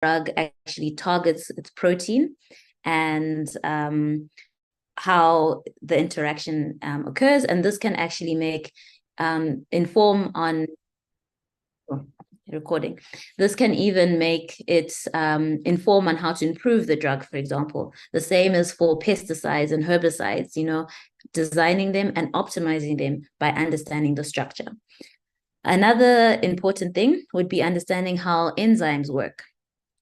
drug actually targets its protein and how the interaction occurs. And this can actually make inform on recording. This can even make it inform on how to improve the drug, for example. The same is for pesticides and herbicides, designing them and optimizing them by understanding the structure. Another important thing would be understanding how enzymes work.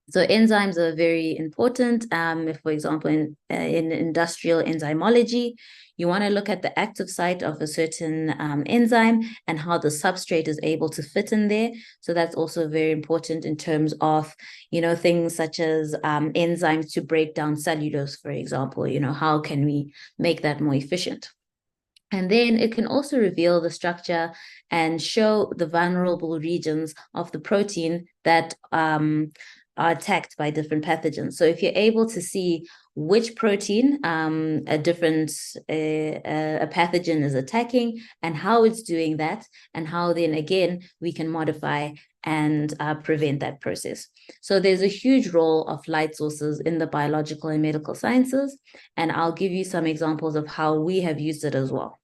So enzymes are very important. If, for example, in industrial enzymology, you want to look at the active site of a certain enzyme and how the substrate is able to fit in there. So that's also very important in terms of, things such as enzymes to break down cellulose, for example. How can we make that more efficient? And then it can also reveal the structure and show the vulnerable regions of the protein that are attacked by different pathogens. So if you're able to see which protein a pathogen is attacking and how it's doing that, and how then again we can modify and prevent that process. So there's a huge role of light sources in the biological and medical sciences, and I'll give you some examples of how we have used it as well.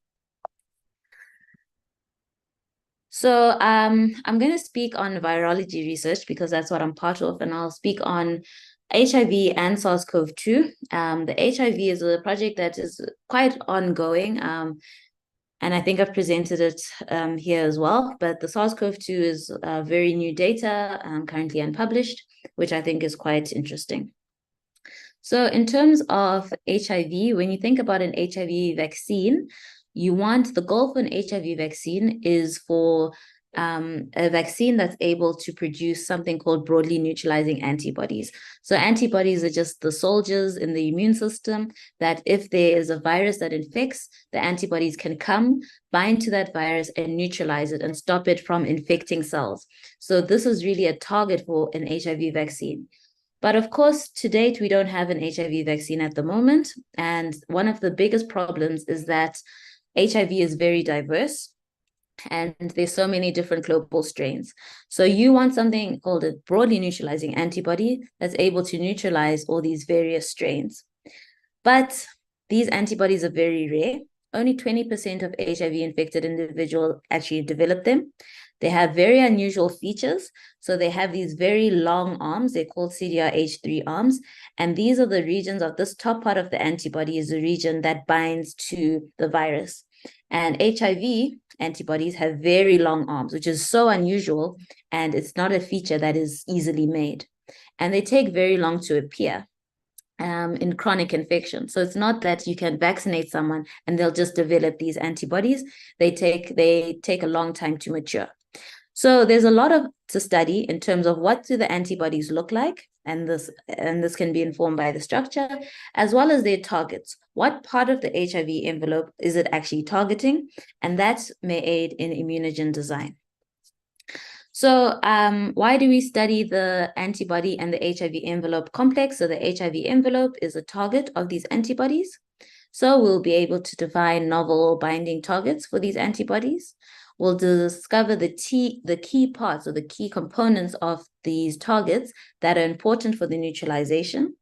So I'm going to speak on virology research because that's what I'm part of, and I'll speak on HIV and SARS-CoV-2. The HIV is a project that is quite ongoing, and I think I've presented it here as well. But the SARS-CoV-2 is very new data, currently unpublished, which I think is quite interesting. So in terms of HIV, when you think about an HIV vaccine, the goal for an HIV vaccine is for a vaccine that's able to produce something called broadly neutralizing antibodies. So antibodies are just the soldiers in the immune system that if there is a virus that infects, the antibodies can come, bind to that virus and neutralize it and stop it from infecting cells. So this is really a target for an HIV vaccine. But of course, to date, we don't have an HIV vaccine at the moment. And one of the biggest problems is that HIV is very diverse and there's so many different global strains. So you want something called a broadly neutralizing antibody that's able to neutralize all these various strains. But these antibodies are very rare. Only 20% of HIV-infected individuals actually develop them. They have very unusual features. So they have these very long arms. They're called CDRH3 arms. And these are the regions of this top part of the antibody is the region that binds to the virus. And HIV antibodies have very long arms, which is so unusual. And it's not a feature that is easily made. And they take very long to appear in chronic infection. So it's not that you can vaccinate someone and they'll just develop these antibodies. They take a long time to mature. So there's a lot to study in terms of what do the antibodies look like, and this can be informed by the structure, as well as their targets. What part of the HIV envelope is it actually targeting? And that may aid in immunogen design. So why do we study the antibody and the HIV envelope complex? So the HIV envelope is a target of these antibodies. So we'll be able to define novel binding targets for these antibodies. We'll discover the key parts or the key components of these targets that are important for the neutralization.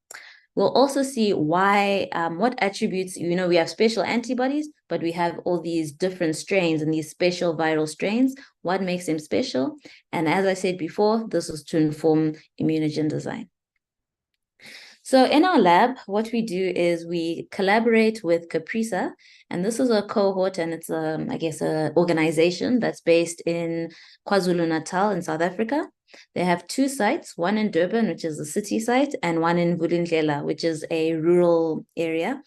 We'll also see why, what attributes, we have special antibodies, but we have all these different strains and these special viral strains, what makes them special? And as I said before, this is to inform immunogen design. So in our lab, what we do is we collaborate with CAPRISA, and this is a cohort, and it's an organization that's based in KwaZulu-Natal in South Africa. They have two sites, one in Durban, which is a city site, and one in Vulindlela, which is a rural area.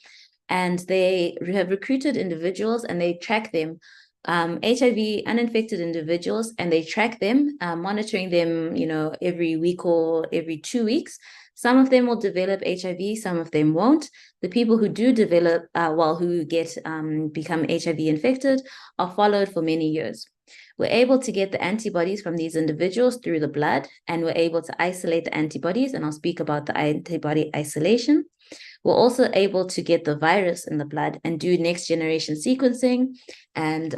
And they have recruited individuals and they track them, HIV uninfected individuals, and they track them, monitoring them, every week or every 2 weeks. Some of them will develop HIV, some of them won't. The people who do develop, who become HIV infected are followed for many years. We're able to get the antibodies from these individuals through the blood, and we're able to isolate the antibodies, and I'll speak about the antibody isolation. We're also able to get the virus in the blood and do next generation sequencing and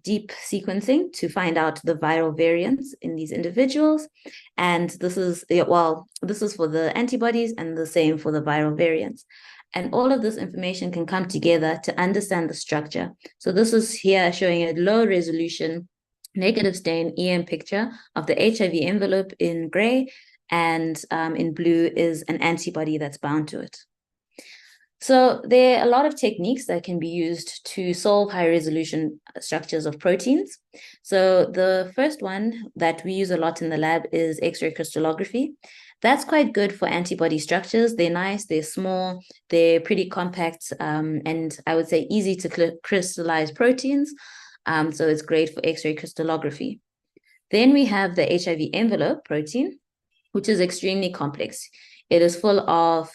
deep sequencing to find out the viral variants in these individuals. And this is, this is for the antibodies and the same for the viral variants. And all of this information can come together to understand the structure. So this is here showing a low resolution negative stain EM picture of the HIV envelope in gray, and in blue is an antibody that's bound to it. So there are a lot of techniques that can be used to solve high resolution structures of proteins. So the first one that we use a lot in the lab is X-ray crystallography. That's quite good for antibody structures. They're nice, they're small, they're pretty compact, and I would say easy to crystallize proteins. So it's great for X-ray crystallography. Then we have the HIV envelope protein, which is extremely complex. It is full of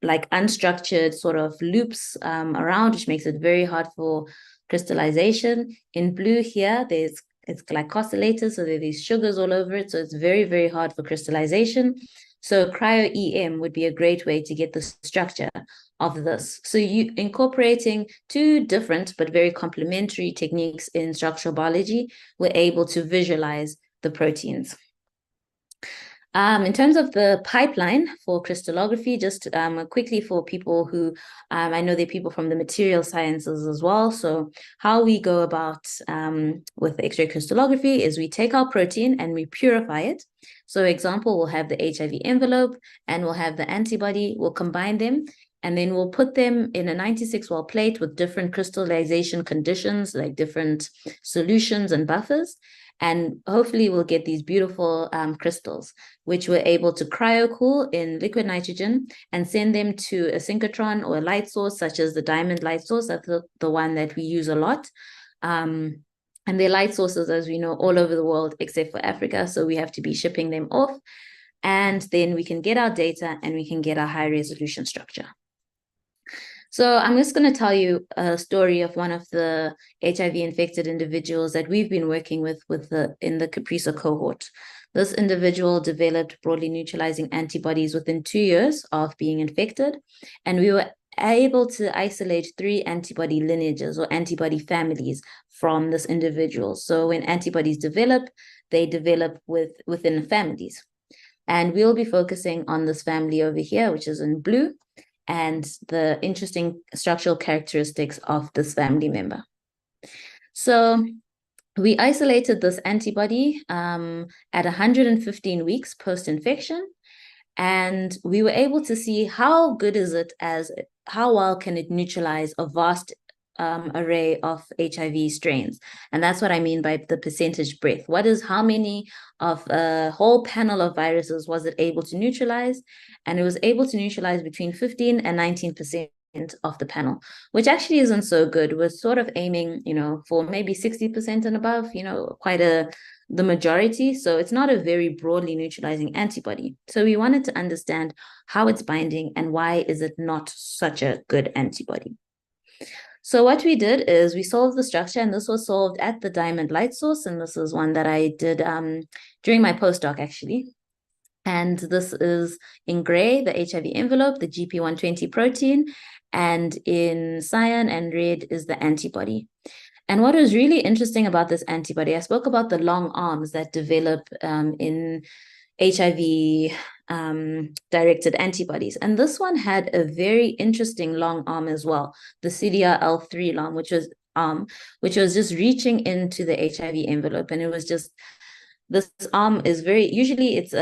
like unstructured sort of loops around, which makes it very hard for crystallization. In blue here, it's glycosylated, so there are these sugars all over it, so it's very, very hard for crystallization. So cryo-EM would be a great way to get the structure of this. So you incorporating two different but very complementary techniques in structural biology, we're able to visualize the proteins. In terms of the pipeline for crystallography, just quickly for people who, I know there are people from the material sciences as well. So how we go about with X-ray crystallography is we take our protein and we purify it. So example, we'll have the HIV envelope and we'll have the antibody, we'll combine them, and then we'll put them in a 96-well plate with different crystallization conditions, like different solutions and buffers. And hopefully we'll get these beautiful crystals, which we're able to cryo-cool in liquid nitrogen and send them to a synchrotron or a light source, such as the diamond light source. That's the one that we use a lot. And they're light sources, as we know, all over the world, except for Africa. So we have to be shipping them off. And then we can get our data and we can get our high resolution structure. So I'm just going to tell you a story of one of the HIV-infected individuals that we've been working with in the Caprisa cohort. This individual developed broadly neutralizing antibodies within 2 years of being infected, and we were able to isolate 3 antibody lineages or antibody families from this individual. So when antibodies develop, they develop within families. And we'll be focusing on this family over here, which is in blue, and the interesting structural characteristics of this family member. So we isolated this antibody at 115 weeks post-infection, and we were able to see how good is it how well can it neutralize a vast array of HIV strains. And that's what I mean by the percentage breadth. How many of a whole panel of viruses was it able to neutralize? And it was able to neutralize between 15 and 19% of the panel, which actually isn't so good. We're sort of aiming, for maybe 60% and above, the majority. So it's not a very broadly neutralizing antibody. So we wanted to understand how it's binding and why is it not such a good antibody. So what we did is we solved the structure, and this was solved at the diamond light source. And this is one that I did during my postdoc, actually. And this is in gray, the HIV envelope, the GP120 protein, and in cyan and red is the antibody. And what was really interesting about this antibody, I spoke about the long arms that develop in HIV directed antibodies. And this one had a very interesting long arm as well, the CDRL3 long, which was just reaching into the HIV envelope. And it was just, this arm is usually it's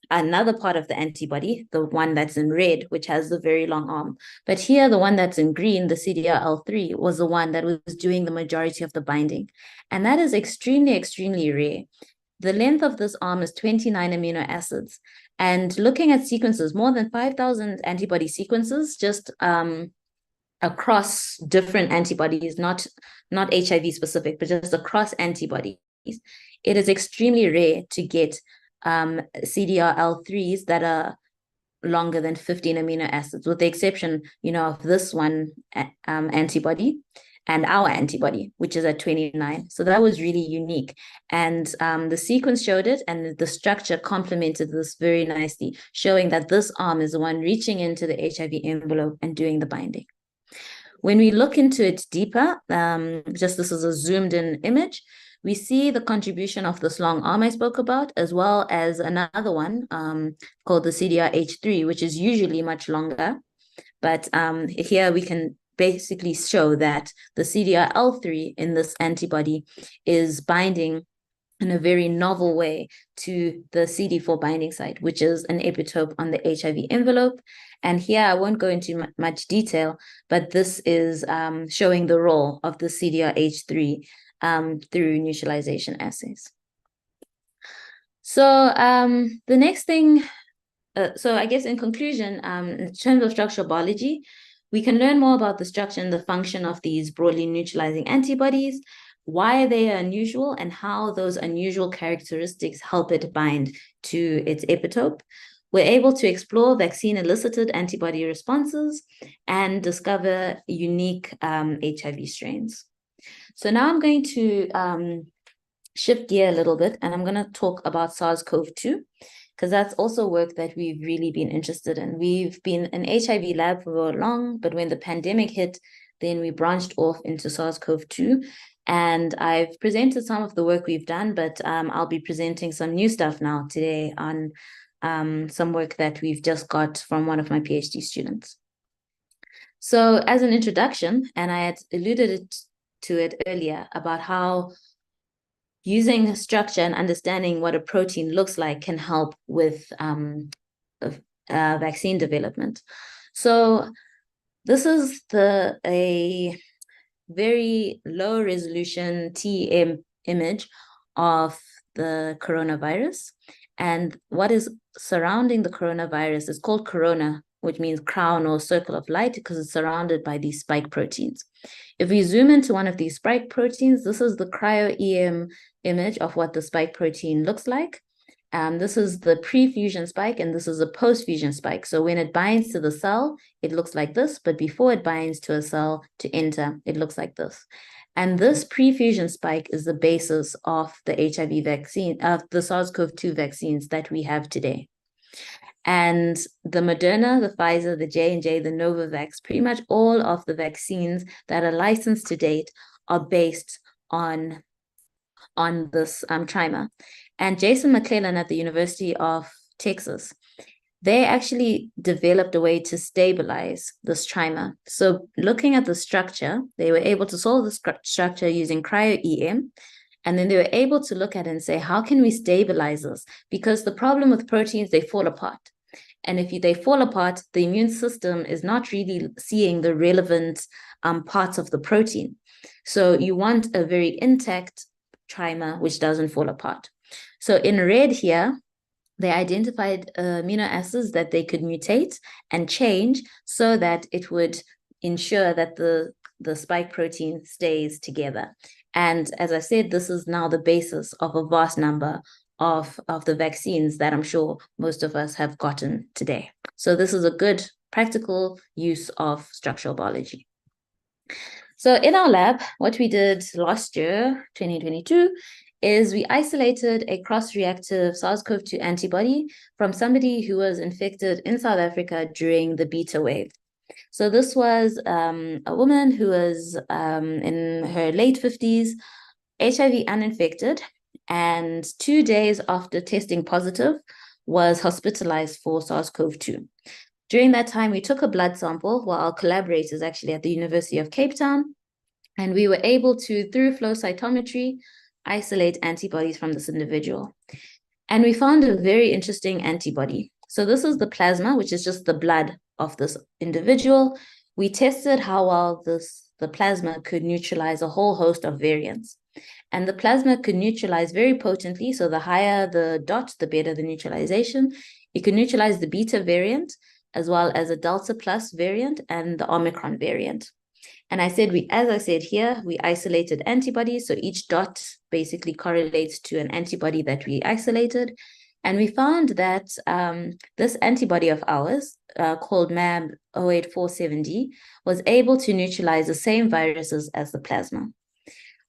another part of the antibody, the one that's in red, which has the very long arm. But here, the one that's in green, the CDRL3, was the one that was doing the majority of the binding. And that is extremely, extremely rare. The length of this arm is 29 amino acids. And looking at sequences, more than 5,000 antibody sequences, just across different antibodies, not HIV specific, but just across antibodies, it is extremely rare to get CDRL3s that are longer than 15 amino acids, with the exception, of this one antibody. and our antibody, which is at 29. So that was really unique. And the sequence showed it, and the structure complemented this very nicely, showing that this arm is the one reaching into the HIV envelope and doing the binding. When we look into it deeper, just this is a zoomed in image, we see the contribution of this long arm I spoke about, as well as another one called the CDRH3, which is usually much longer. But here we can basically show that the CDRL3 in this antibody is binding in a very novel way to the CD4 binding site, which is an epitope on the HIV envelope. And here I won't go into much detail, but this is showing the role of the CDRH3 through neutralization assays. So the next thing, so I guess in conclusion, in terms of structural biology, we can learn more about the structure and the function of these broadly neutralizing antibodies, why they are unusual, and how those unusual characteristics help it bind to its epitope. We're able to explore vaccine-elicited antibody responses and discover unique HIV strains. So now I'm going to shift gear a little bit, and I'm going to talk about SARS-CoV-2, because that's also work that we've really been interested in. We've been an HIV lab for long, but when the pandemic hit, then we branched off into SARS-CoV-2. And I've presented some of the work we've done, but I'll be presenting some new stuff now today on some work that we've just got from one of my PhD students. So as an introduction, and I had alluded to it earlier about how using structure and understanding what a protein looks like can help with vaccine development. So this is a very low resolution TEM image of the coronavirus. And what is surrounding the coronavirus is called corona, which means crown or circle of light, because it's surrounded by these spike proteins. If we zoom into one of these spike proteins, this is the cryo-EM image of what the spike protein looks like. This is the pre-fusion spike, and this is a post-fusion spike. So when it binds to the cell, it looks like this, but before it binds to a cell to enter, it looks like this. And this pre-fusion spike is the basis of the HIV vaccine, of the SARS-CoV-2 vaccines that we have today. And the Moderna, the Pfizer, the J&J, the Novavax, pretty much all of the vaccines that are licensed to date are based on this trimer. And Jason McClellan at the University of Texas, they actually developed a way to stabilize this trimer. So looking at the structure, they were able to solve the structure using cryo-EM. And then they were able to look at it and say, how can we stabilize this? Because the problem with proteins, they fall apart. And if they fall apart, the immune system is not really seeing the relevant parts of the protein. So you want a very intact trimer which doesn't fall apart. So in red here, they identified amino acids that they could mutate and change so that it would ensure that the spike protein stays together. And as I said, this is now the basis of a vast number of the vaccines that I'm sure most of us have gotten today. So this is a good practical use of structural biology. So in our lab, what we did last year, 2022, is we isolated a cross-reactive SARS-CoV-2 antibody from somebody who was infected in South Africa during the beta wave. So this was a woman who was in her late 50s, HIV uninfected, and 2 days after testing positive, was hospitalized for SARS-CoV-2. During that time, we took a blood sample, well, our collaborators actually at the University of Cape Town, and we were able to, through flow cytometry, isolate antibodies from this individual. And we found a very interesting antibody. So this is the plasma, which is just the blood of this individual. We tested how well the plasma could neutralize a whole host of variants. And the plasma could neutralize very potently. So the higher the dot, the better the neutralization. It could neutralize the beta variant, as well as a Delta plus variant and the Omicron variant. And as I said here, we isolated antibodies. So each dot basically correlates to an antibody that we isolated. And we found that this antibody of ours, called MAB 0847D, was able to neutralize the same viruses as the plasma.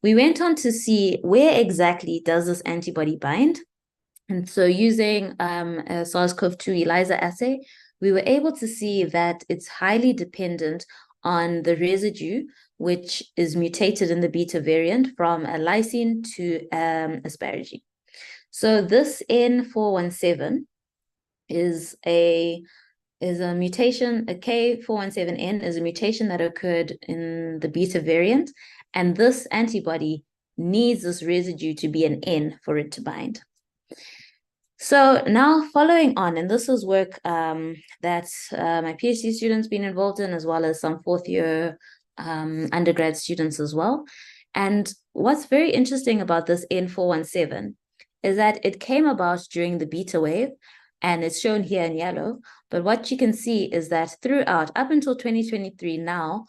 We went on to see where exactly does this antibody bind. And so using a SARS-CoV-2 ELISA assay, we were able to see that it's highly dependent on the residue, which is mutated in the beta variant from a lysine to asparagine. So this N417 is a mutation, a K417N is a mutation that occurred in the beta variant, and this antibody needs this residue to be an N for it to bind. So now following on, and this is work that my PhD students been involved in, as well as some fourth year undergrad students as well. And what's very interesting about this N417 is that it came about during the beta wave, and it's shown here in yellow. But what you can see is that throughout, up until 2023 now,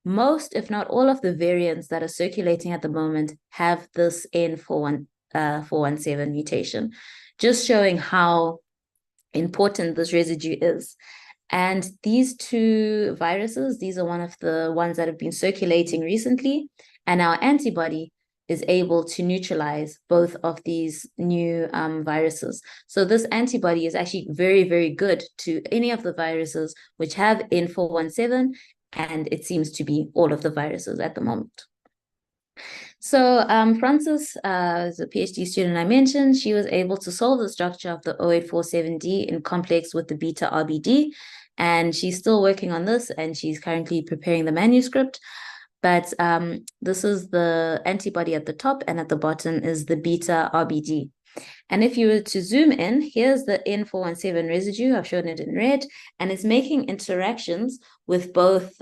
most, if not all of the variants that are circulating at the moment have this N417 mutation, just showing how important this residue is. And these two viruses, these are one of the ones that have been circulating recently, and our antibody is able to neutralize both of these new viruses. So this antibody is actually very, very good to any of the viruses which have N417, and it seems to be all of the viruses at the moment. So Frances is a PhD student I mentioned. She was able to solve the structure of the 0847D in complex with the beta RBD, and she's still working on this, and she's currently preparing the manuscript. But this is the antibody at the top, and at the bottom is the beta RBD. And if you were to zoom in, here's the N417 residue. I've shown it in red, and it's making interactions with both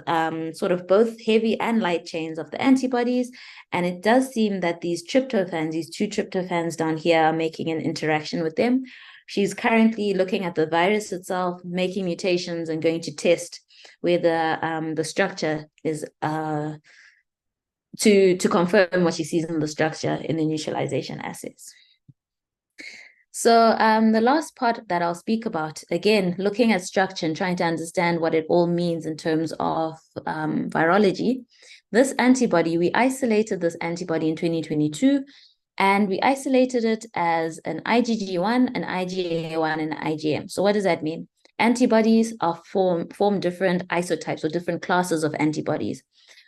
sort of both heavy and light chains of the antibodies. And it does seem that these tryptophans, these two tryptophans down here, are making an interaction with them. She's currently looking at the virus itself, making mutations, and going to test whether the structure is to confirm what she sees in the structure in the neutralization assays. So the last part that I'll speak about, again, looking at structure and trying to understand what it all means in terms of virology. This antibody, we isolated this antibody in 2022, and we isolated it as an IgG1, an IgA1, and an IgM. So what does that mean? Antibodies are form different isotypes or different classes of antibodies.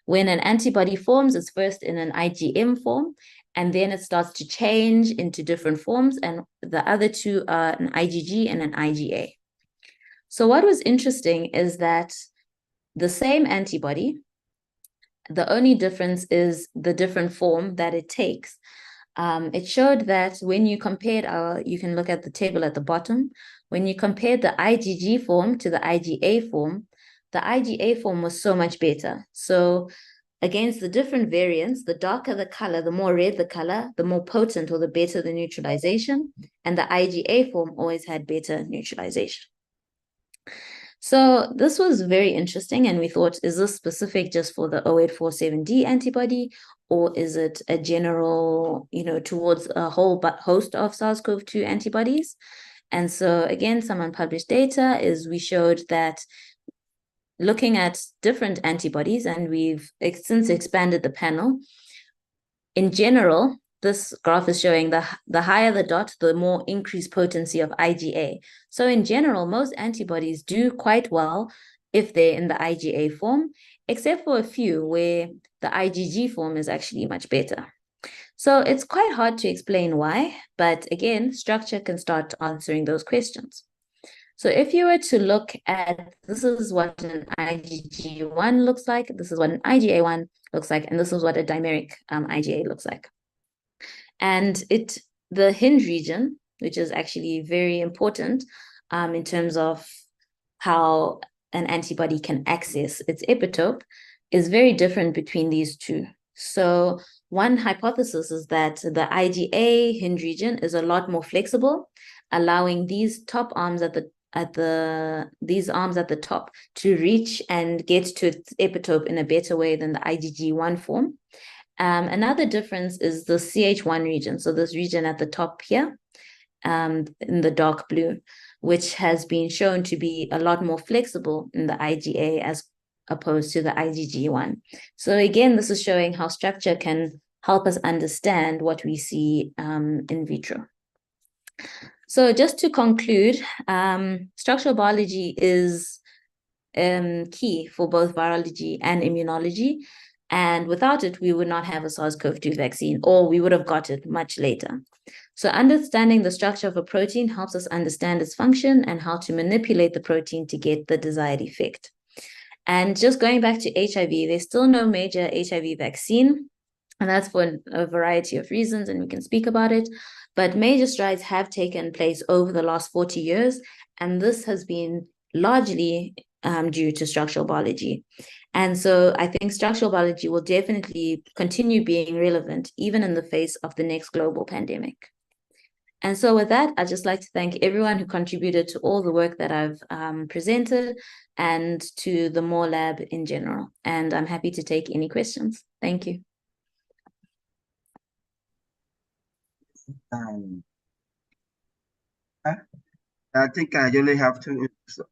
When an antibody forms, it's first in an IgM form, and then it starts to change into different forms, and the other two are an IgG and an IgA. So what was interesting is that the same antibody, the only difference is the different form that it takes. It showed that when you compared you can look at the table at the bottom, when you compared the IgG form to the IgA form, the IgA form was so much better. So against the different variants, the darker the color, the more red the color, the more potent or the better the neutralization. And the IgA form always had better neutralization. So this was very interesting, and we thought, is this specific just for the 0847D antibody, or is it a general, towards a whole host of SARS-CoV-2 antibodies? And so again, some unpublished data is we showed that looking at different antibodies, and we've since expanded the panel, in general, this graph is showing the higher the dot, the more increased potency of IgA. So in general, most antibodies do quite well if they're in the IgA form, except for a few where the IgG form is actually much better. So it's quite hard to explain why, but again, structure can start answering those questions. So if you were to look at, this is what an IgG1 looks like, this is what an IgA1 looks like, and this is what a dimeric IgA looks like. And the hinge region, which is actually very important in terms of how an antibody can access its epitope, is very different between these two. So one hypothesis is that the IgA hinge region is a lot more flexible, allowing these top arms these arms at the top to reach and get to its epitope in a better way than the IgG1 form. Another difference is the CH1 region, so this region at the top here. in the dark blue, which has been shown to be a lot more flexible in the IgA as opposed to the IgG one. So again, this is showing how structure can help us understand what we see in vitro. So just to conclude, structural biology is key for both virology and immunology. And without it, we would not have a SARS-CoV-2 vaccine, or we would have got it much later. So understanding the structure of a protein helps us understand its function and how to manipulate the protein to get the desired effect. And just going back to HIV, there's still no major HIV vaccine, and that's for a variety of reasons, and we can speak about it. But major strides have taken place over the last 40 years, and this has been largely due to structural biology. And so I think structural biology will definitely continue being relevant, even in the face of the next global pandemic. And so with that, I'd just like to thank everyone who contributed to all the work that I've presented and to the Moore Lab in general. And I'm happy to take any questions. Thank you. I think I only have two.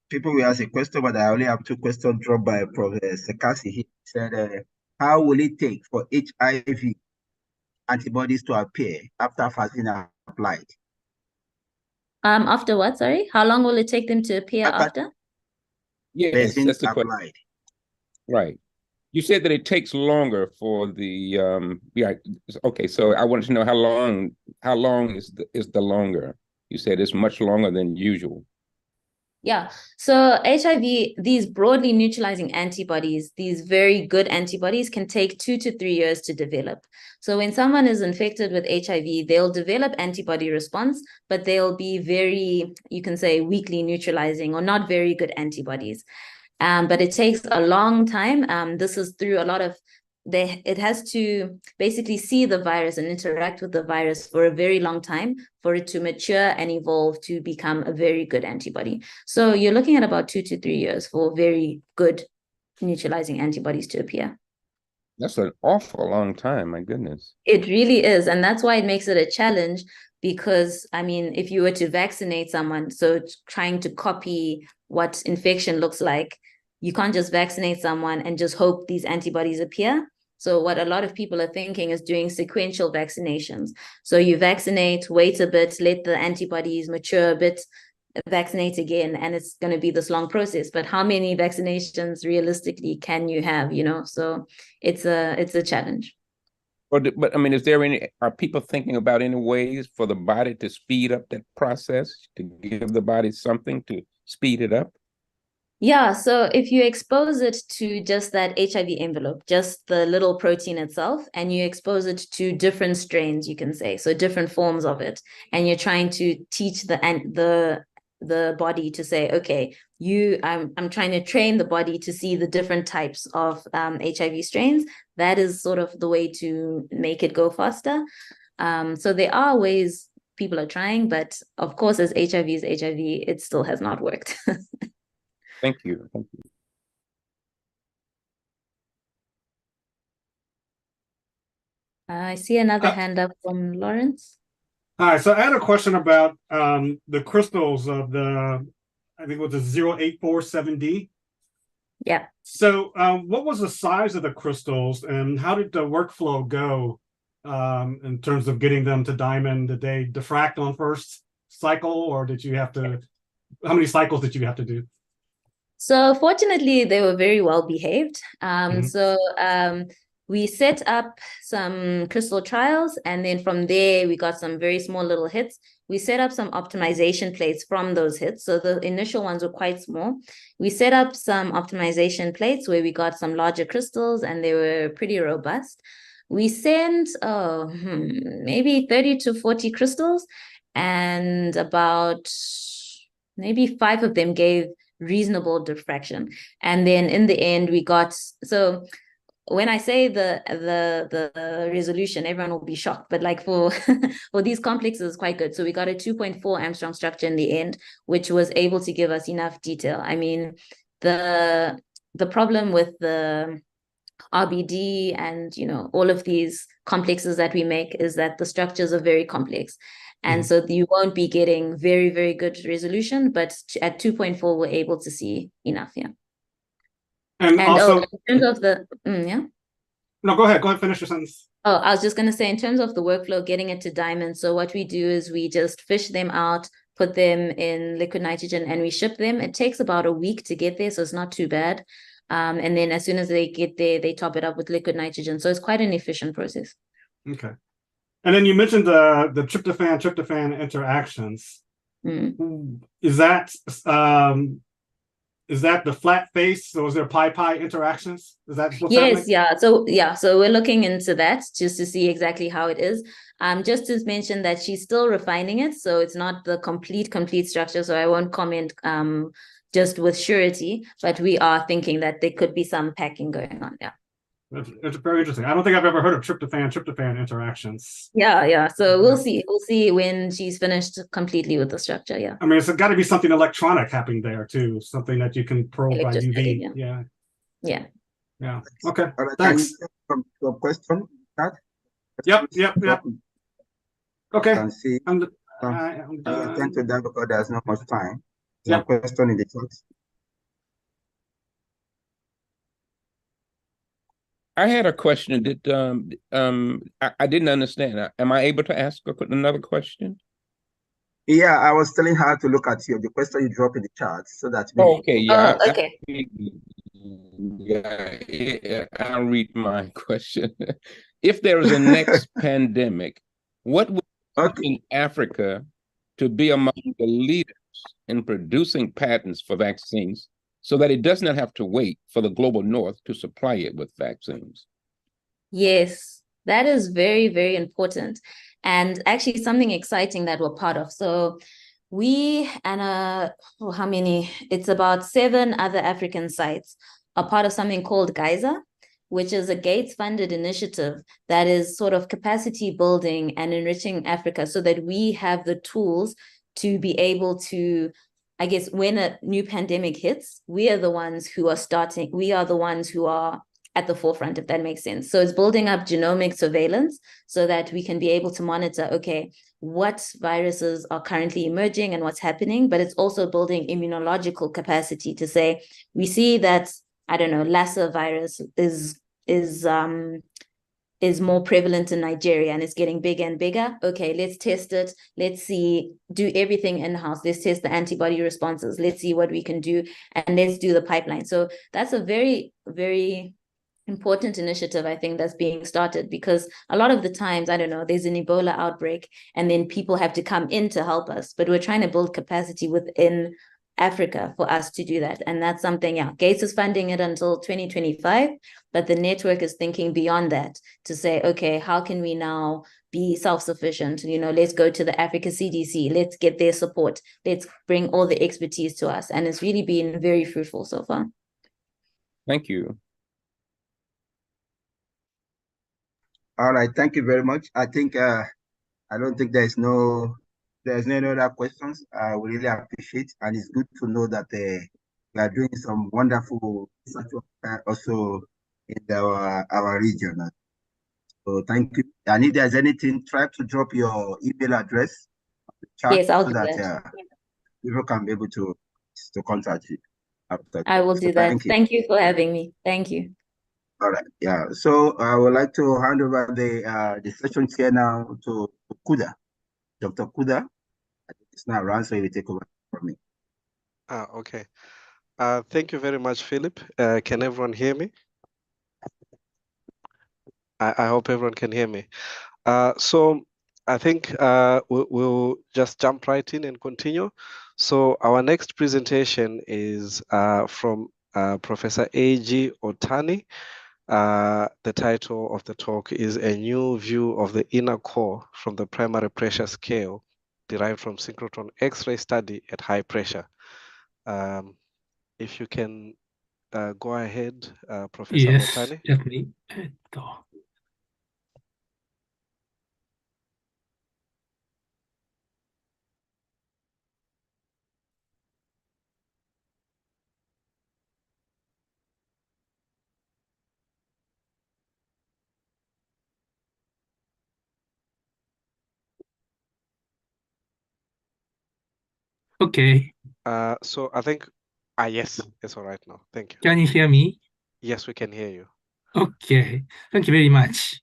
People will ask a question, but I only have two questions dropped by Professor Kasi. He said, how will it take for HIV antibodies to appear after vaccine applied? After what, sorry? How long will it take them to appear after? Yes, that's the question. Applied. Right. You said that it takes longer for the yeah. Okay, so I wanted to know how long is the longer? You said it's much longer than usual. Yeah. So HIV, these broadly neutralizing antibodies, these very good antibodies, can take 2 to 3 years to develop. So when someone is infected with HIV, they'll develop antibody response, but they'll be very, you can say, weakly neutralizing or not very good antibodies. But it takes a long time. This is through a lot of it has to basically see the virus and interact with the virus for a very long time for it to mature and evolve to become a very good antibody. So you're looking at about 2 to 3 years for very good neutralizing antibodies to appear. That's an awful long time, my goodness. It really is. And that's why it makes it a challenge because, I mean, if you were to vaccinate someone, so trying to copy what infection looks like, you can't just vaccinate someone and just hope these antibodies appear. So what a lot of people are thinking is doing sequential vaccinations. So you vaccinate, wait a bit, let the antibodies mature a bit, vaccinate again, and it's going to be this long process. But how many vaccinations realistically can you have, you know? So it's a challenge. But I mean, are people thinking about any ways for the body to speed up that process, to give the body something to speed it up? Yeah, so if you expose it to just that HIV envelope, just the little protein itself, and you expose it to different strains, you can say, so different forms of it, and you're trying to teach the body to say, okay, I'm trying to train the body to see the different types of HIV strains. That is sort of the way to make it go faster. So there are ways people are trying, but of course, as HIV is HIV, it still has not worked. Thank you. Thank you. I see another hand up from Lawrence. Hi, so I had a question about the crystals of the, I think it was the 0847D. Yeah. So what was the size of the crystals and how did the workflow go in terms of getting them to diamond? Did they diffract on first cycle or did you have to, how many cycles did you have to do? So fortunately, they were very well behaved. So we set up some crystal trials, and then from there, we got some very small little hits. We set up some optimization plates from those hits. So the initial ones were quite small. We set up some optimization plates where we got some larger crystals, and they were pretty robust. We sent maybe 30 to 40 crystals, and about maybe 5 of them gave reasonable diffraction. And then in the end, we got, so when I say the resolution, everyone will be shocked, but like for for these complexes, quite good. So we got a 2.4 Armstrong structure in the end, which was able to give us enough detail. I mean, the problem with the RBD and, you know, all of these complexes that we make is that the structures are very complex. And so you won't be getting very, very good resolution, but at 2.4, we're able to see enough, yeah. And also, in terms of the, yeah. No, go ahead, finish your sentence. Oh, I was just going to say, in terms of the workflow, getting it to diamond. So what we do is we just fish them out, put them in liquid nitrogen, and we ship them. It takes about a week to get there, so it's not too bad. And then as soon as they get there, they top it up with liquid nitrogen. So it's quite an efficient process. Okay. And then you mentioned the tryptophan interactions. Is that the flat face? So is there pi interactions? Is that what's happening? Yeah. So we're looking into that just to see exactly how it is. Just to mention that she's still refining it, so it's not the complete structure. So I won't comment just with surety, but we are thinking that there could be some packing going on. Yeah. It's very interesting. I don't think I've ever heard of tryptophan interactions. Yeah. So we'll see. We'll see when she's finished completely with the structure. Yeah. I mean, it's got to be something electronic happening there too. Something that you can probe by UV. Yeah. Okay. All right, thanks. Your question. Yep. Okay. I can see. I attend to that because there's not much time. Some question in the chat. I had a question that I didn't understand. Am I able to ask another question? Yeah, I was telling her to look at the question you drop in the chat so that. Okay. I'll read my question. If there is a next pandemic, what would in Africa to be among the leaders in producing patents for vaccines, so that it does not have to wait for the global north to supply it with vaccines? Yes, that is very, very important. And actually something exciting that we're part of. So we and how many? It's about 7 other African sites are part of something called Geyser, which is a Gates-funded initiative that is sort of capacity building and enriching Africa so that we have the tools to be able to, I guess, when a new pandemic hits, we are the ones who are at the forefront, if that makes sense. So it's building up genomic surveillance so that we can be able to monitor, okay, what viruses are currently emerging and what's happening, but it's also building immunological capacity to say, we see that, I don't know, Lassa virus is more prevalent in Nigeria and it's getting bigger and bigger. Okay, let's test it. Let's see, do everything in-house. Let's test the antibody responses. Let's see what we can do, and let's do the pipeline. So that's a very, very important initiative, I think, that's being started, because a lot of the times, I don't know, there's an Ebola outbreak and then people have to come in to help us, but we're trying to build capacity within Africa for us to do that. And that's something, Gates is funding it until 2025, but the network is thinking beyond that to say, okay, how can we now be self-sufficient? Let's go to the Africa CDC, let's get their support, let's bring all the expertise to us. And it's really been very fruitful so far. Thank you. All right, thank you very much. I think I don't think there's no other questions. We really appreciate, and it's good to know that we are doing some wonderful research also in our region. So thank you. And if there's anything, try to drop your email address on the chat. Yes, I'll so do that people can be able to contact you after. I will do that. Thank you for having me. Thank you. All right. Yeah. So I would like to hand over the session chair now to Kuda. Dr. Kuda. I think it's not around, so he will take over from me. Okay. Thank you very much, Philip. Can everyone hear me? I hope everyone can hear me. So I think we'll just jump right in and continue. So our next presentation is from Professor A.G. Otani. The title of the talk is A New View of the Inner Core from the Primary Pressure Scale derived from synchrotron X-ray study at high pressure. If you can go ahead, Professor Otani. Yes, definitely. Okay. So I think, yes, it's all right now. Thank you. Can you hear me? Yes, we can hear you. Okay. Thank you very much.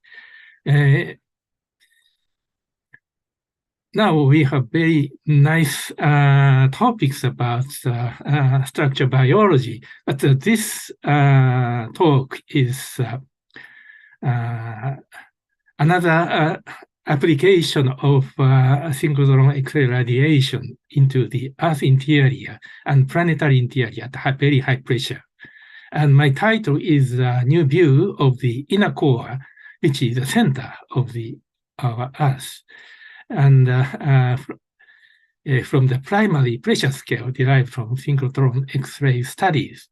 Now we have very nice topics about structural biology, but this talk is another application of synchrotron X-ray radiation into the Earth interior and planetary interior at very high pressure. And my title is a new view of the inner core, which is the center of our Earth. And from the primary pressure scale derived from synchrotron X-ray studies.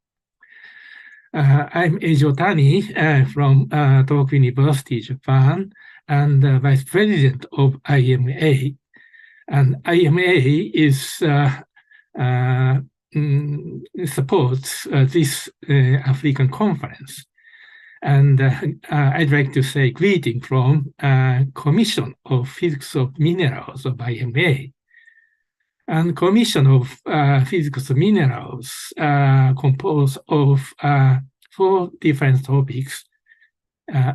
I'm Eiji Otani from Tohoku University, Japan, and Vice President of IMA. And IMA is supports this African conference. And I'd like to say greeting from Commission of Physics of Minerals of IMA. And Commission of Physics of Minerals composed of 4 different topics: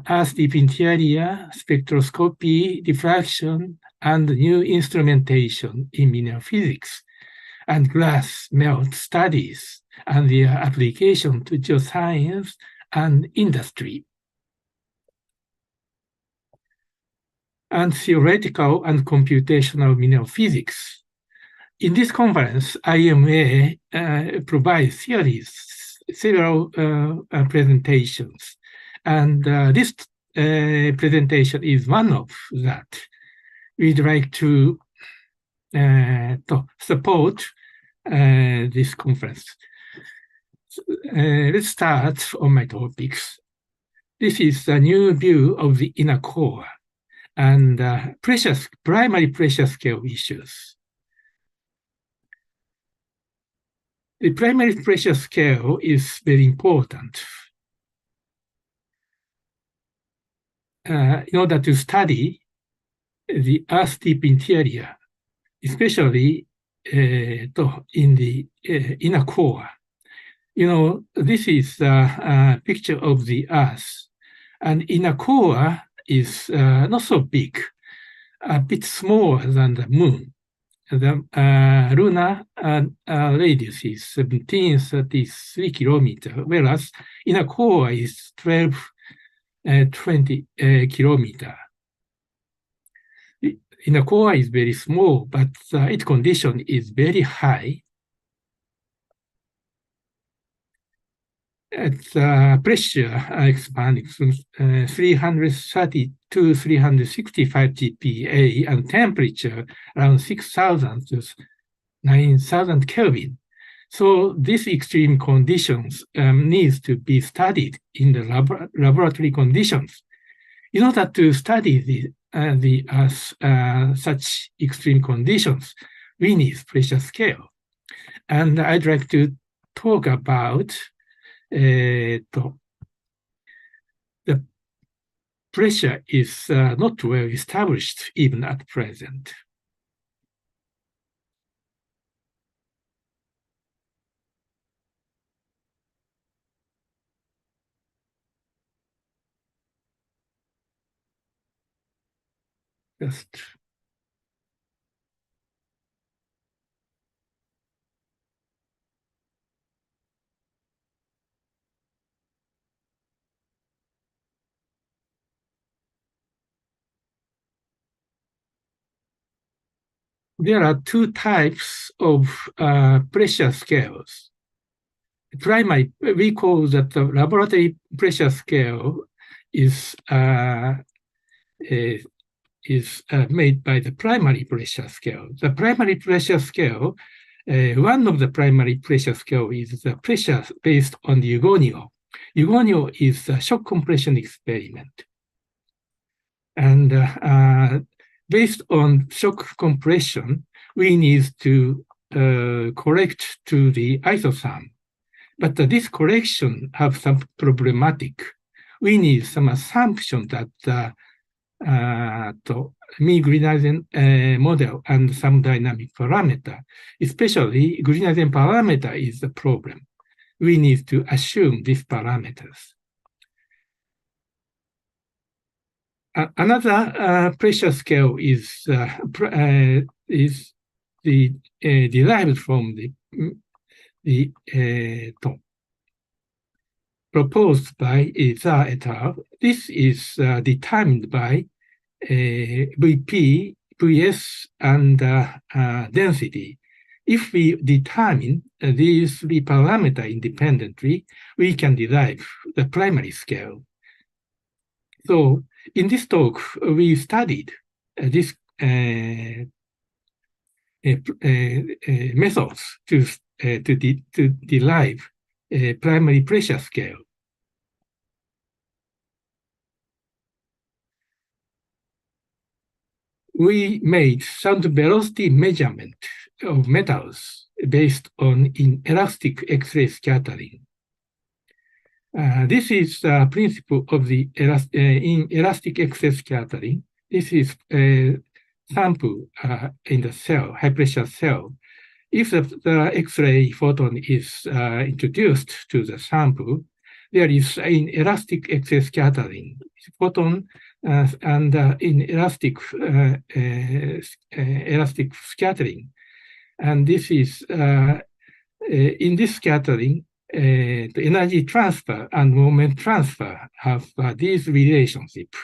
Earth deep interior, spectroscopy, diffraction, and new instrumentation in mineral physics, and glass melt studies and their application to geoscience and industry, and theoretical and computational mineral physics. In this conference, IMA provides several presentations, and this presentation is one of that. We'd like to support this conference. Let's start on my topics. This is a new view of the inner core and primary pressure scale issues. The primary pressure scale is very important in order to study the Earth deep interior, especially in the inner core. You know, this is a picture of the Earth, and inner core is not so big, a bit smaller than the moon. The lunar radius is 1733 kilometers, whereas inner core is 1220 kilometers. The inner core is very small, but its condition is very high. Its pressure expanding from 330 to 365 GPa, and temperature around 6,000 to 9,000 Kelvin. So these extreme conditions needs to be studied in the laboratory conditions. In order to study such extreme conditions, we need pressure scale. And I'd like to talk about the pressure is not well established even at present. There are 2 types of pressure scales. Primary, we call that the laboratory pressure scale is made by the primary pressure scale. The primary pressure scale, one of the primary pressure scale is the pressure based on the eugonio. Eugonio is a shock compression experiment. And based on shock compression, we need to correct to the isotherm. But this correction have some problematic. We need some assumption that Green model and some dynamic parameter. Especially Green parameter is the problem. We need to assume these parameters. Another pressure scale is derived from the proposed by Zha et al. This is determined by VP, VS, and density. If we determine these three parameters independently, we can derive the primary scale. So in this talk, we studied these methods to derive a primary pressure scale. We made sound velocity measurement of metals based on inelastic X-ray scattering. This is the principle of the inelastic X-ray scattering. This is a sample in the cell, high pressure cell. If the X-ray photon is introduced to the sample, there is inelastic X-ray scattering. Photon and inelastic elastic scattering. And this is, in this scattering, the energy transfer and moment transfer have this relationship.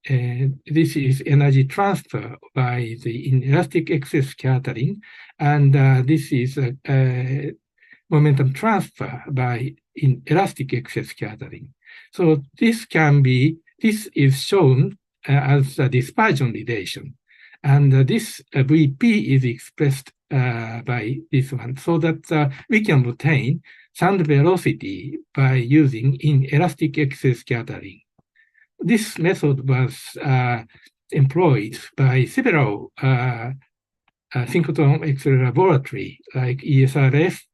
This is energy transfer by the inelastic X-ray scattering, and this is momentum transfer by inelastic X-ray scattering. So this is shown as a dispersion relation, and this VP is expressed by this one, so that we can obtain sound velocity by using inelastic X-ray scattering. This method was employed by several synchrotron X-ray laboratory like ESRF,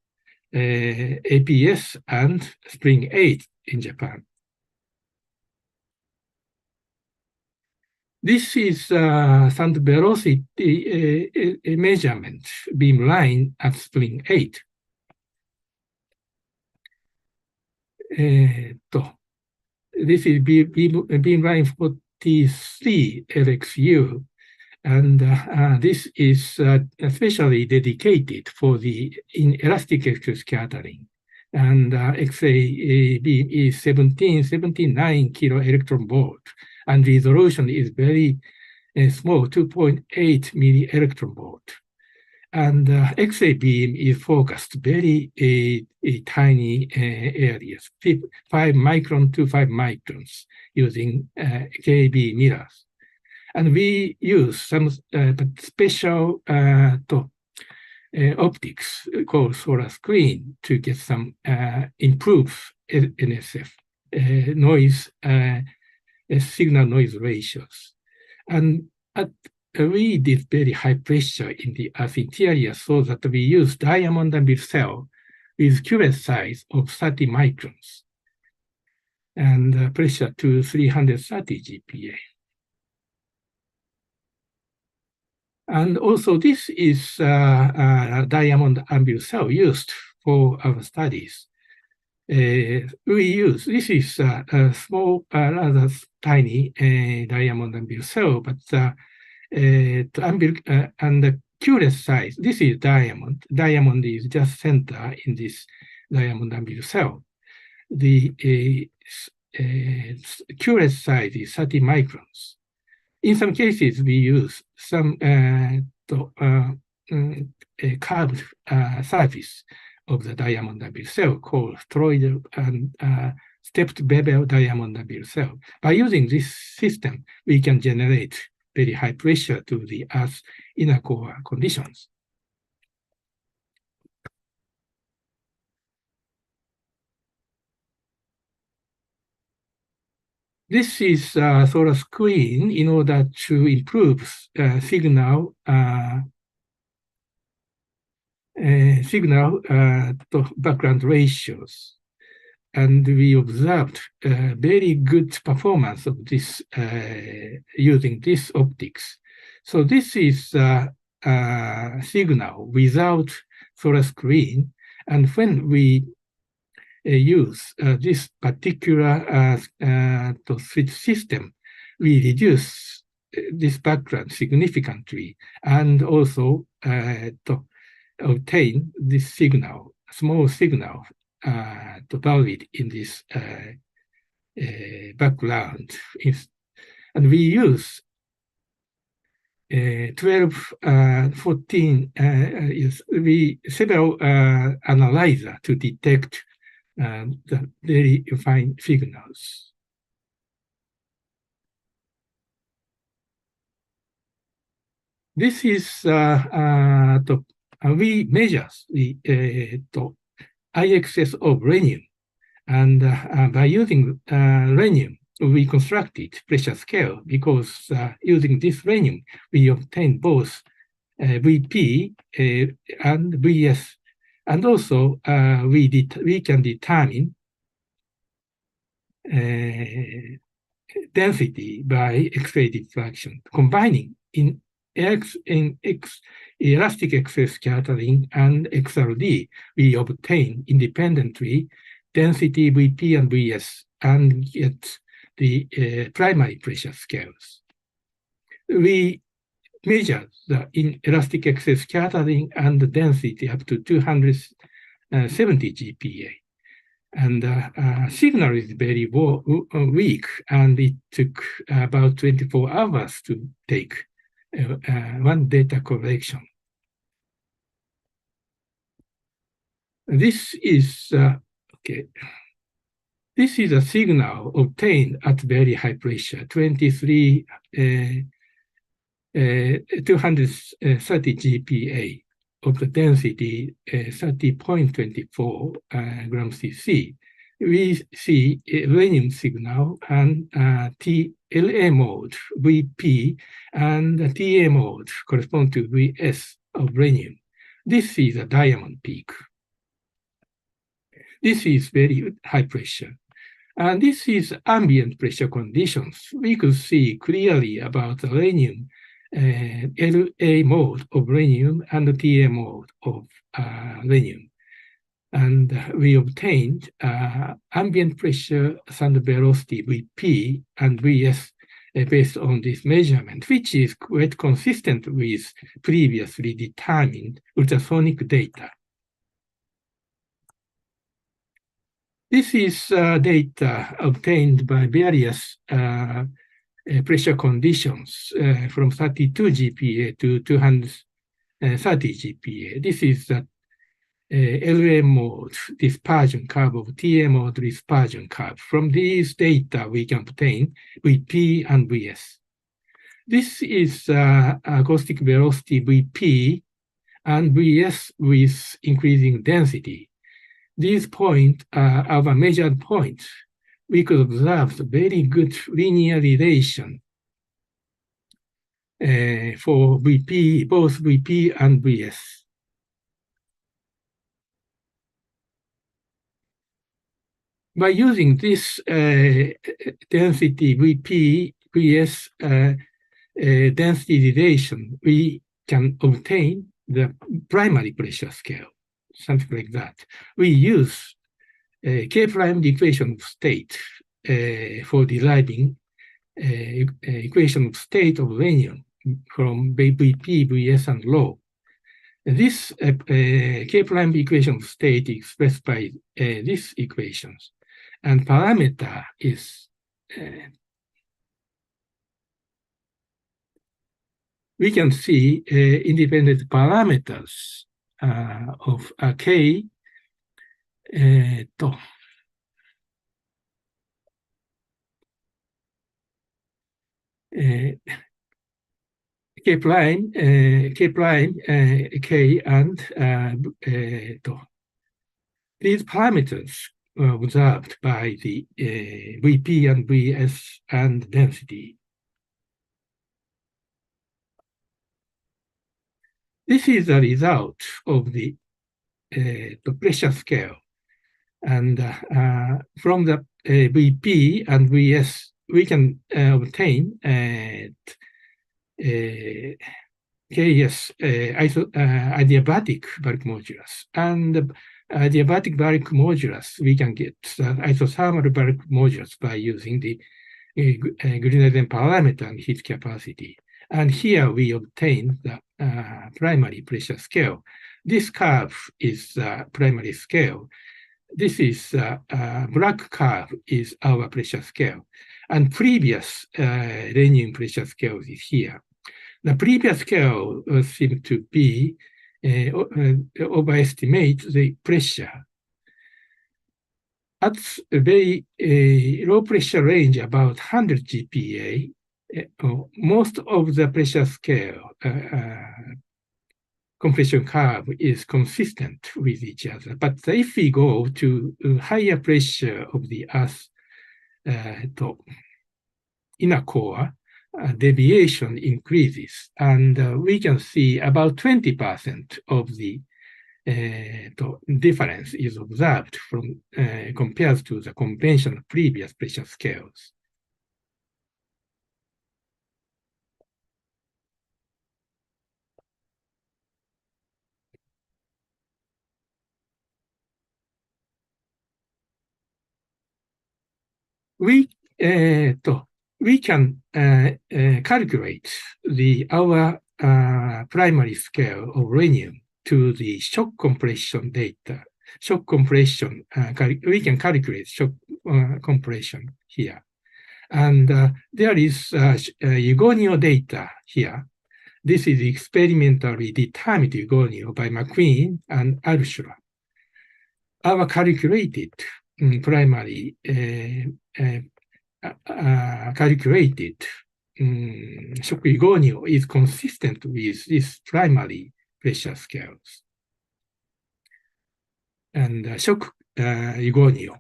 AfPS, and Spring 8 in Japan. This is sound velocity measurement beamline at Spring 8. This is beamline 43 LXU, and this is especially dedicated for the inelastic X-ray scattering. And X-ray beam is 79 kilo electron volt, and resolution is very small, 2.8 milli electron volt. And X-ray beam is focused very tiny areas, 5 micron to 5 microns, using KB mirrors. And we use some special optics called solar screen to get some improved NSF noise, signal noise ratios. And we did very high pressure in the Earth interior, so that we use diamond anvil cell with current size of 30 microns and pressure to 330 GPa. And also this is a diamond anvil cell used for our studies. This is a small, rather tiny diamond anvil cell, but and the current size, this is diamond. Diamond is just center in this diamond anvil cell. The current size is 30 microns. In some cases, we use some curved surface of the diamond anvil cell called toroidal and stepped bevel diamond anvil cell. By using this system, we can generate very high pressure to the Earth's inner core conditions. This is a solar screen in order to improve signal to background ratios. and we observed very good performance of this using this optics. So this is a signal without solar screen, and when we use this particular switch system, we reduce this background significantly, and also to obtain this signal, small signal, to valid in this background. And we use 12, 14, several analyzer to detect the very fine signals. This is we measure the IXS of rhenium, and by using rhenium, we constructed pressure scale because using this rhenium, we obtain both VP and VS, and also we can determine density by X-ray diffraction, combining in elastic excess scattering and XRD, we obtain independently density VP and VS and get the primary pressure scales. We measure the elastic excess scattering and the density up to 270 GPa. And signal is very weak, and it took about 24 hours to take one data collection. This is okay. This is a signal obtained at very high pressure, 230 GPa of the density 30.24 grams cc. We see a rhenium signal and TLA mode, VP, and the TA mode correspond to VS of rhenium. This is a diamond peak. This is very high pressure. And this is ambient pressure conditions. We could see clearly about the rhenium, LA mode of rhenium and the TA mode of rhenium. And we obtained ambient pressure and velocity VP and VS based on this measurement, which is quite consistent with previously determined ultrasonic data. This is data obtained by various pressure conditions from 32 GPa to 230 GPa. This is the LA mode dispersion curve of TA mode dispersion curve. From these data, we can obtain VP and VS. This is acoustic velocity VP and VS with increasing density. These points are our measured points. We could observe the very good linear relation for VP, both VP and VS. By using this density VP, VS density relation, we can obtain the primary pressure scale, something like that. We use K-prime equation of state for deriving equation of state of rhenium from VP, VS, and rho. This K-prime equation of state is expressed by these equations, and parameter is we can see independent parameters of K K prime, K, and these parameters were observed by the VP and VS and density. This is the result of the pressure scale. And from the VP and VS, we can obtain KS adiabatic bulk modulus. And adiabatic bulk modulus, we can get isothermal bulk modulus by using the Green parameter and heat capacity. And here we obtain the primary pressure scale. This curve is primary scale. This is black curve is our pressure scale. And previous rhenium pressure scale is here. The previous scale seems to be overestimate the pressure. At a very low pressure range, about 100 GPa, most of the pressure scale compression curve is consistent with each other. But if we go to higher pressure of the Earth inner core, deviation increases, and we can see about 20% of the difference is observed from compared to the conventional previous pressure scales. We can calculate our primary scale of rhenium to the shock compression data. Shock compression, we can calculate shock compression here. And there is eugonio data here. This is experimentally determined eugonio by McQueen and Alshura. Our calculated primary calculated shock eugonio is consistent with these primary pressure scales. And shock eugonio.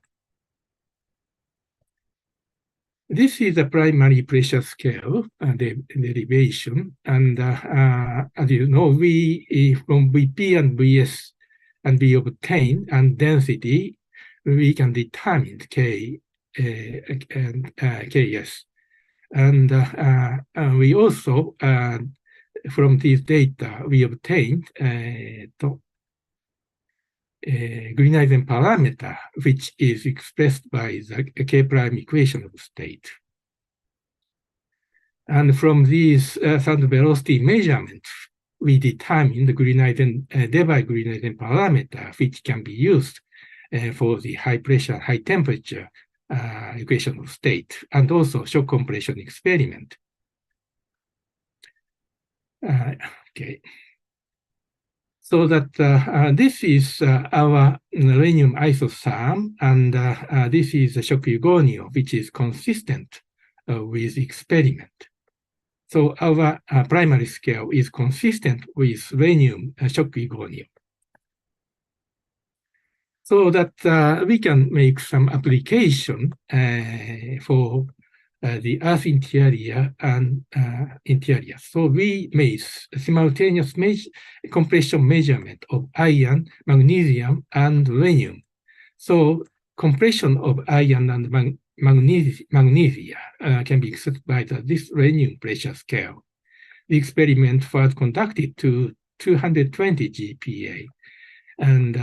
This is the primary pressure scale derivation. And as you know, we from VP and VS and we obtain and density, we can determine K and KS. And we also, from these data, we obtained Green parameter, which is expressed by the K-prime equation of state. And from these sound velocity measurements, we determine the Debye-Green parameter, which can be used for the high pressure, high temperature equation of state, and also shock compression experiment. Okay. So that this is our rhenium isotherm, and this is the shock eugonio, which is consistent with experiment. So our primary scale is consistent with rhenium shock eugonio. So that we can make some application for the Earth interior and interior. So we made simultaneous compression measurement of iron, magnesium, and rhenium. So compression of iron and magnesia can be expressed by this rhenium pressure scale. The experiment was conducted to 220 GPa. And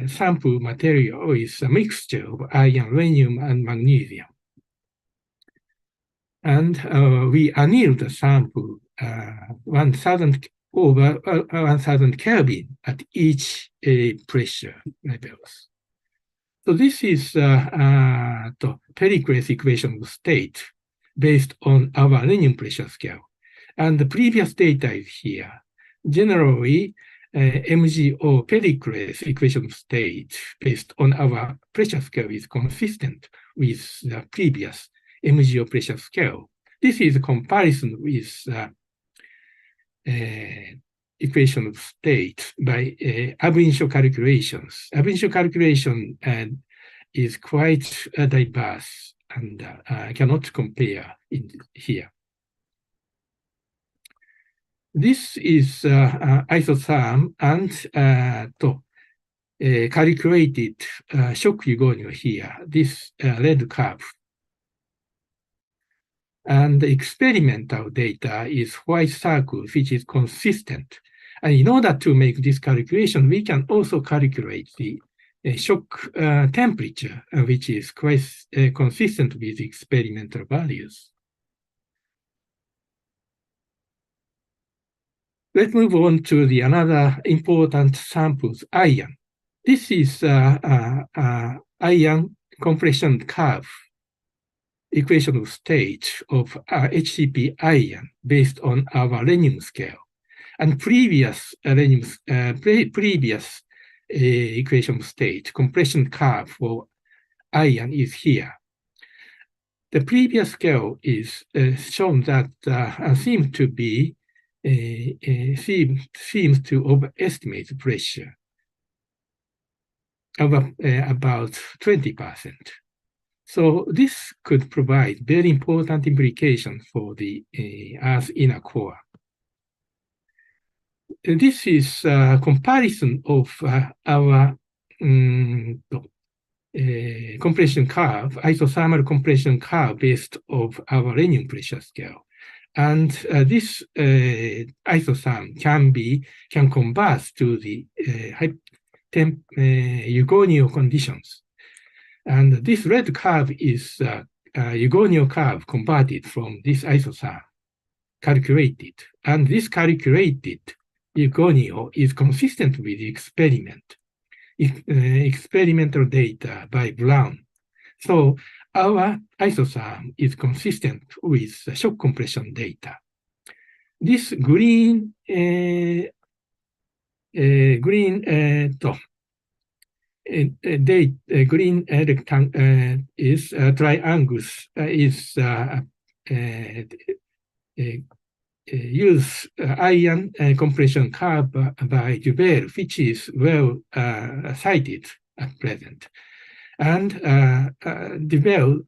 sample material is a mixture of iron, rhenium, and magnesium. And we annealed the sample 1,000 over 1,000 Kelvin at each pressure levels. So this is the Pericles equation of state based on our rhenium pressure scale. And the previous data is here. Generally, MGO Pericles equation of state based on our pressure scale is consistent with the previous MGO pressure scale. This is a comparison with equation of state by ab initio calculations. Ab initio calculation is quite diverse and cannot compare in here. This is isotherm and calculated shock eugonio here, this red curve. And the experimental data is white circle, which is consistent. And in order to make this calculation, we can also calculate the shock temperature, which is quite consistent with experimental values. Let's move on to the another important samples, ion. This is ion compression curve equation of state of HCP ion based on our Renium scale. And previous equation of state compression curve for ion is here. The previous scale is shown that seems to overestimate pressure of about 20%. So this could provide very important implications for the Earth's inner core. This is a comparison of our compression curve, isothermal compression curve based on our Renium pressure scale. And this isotherm can converge to the eugonio conditions. And this red curve is eugonio curve converted from this isotherm, calculated. And this calculated eugonio is consistent with the experimental data by Brown. So our isotherm is consistent with shock compression data. This green rectangle is triangles use ion compression curve by Duvel, which is well cited at present. And Duvel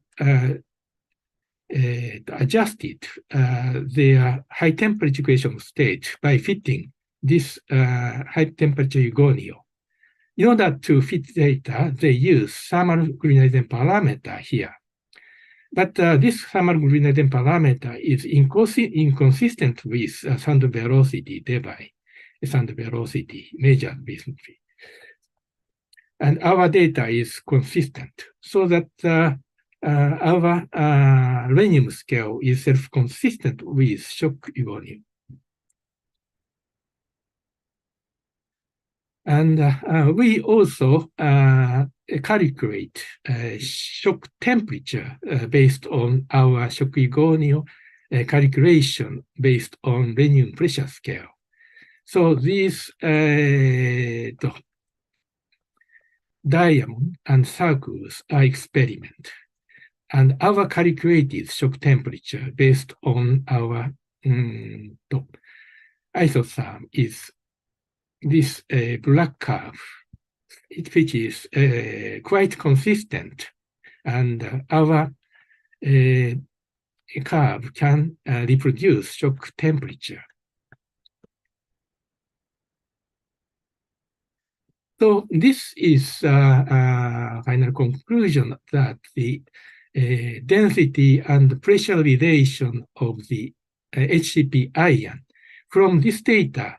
adjusted their high temperature equation state by fitting this high temperature eugonio. In order to fit data, they use thermal Green-Eisen parameter here. But this thermal Green-Eisen parameter is inconsistent with sound velocity device, sound velocity measured recently. And our data is consistent, so that our Renium scale is self-consistent with shock eugonio. And we also calculate shock temperature based on our shock eugonio calculation based on Renium pressure scale. So these diamond and circles are experiment. And our calculated shock temperature based on our isotherm is this black curve, which is quite consistent, and our curve can reproduce shock temperature. So this is a final conclusion that the density and pressure relation of the HCP ion. From this data,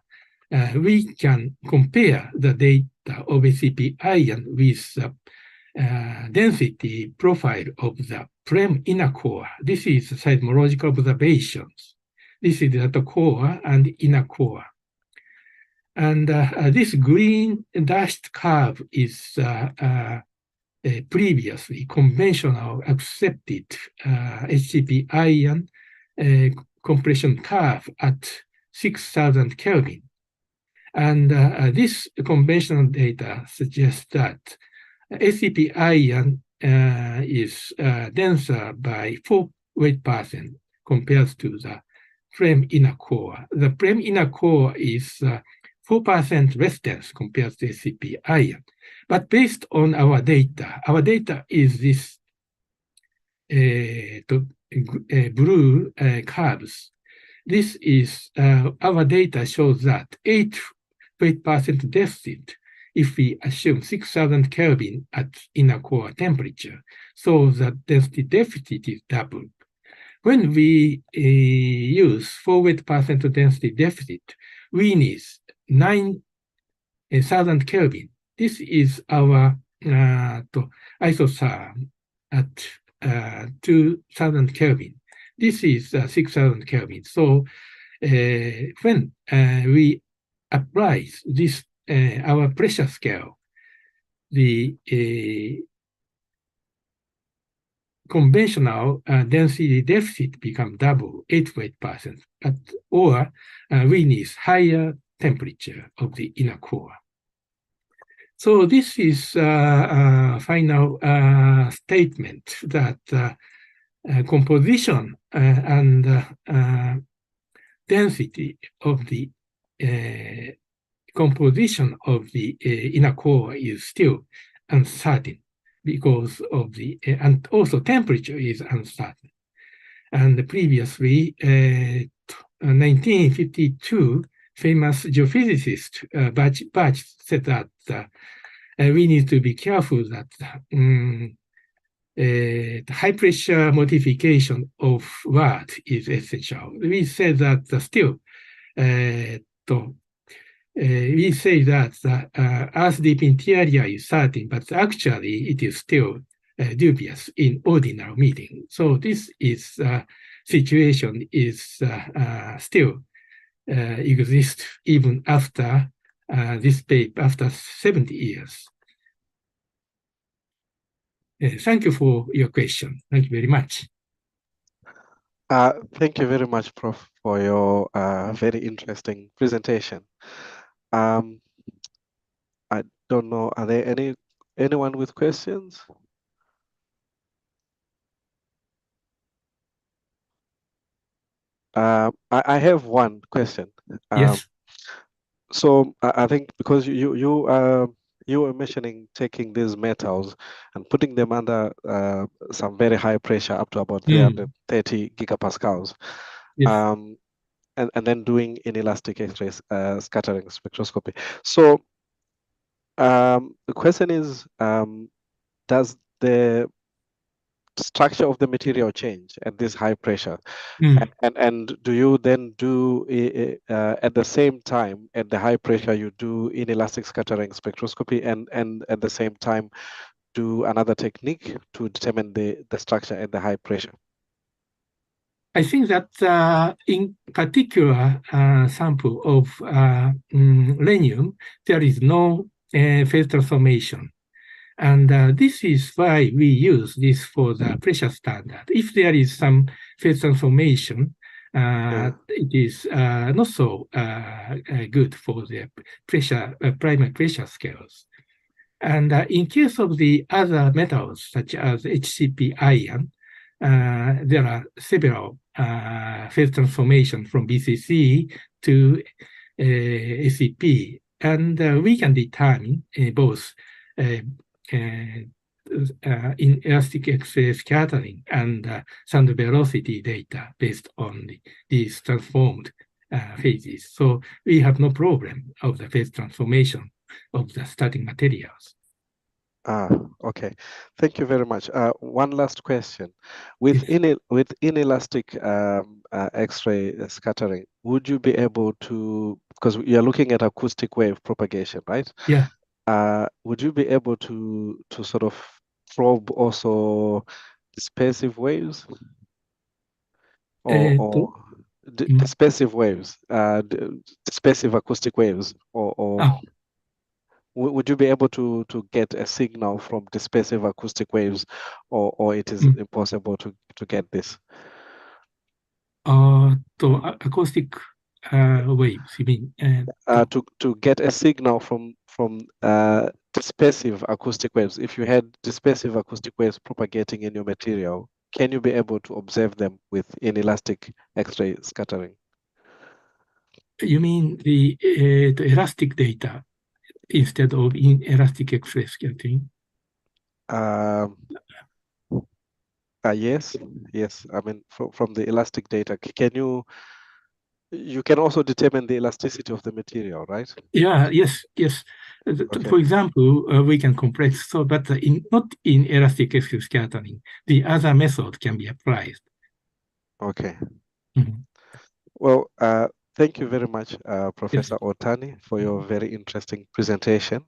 we can compare the data of HCP ion with the density profile of the PREM inner core. This is seismological observations. This is the core and inner core. And this green dashed curve is previously conventional accepted HCP ion compression curve at 6,000 Kelvin. And this conventional data suggests that HCP ion is denser by 4 weight% compared to the PREM inner core. The PREM inner core is 4% less dense compared to HCP ion. But based on our data is this blue curves. This is our data shows that 8 weight% deficit if we assume 6,000 Kelvin at inner core temperature, so the density deficit is doubled. When we use 4% density deficit, we need 9,000 Kelvin. This is our isotherm at 2,000 Kelvin. This is 6,000 Kelvin. So when we apply this our pressure scale, the conventional density deficit become double, 88%, or we need higher temperature of the inner core. So this is a final statement that composition and density of the composition of the inner core is still uncertain because of the, and also temperature is uncertain. And previously, 1952, famous geophysicist Birch said that we need to be careful that high pressure modification of word is essential. We say that still, we say that the Earth deep interior is certain, but actually it is still dubious in ordinary meeting. So this is situation is still exists even after this paper, after 70 years. Thank you for your question. Thank you very much. Thank you very much, Prof, for your very interesting presentation. I don't know, are there anyone with questions? I have one question. Yes. So I think because you were mentioning taking these metals and putting them under some very high pressure up to about 330 gigapascals. Yes. And then doing inelastic X-ray scattering spectroscopy. So the question is, does the structure of the material change at this high pressure? And do you then do at the same time, at the high pressure, you do inelastic scattering spectroscopy and at the same time do another technique to determine the structure at the high pressure? I think that in particular sample of rhenium, there is no phase transformation. And this is why we use this for the pressure standard. If there is some phase transformation, it is not so good for the pressure primary pressure scales. And in case of the other metals, such as HCP iron, there are several phase transformation from BCC to SCP, and we can determine both in elastic X-ray scattering and sound velocity data based on these transformed phases. So we have no problem of the phase transformation of the starting materials. Okay. Thank you very much. One last question. With inelastic X-ray scattering, would you be able to, because you're looking at acoustic wave propagation, right? Yeah. Would you be able to sort of probe also dispersive waves? Or dispersive waves, dispersive acoustic waves, or would you be able to get a signal from dispersive acoustic waves, or it is impossible to get this? To acoustic waves, you mean? To get a signal from dispersive acoustic waves. If you had dispersive acoustic waves propagating in your material, can you be able to observe them with inelastic X-ray scattering? You mean the elastic data instead of inelastic X-ray scattering? Yes. I mean, from the elastic data, you can also determine the elasticity of the material, right? Yeah. Yes. For example, we can compress so that not in elastic scattering, the other method can be applied. Okay. Mm-hmm. Well, thank you very much, Professor Otani, for your very interesting presentation.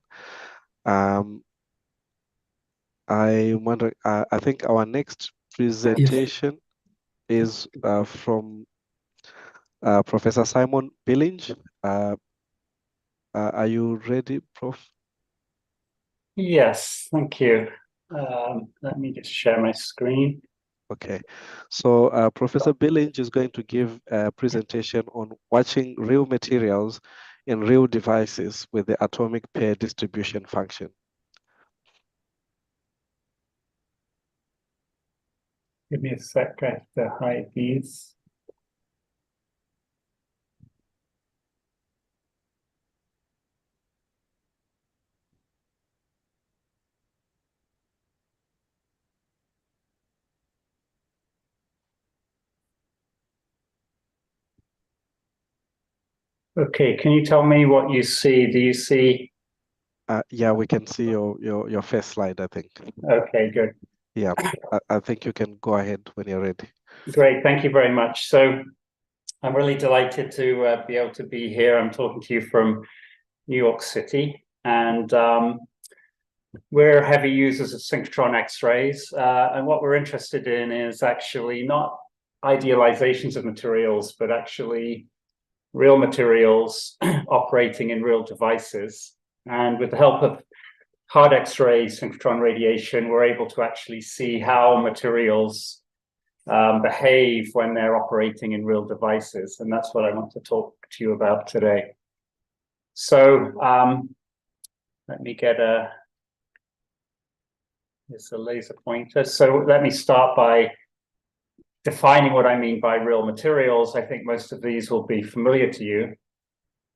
I wonder, I think our next presentation is from Professor Simon Billinge. Are you ready, Prof? Yes, thank you. Let me just share my screen. Okay, so Professor Billinge is going to give a presentation on watching real materials in real devices with the atomic pair distribution function. Give me a sec, I have to hide these. Okay, can you tell me what you see? Do you see? Yeah, we can see your first slide, I think. Okay, good. Yeah, I think you can go ahead when you're ready. Great, thank you very much. So I'm really delighted to be able to be here. I'm talking to you from New York City, and we're heavy users of synchrotron X-rays. And what we're interested in is actually not idealizations of materials, but actually real materials operating in real devices. And with the help of hard X-ray synchrotron radiation, we're able to actually see how materials behave when they're operating in real devices. And that's what I want to talk to you about today. So let me get here's a laser pointer. So let me start by defining what I mean by real materials. I think most of these will be familiar to you.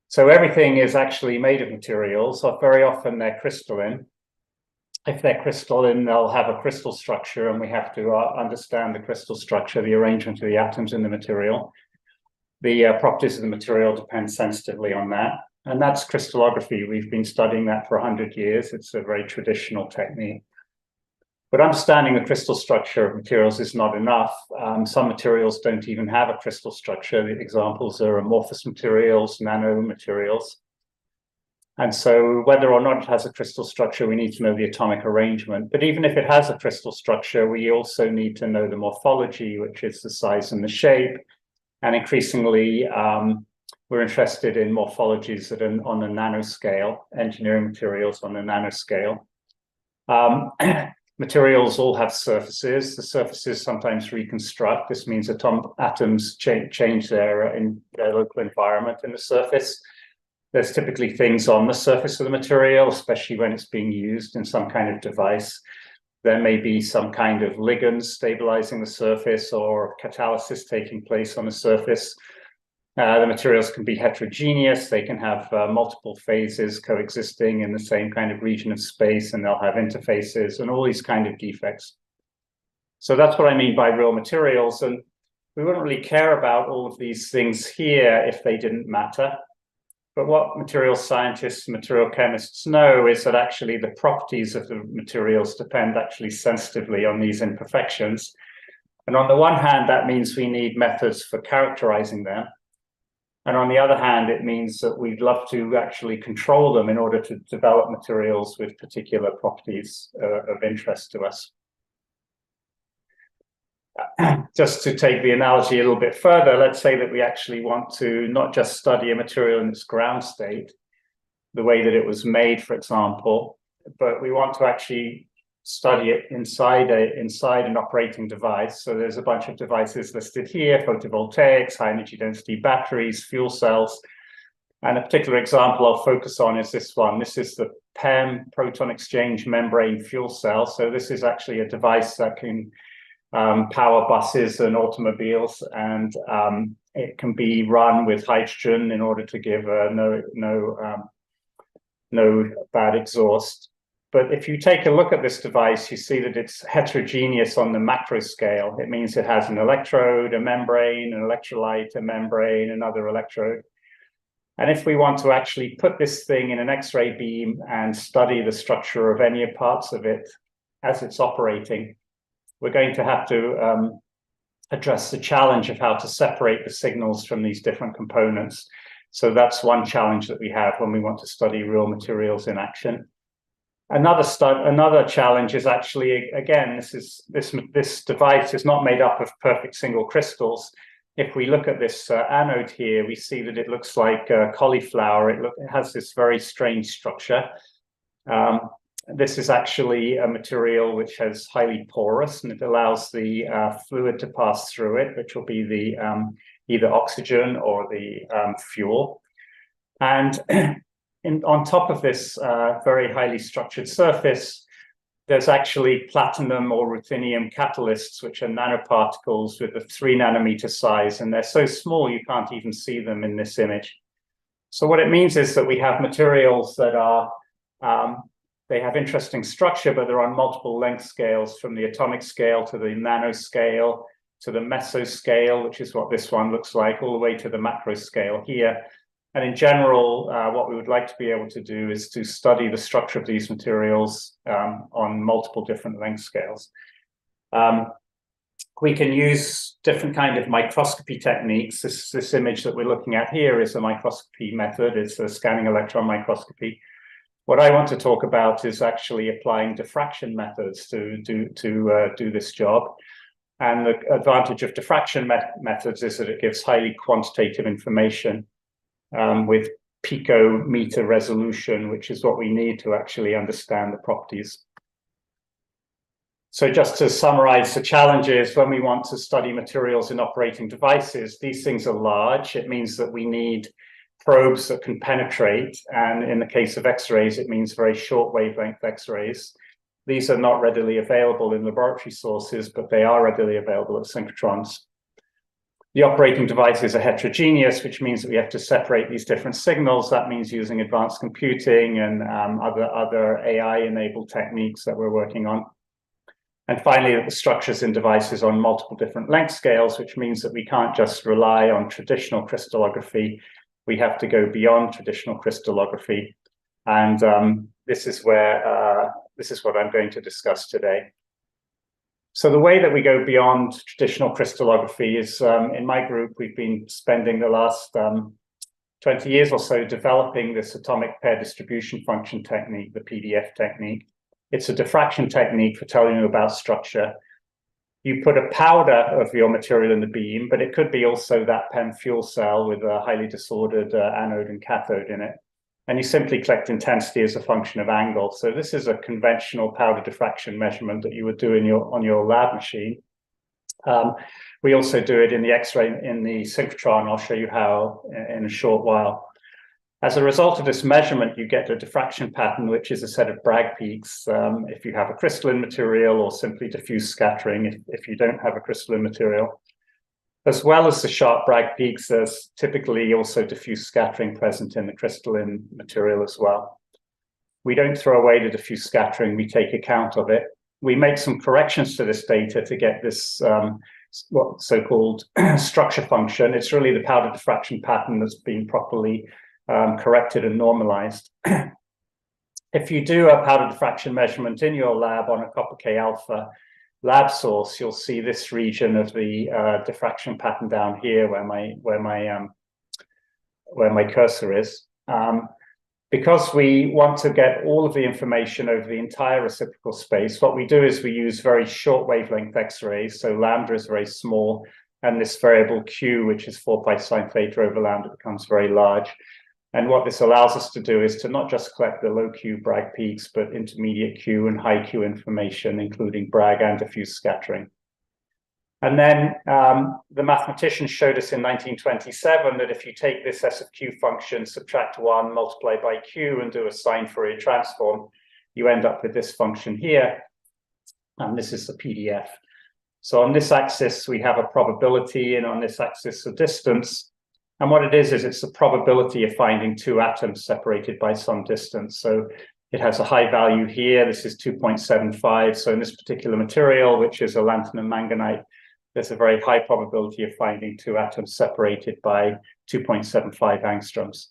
So everything is actually made of materials, or very often they're crystalline. If they're crystalline, they'll have a crystal structure, and we have to understand the crystal structure, the arrangement of the atoms in the material. The properties of the material depend sensitively on that. And that's crystallography. We've been studying that for 100 years. It's a very traditional technique. But understanding the crystal structure of materials is not enough. Some materials don't even have a crystal structure. The examples are amorphous materials, nanomaterials. And so whether or not it has a crystal structure, we need to know the atomic arrangement. But even if it has a crystal structure, we also need to know the morphology, which is the size and the shape. And increasingly, we're interested in morphologies that are on a nanoscale, engineering materials on a nanoscale. Materials all have surfaces. The surfaces sometimes reconstruct. This means atoms change their local environment in the surface. There's typically things on the surface of the material, especially when it's being used in some kind of device. There may be some kind of ligands stabilizing the surface or catalysis taking place on the surface. The materials can be heterogeneous. They can have multiple phases coexisting in the same kind of region of space, and they'll have interfaces and all these kind of defects. So that's what I mean by real materials. And we wouldn't really care about all of these things here if they didn't matter. But what material scientists, material chemists know is that actually the properties of the materials depend actually sensitively on these imperfections. And on the one hand, that means we need methods for characterizing them. And on the other hand, it means that we'd love to actually control them in order to develop materials with particular properties of interest to us. Just to take the analogy a little bit further, let's say that we actually want to not just study a material in its ground state, the way that it was made, for example, but we want to actually study it inside an operating device. So there's a bunch of devices listed here: photovoltaics, high energy density batteries, fuel cells. And a particular example I'll focus on is this one. This is the PEM, proton exchange membrane fuel cell. So this is actually a device that can power buses and automobiles, and it can be run with hydrogen in order to give no bad exhaust. But if you take a look at this device, you see that it's heterogeneous on the macro scale. It means it has an electrode, a membrane, an electrolyte, a membrane, another electrode. And if we want to actually put this thing in an X-ray beam and study the structure of any parts of it as it's operating, we're going to have to address the challenge of how to separate the signals from these different components. So that's one challenge that we have when we want to study real materials in action. Another challenge is actually, again, this device is not made up of perfect single crystals. If we look at this anode here, we see that it looks like cauliflower. It has this very strange structure. This is actually a material which is highly porous, and it allows the fluid to pass through it, which will be the either oxygen or the fuel. And on top of this very highly structured surface, there's actually platinum or ruthenium catalysts, which are nanoparticles with a 3 nanometer size, and they're so small you can't even see them in this image. So what it means is that we have materials that are, they have interesting structure, but they're on multiple length scales, from the atomic scale to the nanoscale, to the mesoscale, which is what this one looks like, all the way to the macro scale here. And in general, what we would like to be able to do is to study the structure of these materials on multiple different length scales. We can use different kind of microscopy techniques. This image that we're looking at here is a microscopy method. It's a scanning electron microscopy. What I want to talk about is actually applying diffraction methods to do this job. And the advantage of diffraction methods is that it gives highly quantitative information with picometer resolution, which is what we need to actually understand the properties. So just to summarize the challenges, when we want to study materials in operating devices, these things are large. It means that we need probes that can penetrate. And in the case of X-rays, it means very short wavelength X-rays. These are not readily available in laboratory sources, but they are readily available at synchrotrons. The operating devices are heterogeneous, which means that we have to separate these different signals. That means using advanced computing and other AI-enabled techniques that we're working on. And finally, the structures in devices on multiple different length scales, which means that we can't just rely on traditional crystallography. We have to go beyond traditional crystallography. And this is what I'm going to discuss today. So the way that we go beyond traditional crystallography is, in my group, we've been spending the last 20 years or so developing this atomic pair distribution function technique, the PDF technique. It's a diffraction technique for telling you about structure. You put a powder of your material in the beam, but it could be also that PEM fuel cell with a highly disordered anode and cathode in it. And you simply collect intensity as a function of angle. So this is a conventional powder diffraction measurement that you would do on your lab machine. We also do it in the X-ray, in the synchrotron. I'll show you how in a short while. As a result of this measurement, you get a diffraction pattern, which is a set of Bragg peaks if you have a crystalline material, or simply diffuse scattering if you don't have a crystalline material. As well as the sharp Bragg peaks, there's typically also diffuse scattering present in the crystalline material as well. We don't throw away the diffuse scattering, we take account of it. We make some corrections to this data to get this so-called structure function. It's really the powder diffraction pattern that's been properly corrected and normalized. If you do a powder diffraction measurement in your lab on a copper K alpha lab source, you'll see this region of the diffraction pattern down here where my cursor is. Because we want to get all of the information over the entire reciprocal space, what we do is we use very short wavelength X-rays. So lambda is very small, and this variable Q, which is 4 pi sine theta over lambda, becomes very large. And what this allows us to do is to not just collect the low Q Bragg peaks, but intermediate Q and high Q information, including Bragg and diffuse scattering. And then the mathematicians showed us in 1927 that if you take this S of Q function, subtract 1, multiply by Q, and do a sine Fourier transform, you end up with this function here. And this is the PDF. So on this axis, we have a probability, and on this axis, a distance. And what it is it's the probability of finding two atoms separated by some distance. So it has a high value here. This is 2.75. So in this particular material, which is a lanthanum manganite, there's a very high probability of finding two atoms separated by 2.75 angstroms.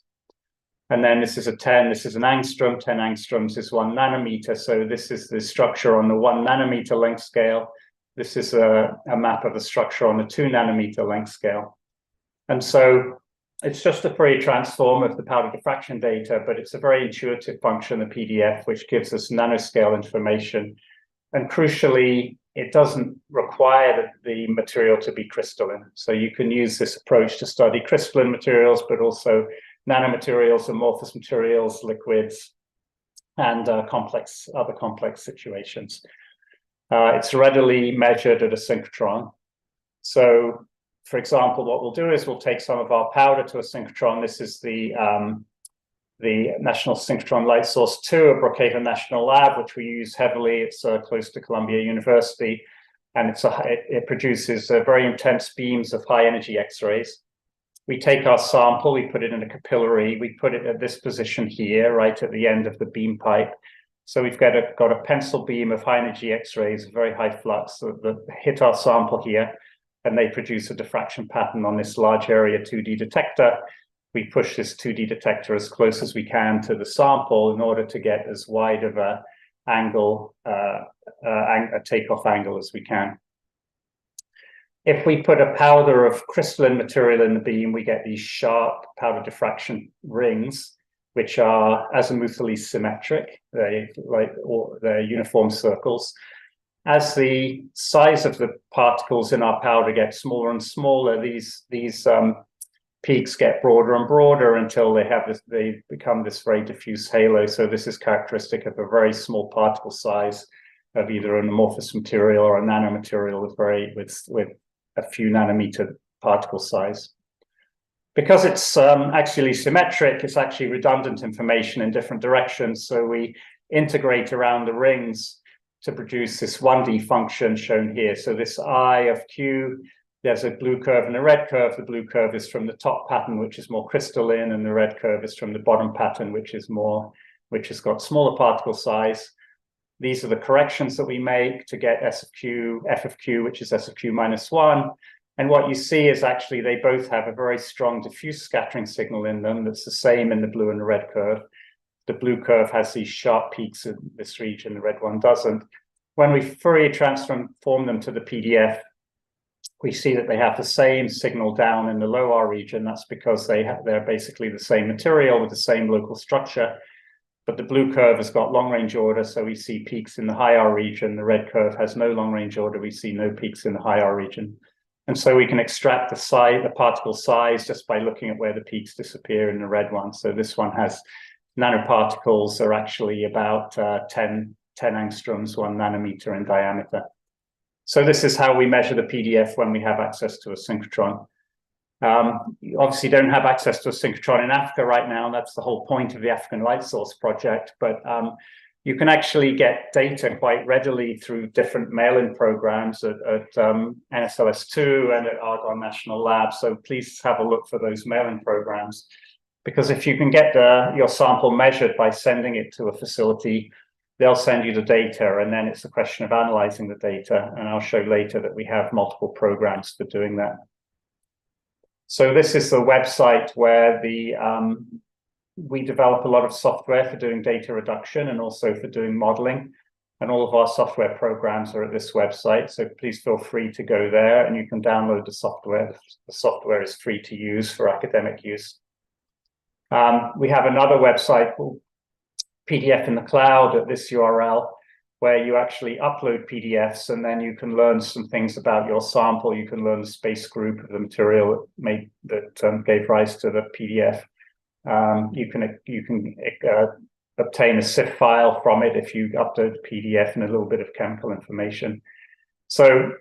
And then this is a 10, this is an angstrom, 10 angstroms is 1 nanometer. So this is the structure on the 1 nanometer length scale. This is a map of the structure on the 2 nanometer length scale. And so it's just a Fourier transform of the powder diffraction data, but it's a very intuitive function, the PDF, which gives us nanoscale information. And crucially, it doesn't require the material to be crystalline. So you can use this approach to study crystalline materials, but also nanomaterials, amorphous materials, liquids, and other complex situations. It's readily measured at a synchrotron. So, for example, what we'll do is we'll take some of our powder to a synchrotron. This is the National Synchrotron Light Source 2 at Brookhaven National Lab, which we use heavily. It's close to Columbia University, and it produces very intense beams of high energy X-rays. We take our sample, we put it in a capillary, we put it at this position here, right at the end of the beam pipe. So we've got a pencil beam of high energy X-rays, very high flux, that hit our sample here, and they produce a diffraction pattern on this large area 2D detector. We push this 2D detector as close as we can to the sample in order to get as wide of a angle, a takeoff angle as we can. If we put a powder of crystalline material in the beam, we get these sharp powder diffraction rings, which are azimuthally symmetric. They're uniform circles. As the size of the particles in our powder gets smaller and smaller, these peaks get broader and broader until they become this very diffuse halo. So this is characteristic of a very small particle size of either an amorphous material or a nanomaterial with a few nanometer particle size. Because it's actually symmetric, it's actually redundant information in different directions. So we integrate around the rings to produce this 1D function shown here. So this I of Q, there's a blue curve and a red curve. The blue curve is from the top pattern, which is more crystalline, and the red curve is from the bottom pattern, which has got smaller particle size. These are the corrections that we make to get S of Q, F of Q, which is S of Q minus 1. And what you see is actually they both have a very strong diffuse scattering signal in them that's the same in the blue and the red curve. The blue curve has these sharp peaks in this region, the red one doesn't. When we Fourier transform them to the PDF, we see that they have the same signal down in the low R region. That's because they're basically the same material with the same local structure. But the blue curve has got long-range order, so we see peaks in the high R region. The red curve has no long-range order. We see no peaks in the high R region. And so we can extract the particle size just by looking at where the peaks disappear in the red one. So this one has nanoparticles are actually about 10 angstroms, 1 nanometer in diameter. So this is how we measure the PDF when we have access to a synchrotron. You obviously don't have access to a synchrotron in Africa right now. That's the whole point of the African Light Source project. But you can actually get data quite readily through different mail-in programs at NSLS2 and at Argonne National Lab. So please have a look for those mail-in programs. Because if you can get your sample measured by sending it to a facility, they'll send you the data, and then it's a question of analyzing the data. And I'll show later that we have multiple programs for doing that. So this is the website where we develop a lot of software for doing data reduction and also for doing modeling. And all of our software programs are at this website. So please feel free to go there and you can download the software. The software is free to use for academic use. We have another website called PDF in the Cloud at this URL, where you actually upload PDFs and then you can learn some things about your sample. You can learn the space group of the material that gave rise to the PDF. You can obtain a CIF file from it if you upload the PDF and a little bit of chemical information. So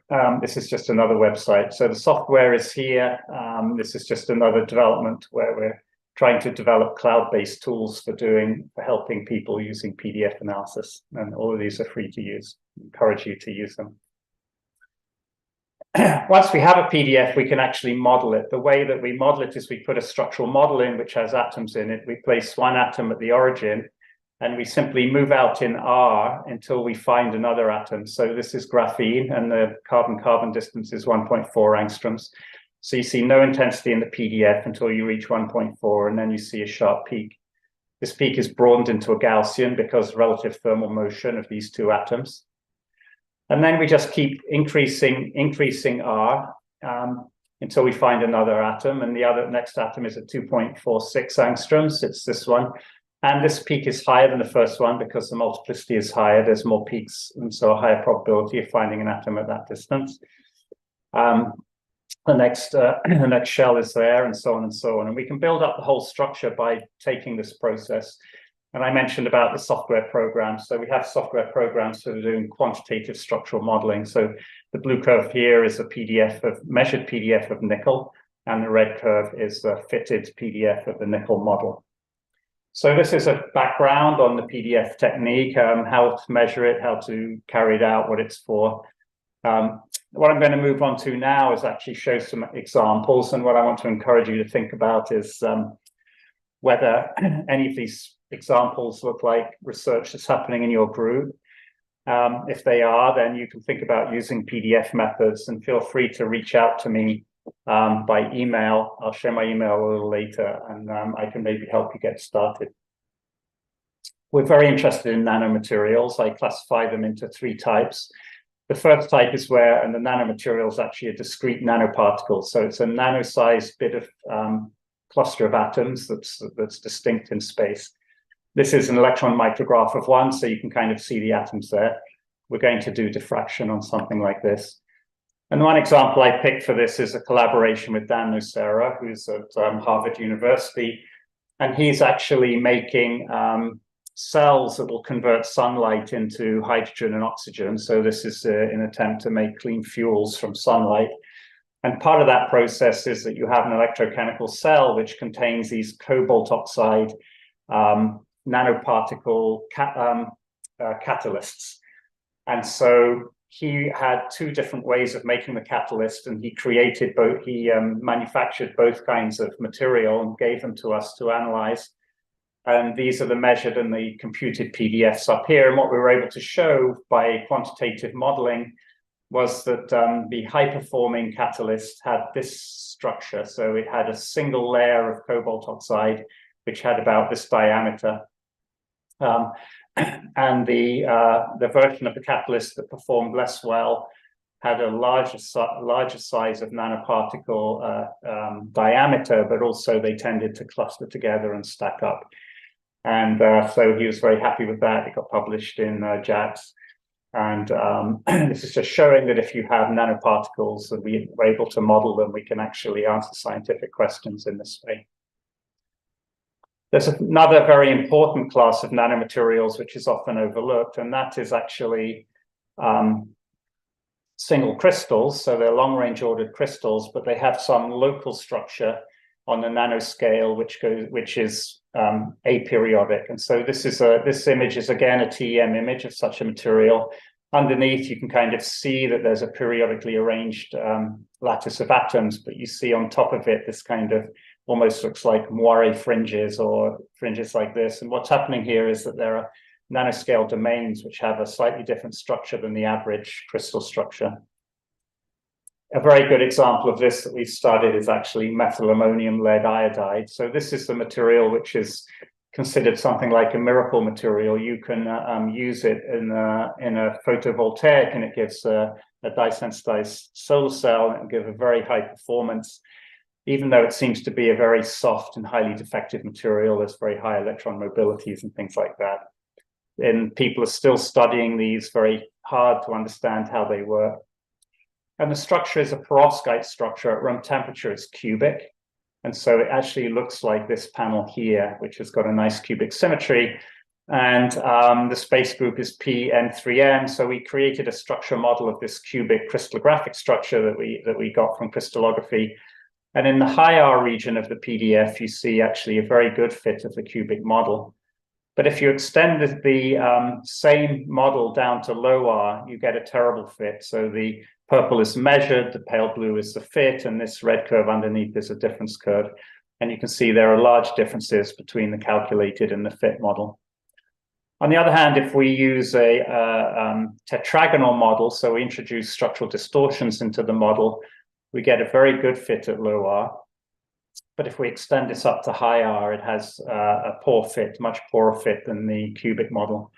this is just another website. So the software is here. This is just another development where we're trying to develop cloud-based tools for helping people using PDF analysis. And all of these are free to use. I encourage you to use them. Once we have a PDF, we can actually model it. The way that we model it is we put a structural model in which has atoms in it. We place one atom at the origin, and we simply move out in R until we find another atom. So this is graphene, and the carbon-carbon distance is 1.4 angstroms. So you see no intensity in the PDF until you reach 1.4, and then you see a sharp peak. This peak is broadened into a Gaussian because relative thermal motion of these two atoms. And then we just keep increasing R until we find another atom, and the next atom is at 2.46 angstroms. It's this one. And this peak is higher than the first one because the multiplicity is higher. There's more peaks, and so a higher probability of finding an atom at that distance. The next shell is there, and so on and so on. And we can build up the whole structure by taking this process. And I mentioned about the software programs. So we have software programs that are doing quantitative structural modeling. So the blue curve here is a measured PDF of nickel, and the red curve is a fitted PDF of the nickel model. So this is a background on the PDF technique, how to measure it, how to carry it out, what it's for. What I'm going to move on to now is actually show some examples. And what I want to encourage you to think about is whether any of these examples look like research that's happening in your group. If they are, then you can think about using PDF methods, and feel free to reach out to me by email. I'll share my email a little later, and I can maybe help you get started. We're very interested in nanomaterials. I classify them into 3 types. The first type is where, and the nanomaterial is actually a discrete nanoparticle. So it's a nano-sized bit of cluster of atoms that's distinct in space. This is an electron micrograph of one, so you can kind of see the atoms there. We're going to do diffraction on something like this. And one example I picked for this is a collaboration with Dan Nocera, who's at Harvard University. And he's actually making cells that will convert sunlight into hydrogen and oxygen. So this is an attempt to make clean fuels from sunlight. And part of that process is that you have an electrochemical cell which contains these cobalt oxide nanoparticle catalysts. And so he had 2 different ways of making the catalyst, and he created both, he manufactured both kinds of material and gave them to us to analyze. And these are the measured and the computed PDFs up here. And what we were able to show by quantitative modeling was that the high-performing catalyst had this structure. So it had a single layer of cobalt oxide, which had about this diameter. And the version of the catalyst that performed less well had a larger size of nanoparticle diameter, but also they tended to cluster together and stack up. And so he was very happy with that. It got published in JATS. And this is just showing that if you have nanoparticles and we're able to model them, we can actually answer scientific questions in this way. There's another very important class of nanomaterials which is often overlooked, and that is actually single crystals. So they're long-range ordered crystals, but they have some local structure on the nanoscale, which is aperiodic. And so this image is again a TEM image of such a material. Underneath, you can kind of see that there's a periodically arranged lattice of atoms, but you see on top of it this kind of almost looks like moire fringes or fringes like this. And what's happening here is that there are nanoscale domains which have a slightly different structure than the average crystal structure. A very good example of this that we've studied is actually methyl ammonium lead iodide. So this is the material which is considered something like a miracle material. You can use it in a photovoltaic, and it gives a dye-sensitized solar cell, and it gives a very high performance. Even though it seems to be a very soft and highly defective material, there's very high electron mobilities and things like that. And people are still studying these very hard to understand how they work. And the structure is a perovskite structure. At room temperature, it's cubic. And so it actually looks like this panel here, which has got a nice cubic symmetry. And the space group is Pn3m. So we created a structure model of this cubic crystallographic structure that we got from crystallography. And in the high R region of the PDF, you see actually a very good fit of the cubic model. But if you extend the same model down to low R, you get a terrible fit. So the purple is measured, the pale blue is the fit, and this red curve underneath is a difference curve. And you can see there are large differences between the calculated and the fit model. On the other hand, if we use a tetragonal model, so we introduce structural distortions into the model, we get a very good fit at low R. But if we extend this up to high R, it has a poor fit, much poorer fit than the cubic model.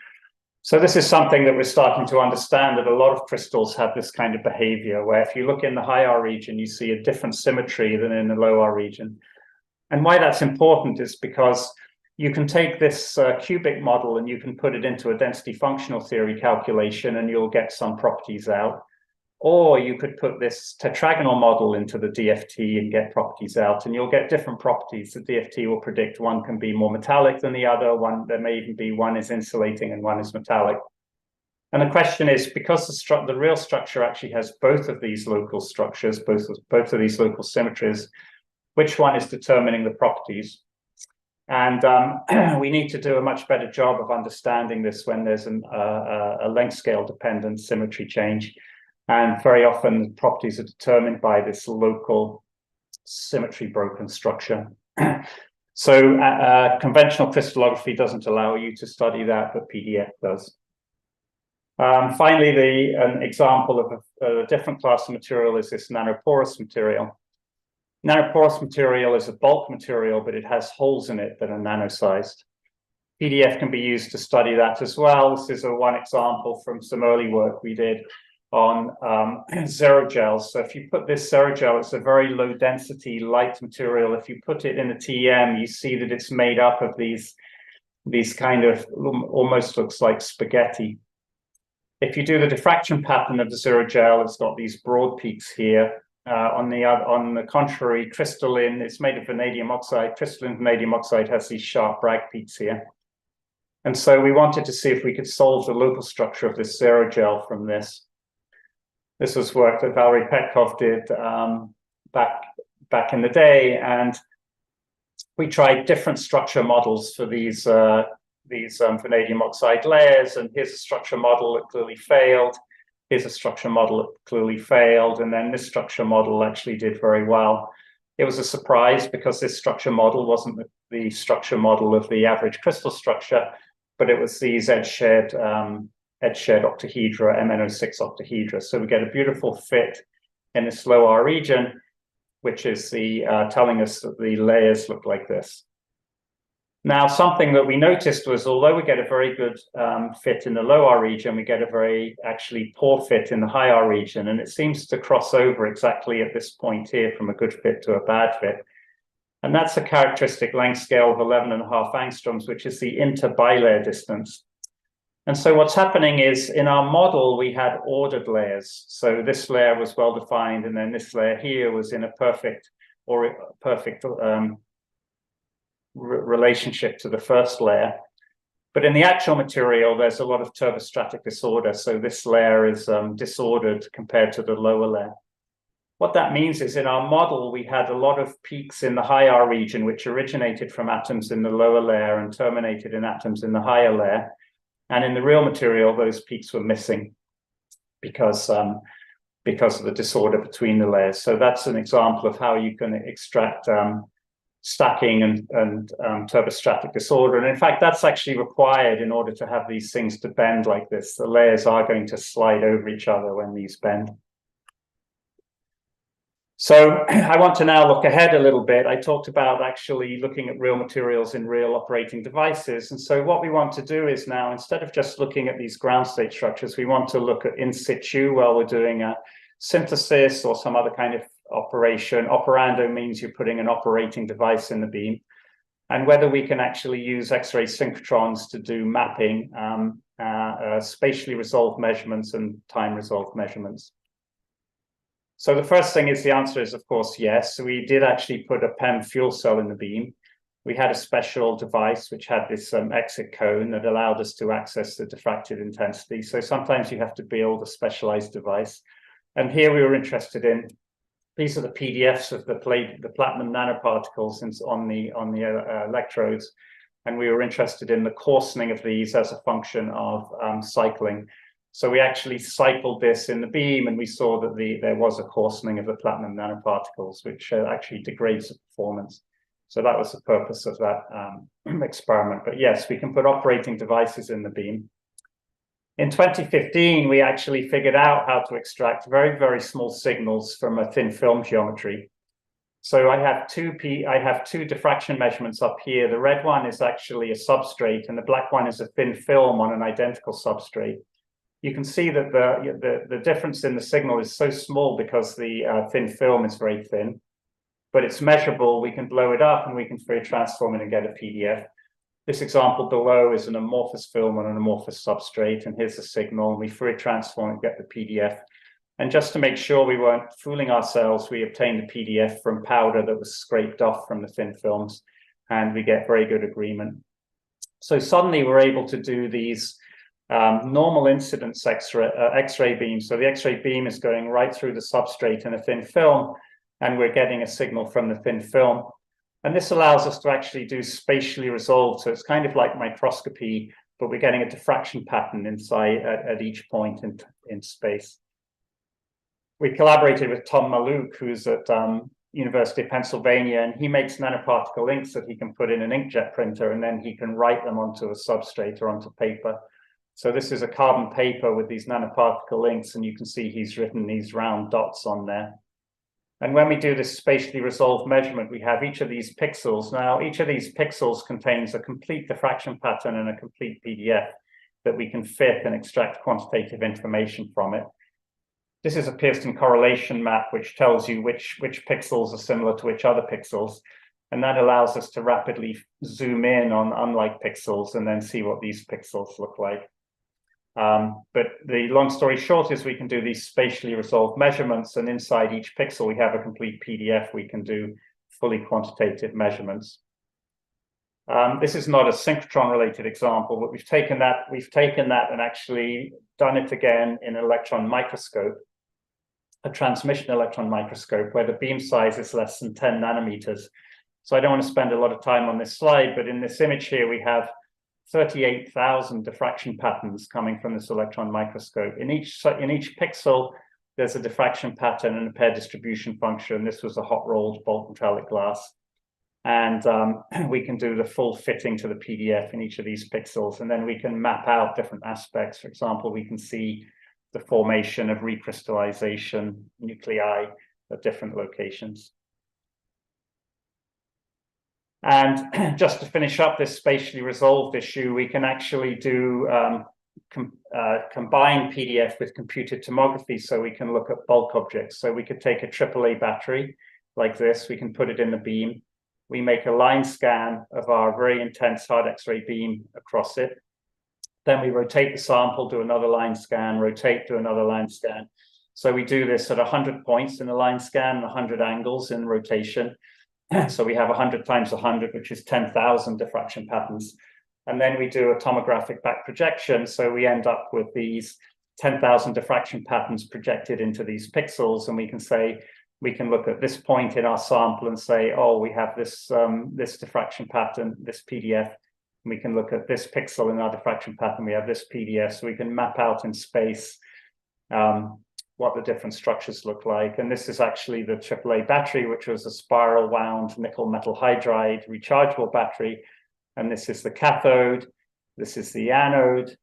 So this is something that we're starting to understand, that a lot of crystals have this kind of behavior, where if you look in the high R region, you see a different symmetry than in the low R region. And why that's important is because you can take this cubic model and you can put it into a density functional theory calculation and you'll get some properties out. Or you could put this tetragonal model into the DFT and get properties out, and you'll get different properties. The DFT will predict one can be more metallic than the other, there may even be one is insulating and one is metallic. And the question is, because the real structure actually has both of these local structures, both of these local symmetries, which one is determining the properties? And we need to do a much better job of understanding this when there's a length scale dependent symmetry change. And very often the properties are determined by this local symmetry broken structure. So conventional crystallography doesn't allow you to study that, but PDF does. Finally, an example of a different class of material is this nanoporous material. Nanoporous material is a bulk material, but it has holes in it that are nano-sized. PDF can be used to study that as well. This is one example from some early work we did on zerogels. So if you put this zerogel, it's a very low density, light material. If you put it in a TEM, you see that it's made up of these kind of, almost looks like spaghetti. If you do the diffraction pattern of the zerogel, it's got these broad peaks here. On the contrary, crystalline, it's made of vanadium oxide. Crystalline vanadium oxide has these sharp bragg peaks here. And so we wanted to see if we could solve the local structure of this zerogel from this. This was work that Valery Petkov did back in the day, and we tried different structure models for these vanadium oxide layers. And here's a structure model that clearly failed. Here's a structure model that clearly failed, and then this structure model actually did very well. It was a surprise because this structure model wasn't the structure model of the average crystal structure, but it was these edge-shared octahedra, MnO6 octahedra. So we get a beautiful fit in this low R region, which is telling us that the layers look like this. Now, something that we noticed was, although we get a very good fit in the low R region, we get a very actually poor fit in the high R region, and it seems to cross over exactly at this point here from a good fit to a bad fit. And that's a characteristic length scale of 11.5 angstroms, which is the inter-bilayer distance. And so what's happening is, in our model, we had ordered layers. So this layer was well defined, and then this layer here was in a perfect relationship to the first layer. But in the actual material, there's a lot of turbostratic disorder. So this layer is disordered compared to the lower layer. What that means is, in our model, we had a lot of peaks in the high R region, which originated from atoms in the lower layer and terminated in atoms in the higher layer. And in the real material, those peaks were missing because of the disorder between the layers. So that's an example of how you can extract stacking and turbostratic disorder. And in fact, that's actually required in order to have these things to bend like this. The layers are going to slide over each other when these bend. So I want to now look ahead a little bit. I talked about actually looking at real materials in real operating devices. And so what we want to do is now, instead of just looking at these ground state structures, we want to look at in situ while we're doing a synthesis or some other kind of operation. Operando means you're putting an operating device in the beam. And whether we can actually use X-ray synchrotrons to do mapping, spatially resolved measurements and time resolved measurements. So the first thing is, the answer is, of course, yes. So we did actually put a PEM fuel cell in the beam. We had a special device which had this exit cone that allowed us to access the diffractive intensity. So sometimes you have to build a specialized device. And here we were interested in, these are the PDFs of the platinum nanoparticles on the electrodes. And we were interested in the coarsening of these as a function of cycling. So we actually cycled this in the beam, and we saw that there was a coarsening of the platinum nanoparticles, which actually degrades the performance. So that was the purpose of that experiment. But yes, we can put operating devices in the beam. In 2015, we actually figured out how to extract very, very small signals from a thin film geometry. So I have two diffraction measurements up here. The red one is actually a substrate, and the black one is a thin film on an identical substrate. You can see that the difference in the signal is so small because the thin film is very thin, but it's measurable. We can blow it up and we can Fourier transform it and get a PDF. This example below is an amorphous film on an amorphous substrate, and here's the signal, and we Fourier transform and get the PDF. And just to make sure we weren't fooling ourselves, we obtained a PDF from powder that was scraped off from the thin films, and we get very good agreement. So suddenly we're able to do these normal incidence X-ray beam. So the X-ray beam is going right through the substrate in a thin film, and we're getting a signal from the thin film. And this allows us to actually do spatially resolved. So it's kind of like microscopy, but we're getting a diffraction pattern inside at each point in space. We collaborated with Tom Maluk, who's at University of Pennsylvania, and he makes nanoparticle inks that he can put in an inkjet printer, and then he can write them onto a substrate or onto paper. So this is a carbon paper with these nanoparticle inks, and you can see he's written these round dots on there. And when we do this spatially resolved measurement, we have each of these pixels. Now, each of these pixels contains a complete diffraction pattern and a complete PDF that we can fit and extract quantitative information from it. This is a Pearson correlation map, which tells you which pixels are similar to which other pixels. And that allows us to rapidly zoom in on unlike pixels and then see what these pixels look like. But the long story short is we can do these spatially resolved measurements, and inside each pixel we have a complete PDF. We can do fully quantitative measurements. This is not a synchrotron related example, but we've taken that and actually done it again in an electron microscope, a transmission electron microscope, where the beam size is less than 10 nanometers. So I don't want to spend a lot of time on this slide, but in this image here we have 38,000 diffraction patterns coming from this electron microscope. In each pixel, there's a diffraction pattern and a pair distribution function. This was a hot rolled bulk metallic glass. And we can do the full fitting to the PDF in each of these pixels. And then we can map out different aspects. For example, we can see the formation of recrystallization nuclei at different locations. And just to finish up this spatially resolved issue, we can actually do combine PDF with computed tomography, so we can look at bulk objects. So we could take a AAA battery like this, we can put it in the beam, we make a line scan of our very intense hard X-ray beam across it, then we rotate the sample, do another line scan, rotate, do another line scan. So we do this at 100 points in the line scan and 100 angles in rotation. So we have 100 times 100, which is 10,000 diffraction patterns. And then we do a tomographic back projection. So we end up with these 10,000 diffraction patterns projected into these pixels. And we can say, we can look at this point in our sample and say, oh, we have this, this diffraction pattern, this PDF. And we can look at this pixel in our diffraction pattern. We have this PDF. So we can map out in space what the different structures look like. And this is actually the AAA battery, which was a spiral wound nickel metal hydride rechargeable battery. And this is the cathode. This is the anode.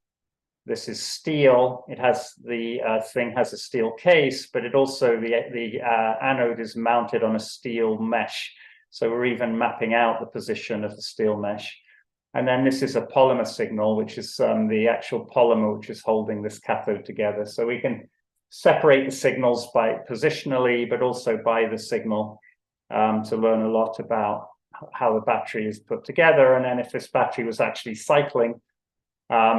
This is steel. It has the thing has a steel case, but it also, the anode is mounted on a steel mesh. So we're even mapping out the position of the steel mesh. And then this is a polymer signal, which is the actual polymer which is holding this cathode together. So we can separate the signals by positionally, but also by the signal to learn a lot about how the battery is put together. And then if this battery was actually cycling,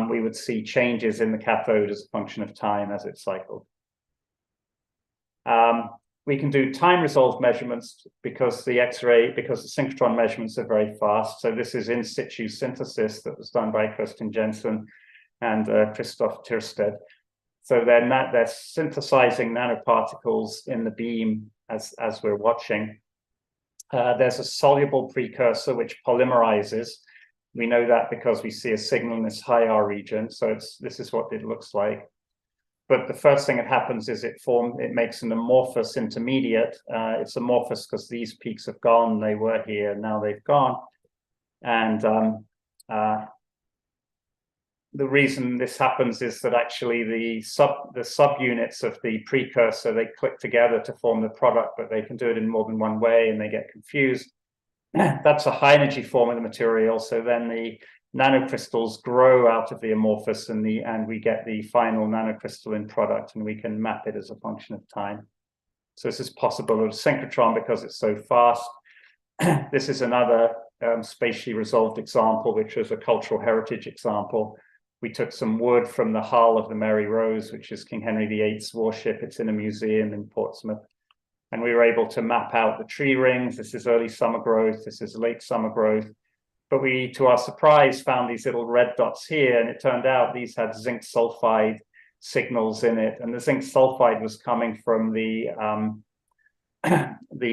we would see changes in the cathode as a function of time as it cycled. We can do time resolved measurements because the synchrotron measurements are very fast. So this is in situ synthesis that was done by Kirsten Jensen and Christoph Tiersted. So they're synthesizing nanoparticles in the beam as we're watching. There's a soluble precursor which polymerizes. We know that because we see a signal in this high R region. So this is what it looks like. But the first thing that happens is it makes an amorphous intermediate. It's amorphous because these peaks have gone. They were here, now they've gone. And the reason this happens is that actually the subunits of the precursor, they click together to form the product, but they can do it in more than one way and they get confused. That's a high energy form of the material. So then the nanocrystals grow out of the amorphous and we get the final nanocrystalline product, and we can map it as a function of time. So this is possible with a synchrotron because it's so fast. This is another spatially resolved example, which was a cultural heritage example. We took some wood from the hull of the Mary Rose, which is King Henry VIII's warship. It's in a museum in Portsmouth. And we were able to map out the tree rings. This is early summer growth. This is late summer growth. But we, to our surprise, found these little red dots here. And it turned out these had zinc sulfide signals in it. And the zinc sulfide was coming from the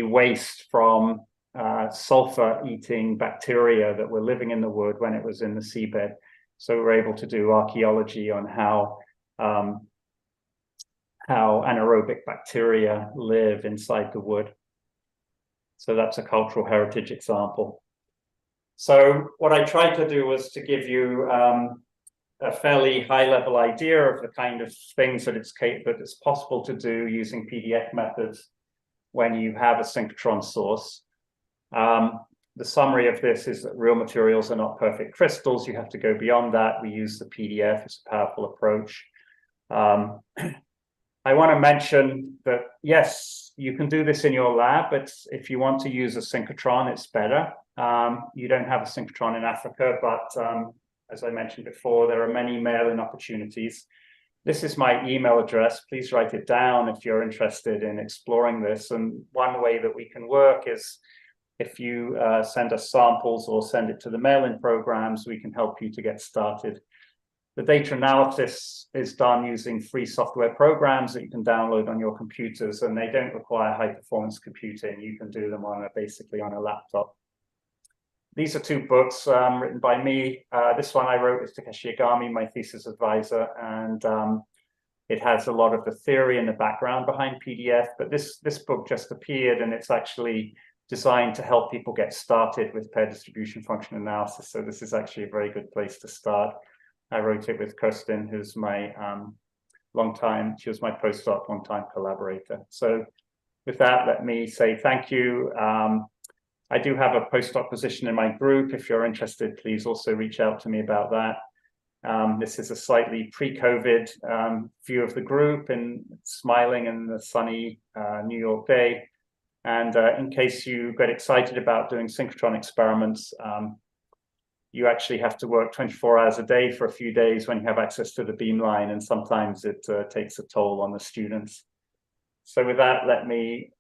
waste from sulfur-eating bacteria that were living in the wood when it was in the seabed. So we were able to do archaeology on how anaerobic bacteria live inside the wood. So that's a cultural heritage example. So what I tried to do was to give you a fairly high-level idea of the kind of things that it's possible to do using PDF methods when you have a synchrotron source. The summary of this is that real materials are not perfect crystals. You have to go beyond that. We use the PDF. It's a powerful approach. I want to mention that, yes, you can do this in your lab, but if you want to use a synchrotron, it's better. You don't have a synchrotron in Africa, but as I mentioned before, there are many mail-in opportunities. This is my email address. Please write it down if you're interested in exploring this. And one way that we can work is if you send us samples or send it to the mail-in programs, we can help you to get started. The data analysis is done using free software programs that you can download on your computers, and they don't require high-performance computing. You can do them basically on a laptop. These are two books written by me. This one I wrote with Takeshi Yagami, my thesis advisor, and it has a lot of the theory and the background behind PDF, but this book just appeared, and it's actually designed to help people get started with pair distribution function analysis. So this is actually a very good place to start. I wrote it with Kirsten, who's my she was my postdoc, long-time collaborator. So with that, let me say thank you. I do have a postdoc position in my group. If you're interested, please also reach out to me about that. This is a slightly pre-COVID view of the group, and smiling in the sunny New York day. And in case you get excited about doing synchrotron experiments, you actually have to work 24 hours a day for a few days when you have access to the beamline, and sometimes it takes a toll on the students. So with that, let me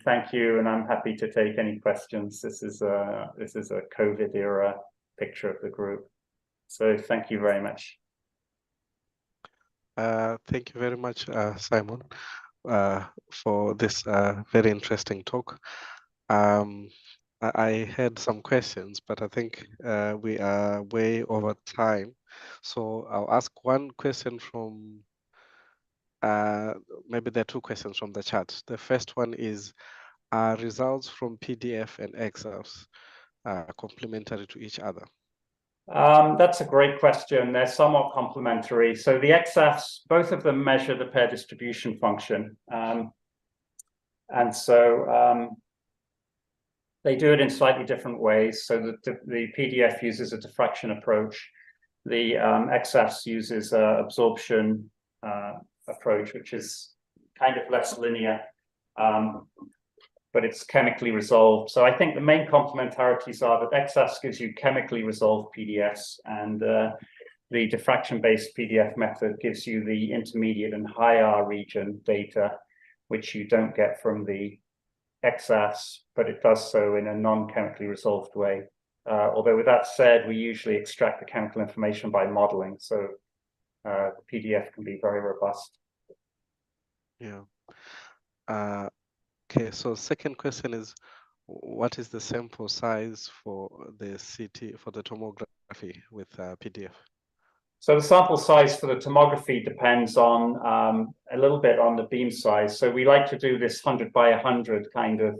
thank you, and I'm happy to take any questions. This is a COVID era picture of the group. So thank you very much. Thank you very much, Simon, for this very interesting talk. I had some questions, but I think we are way over time. So I'll ask one question from, maybe there are two questions from the chat. The first one is, are results from PDF and EXAFS complementary to each other? That's a great question. They're somewhat complementary. So the EXAFS, both of them measure the pair distribution function. And so they do it in slightly different ways. So the PDF uses a diffraction approach. The EXAFS uses an absorption approach, which is kind of less linear, but it's chemically resolved. So I think the main complementarities are that EXAFS gives you chemically resolved PDFs, and the diffraction-based PDF method gives you the intermediate and high R region data, which you don't get from the EXAFS, but it does so in a non-chemically resolved way. Although with that said, we usually extract the chemical information by modeling, so the PDF can be very robust. Yeah. Okay, so second question is, what is the sample size for the CT, for the tomography with PDF? So the sample size for the tomography depends on a little bit on the beam size. So we like to do this 100 by 100 kind of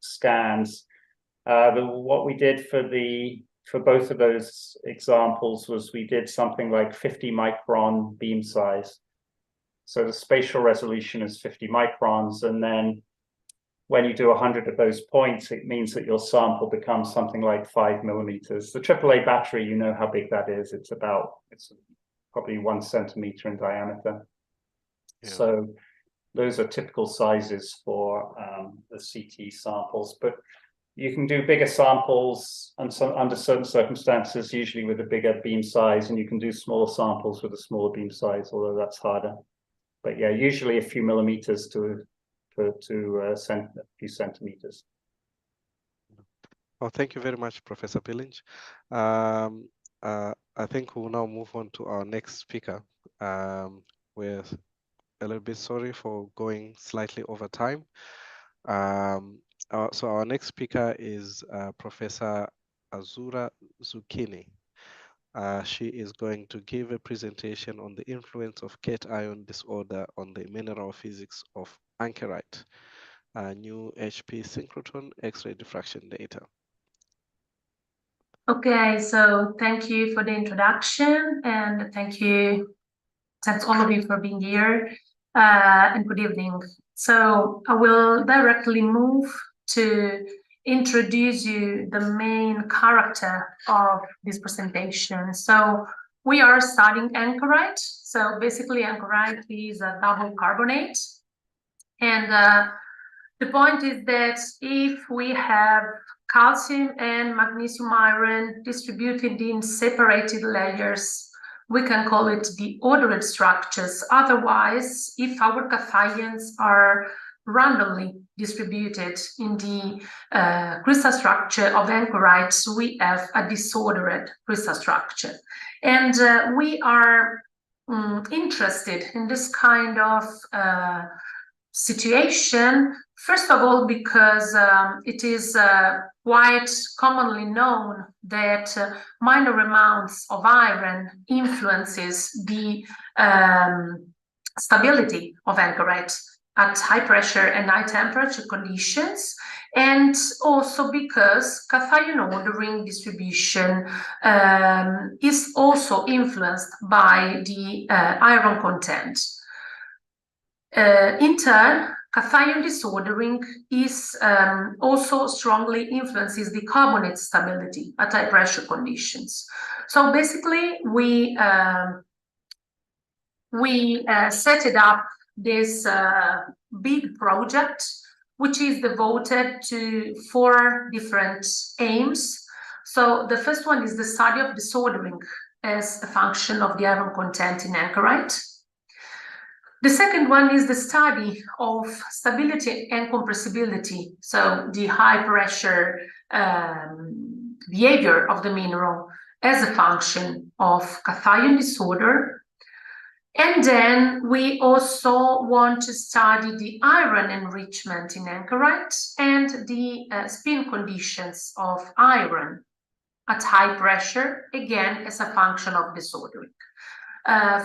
scans. What we did for the for both of those examples was we did something like 50 micron beam size. So the spatial resolution is 50 microns, and then when you do 100 of those points, it means that your sample becomes something like 5 millimeters. The AAA battery, you know how big that is. It's probably 1 centimeter in diameter. Yeah. So those are typical sizes for the CT samples, but you can do bigger samples and under certain circumstances, usually with a bigger beam size, and you can do smaller samples with a smaller beam size, although that's harder. But yeah, usually a few millimeters to a few centimeters. Oh, thank you very much, Professor Pillinge. I think we'll now move on to our next speaker. We're a little bit sorry for going slightly over time. So our next speaker is Professor Azura Zucchini. She is going to give a presentation on the influence of cation disorder on the mineral physics of anchorite, new HP synchrotron X-ray diffraction data. Okay, so thank you for the introduction, and thanks all of you for being here, and good evening. So I will directly move to introduce you the main character of this presentation. So we are studying anchorite. So basically anchorite is a double carbonate. And the point is that if we have calcium and magnesium iron distributed in separated layers, we can call it the ordered structures. Otherwise, if our cations are randomly distributed in the crystal structure of anchorite, we have a disordered crystal structure. And we are interested in this kind of situation, first of all, because it is quite commonly known that minor amounts of iron influences the stability of anchorite at high pressure and high temperature conditions, and also because cation ordering distribution is also influenced by the iron content. In turn, cation disordering is also strongly influences the carbonate stability at high pressure conditions. So basically, we set it up this big project, which is devoted to 4 different aims. So the first one is the study of disordering as a function of the iron content in anchorite. The second one is the study of stability and compressibility, so the high pressure behavior of the mineral as a function of cation disorder. And then we also want to study the iron enrichment in anchorite and the spin conditions of iron at high pressure, again, as a function of disordering.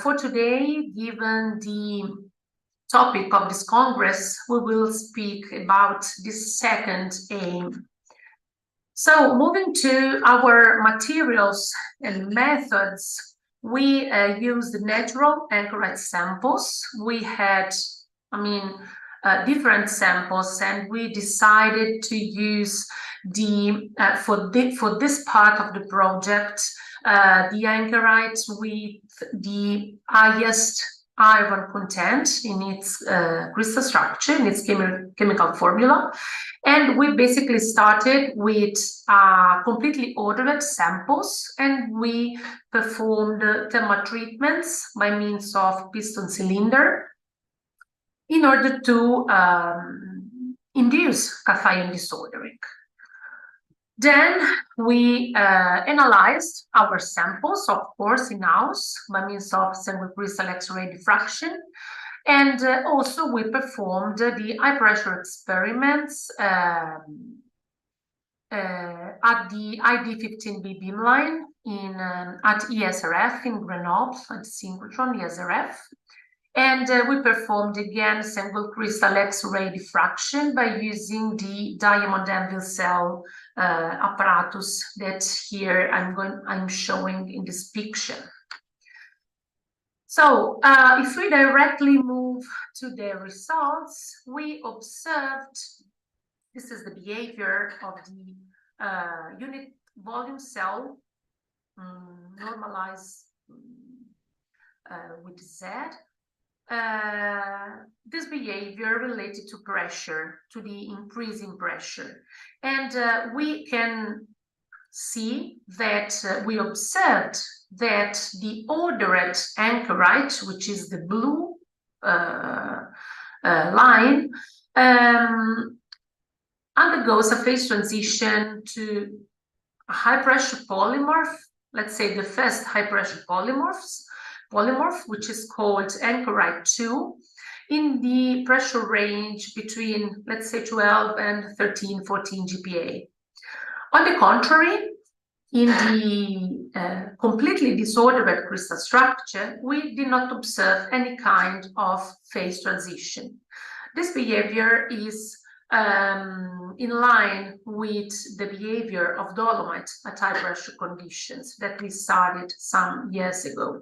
For today, given the topic of this Congress, we will speak about this second aim. So moving to our materials and methods, we used natural anchorite samples. We had, different samples, and we decided to use for this part of the project, the anchorite with the highest iron content in its crystal structure, in its chemical formula. And we basically started with completely ordered samples, and we performed thermal treatments by means of piston cylinder in order to induce cation disordering. Then we analyzed our samples, of course, in-house by means of single crystal X-ray diffraction. And also we performed the high pressure experiments at the ID15B beamline at ESRF in Grenoble, at synchrotron ESRF. And we performed again single crystal X-ray diffraction by using the diamond anvil cell apparatus that here I'm showing in this picture. So if we directly move to the results, we observed, this is the behavior of the unit volume cell normalized with Z. This behavior related to pressure, to the increasing pressure. And we can see that we observed that the ordered anchorite, which is the blue line, undergoes a phase transition to a high pressure polymorph, let's say the first high pressure polymorph, which is called anchorite 2, in the pressure range between, let's say, 12 and 13, 14 GPa. On the contrary, in the completely disordered crystal structure, we did not observe any kind of phase transition. This behavior is in line with the behavior of dolomite at high pressure conditions that we studied some years ago.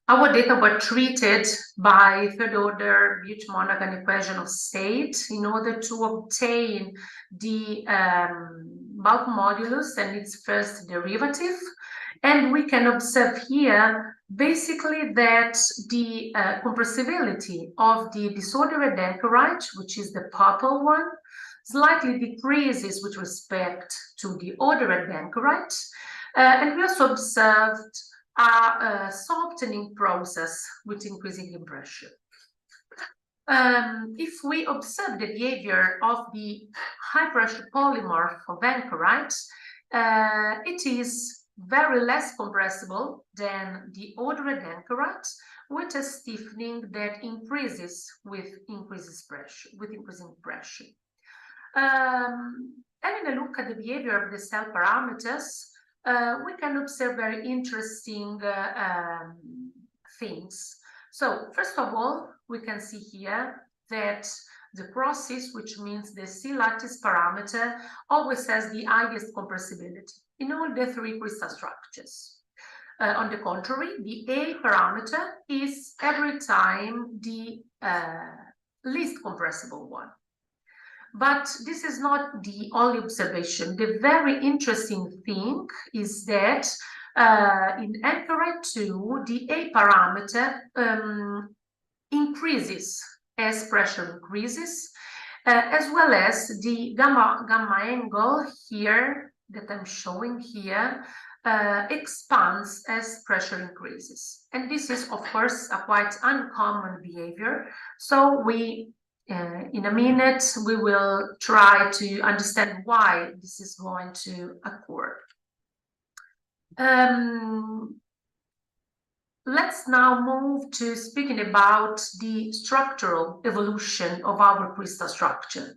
Our data were treated by third order Buch-Monaghan equation of state in order to obtain the bulk modulus and its first derivative. And we can observe here basically that the compressibility of the disordered anchorite, which is the purple one, slightly decreases with respect to the ordered anchorite. And we also observed a softening process with increasing pressure. If we observe the behavior of the high pressure polymorph of anchorite, it is very less compressible than the ordered anchorite, with a stiffening that increases with increasing pressure. Having a look at the behavior of the cell parameters, we can observe very interesting things. So first of all, we can see here that the crosses, which means the C lattice parameter, always has the highest compressibility in all the three crystal structures. On the contrary, the A parameter is every time the least compressible one. But this is not the only observation. The very interesting thing is that in anchorite 2, the A parameter increases as pressure increases, as well as the gamma angle here that I'm showing here expands as pressure increases. And this is, of course, a quite uncommon behavior. So we in a minute, we will try to understand why this is going to occur. Let's now move to speaking about the structural evolution of our crystal structure.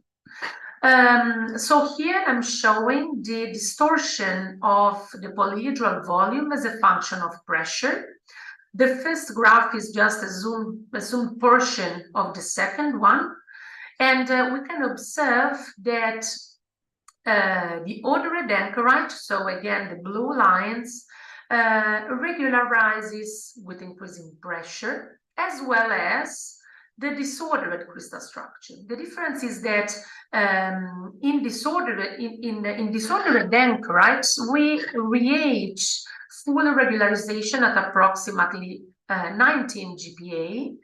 So here I'm showing the distortion of the polyhedral volume as a function of pressure. The first graph is just a zoomed portion of the second one. And we can observe that the ordered anchorite, so again, the blue lines, regularizes with increasing pressure, as well as the disordered crystal structure. The difference is that in disordered anchorites, we reach full regularization at approximately 19 GPa,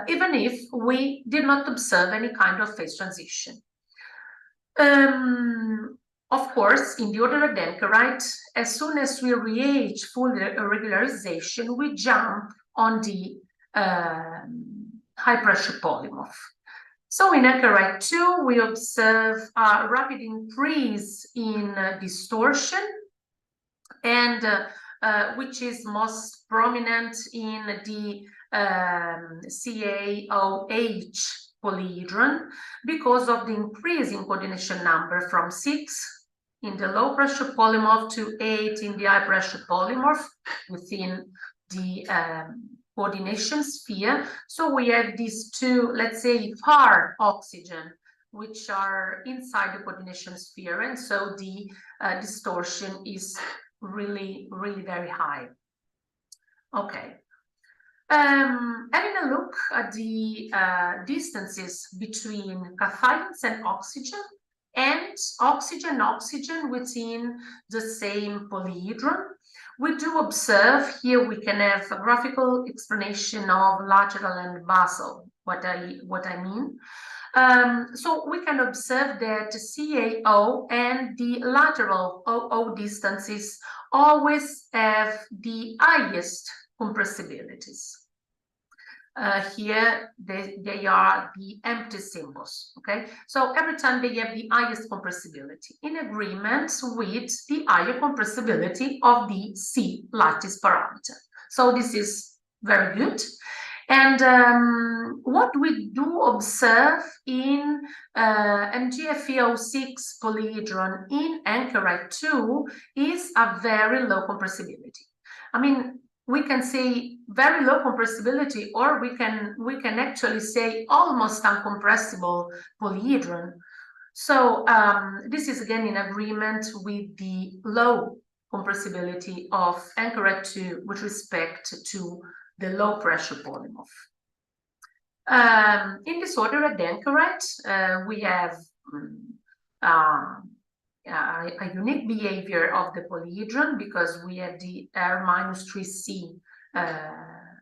even if we did not observe any kind of phase transition. Of course, in the ordered anchorite, as soon as we reach full regularization, we jump on the high pressure polymorph. So in anchorite 2, we observe a rapid increase in distortion, and which is most prominent in the CaOH polyhedron because of the increasing coordination number from 6 in the low pressure polymorph to 8 in the high pressure polymorph within the coordination sphere. So we have these two, let's say, far oxygen which are inside the coordination sphere, and so the distortion is really, really very high. Okay. Having a look at the distances between cations and oxygen within the same polyhedron, we do observe here we can have a graphical explanation of lateral and basal, what I mean. So we can observe that CAO and the lateral OO distances always have the highest compressibilities. Here they are the empty symbols, okay? So every time they have the highest compressibility in agreement with the higher compressibility of the C lattice parameter. So this is very good. And what we do observe in MGFE06 polyhedron in anchorite 2 is a very low compressibility. I mean, we can say very low compressibility, or we can actually say almost uncompressible polyhedron. So this is again in agreement with the low compressibility of anchorite 2 with respect to the low pressure polymorph. In disordered anchorite, we have a unique behavior of the polyhedron because we have the R-3C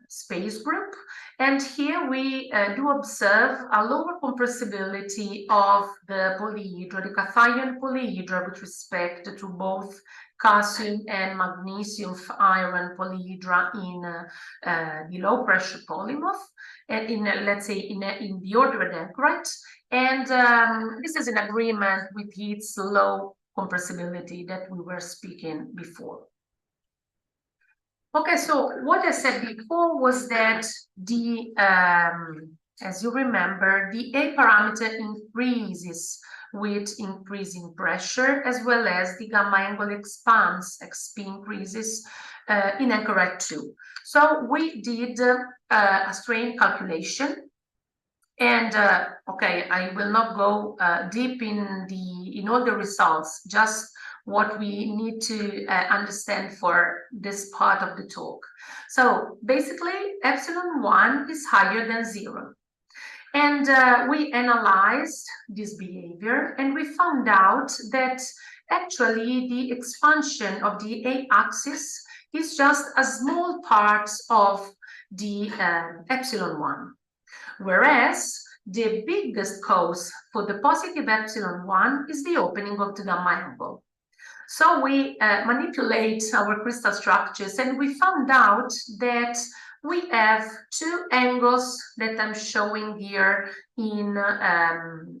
space group, and here we do observe a lower compressibility of the polyhedra, the cation polyhedra, with respect to both calcium and magnesium iron polyhedra in the low pressure polymorph, and in let's say in the ordered anchorite, and this is in agreement with its low compressibility that we were speaking before. Okay, so what I said before was that the, as you remember, the A parameter increases with increasing pressure, as well as the gamma angle expands, XP increases in anchorite 2. So we did a strain calculation, and okay, I will not go deep in all the results, just what we need to understand for this part of the talk. So basically, epsilon1 is higher than 0. And we analyzed this behavior, and we found out that actually the expansion of the A-axis is just a small part of the epsilon1. Whereas the biggest cause for the positive epsilon1 is the opening of the gamma angle. So we manipulate our crystal structures, and we found out that we have two angles that I'm showing here in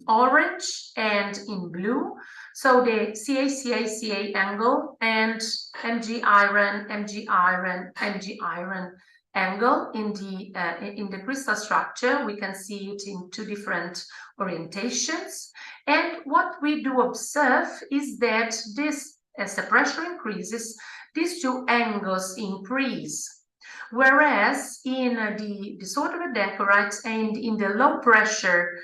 orange and in blue. So the CA angle and Mg iron angle in the crystal structure. We can see it in two different orientations. And what we do observe is that this, as the pressure increases, these two angles increase. Whereas in the disordered anchorite and in the low pressure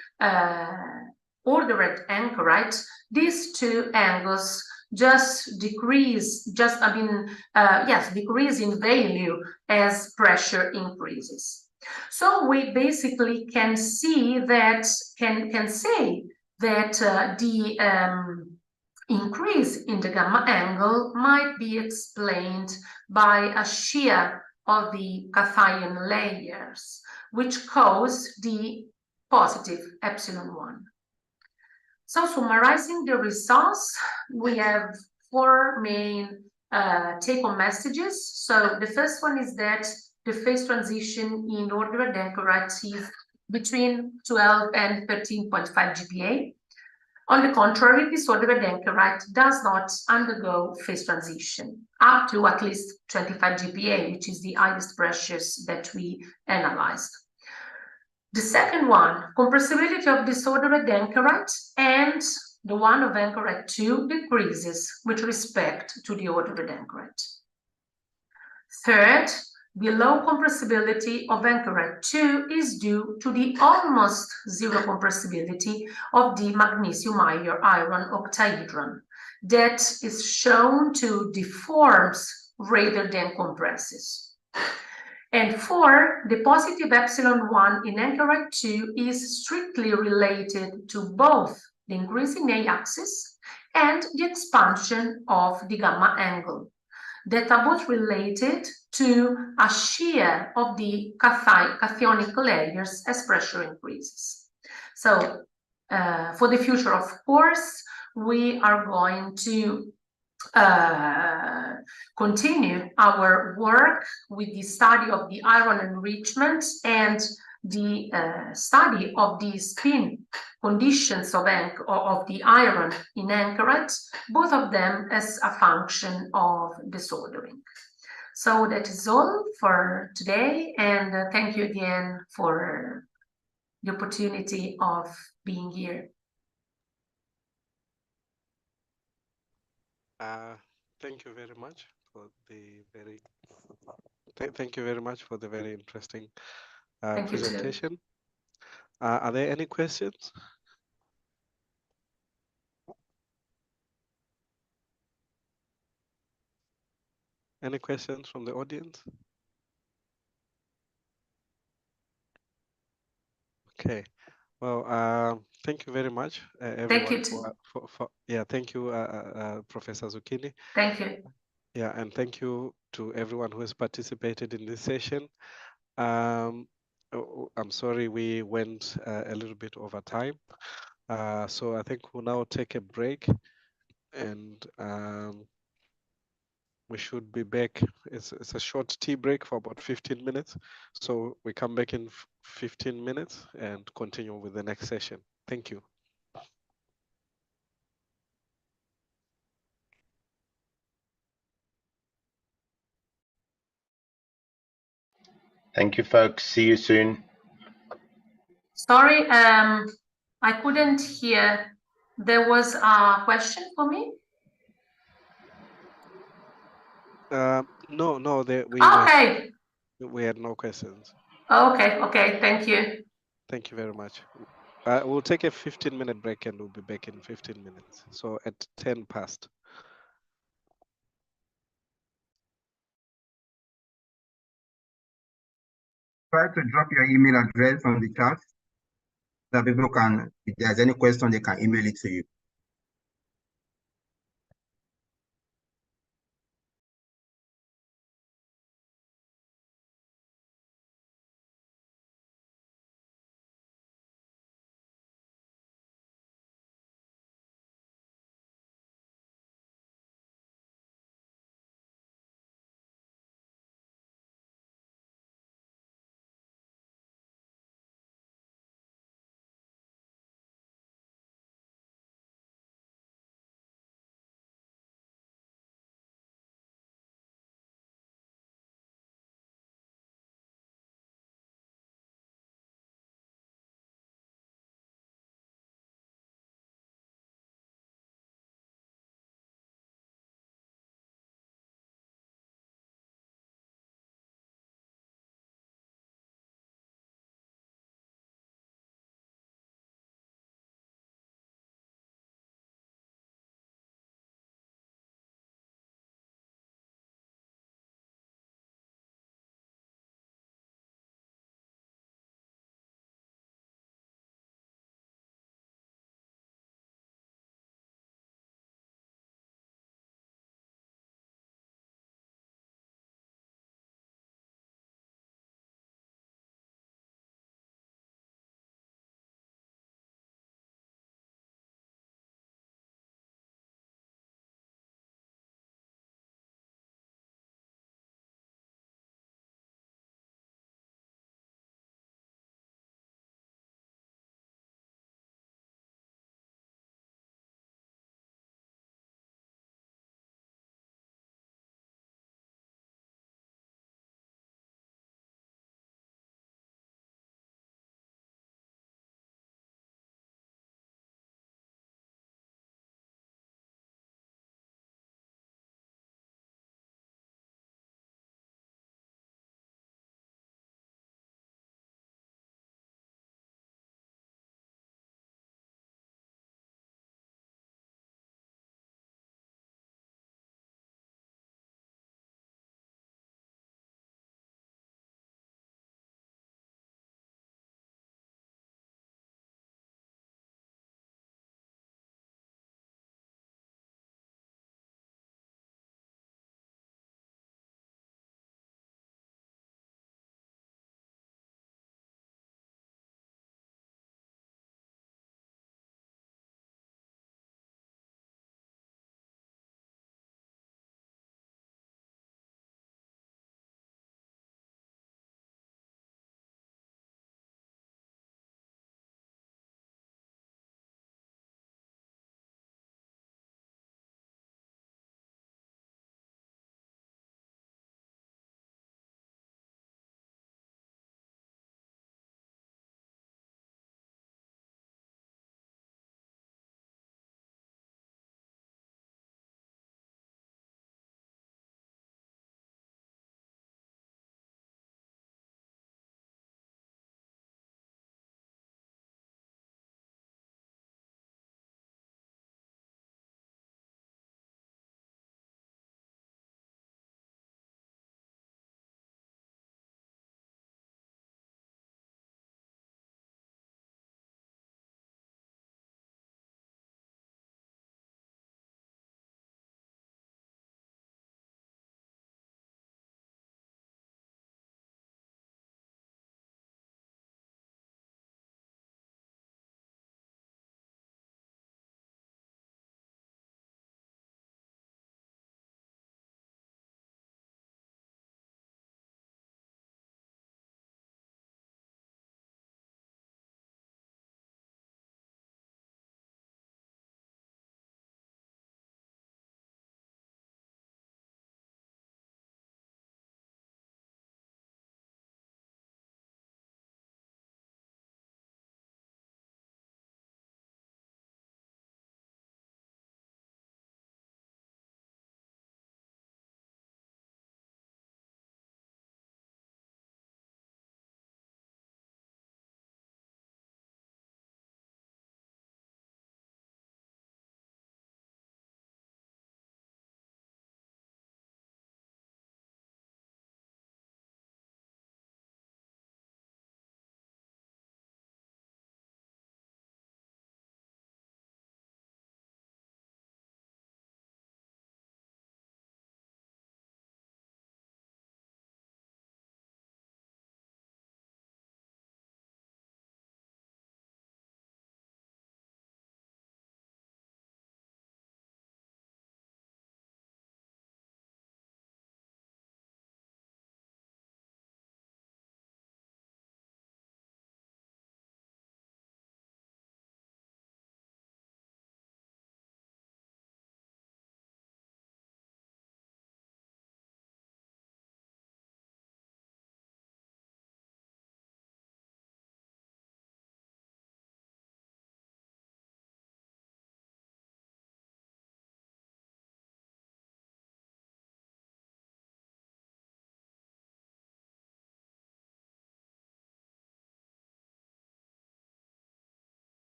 ordered anchorite, these two angles just decrease, decrease in value as pressure increases. So we basically can see that, can say that the increase in the gamma angle might be explained by a shear of the cation layers, which cause the positive epsilon1. So summarizing the results, we have four main take-home messages. So the first one is that the phase transition in ordered anchorite is between 12 and 13.5 GPa. On the contrary, disordered anchorite does not undergo phase transition up to at least 25 GPa, which is the highest pressures that we analyzed. The second one, compressibility of disordered anchorite and the one of anchorite 2 decreases with respect to the ordered anchorite. Third, The low compressibility of anchorite 2 is due to the almost zero compressibility of the magnesium iron octahedron that is shown to deforms rather than compresses. And 4, the positive epsilon 1 in anchorite 2 is strictly related to both the increase in A-axis and the expansion of the gamma angle that are both related to a shear of the cationic layers as pressure increases. So for the future, of course, we are going to continue our work with the study of the iron enrichment and the study of the spin conditions of the iron in anchorite, both of them as a function of desoldering. So that is all for today, and thank you again for the opportunity of being here. Thank you very much for the very thank you very much for the very interesting presentation. Are there any questions? Any questions from the audience? Okay. Well, thank you very much, everyone. Thank you, Professor Zucchini. Thank you. Yeah, and thank you to everyone who has participated in this session. I'm sorry we went a little bit over time. So I think we'll now take a break, and we should be back. It's a short tea break for about 15 minutes. So we come back in 15 minutes and continue with the next session. Thank you. Thank you, folks. See you soon. Sorry, I couldn't hear. There was a question for me? No, we had no questions. Okay, thank you. Thank you very much. We'll take a 15-minute break and we'll be back in 15 minutes. So at 10 past. Try to drop your email address on the chat so that people can, if there's any question, they can email it to you.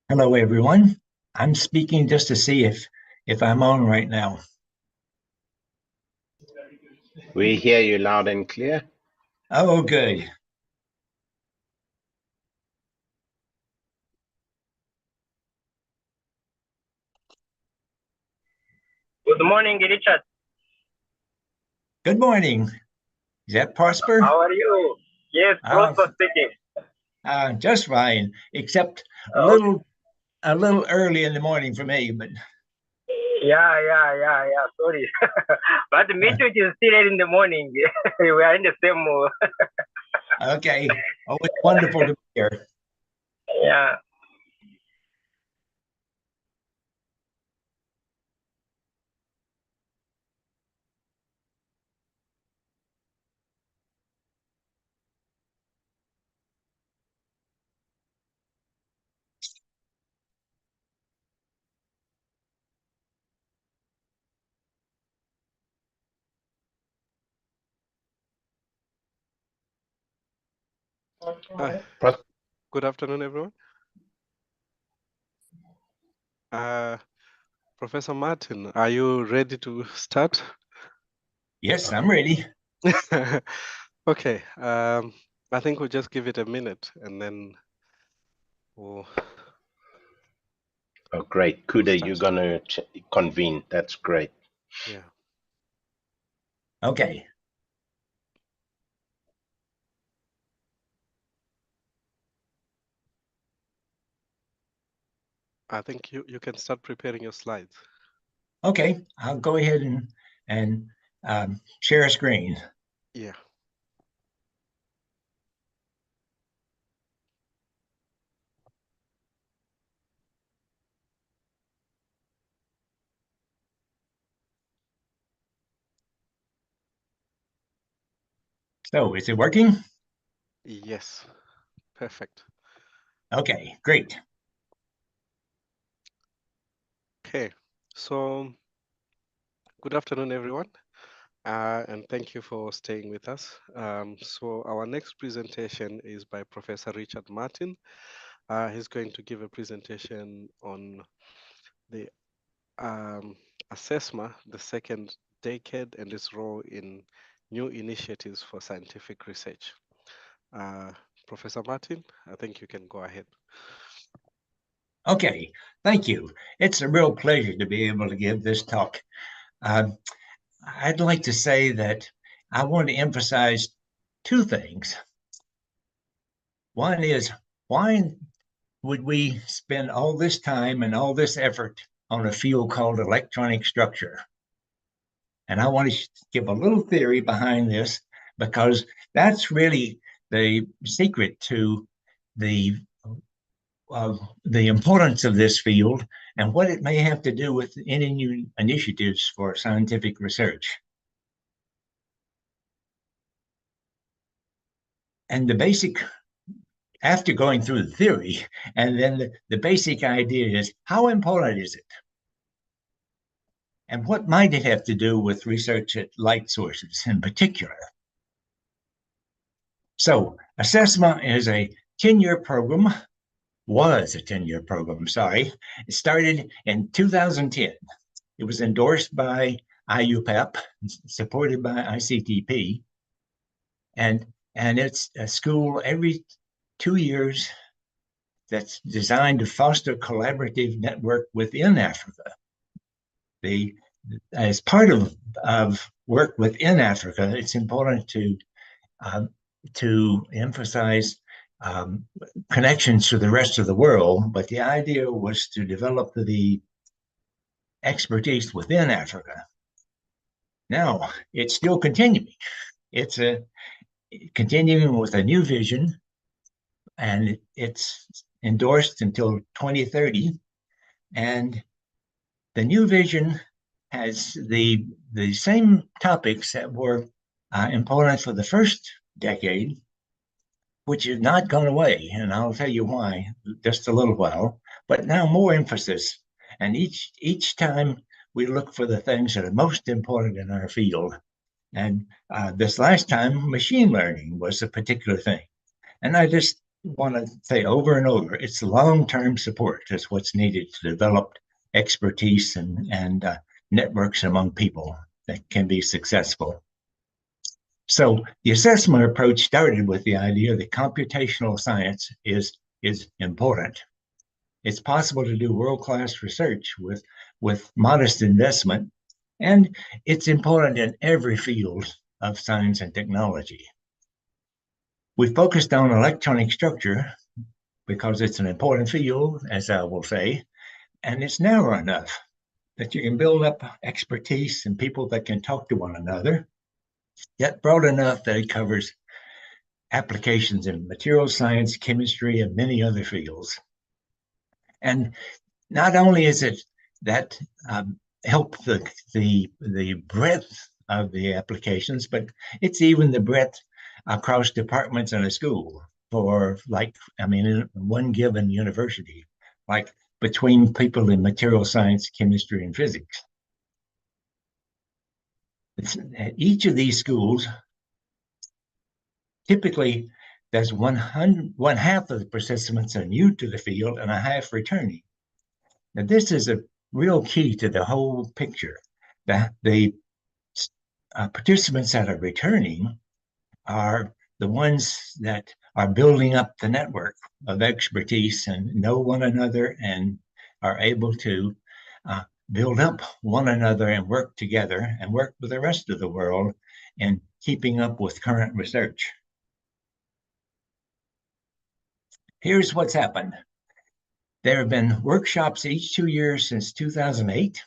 Hello, everyone. I'm speaking just to see if I'm on right now. We hear you loud and clear. Oh, good. Good morning, Richard. Good morning. Is that Prosper? How are you? Yes, Prosper speaking. Just fine, except a little early in the morning for me, but Yeah. Sorry, but Mitchell is still late in the morning. We are in the same. okay. Oh, it's wonderful to be here. Yeah. Good afternoon, everyone. Professor Martin, are you ready to start? Yes, I'm ready. Okay. I think we'll just give it a minute and then we'll. Oh, great. Kuda, you're going to convene. That's great. Yeah. Okay. I think you can start preparing your slides. Okay, I'll go ahead and share a screen. Yeah. So, is it working? Yes. Perfect. Okay, great. Okay. So, good afternoon, everyone. And thank you for staying with us. So our next presentation is by Professor Richard Martin. He's going to give a presentation on the AfPS, the second decade, and its role in new initiatives for scientific research. Professor Martin, I think you can go ahead. Okay, thank you. It's a real pleasure to be able to give this talk. I'd like to say that I want to emphasize two things. One is, why would we spend all this time and all this effort on a field called electronic structure? And I want to give a little theory behind this, because that's really the secret to the importance of this field and what it may have to do with any new initiatives for scientific research. And the basic, after going through the theory, and then the basic idea is, how important is it? And what might it have to do with research at light sources in particular? So, AfPS is a 10-year program, was a 10-year program, sorry. It started in 2010. It was endorsed by IUPAP, supported by ICTP, and it's a school every 2 years that's designed to foster collaborative network within Africa. As part of work within Africa, it's important to emphasize connections to the rest of the world, but the idea was to develop the expertise within Africa. Now, it's still continuing. It's continuing with a new vision, and it's endorsed until 2030. And the new vision has the same topics that were important for the first decade, which has not gone away. And I'll tell you why just a little while. But now more emphasis. And each time we look for the things that are most important in our field. And this last time, machine learning was a particular thing. And I just want to say over and over, it's long-term support is what's needed to develop expertise and networks among people that can be successful. So the assessment approach started with the idea that computational science is important. It's possible to do world-class research with modest investment, and it's important in every field of science and technology. We focused on electronic structure because it's an important field, as I will say, and it's narrow enough that you can build up expertise and people that can talk to one another, yet broad enough that it covers applications in material science, chemistry, and many other fields. And not only is it that help the breadth of the applications, but it's even the breadth across departments in a school for, like, I mean, in one given university, like between people in material science, chemistry, and physics. Each of these schools typically there's one half of the participants are new to the field and a half returning. Now, this is a real key to the whole picture. The participants that are returning are the ones that are building up the network of expertise and know one another and are able to build up one another and work together and work with the rest of the world in keeping up with current research. Here's what's happened. There have been workshops each 2 years since 2008,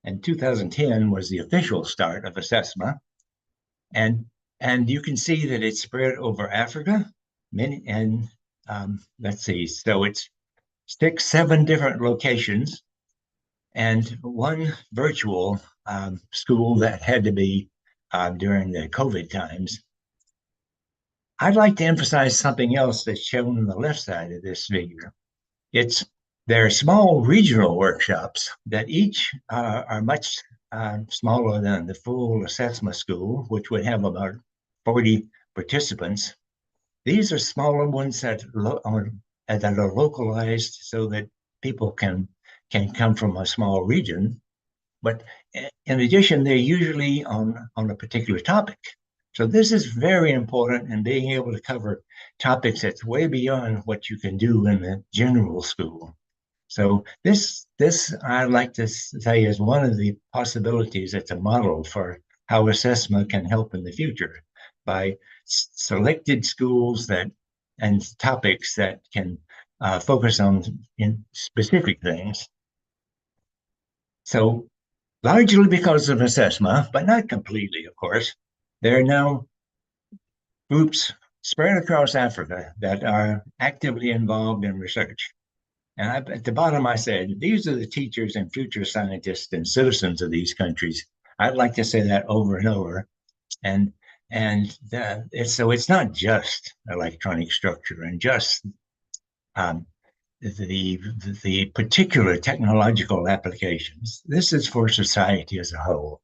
and 2010 was the official start of assessment. And you can see that it's spread over Africa, let's see, so it's 6, 7 different locations, and one virtual school that had to be during the COVID times. I'd like to emphasize something else that's shown on the left side of this figure. There are small regional workshops that each are much smaller than the full assessment school, which would have about 40 participants. These are smaller ones that are localized so that people can come from a small region. But in addition, they're usually on a particular topic. So this is very important in being able to cover topics that's way beyond what you can do in the general school. So this I'd like to say is one of the possibilities that's a model for how assessment can help in the future by selected schools and topics that can focus on specific things. So largely because of assessment, but not completely, of course, there are now groups spread across Africa that are actively involved in research. And at the bottom, I said, these are the teachers and future scientists and citizens of these countries. I'd like to say that over and over. So it's not just electronic structure and just the particular technological applications. This is for society as a whole.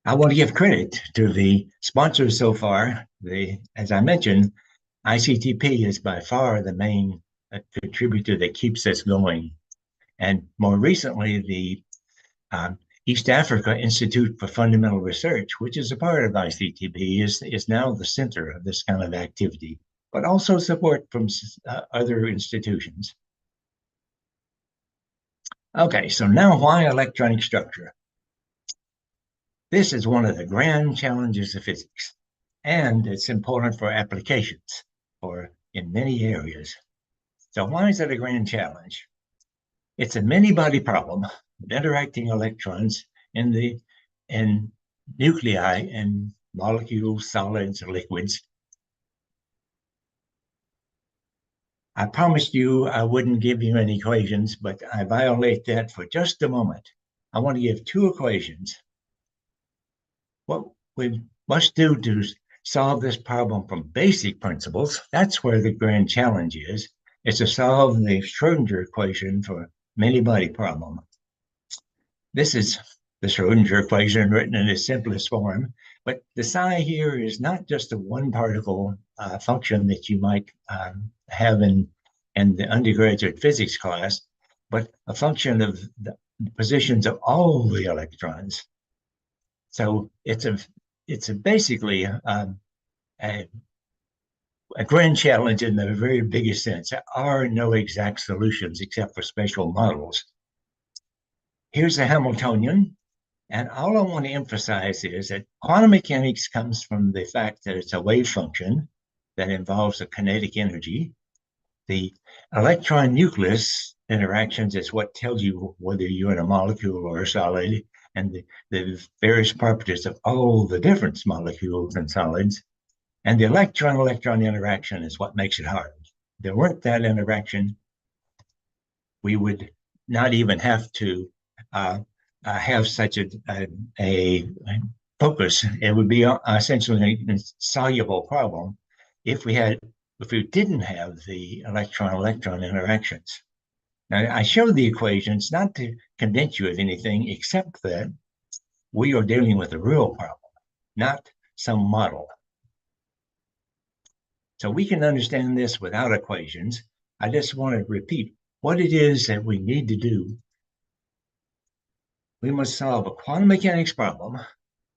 I want to give credit to the sponsors so far. As I mentioned, ICTP is by far the main contributor that keeps us going. And more recently, the East Africa Institute for Fundamental Research, which is a part of ICTP, is now the center of this kind of activity, but also support from other institutions. Okay, so now why electronic structure? This is one of the grand challenges of physics, and it's important for applications in many areas. So why is it a grand challenge? It's a many-body problem of interacting electrons in nuclei and molecules, solids, liquids. I promised you I wouldn't give you any equations, but I violate that for just a moment. I want to give 2 equations. What we must do to solve this problem from basic principles, that's where the grand challenge is to solve the Schrödinger equation for many-body problem. This is the Schrödinger equation written in its simplest form, But the psi here is not just a one particle function that you might have in the undergraduate physics class, but a function of the positions of all the electrons. So it's basically a grand challenge in the very biggest sense. There are no exact solutions except for spatial models. Here's the Hamiltonian. And all I want to emphasize is that quantum mechanics comes from the fact that it's a wave function that involves a kinetic energy. The electron nucleus interactions is what tells you whether you're in a molecule or a solid, and the various properties of all the different molecules and solids. And the electron-electron interaction is what makes it hard. If there weren't that interaction, we would not even have to have such a focus. It would be essentially a soluble problem if we didn't have the electron-electron interactions. Now, I showed the equations not to convince you of anything except that we are dealing with a real problem, not some model. So we can understand this without equations. I just want to repeat what it is that we need to do. We must solve a quantum mechanics problem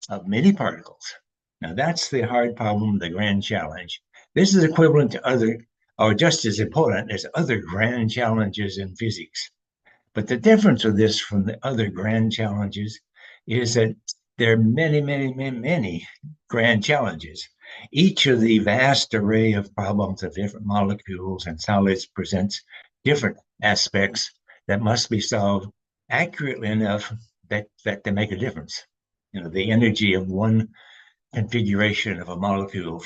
of many particles. Now that's the hard problem, the grand challenge. This is equivalent to other, or just as important as other grand challenges in physics. But the difference of this from the other grand challenges is that there are many, many, many, many grand challenges. Each of the vast array of problems of different molecules and solids presents different aspects that must be solved accurately enough that they make a difference. You know, the energy of one configuration of a molecule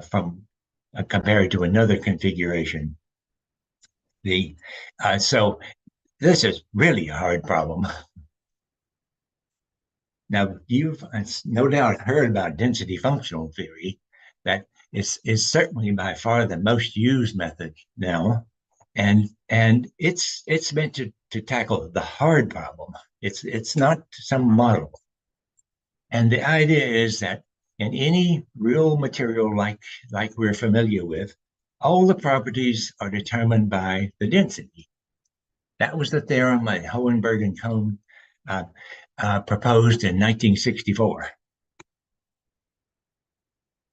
from compared to another configuration. So this is really a hard problem. Now, you've no doubt heard about density functional theory. That is certainly by far the most used method now. And it's meant to tackle the hard problem. It's not some model. And the idea is that in any real material like we're familiar with, all the properties are determined by the density. That was the theorem that Hohenberg and Kohn proposed in 1964.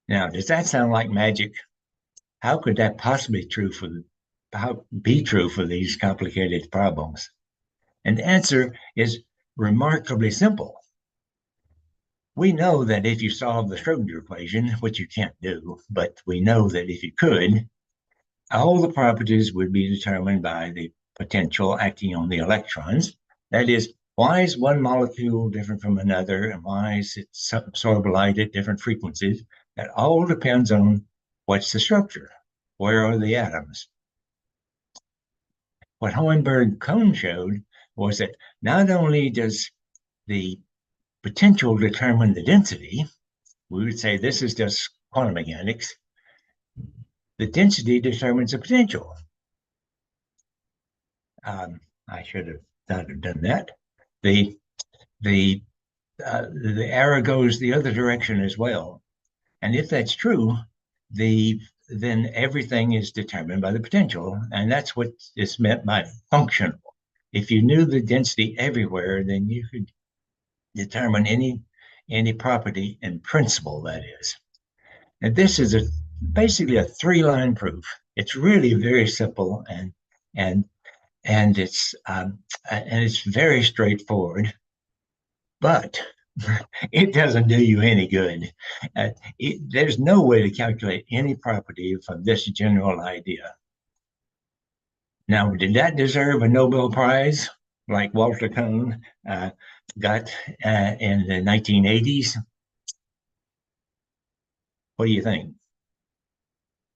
Now, does that sound like magic? How could that possibly be true for these complicated problems? And the answer is remarkably simple. We know that if you solve the Schrodinger equation, which you can't do, but we know that if you could, all the properties would be determined by the potential acting on the electrons. That is, why is one molecule different from another, and why is it absorb light at different frequencies? That all depends on what's the structure. Where are the atoms? What Hohenberg-Kohn showed was that not only does the potential determine the density, we would say this is just quantum mechanics, the density determines the potential. I should have done that. The arrow goes the other direction as well. And if that's true, then everything is determined by the potential. And that's what is meant by functional. If you knew the density everywhere, then you could determine any property in principle, that is. And this is basically a three-line proof. It's really very simple and it's very straightforward, but it doesn't do you any good. There's no way to calculate any property from this general idea. Now, did that deserve a Nobel Prize like Walter Kohn got in the 1980s? What do you think?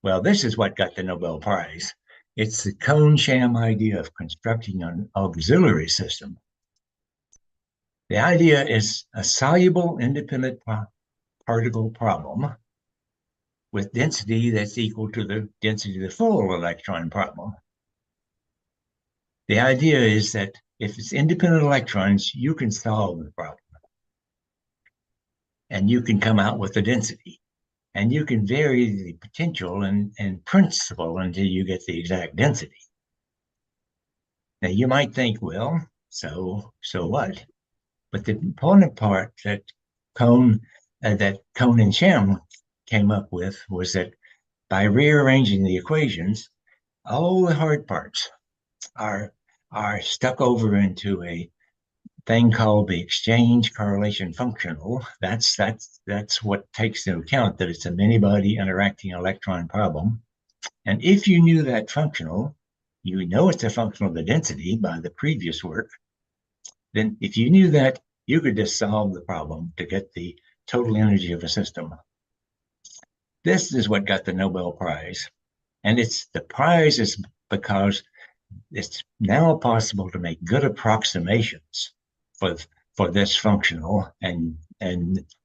Well, this is what got the Nobel Prize. It's the Kohn-Sham idea of constructing an auxiliary system. The idea is a soluble independent particle problem with density that's equal to the density of the full electron problem. The idea is that if it's independent electrons, you can solve the problem. and you can come out with the density. And you can vary the potential and principle until you get the exact density. Now you might think, well, so what? But the important part that Kohn and Shem came up with was that by rearranging the equations, all the hard parts are stuck over into a thing called the exchange correlation functional. That's what takes into account that it's a many-body interacting electron problem. And if you knew that functional, you know it's a function of the density by the previous work. Then if you knew that, you could just solve the problem to get the total energy of a system. This is what got the Nobel Prize. And the prize is because it's now possible to make good approximations for this functional, and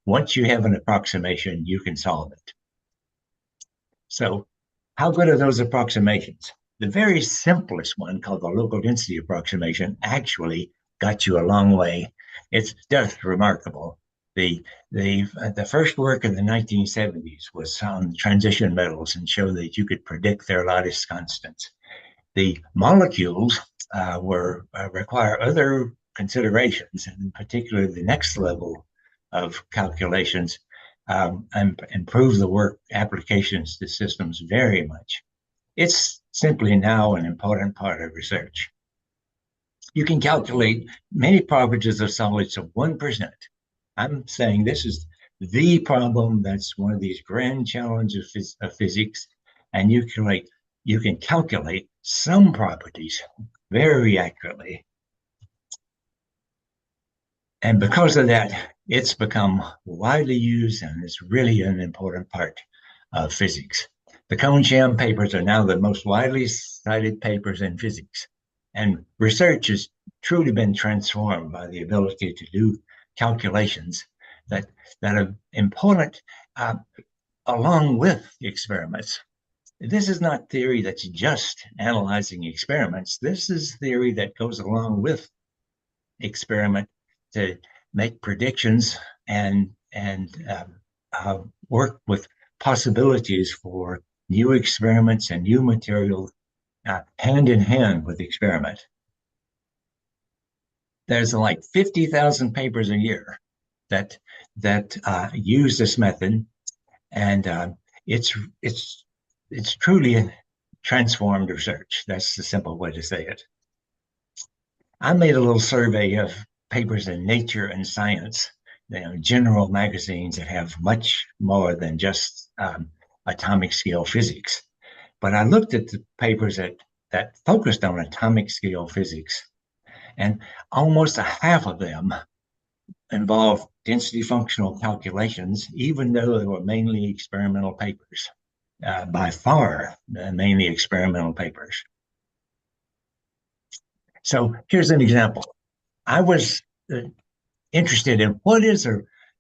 once you have an approximation, you can solve it. So how good are those approximations? The very simplest one, called the local density approximation, actually got you a long way. It's just remarkable. The first work in the 1970s was on transition metals and showed that you could predict their lattice constants. The molecules require other considerations, and in particular, the next level of calculations and improve the work applications to systems very much. It's simply now an important part of research. You can calculate many properties of solids of 1%. I'm saying this is the problem that's one of these grand challenges of physics, and you can calculate some properties very accurately. And because of that, it's become widely used, and it's really an important part of physics. The Kohn-Sham papers are now the most widely cited papers in physics. And research has truly been transformed by the ability to do calculations that are important along with experiments. This is not theory that's just analyzing experiments. This is theory that goes along with experiment to make predictions and work with possibilities for new experiments and new material hand in hand with experiment. There's like 50,000 papers a year that use this method, and it's truly transformed research. That's the simple way to say it. I made a little survey of papers in Nature and Science, general magazines that have much more than just atomic scale physics. But I looked at the papers that focused on atomic scale physics, and almost a half of them involved density functional calculations, even though they were mainly experimental papers. By far, mainly experimental papers. So here's an example. I was interested in what is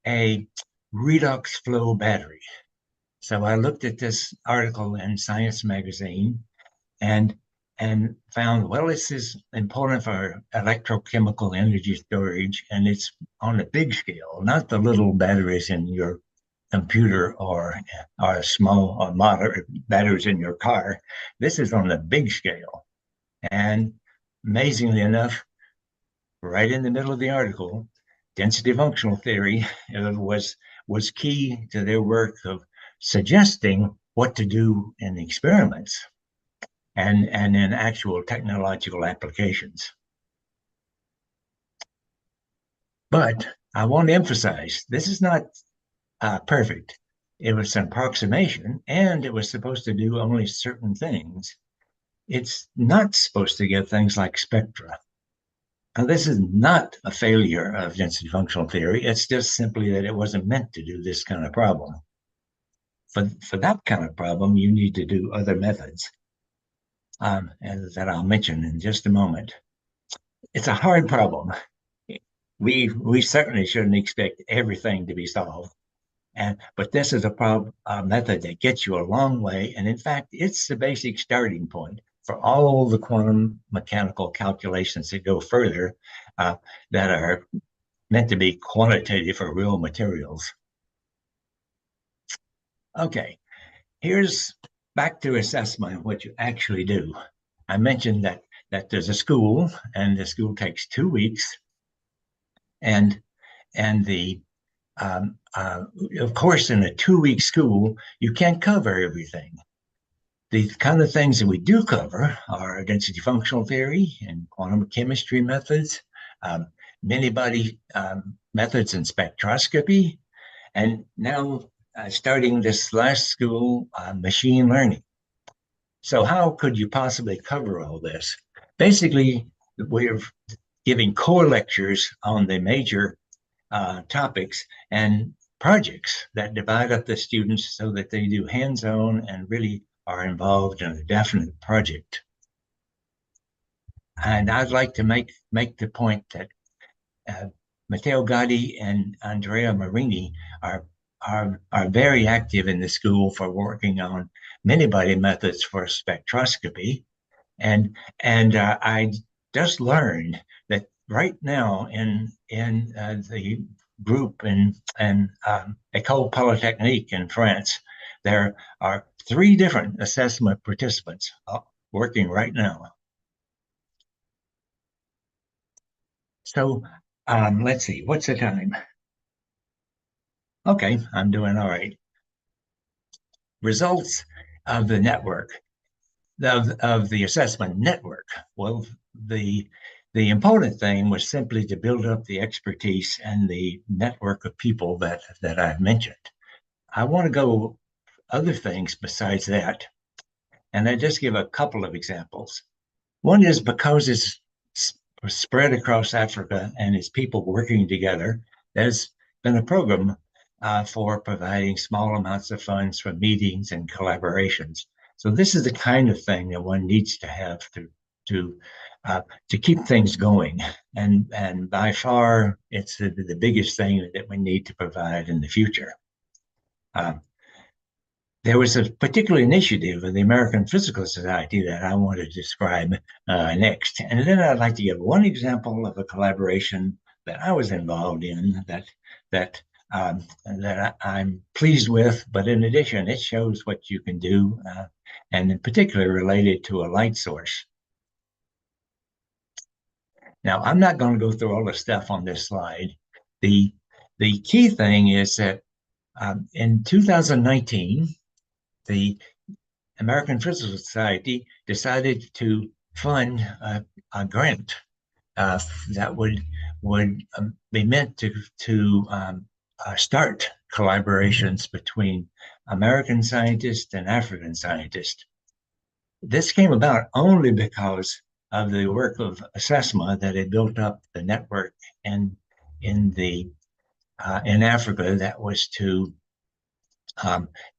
a redox flow battery. So I looked at this article in Science magazine and found, well, this is important for electrochemical energy storage, and it's on a big scale, not the little batteries in your computer or small or moderate batteries in your car. This is on the big scale. And amazingly enough, right in the middle of the article, density functional theory was key to their work of suggesting what to do in experiments and in actual technological applications. But I want to emphasize, this is not perfect. It was an approximation, and it was supposed to do only certain things. It's not supposed to get things like spectra. Now, this is not a failure of density functional theory. It's just simply that it wasn't meant to do this kind of problem. For that kind of problem, you need to do other methods that I'll mention in just a moment. It's a hard problem. We certainly shouldn't expect everything to be solved. But this is a method that gets you a long way. And in fact, it's the basic starting point for all the quantum mechanical calculations that go further that are meant to be quantitative for real materials. Okay, here's back to assessment, what you actually do. I mentioned that there's a school, and the school takes 2 weeks, and the of course, in a 2-week school, you can't cover everything. The kind of things that we do cover are density functional theory and quantum chemistry methods, many body methods in spectroscopy, and now starting this last school, machine learning. So how could you possibly cover all this? Basically, we're giving core lectures on the major topics and projects that divide up the students so that they do hands-on and really are involved in a definite project. And I'd like to make the point that Matteo Gatti and Andrea Marini are very active in the school for working on many body methods for spectroscopy. And I just learned that right now in the group in École Polytechnique in France, there are 3 different assessment participants working right now. So let's see, what's the time? Okay, I'm doing all right. Results of the network, of the assessment network. Well, the important thing was simply to build up the expertise and the network of people that I've mentioned. I want to go other things besides that, and I just give a couple of examples. One is because it's spread across Africa and it's people working together, there's been a program for providing small amounts of funds for meetings and collaborations. So this is the kind of thing that one needs to have to keep things going. And by far, it's the biggest thing that we need to provide in the future. There was a particular initiative of the American Physical Society that I want to describe next. And then I'd like to give one example of a collaboration that I was involved in that I'm pleased with, but in addition, it shows what you can do, and in particular related to a light source. Now, I'm not going to go through all the stuff on this slide. The key thing is that in 2019, the American Physical Society decided to fund a grant that would be meant to start collaborations between American scientists and African scientists. This came about only because of the work of ASESMA that had built up the network in Africa that was to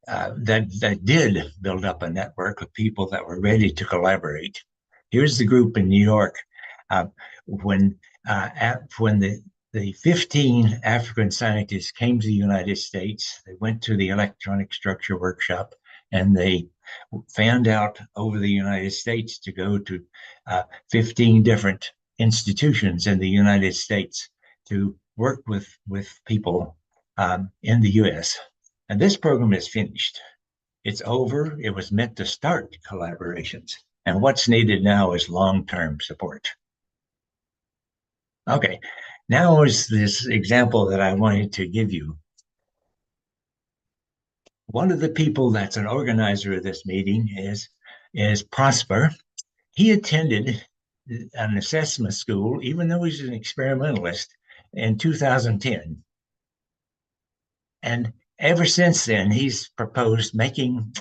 that did build up a network of people that were ready to collaborate. Here's the group in New York. When the 15 African scientists came to the United States, they went to the electronic structure workshop, and they fanned out over the United States to go to 15 different institutions in the United States to work with people in the US. And this program is finished. It's over. It was meant to start collaborations. And what's needed now is long-term support. Okay, now is this example that I wanted to give you. One of the people that's an organizer of this meeting is Prosper. He attended an assessment school, even though he's an experimentalist, in 2010. And ever since then, he's proposed making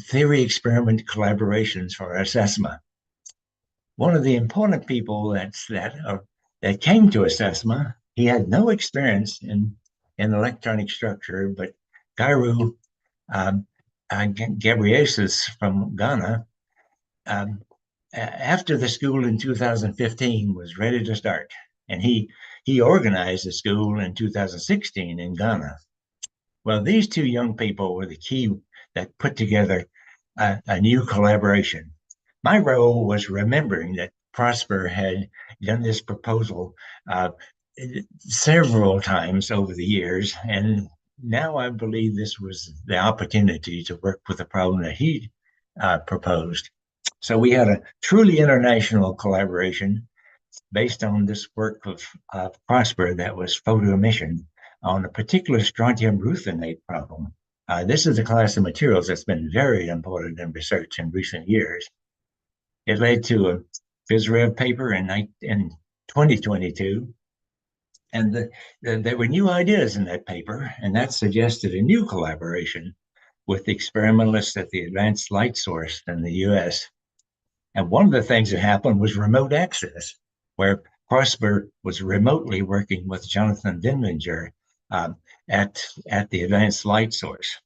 theory experiment collaborations for ASESMA. One of the important people that came to ASESMA, he had no experience in electronic structure, but Gairu Gabriesus from Ghana, after the school in 2015 was ready to start, and he organized the school in 2016 in Ghana. Well, these two young people were the key that put together a new collaboration. My role was remembering that Prosper had done this proposal several times over the years, and now I believe this was the opportunity to work with the problem that he proposed. So we had a truly international collaboration based on this work of Prosper that was photo emission on a particular strontium ruthenate problem. This is a class of materials that's been very important in research in recent years. It led to a PhysRev paper in 2022. And there were new ideas in that paper, and that suggested a new collaboration with the experimentalists at the Advanced Light Source in the US. And one of the things that happened was remote access, where Prosper was remotely working with Jonathan Denlinger at the Advanced Light Source.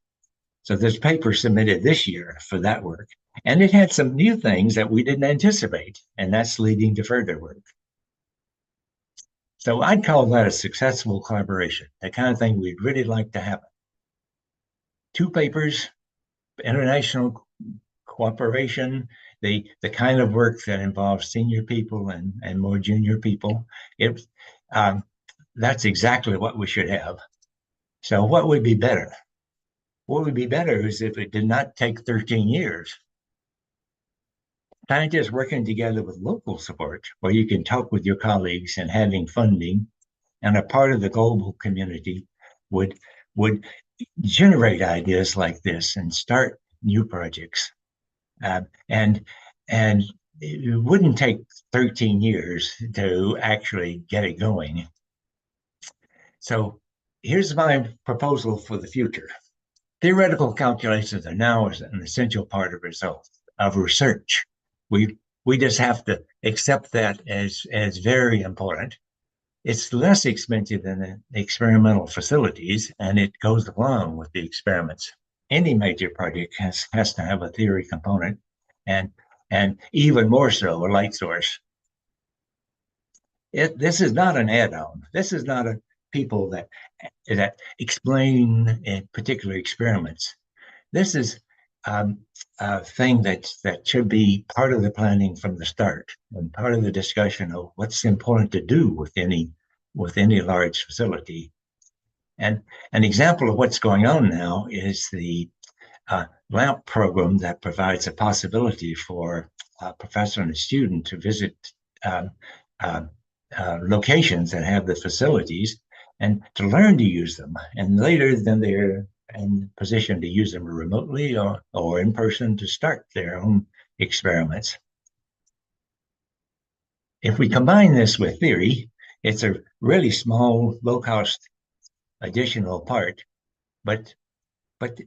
So this paper submitted this year for that work, and it had some new things that we didn't anticipate, and that's leading to further work. So I'd call that a successful collaboration, the kind of thing we'd really like to happen. 2 papers, international cooperation, the kind of work that involves senior people and more junior people. That's exactly what we should have. So what would be better? What would be better is if it did not take 13 years. Scientists working together with local support, where you can talk with your colleagues and having funding, and a part of the global community would generate ideas like this and start new projects. And it wouldn't take 13 years to actually get it going. So here's my proposal for the future. Theoretical calculations are now an essential part of research. We just have to accept that as very important. It's less expensive than the experimental facilities, and it goes along with the experiments. Any major project has to have a theory component, and even more so a light source. This is not an add-on. This is not a people that explain particular experiments. This is a thing that should be part of the planning from the start and part of the discussion of what's important to do with any large facility. And an example of what's going on now is the LAMP program that provides a possibility for a professor and a student to visit locations that have the facilities and to learn to use them. And later, then they're in position to use them remotely or in person to start their own experiments. If we combine this with theory, it's a really small, low-cost additional part, but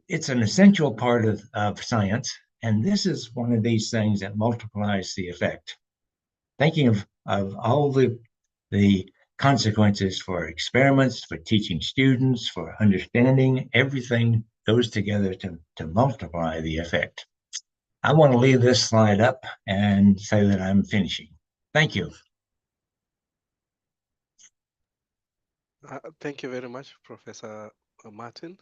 it's an essential part of science, and this is one of these things that multiplies the effect. Thinking of all the consequences for experiments, for teaching students, for understanding, everything goes together to multiply the effect. I want to leave this slide up and say that I'm finishing. Thank you. Thank you very much, Professor Martin.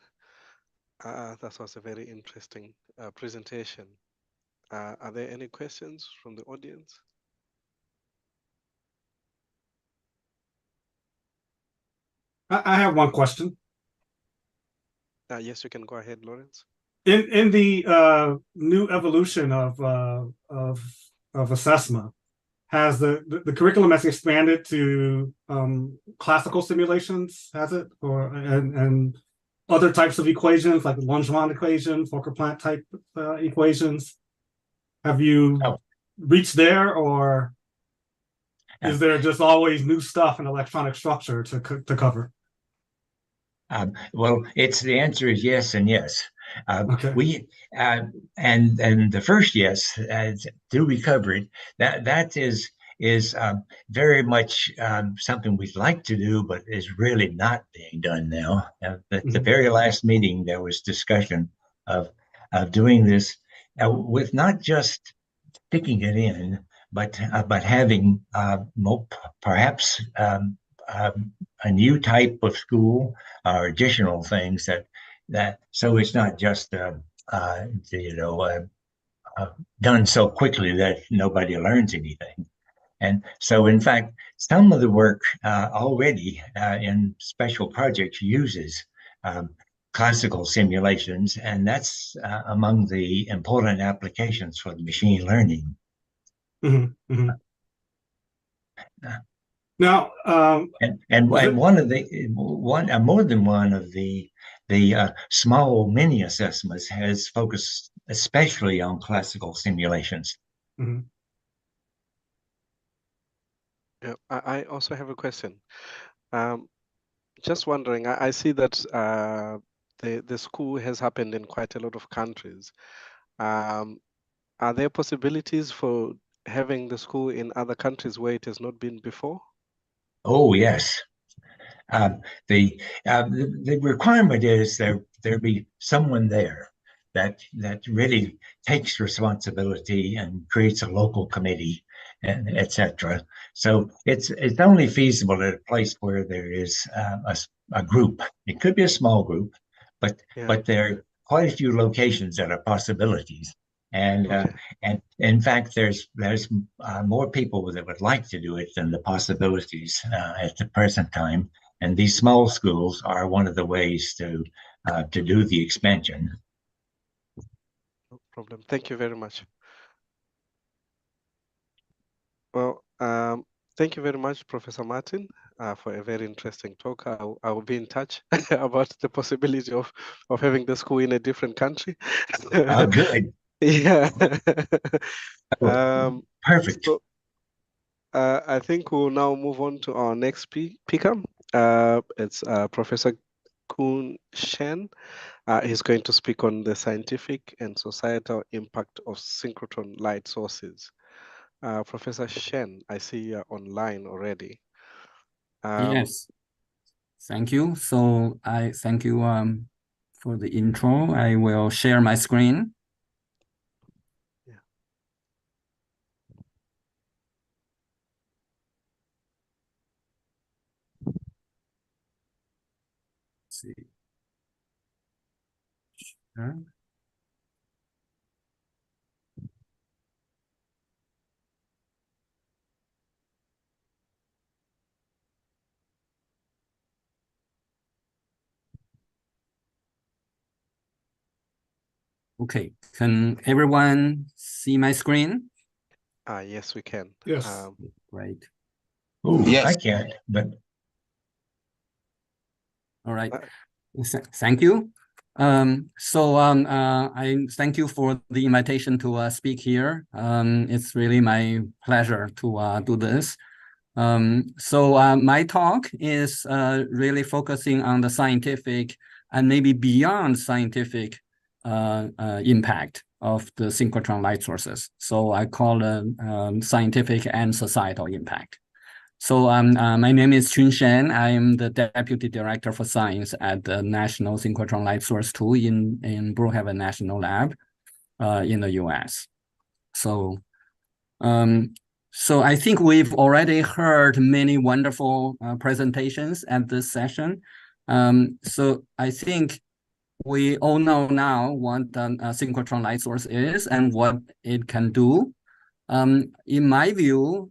That was a very interesting presentation. Are there any questions from the audience? I have one question. Yes, you can go ahead, Lawrence. In the new evolution of assessment, has the curriculum has expanded to classical simulations, has it, or and other types of equations like the Langevin equation, Fokker-Plant type equations? Have you reached there, or is there just always new stuff in electronic structure to cover? Well, the answer is yes and yes. Okay. We and the first yes, do we cover it? That is very much something we'd like to do, but is really not being done now. At the very last meeting, there was discussion of doing this with not just sticking it in, but having perhaps a new type of school or additional things that so it's not just done so quickly that nobody learns anything. And so, in fact, some of the work already in special projects uses classical simulations, and that's among the important applications for the machine learning. Now, and one of the more than one of the small mini assessments has focused especially on classical simulations. Yeah, I also have a question. Just wondering, I see that the school has happened in quite a lot of countries. Are there possibilities for having the school in other countries where it has not been before? Oh, yes. The requirement is there be someone there that really takes responsibility and creates a local committee, and etc. So it's only feasible at a place where there is a group. It could be a small group, but there are quite a few locations that are possibilities. And and in fact, there's more people that would like to do it than the possibilities at the present time. And these small schools are one of the ways to do the expansion. No problem. Thank you very much. Well, thank you very much, Professor Martin, for a very interesting talk. I will be in touch about the possibility of having the school in a different country. Oh, good. Yeah. Perfect. So, I think we'll now move on to our next speaker. It's Professor Kun Shen. He's going to speak on the scientific and societal impact of synchrotron light sources. Professor Shen, I see you're online already. Yes, thank you. So I thank you for the intro. I will share my screen. See. Sure. Okay, can everyone see my screen? Yes, we can. Yes. Great. Oh, yes. I can't, but all right. Thank you. I thank you for the invitation to speak here. It's really my pleasure to do this. My talk is really focusing on the scientific and maybe beyond scientific impact of the synchrotron light sources. So I call it scientific and societal impact. So my name is Chun Shen. I am the Deputy Director for Science at the National Synchrotron Light Source 2 in Brookhaven National Lab in the US. So I think we've already heard many wonderful presentations at this session. So I think we all know now what a synchrotron light source is and what it can do. In my view,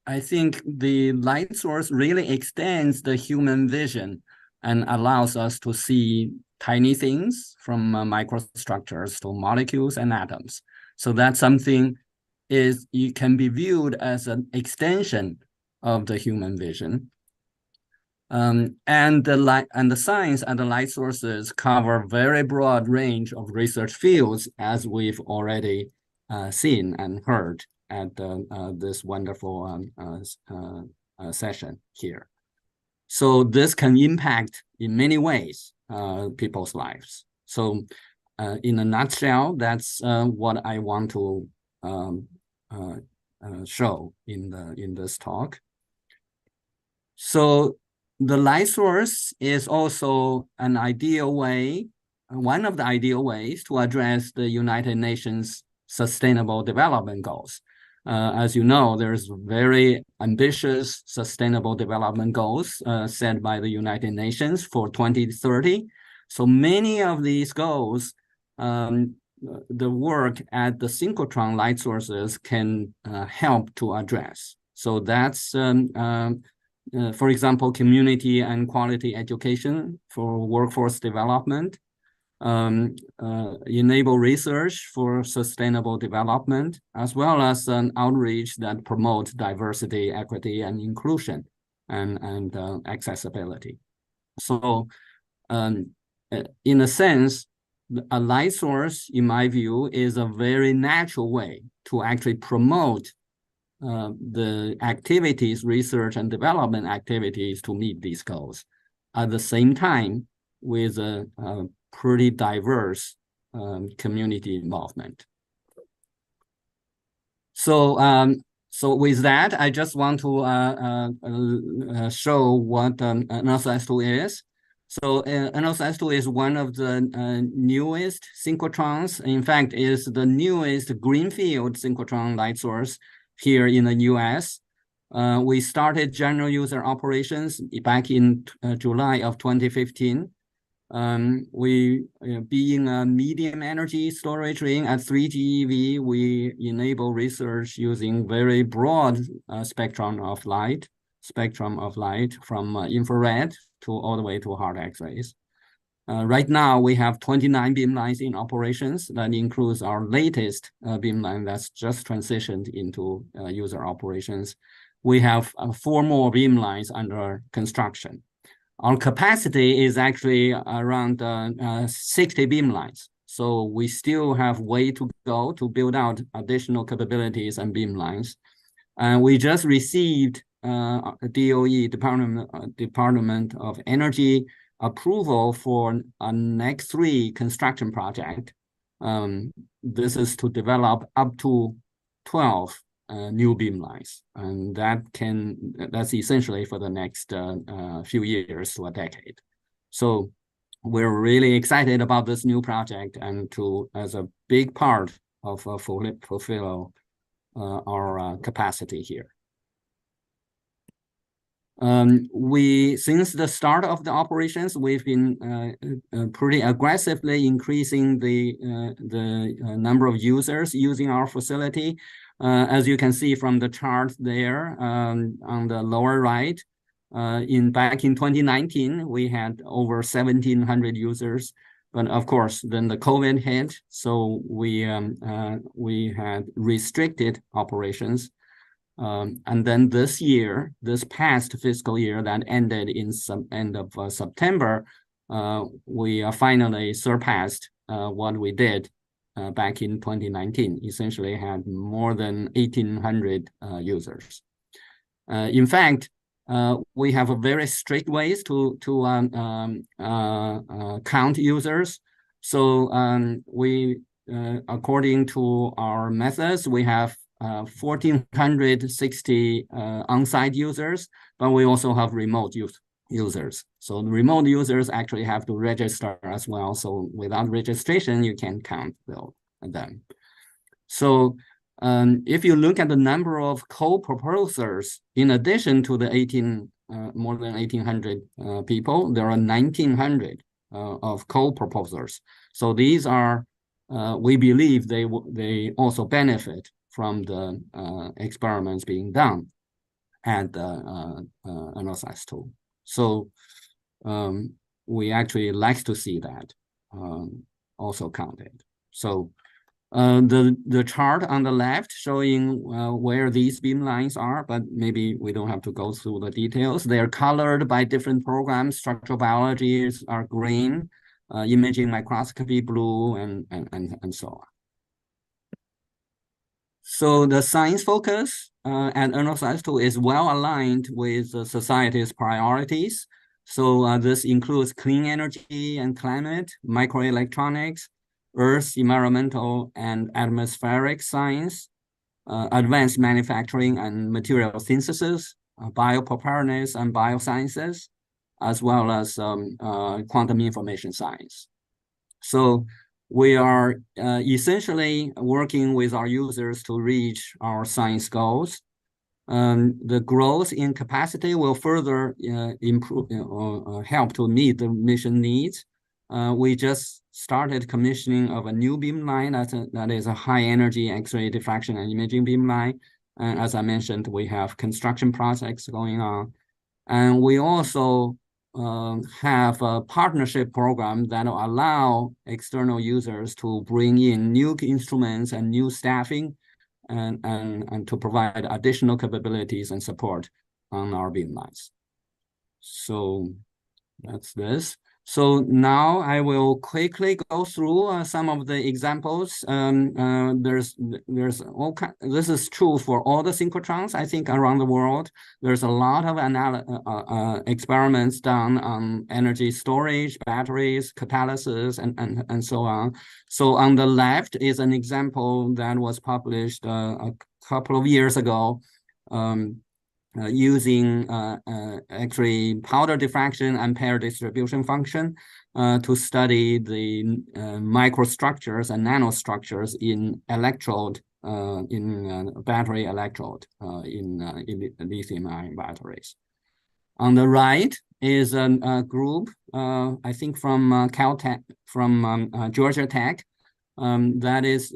I think the light source really extends the human vision and allows us to see tiny things from microstructures to molecules and atoms. So that's something it can be viewed as an extension of the human vision. And the science and the light sources cover a very broad range of research fields, as we've already seen and heard at this wonderful session here. So this can impact in many ways people's lives. So in a nutshell, that's what I want to show in this talk. So the light source is also an ideal way, one of the ideal ways to address the United Nations Sustainable Development Goals. As you know, there's very ambitious Sustainable Development Goals set by the United Nations for 2030. So many of these goals, the work at the synchrotron light sources can help to address. So that's for example, community and quality education for workforce development, enable research for sustainable development, as well as an outreach that promotes diversity, equity, and inclusion, and accessibility. So in a sense, a light source, in my view, is a very natural way to actually promote the activities, research and development activities to meet these goals. At the same time, with a pretty diverse community involvement. So, so with that, I just want to show what AfLS is. So AfLS is one of the newest synchrotrons. In fact, is the newest greenfield synchrotron light source here in the US. We started general user operations back in July of 2015. We being a medium energy storage ring at 3 GeV, we enable research using very broad spectrum of light from infrared to all the way to hard X-rays. Right now, we have 29 beamlines in operations. That includes our latest beamline that's just transitioned into user operations. We have 4 more beamlines under construction. Our capacity is actually around 60 beamlines. So we still have way to go to build out additional capabilities and beamlines. And we just received DOE, Department of Energy, approval for a next 3 construction project. This is to develop up to 12 new beamlines, and that's essentially for the next few years to a decade. So we're really excited about this new project and as a big part of fulfill our capacity here. Since the start of the operations, we've been pretty aggressively increasing the number of users using our facility. As you can see from the chart there on the lower right, back in 2019, we had over 1,700 users. But of course, then the COVID hit, so we had restricted operations. And then this past fiscal year that ended in end of September, we finally surpassed what we did back in 2019, essentially had more than 1,800 users. In fact, we have a very strict ways to count users. So we, according to our methods, we have 1,460 on-site users, but we also have remote users. So the remote users actually have to register as well. So without registration, you can't count them. So if you look at the number of co-proposers, in addition to the more than 1,800 people, there are 1,900 of co-proposers. So these are, we believe they also benefit from the experiments being done at the AfLS tool. So we actually like to see that also counted. So the chart on the left showing where these beamlines are, but maybe we don't have to go through the details. They're colored by different programs. Structural biology are green, imaging microscopy blue, and so on. So the science focus at AfLS tool is well aligned with the society's priorities. So this includes clean energy and climate, microelectronics, Earth, environmental and atmospheric science, advanced manufacturing and material synthesis, biopreparedness and biosciences, as well as quantum information science. So we are essentially working with our users to reach our science goals. The growth in capacity will further improve help to meet the mission needs. We just started commissioning of a new beamline that is a high energy X-ray diffraction and imaging beamline. And as I mentioned, we have construction projects going on. And we also have a partnership program that will allow external users to bring in new instruments and new staffing and to provide additional capabilities and support on our beamlines. So that's this. So now I will quickly go through some of the examples. There's all kind. This is true for all the synchrotrons, I think, around the world. There's a lot of experiments done on energy storage, batteries, catalysis, and so on. So on the left is an example that was published a couple of years ago. Using actually powder diffraction and pair distribution function to study the microstructures and nanostructures in electrode, in battery electrode in lithium-ion batteries. On the right is a group, I think from Caltech, from Georgia Tech, that is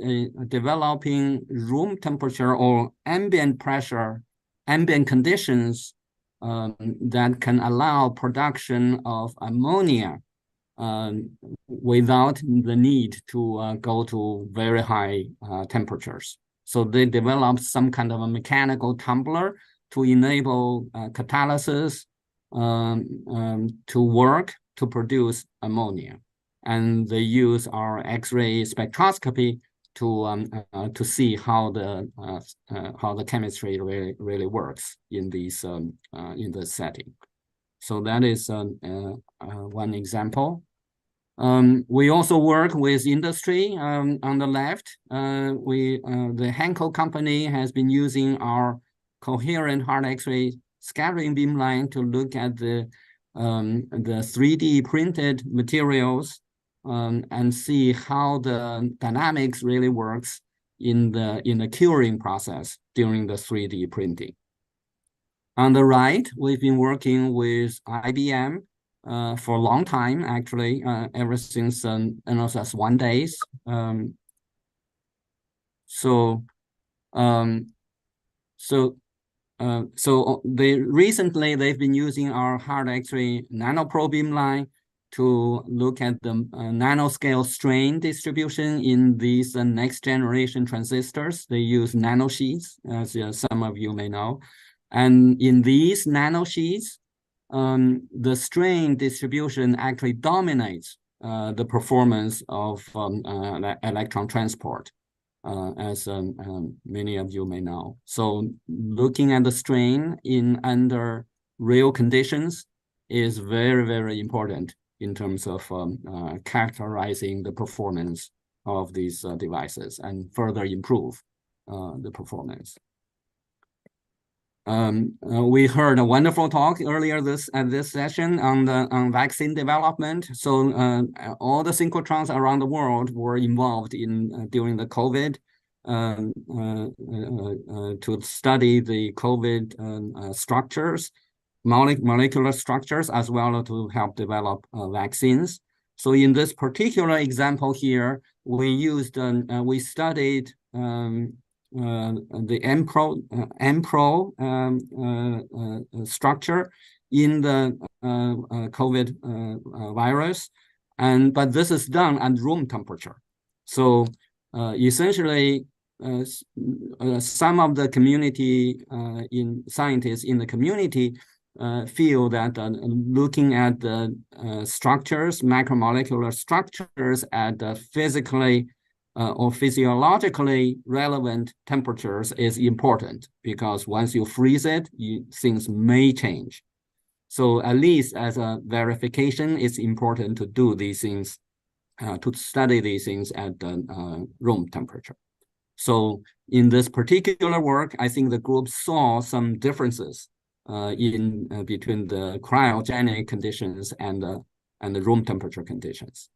developing room temperature or ambient pressure, ambient conditions that can allow production of ammonia without the need to go to very high temperatures. So they developed some kind of a mechanical tumbler to enable catalysis to work to produce ammonia. And they use our X-ray spectroscopy to see how the chemistry really works in these in this setting. So that is one example. We also work with industry. On the left, the Henkel company has been using our coherent hard X-ray scattering beamline to look at the 3D printed materials and see how the dynamics really works in the curing process during the 3D printing. On the right, we've been working with IBM for a long time, actually, ever since NSS 1 days. Recently they've been using our hard X-ray nanoprobe beamline to look at the nanoscale strain distribution in these next generation transistors. They use nanosheets, as some of you may know. And in these nanosheets, the strain distribution actually dominates the performance of electron transport, as many of you may know. So looking at the strain under real conditions is very, very important in terms of characterizing the performance of these devices and further improve the performance. We heard a wonderful talk earlier at this session on vaccine development. So all the synchrotrons around the world were involved in during the COVID to study the COVID structures, molecular structures, as well as to help develop vaccines. So in this particular example here, we studied the MPRO structure in the COVID virus, but this is done at room temperature. So essentially, some of the community scientists in the community feel that looking at the structures, macromolecular structures at the physically or physiologically relevant temperatures is important, because once you freeze it, things may change. So at least as a verification, it's important to do these things, to study these things at the room temperature. So in this particular work, I think the group saw some differences between the cryogenic conditions and the room temperature conditions.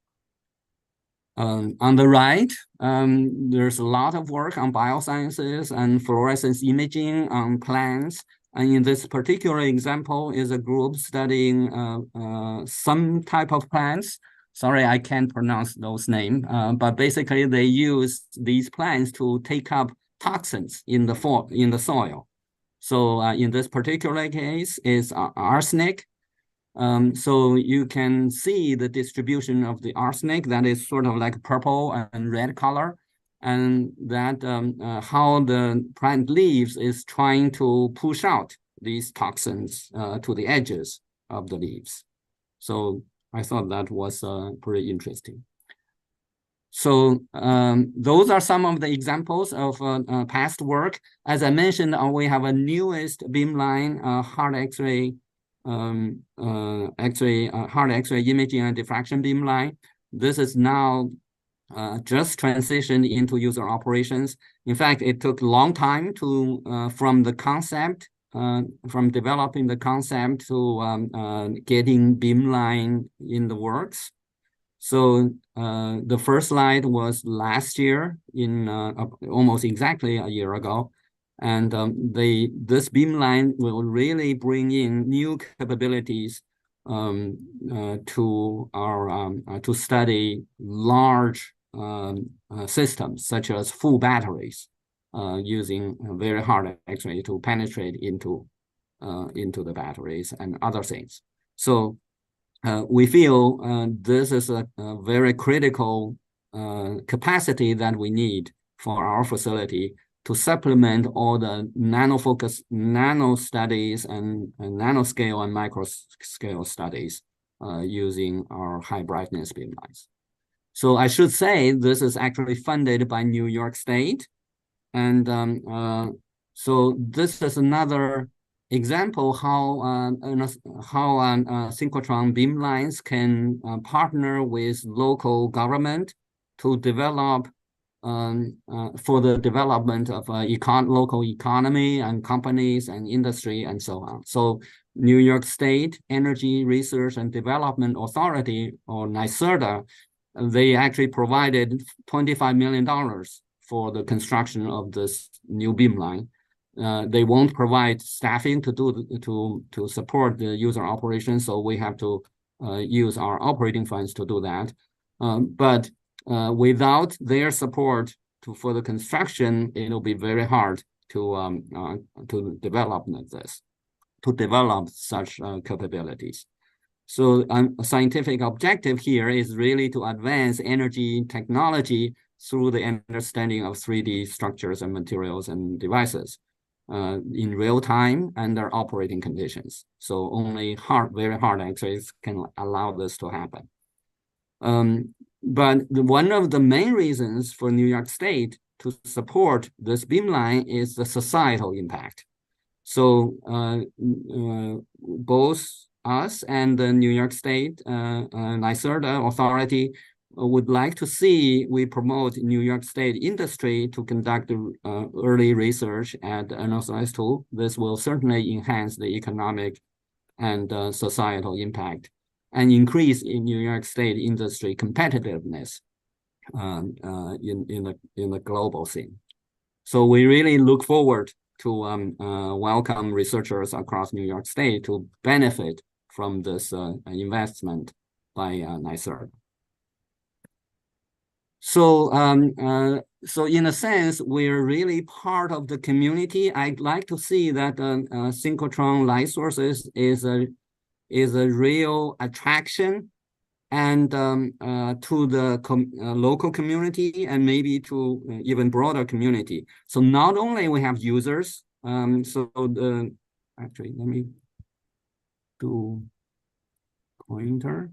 On the right, there's a lot of work on biosciences and fluorescence imaging on plants. And in this particular example is a group studying some type of plants. Sorry, I can't pronounce those names, but basically they use these plants to take up toxins in the soil. So in this particular case is arsenic. So you can see the distribution of the arsenic that is sort of like purple and red color, and that how the plant leaves is trying to push out these toxins to the edges of the leaves. So I thought that was pretty interesting. So those are some of the examples of past work. As I mentioned, we have a newest beamline hard X-ray hard X-ray imaging and diffraction beamline. This is now just transitioned into user operations. In fact, it took a long time to from the concept, from developing the concept to getting beamline in the works. So the first slide was last year, in almost exactly a year ago. And this beamline will really bring in new capabilities to our to study large systems such as full batteries using very hard X-ray to penetrate into the batteries and other things. So we feel this is a very critical capacity that we need for our facility to supplement all the nano studies and nanoscale and microscale studies using our high brightness beamlines. So I should say this is actually funded by New York State. And so this is another example how synchrotron beamlines can partner with local government to develop for the development of local economy and companies and industry and so on. So New York State Energy Research and Development Authority, or NYSERDA, they actually provided $25 million for the construction of this new beamline. They won't provide staffing to support the user operations, so we have to use our operating funds to do that. But without their support for the construction, it'll be very hard to develop such capabilities. So a scientific objective here is really to advance energy technology through the understanding of 3D structures and materials and devices in real time under operating conditions. So only very hard X-rays can allow this to happen. But one of the main reasons for New York State to support this beamline is the societal impact. So both us and the New York State NYSERDA authority would like to see we promote New York State industry to conduct early research at NSS tool. This will certainly enhance the economic and societal impact and increase in New York State industry competitiveness in the global scene. So we really look forward to welcome researchers across New York State to benefit from this investment by NYSERDA. So, so in a sense, we're really part of the community. I'd like to see that synchrotron light sources is a real attraction and to the local community and maybe to even broader community. So not only we have users, actually, let me do pointer.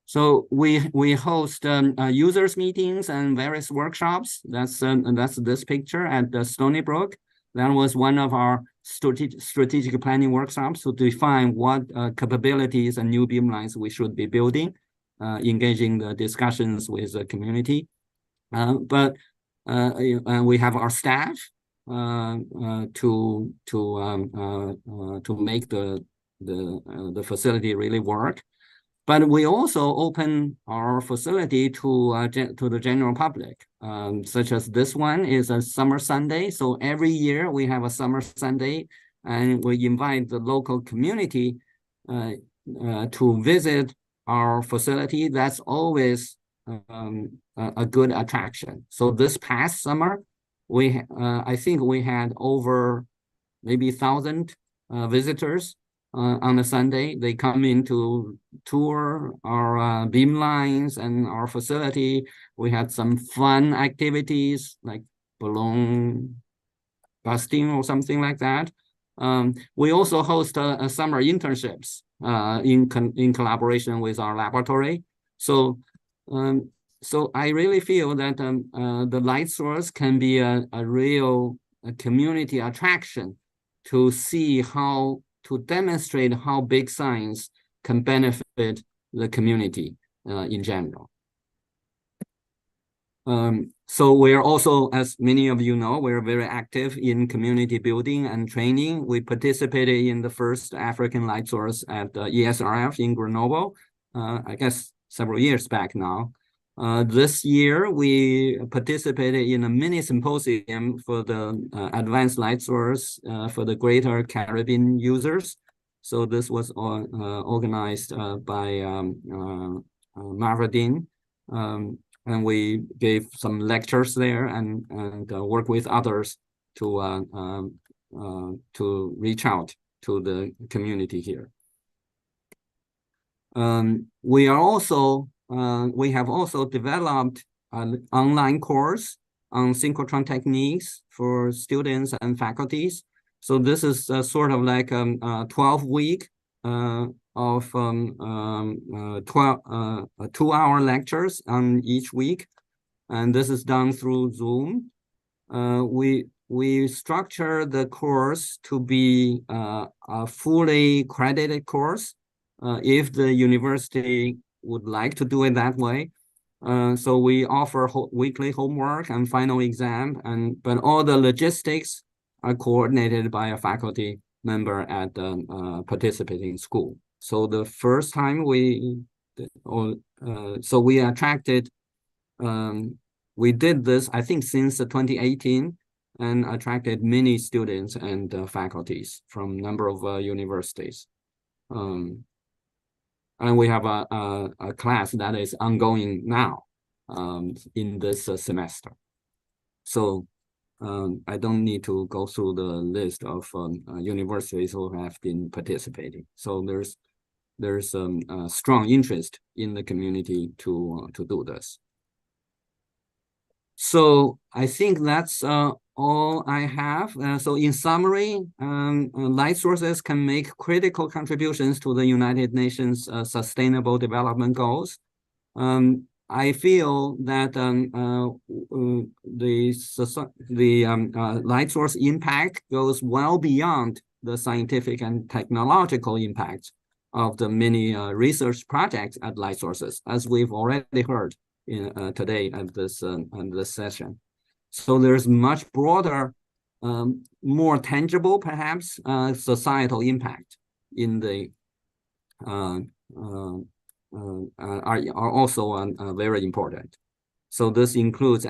So we host users meetings and various workshops. That's this picture at the Stony Brook. That was one of our strategic planning workshops to define what capabilities and new beamlines we should be building, engaging the discussions with the community. And we have our staff to make the facility really work. But we also open our facility to the general public, such as this one is a summer Sunday. So every year we have a summer Sunday, and we invite the local community to visit our facility. That's always a good attraction. So this past summer, I think we had over maybe 1,000 visitors on a Sunday. They come in to tour our beamlines and our facility. We had some fun activities like balloon busting or something like that. We also host a summer internships in collaboration with our laboratory. So I really feel that the light source can be a real community attraction to see how, to demonstrate how big science can benefit the community in general. So we're also, as many of you know, we're very active in community building and training. We participated in the first African light source at ESRF in Grenoble, I guess several years back now. This year, we participated in a mini symposium for the advanced light source for the Greater Caribbean users. So this was organized by Marvadine. And we gave some lectures there and work with others to reach out to the community here. We have also developed an online course on synchrotron techniques for students and faculties. So this is sort of like a 12-week of 2-hour lectures on each week, and this is done through Zoom. We structure the course to be a fully credited course if the university would like to do it that way. So we offer weekly homework and final exam, but all the logistics are coordinated by a faculty member at the participating school. So the first time we attracted, we did this, I think, since 2018, and attracted many students and faculties from a number of universities. And we have a class that is ongoing now in this semester. So I don't need to go through the list of universities who have been participating. So there's a strong interest in the community to do this. So I think that's all I have. So in summary, light sources can make critical contributions to the United Nations Sustainable Development Goals. I feel that the light source impact goes well beyond the scientific and technological impact of the many research projects at light sources, as we've already heard today at this session. So there's much broader, more tangible, perhaps, societal impact in the are also very important. So this includes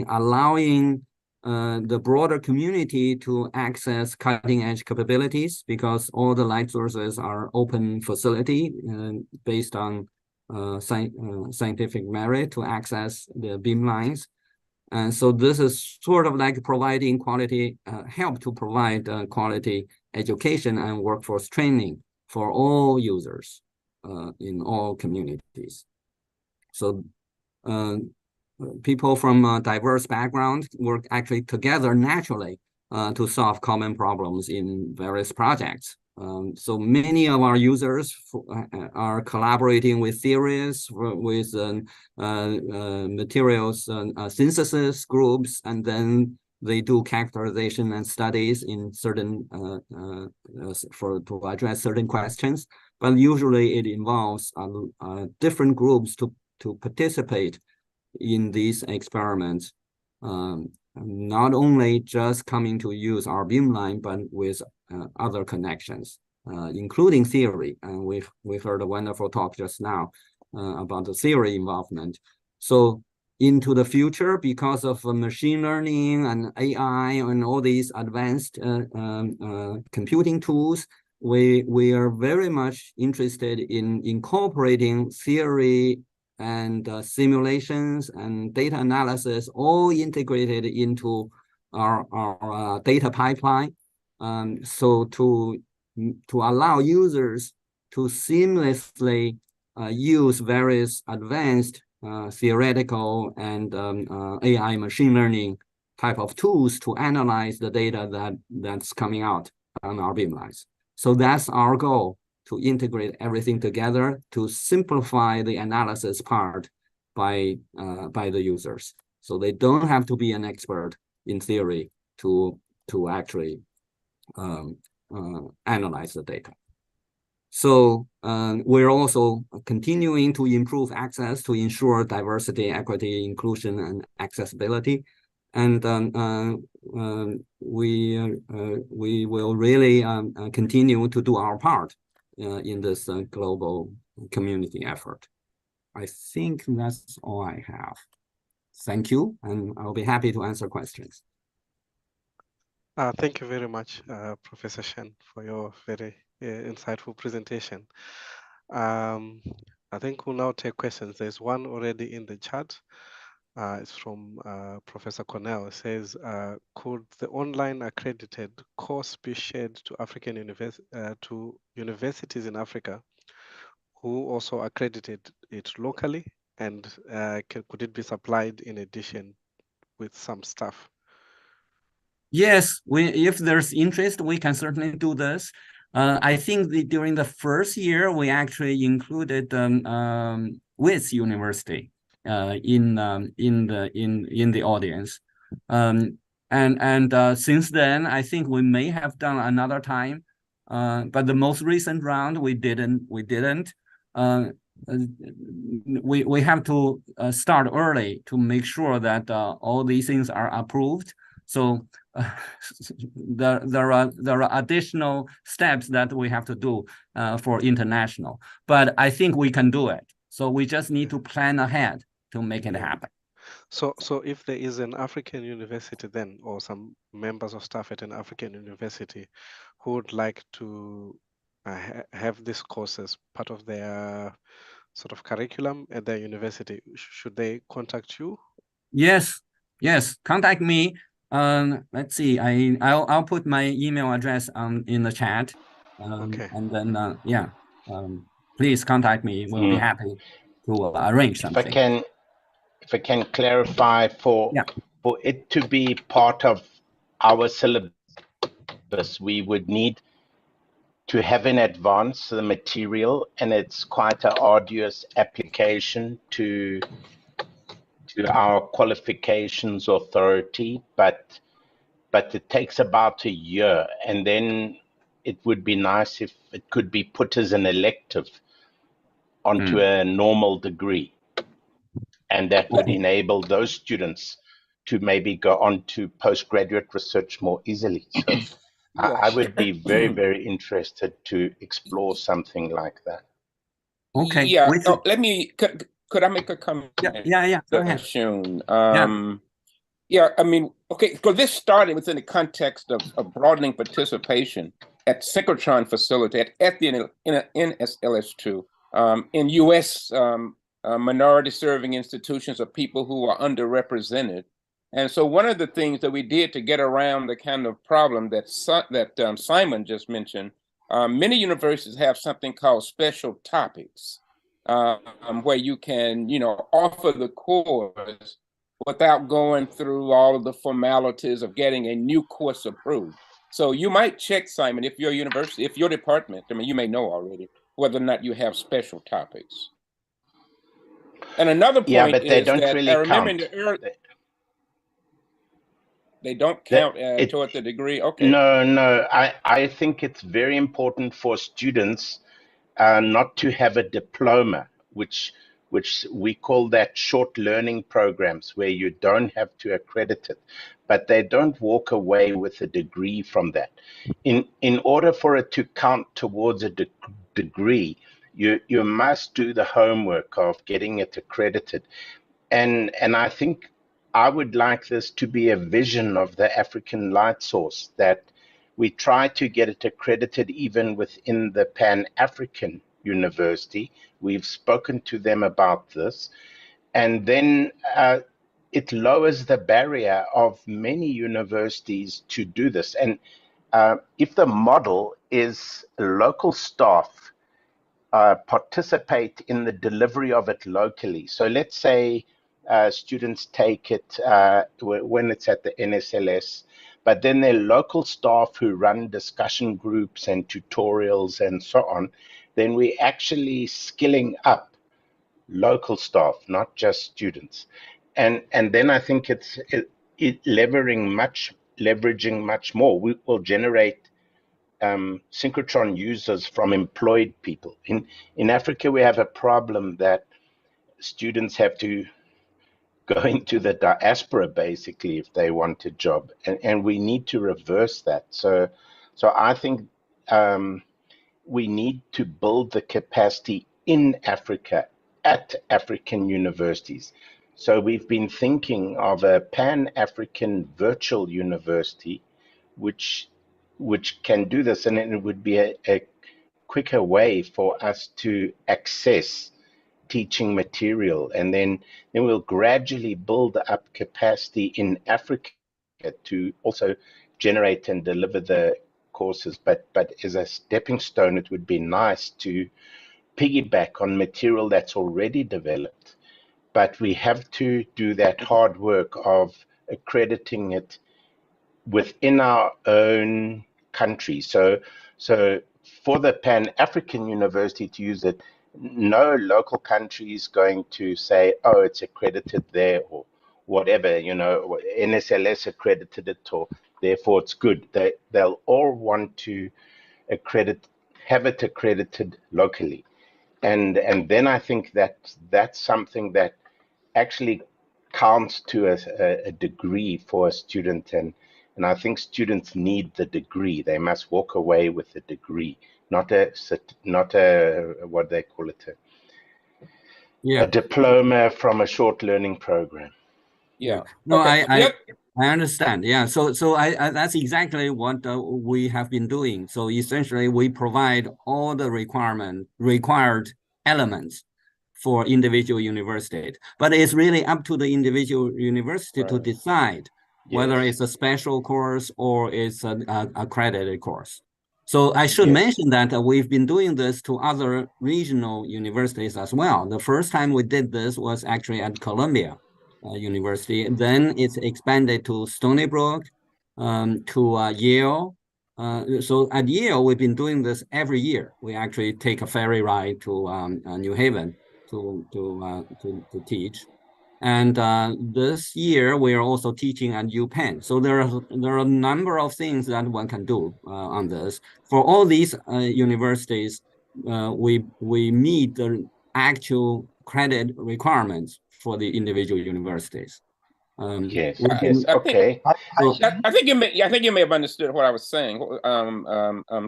allowing the broader community to access cutting-edge capabilities, because all the light sources are open facility based on scientific merit to access the beamlines. And so this is sort of like providing quality, help to provide quality education and workforce training for all users in all communities. So people from diverse backgrounds work actually together naturally to solve common problems in various projects. So many of our users are collaborating with theorists, with materials synthesis groups, and then they do characterization and studies in certain to address certain questions. But usually it involves different groups to participate in these experiments, not only just coming to use our beamline, but with other connections, including theory. And we heard a wonderful talk just now about the theory involvement. So into the future, because of machine learning and AI and all these advanced computing tools, we are very much interested in incorporating theory and simulations and data analysis all integrated into our data pipeline. So to allow users to seamlessly use various advanced theoretical and AI machine learning type of tools to analyze the data that's coming out on our beamlines. So that's our goal, to integrate everything together to simplify the analysis part by the users. So they don't have to be an expert in theory to actually analyze the data. So we're also continuing to improve access to ensure diversity, equity, inclusion, and accessibility. And we will really continue to do our part in this global community effort. I think that's all I have. Thank you, and I'll be happy to answer questions. Thank you very much, Professor Shen, for your very insightful presentation. I think we'll now take questions. There's one already in the chat. It's from Professor Cornell. It says, could the online accredited course be shared to universities in Africa who also accredited it locally? And could it be supplied in addition with some stuff? Yes, if there's interest, we can certainly do this. I think during the first year, we actually included WITS University in the audience, and since then, I think we may have done another time, but the most recent round we didn't. We have to start early to make sure that all these things are approved. So there are additional steps that we have to do for international, but I think we can do it. So we just need to plan ahead to make it happen. So if there is an African university then, or some members of staff at an African university who would like to have this course as part of their sort of curriculum at their university, should they contact you? Yes, contact me. Let's see, I'll put my email address in the chat. Okay. And then please contact me. We'll be happy to arrange something. If I can clarify, for it to be part of our syllabus, we would need to have in advance the material, and it's quite an arduous application to our qualifications authority, but it takes about a year, and then it would be nice if it could be put as an elective onto a normal degree, and that would enable those students to maybe go on to postgraduate research more easily. So I would be very, very interested to explore something like that. Okay. Yeah. Let me. Could I make a comment? Yeah. Go ahead. Shun. Yeah. I mean, okay. So this started within the context of broadening participation at synchrotron facility at the NSLS2 in U.S. Minority serving institutions of people who are underrepresented. And so one of the things that we did to get around the kind of problem that Simon just mentioned, many universities have something called special topics, where you can, offer the course without going through all of the formalities of getting a new course approved. So you might check, Simon, if your university, if your department, I mean, you may know already, whether or not you have special topics. And another point but they is don't that really I remember count. in the early, they don't count toward the degree. Okay. No. I think it's very important for students not to have a diploma, which we call that short learning programs, where you don't have to accredit it, but they don't walk away with a degree from that. In order for it to count towards a degree, you must do the homework of getting it accredited. And I think I would like this to be a vision of the African Light Source, that we try to get it accredited even within the Pan-African university. We've spoken to them about this. And then it lowers the barrier of many universities to do this. And if the model is local staff participate in the delivery of it locally. So let's say students take it when it's at the NSLS, but then there are local staff who run discussion groups and tutorials and so on, then we're actually skilling up local staff, not just students. And then I think it's leveraging much more. We will generate synchrotron users from employed people. In Africa, we have a problem that students have to go into the diaspora basically if they want a job, and we need to reverse that. So I think we need to build the capacity in Africa at African universities. So we've been thinking of a Pan-African virtual university, which can do this, and it would be a quicker way for us to access teaching material, and then we'll gradually build up capacity in Africa to also generate and deliver the courses. But as a stepping stone, it would be nice to piggyback on material that's already developed. But we have to do that hard work of accrediting it within our own country. So for the Pan-African University to use it, no local country is going to say, oh, it's accredited there or whatever, you know, NSLS accredited it, or therefore it's good. They'll all want to have it accredited locally. And then I think that's something that actually counts to a degree for a student, and I think students need the degree. They must walk away with a degree, not a what they call it, a diploma from a short learning program. Yeah. No, I understand. Yeah. So I that's exactly what we have been doing. So essentially, we provide all the required elements for individual university, but it's really up to the individual university to decide whether it's a special course or it's an accredited course. So I should mention that we've been doing this to other regional universities as well. The first time we did this was actually at Columbia University. Then it's expanded to Stony Brook, to Yale. So at Yale, we've been doing this every year. We actually take a ferry ride to New Haven to teach. And this year, we are also teaching at UPenn. So there are a number of things that one can do on this. For all these universities, we meet the actual credit requirements for the individual universities. Yes. Okay. I think you may have understood what I was saying,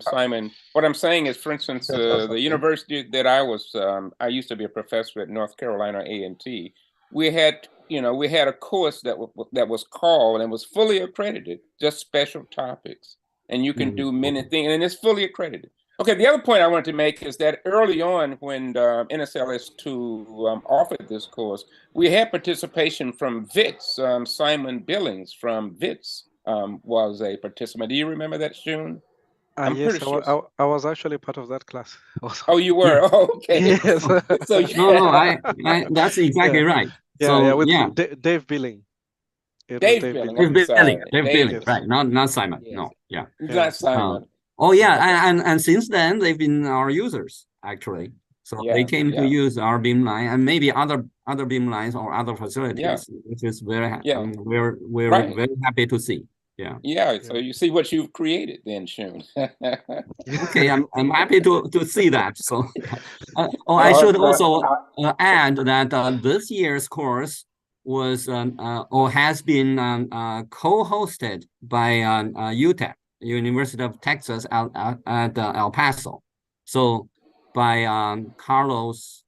Simon. What I'm saying is, for instance, the university that I used to be a professor at North Carolina A&T. We had a course that was called and was fully accredited, just special topics, and you can do many things, and it's fully accredited. Okay, the other point I wanted to make is that early on, when NSLS2 offered this course, we had participation from WITS. Simon Billings from WITS was a participant. Do you remember that, Shun? Yes, I was actually part of that class. Oh, you were? Oh, okay. Yes. So I that's exactly right. With Dave Billing. Dave Billing, right? Not Simon. Yes. No, yeah, not Simon. Oh yeah, and since then they've been our users actually. So they came to use our beamline and maybe other beamlines or other facilities, which is very we're very happy to see. Yeah. Yeah. So you see what you've created, then, Shun. Okay, I'm happy to see that. So, I should also add that this year's course was or has been co-hosted by UTEP. University of Texas at El Paso. So by Carlos,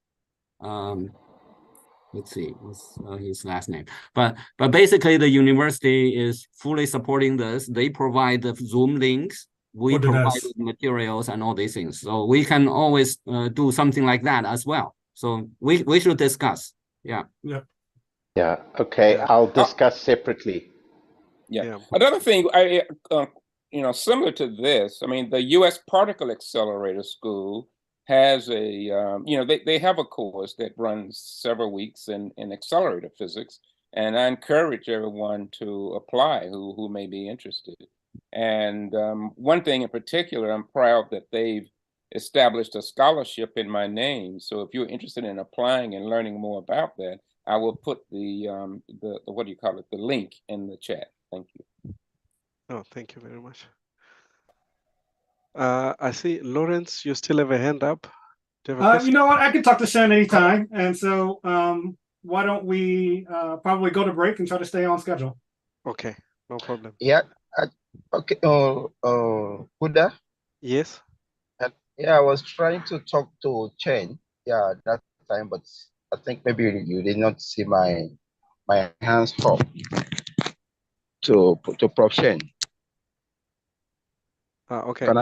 let's see, what's his last name? But basically the university is fully supporting this. They provide the Zoom links we provide materials and all these things. So we can always do something like that as well. So we should discuss. Yeah. Yeah. Yeah. Okay. Yeah. I'll discuss separately. Yeah. Another thing, similar to this, I mean, the U.S. Particle Accelerator School has they have a course that runs several weeks in accelerator physics, and I encourage everyone to apply who may be interested. And one thing in particular, I'm proud that they've established a scholarship in my name. So if you're interested in applying and learning more about that, I will put the what do you call it, the link in the chat. Thank you. Oh, thank you very much. I see, Lawrence, you still have a hand up. Do you have a question? You know what? I can talk to Shen anytime. And so why don't we probably go to break and try to stay on schedule? Okay, no problem. Yeah. Okay. Buddha? Yes. Yeah, I was trying to talk to Chen. Yeah, that time, but I think maybe you did not see my hands up to Prof. Chen. Okay. Can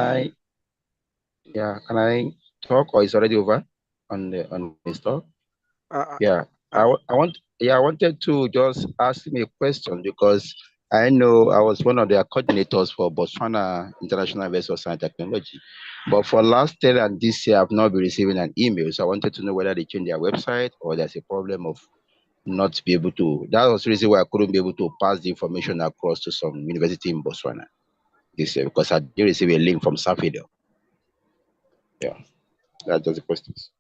I talk, or is already over on this talk? Yeah, I wanted to just ask me a question, because I know I was one of their coordinators for Botswana International University of Science and Technology, but for last year and this year I've not been receiving an email. So I wanted to know whether they changed their website or there's a problem of not be able to. That was the reason why I couldn't be able to pass the information across to some university in Botswana this year, because I did receive a link from Safido. Yeah, that's just the questions.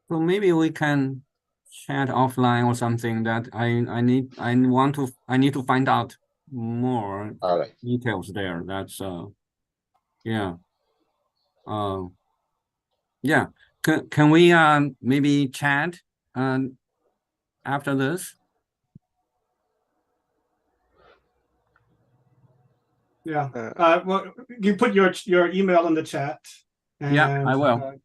So maybe we can chat offline or something. That I need to find out more details there. That's yeah. Yeah. Can we maybe chat after this? Yeah. Well, you put your email in the chat. And, yeah, I will.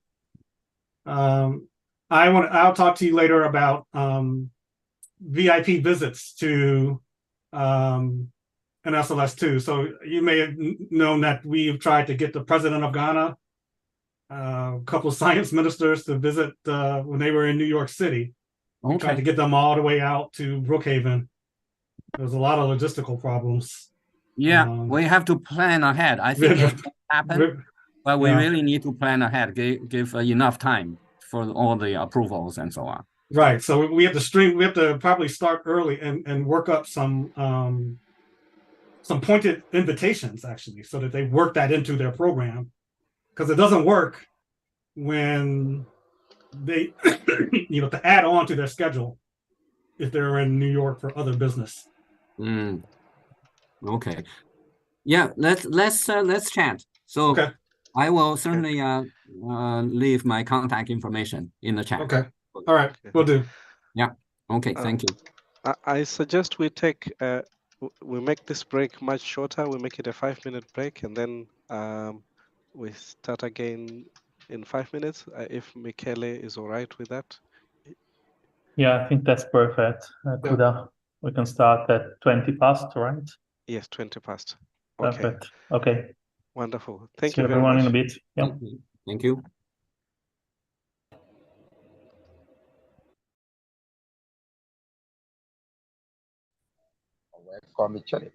I'll talk to you later about VIP visits to an SLS too. So you may have known that we've tried to get the president of Ghana, a couple of science ministers to visit when they were in New York City. We tried to get them all the way out to Brookhaven. There's a lot of logistical problems. Yeah, we have to plan ahead. I think it can happen, but we really need to plan ahead, give enough time for all the approvals and so on. Right. So we have to probably start early and work up some pointed invitations, actually, so that they work that into their program, because it doesn't work when they to add on to their schedule if they're in New York for other business. Okay. Yeah, let's chat. So okay. I will certainly leave my contact information in the chat. Okay. All right. Will do. Yeah. Okay. Thank you. I suggest we we make this break much shorter. We make it a 5-minute break, and then we start again in 5 minutes. If Michele is all right with that. Yeah, I think that's perfect. Kuda, we can start at 20 past, right? Yes, 20 past. Okay. Perfect. Okay. Wonderful. Thank See you very everyone much. in a bit. Yeah. Thank you. Welcome, Michele.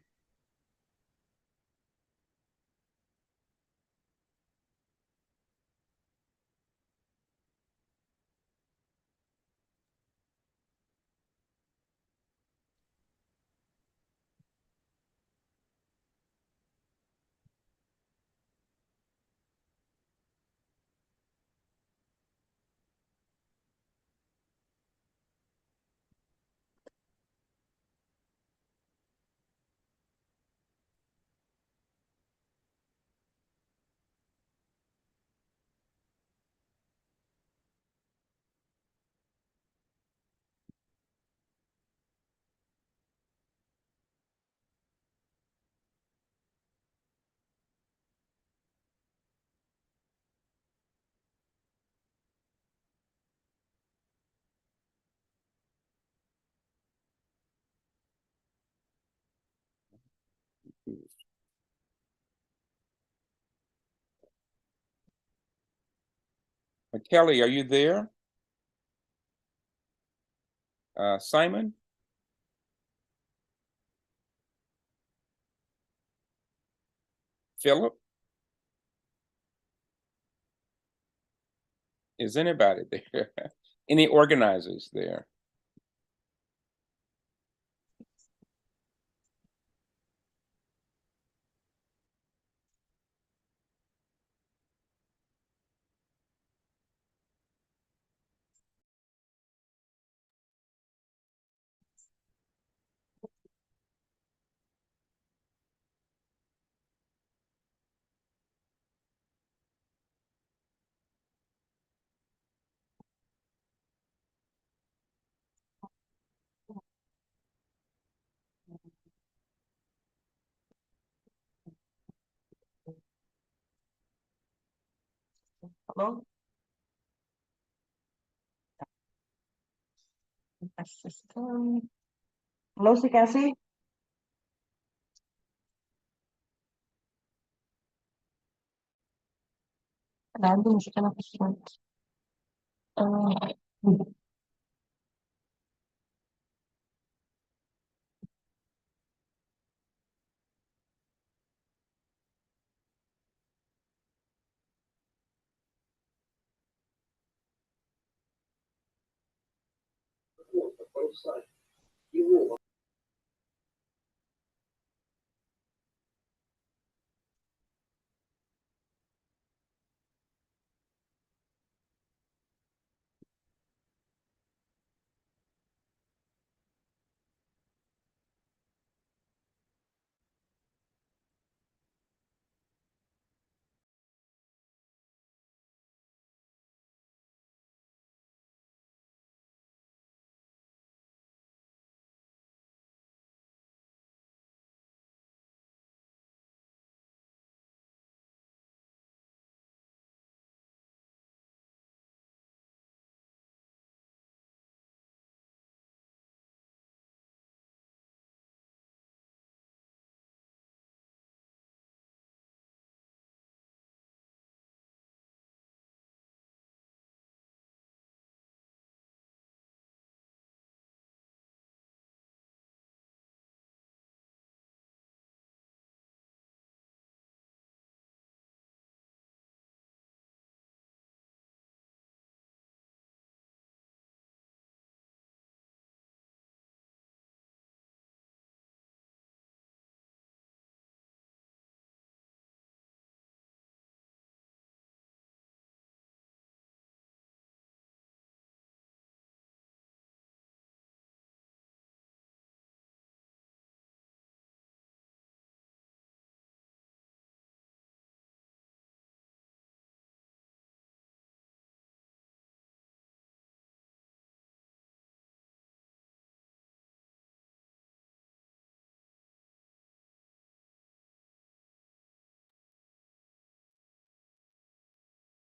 Kelly, are you there? Simon? Philip? Is anybody there? Any organizers there? Hello? System. Hello, Sikasi? أنا عندي مشكلة في الصوت. آه.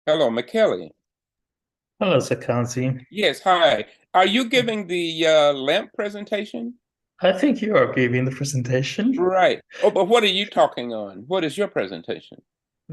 Hello, McKelly. Hello, Sakansi. Yes, hi. Are you giving the LAMP presentation? I think you are giving the presentation. Right. Oh, but what are you talking on? What is your presentation?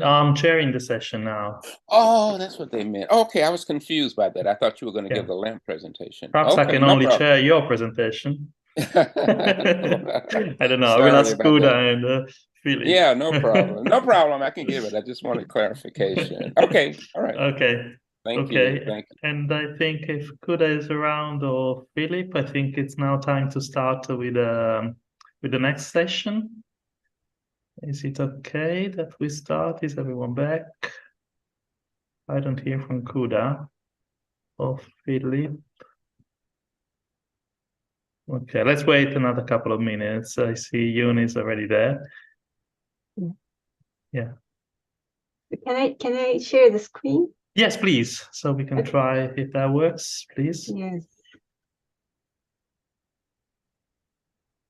I'm chairing the session now. Oh, that's what they meant. Okay, I was confused by that. I thought you were going to give the LAMP presentation. Perhaps okay, I can only chair your presentation. I don't know. I will ask Kuda and Philip. Yeah, no problem. No problem. I can give it. I just wanted clarification. Okay. All right. Okay. Thank you. Thank you. And I think if Kuda is around or Philip, I think it's now time to start with the next session. Is it okay that we start? Is everyone back? I don't hear from Kuda or Philip. Okay, let's wait another couple of minutes. I see Eunice already there. Yeah. Can I share the screen? Yes, please. So we can try if that works, please. Yes.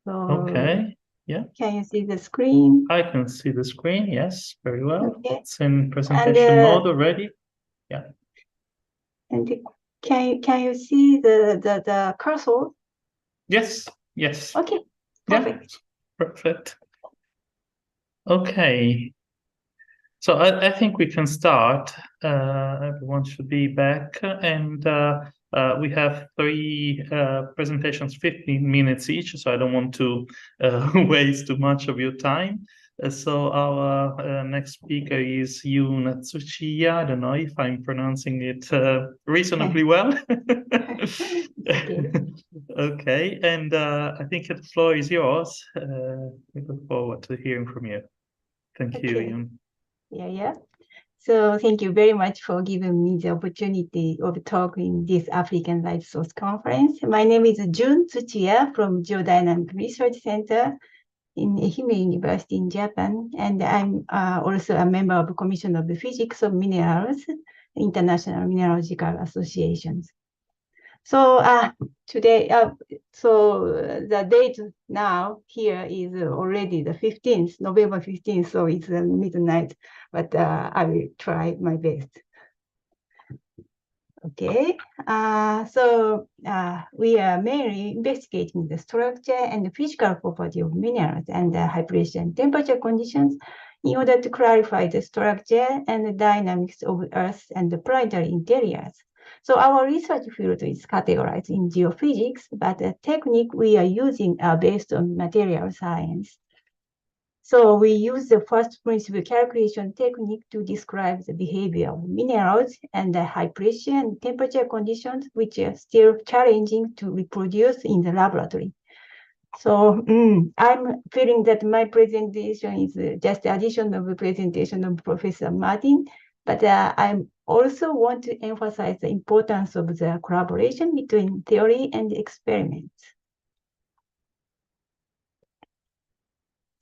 So, okay. Yeah. Can you see the screen? I can see the screen. Yes, very well. Okay. It's in presentation mode already. Yeah. And can you see the cursor? Yes. Yes. Okay. Perfect. Yeah. Perfect. Okay. So I think we can start. Everyone should be back, and we have 3 presentations, 15 minutes each, so I don't want to waste too much of your time. So our next speaker is Yoon Tsuchiya. I don't know if I'm pronouncing it reasonably well. Okay, and I think the floor is yours. We look forward to hearing from you. Thank you, Yoon. Yeah. So thank you very much for giving me the opportunity of talking this African Light Source Conference. My name is Jun Tsuchiya from Geodynamic Research Center in Ehime University in Japan, and I'm also a member of the Commission of the Physics of Minerals, International Mineralogical Associations. So today, the date now here is already the 15th, November 15th, so it's midnight, but I will try my best. Okay, so we are mainly investigating the structure and the physical property of minerals and the high pressure and temperature conditions in order to clarify the structure and the dynamics of Earth and the planetary interiors. So our research field is categorized in geophysics, but the technique we are using are based on material science. So we use the first principle calculation technique to describe the behavior of minerals and the high pressure and temperature conditions, which are still challenging to reproduce in the laboratory. So I'm feeling that my presentation is just the addition of the presentation of Professor Martin, but I also want to emphasize the importance of the collaboration between theory and experiments.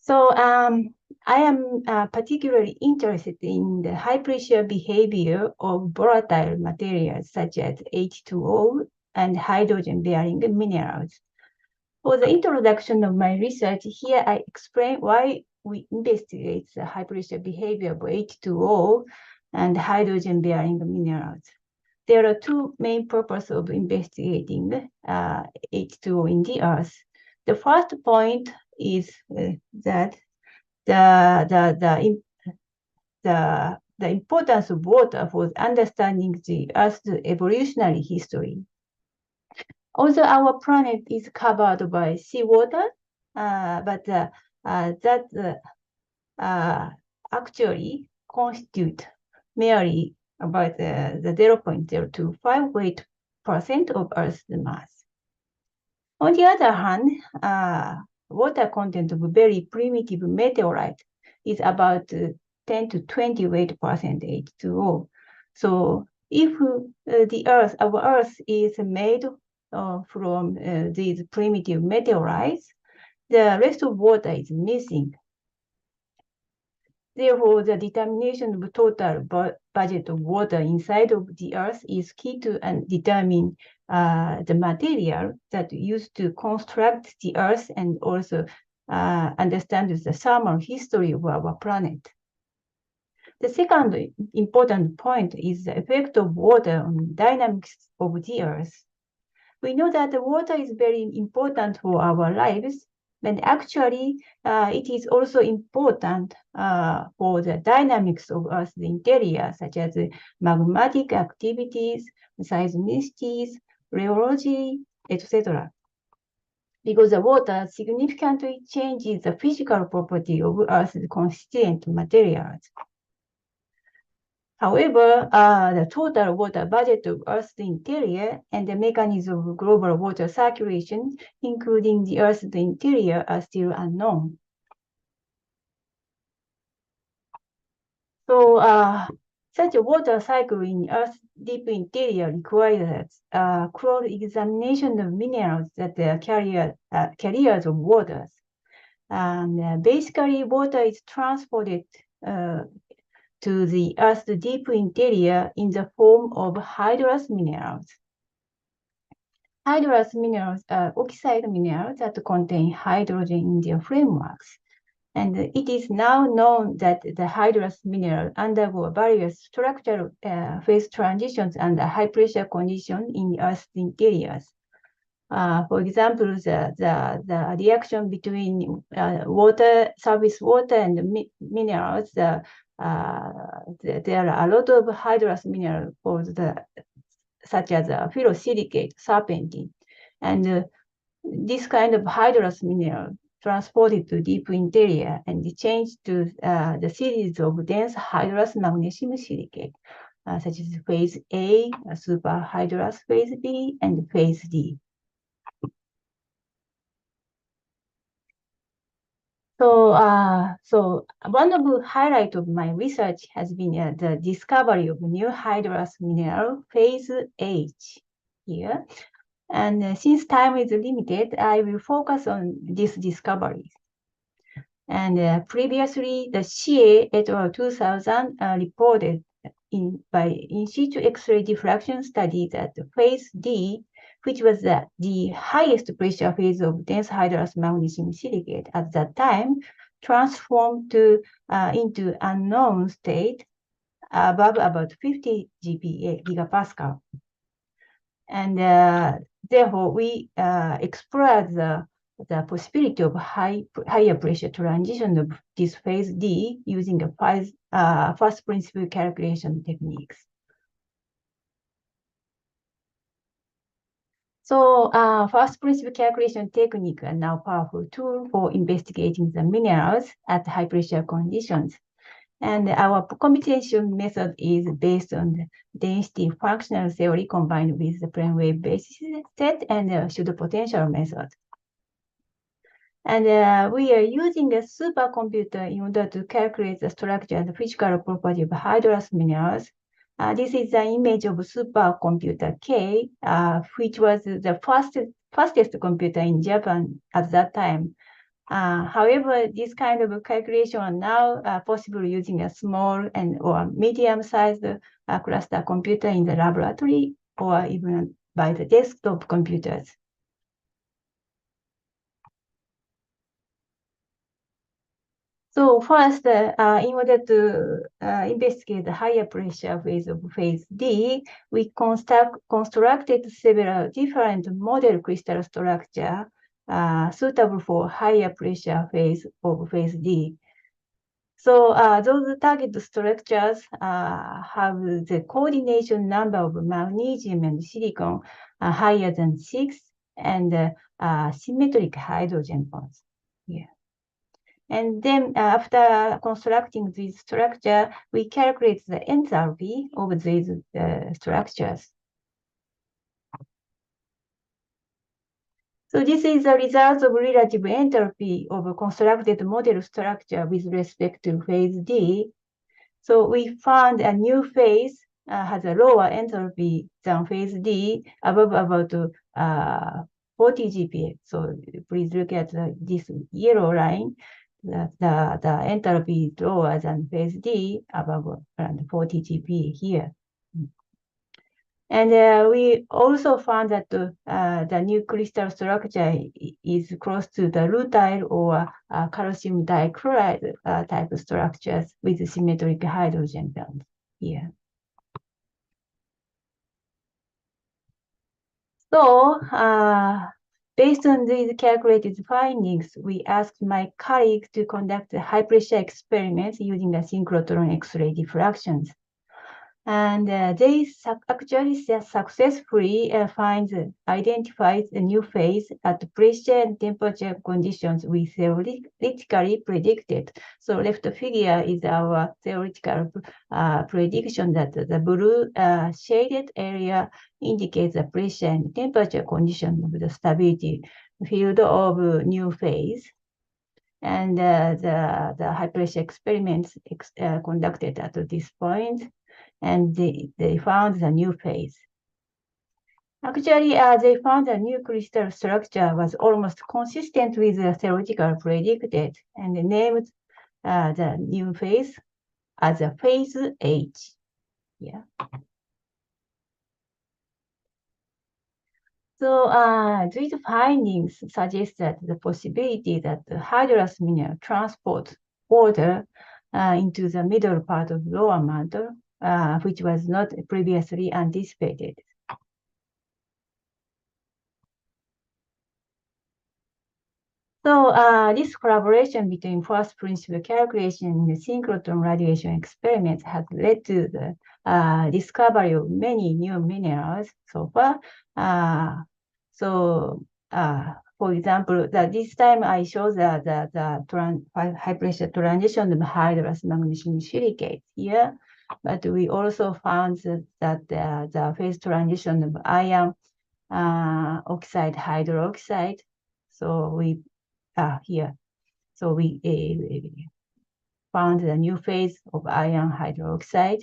So I am particularly interested in the high pressure behavior of volatile materials such as H2O and hydrogen-bearing minerals. For the introduction of my research, here I explain why we investigate the high pressure behavior of H2O and hydrogen-bearing minerals. There are 2 main purposes of investigating H2O in the Earth. The first point is that the importance of water for understanding the Earth's evolutionary history. Also, our planet is covered by seawater, but that actually constitute merely about the 0.025 weight% of Earth's mass. On the other hand, water content of very primitive meteorite is about 10 to 20 weight% H2O. So if our Earth is made from these primitive meteorites, the rest of water is missing. Therefore, the determination of total budget of water inside of the Earth is key to determine the material that used to construct the Earth and also understand the thermal history of our planet. The second important point is the effect of water on dynamics of the Earth. We know that the water is very important for our lives, but actually it is also important for the dynamics of Earth's interior, such as magmatic activities, seismicities, rheology, etc. Because the water significantly changes the physical property of Earth's constituent materials. However, the total water budget of Earth's interior and the mechanism of global water circulation, including the Earth's interior, are still unknown. So such a water cycle in Earth's deep interior requires close examination of minerals that are carriers of waters. And basically, water is transported to the Earth's deep interior in the form of hydrous minerals. Hydrous minerals are oxide minerals that contain hydrogen in their frameworks. And it is now known that the hydrous minerals undergo various structural phase transitions under high pressure conditions in Earth's interiors. For example, the reaction between surface water and minerals there are a lot of hydrous minerals such as ferrosilicate, serpentine, and this kind of hydrous mineral transported to deep interior and changed to the series of dense hydrous magnesium silicate, such as phase A, superhydrous phase B, and phase D. So one of the highlights of my research has been the discovery of new hydrous mineral, phase H here. And since time is limited, I will focus on this discovery. And previously, the Xie et al. 2000 reported by in situ X-ray diffraction study that phase D, which was the highest pressure phase of dense hydrous magnesium silicate at that time, transformed into unknown state above about 50 GPa, gigapascal. And therefore, we explored the possibility of higher pressure transition of this phase D using a first principle calculation techniques. So first principle calculation technique are now powerful tool for investigating the minerals at high pressure conditions. And our computation method is based on the density functional theory combined with the plane wave basis set and the pseudo potential method. And we are using a supercomputer in order to calculate the structure and physical property of hydrous minerals. This is an image of supercomputer K, which was the fastest computer in Japan at that time. However, this kind of calculation are now possible using a small or medium-sized cluster computer in the laboratory or even by the desktop computers. So first, in order to investigate the higher pressure phase of phase D, we constructed several different model crystal structure suitable for higher pressure phase of phase D. So those target structures have the coordination number of magnesium and silicon higher than 6 and symmetric hydrogen bonds. Yeah. And then after constructing this structure, we calculate the enthalpy of these structures. So this is the result of relative enthalpy of a constructed model structure with respect to phase D. So we found a new phase has a lower enthalpy than phase D above about 40 GPa. So please look at this yellow line. The enthalpy is lower than phase D, above around 40 GPa here. And we also found that the new crystal structure is close to the rutile or calcium dichloride type structures with symmetric hydrogen bonds here. So based on these calculated findings, we asked my colleagues to conduct high pressure experiments using the synchrotron X-ray diffractions. And they actually successfully identified a new phase at pressure and temperature conditions we theoretically predicted. So left figure is our theoretical prediction that the blue shaded area indicates the pressure and temperature condition of the stability field of new phase. And the high pressure experiments conducted at this point. And they found the new phase. Actually, they found a new crystal structure was almost consistent with the theoretical predicted and named the new phase as a phase H. Yeah. So these findings suggest that the possibility that the hydrous mineral transport water into the middle part of lower mantle, which was not previously anticipated. So this collaboration between first principle calculation and the synchrotron radiation experiments has led to the discovery of many new minerals so far. For example, this time I show the high pressure transition of hydrous magnesium silicate here, but we also found that the phase transition of iron oxide hydroxide. So we here. So we found the new phase of iron hydroxide.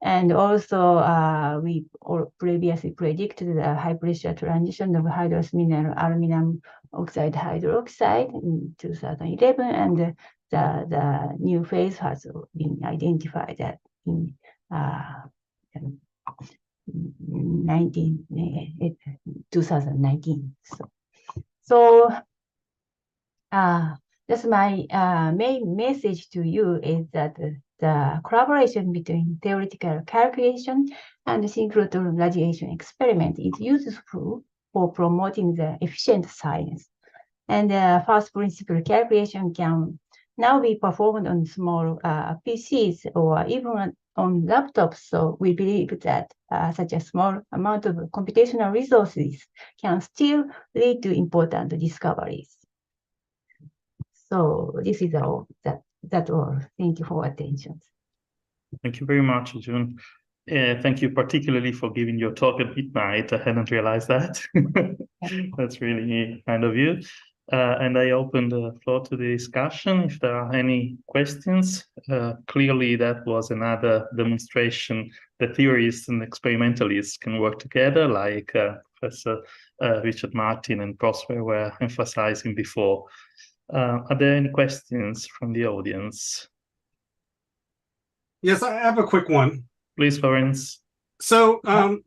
And also, we previously predicted the high pressure transition of hydrous mineral aluminum oxide hydroxide in 2011, and the new phase has been identified at in 2019. So that's my main message to you is that the collaboration between theoretical calculation and the synchrotron radiation experiment is useful for promoting the efficient science. And first principle calculation can now be performed on small PCs or even on laptops. So we believe that such a small amount of computational resources can still lead to important discoveries. So this is all. That's all. Thank you for attention. Thank you very much, Jun. Thank you particularly for giving your talk at midnight. I hadn't realized that. That's really kind of you. And I open the floor to the discussion. If there are any questions, clearly that was another demonstration that theorists and experimentalists can work together, like Professor Richard Martin and Prosper were emphasizing before. Are there any questions from the audience? Yes, I have a quick one. Please, Florence. So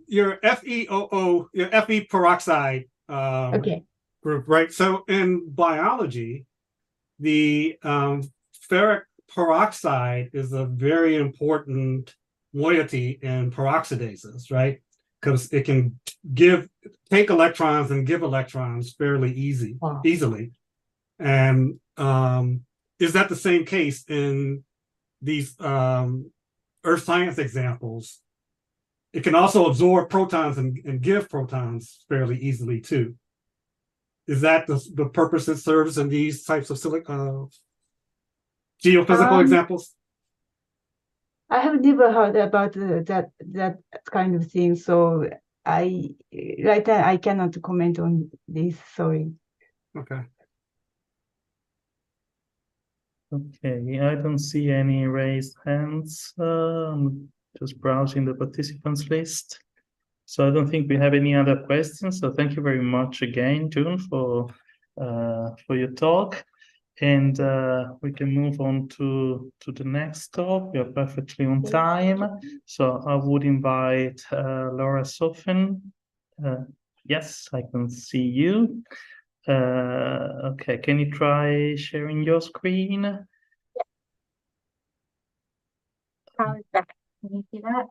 your FeOO, your Fe peroxide group, right? So in biology, the ferric peroxide is a very important moiety in peroxidases, right? Because it can take electrons and give electrons fairly easily. And is that the same case in these earth science examples? It can also absorb protons and give protons fairly easily too. Is that the purpose it serves in these types of geophysical examples? I have never heard about that kind of thing, so right now I cannot comment on this. Sorry. Okay. Okay, I don't see any raised hands. I'm just browsing the participants list. So I don't think we have any other questions. So thank you very much again, Jun, for your talk. And we can move on to the next talk. We are perfectly on time. So I would invite Laura Sofen. Yes, I can see you. Okay, can you try sharing your screen? Can you see that?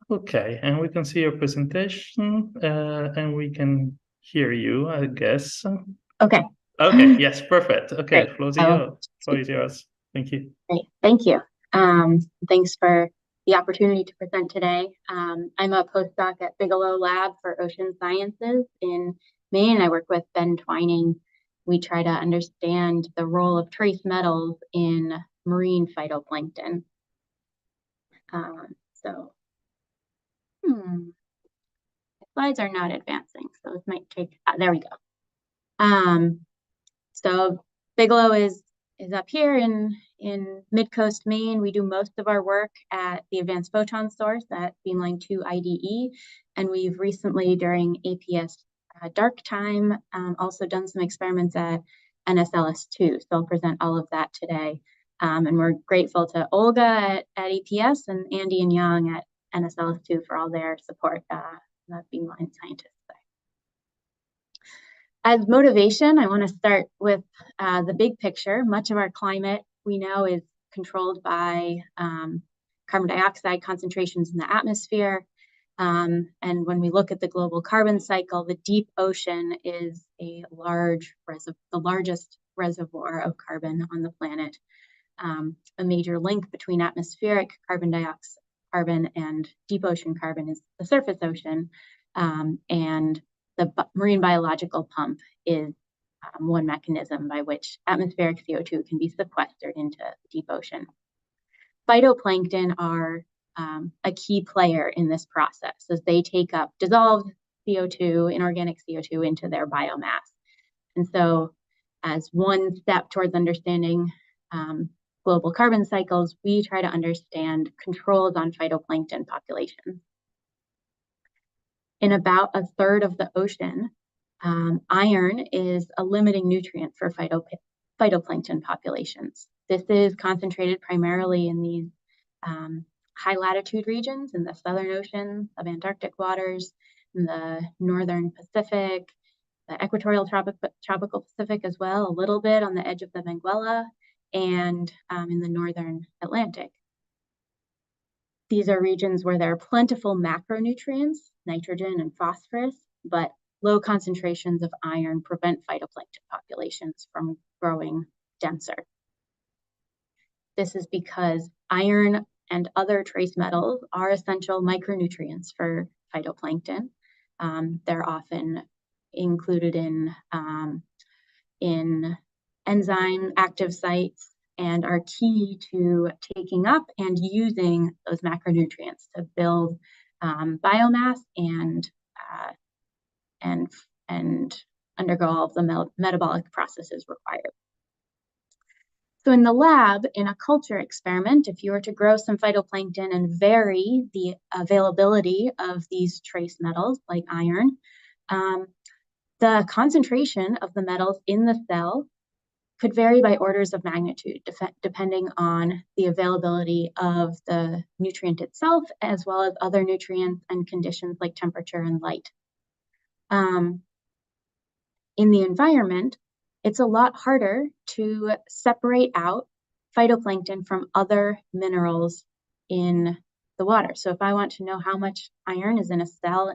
Okay, and we can see your presentation, and we can hear you, I guess. Okay. Okay, yes, perfect. Okay, Great. floor is yours. Thank you. Great, thank you. Thanks for the opportunity to present today. I'm a postdoc at Bigelow Lab for Ocean Sciences in Maine. I work with Ben Twining. We try to understand the role of trace metals in marine phytoplankton. Slides are not advancing, so this might take, there we go. So Bigelow is up here in Mid-Coast Maine. We do most of our work at the Advanced Photon Source at Beamline 2 IDE, and we've recently, during AfPS dark time, also done some experiments at NSLS 2. So I'll present all of that today. And we're grateful to Olga at AfPS and Andy and Yang at NSLS 2 for all their support, the Beamline scientists. As motivation, I want to start with the big picture. Much of our climate, we know, is controlled by carbon dioxide concentrations in the atmosphere. And when we look at the global carbon cycle, the deep ocean is the largest reservoir of carbon on the planet. A major link between atmospheric carbon dioxide carbon and deep ocean carbon is the surface ocean, and the marine biological pump is one mechanism by which atmospheric CO2 can be sequestered into the deep ocean. Phytoplankton are a key player in this process as they take up dissolved CO2, inorganic CO2, into their biomass. And so as one step towards understanding global carbon cycles, we try to understand controls on phytoplankton populations. In about a third of the ocean, iron is a limiting nutrient for phytoplankton populations. This is concentrated primarily in these high latitude regions in the Southern Ocean, subantarctic waters, in the Northern Pacific, the equatorial tropical Pacific as well, a little bit on the edge of the Benguela, and in the Northern Atlantic. These are regions where there are plentiful macronutrients, nitrogen and phosphorus, but low concentrations of iron prevent phytoplankton populations from growing denser. This is because iron and other trace metals are essential micronutrients for phytoplankton. They're often included in enzyme active sites and are key to taking up and using those macronutrients to build biomass and undergo all of the metabolic processes required. So in the lab, in a culture experiment, if you were to grow some phytoplankton and vary the availability of these trace metals like iron, the concentration of the metals in the cell could vary by orders of magnitude, depending on the availability of the nutrient itself, as well as other nutrients and conditions like temperature and light. In the environment, it's a lot harder to separate out phytoplankton from other minerals in the water. So if I want to know how much iron is in a cell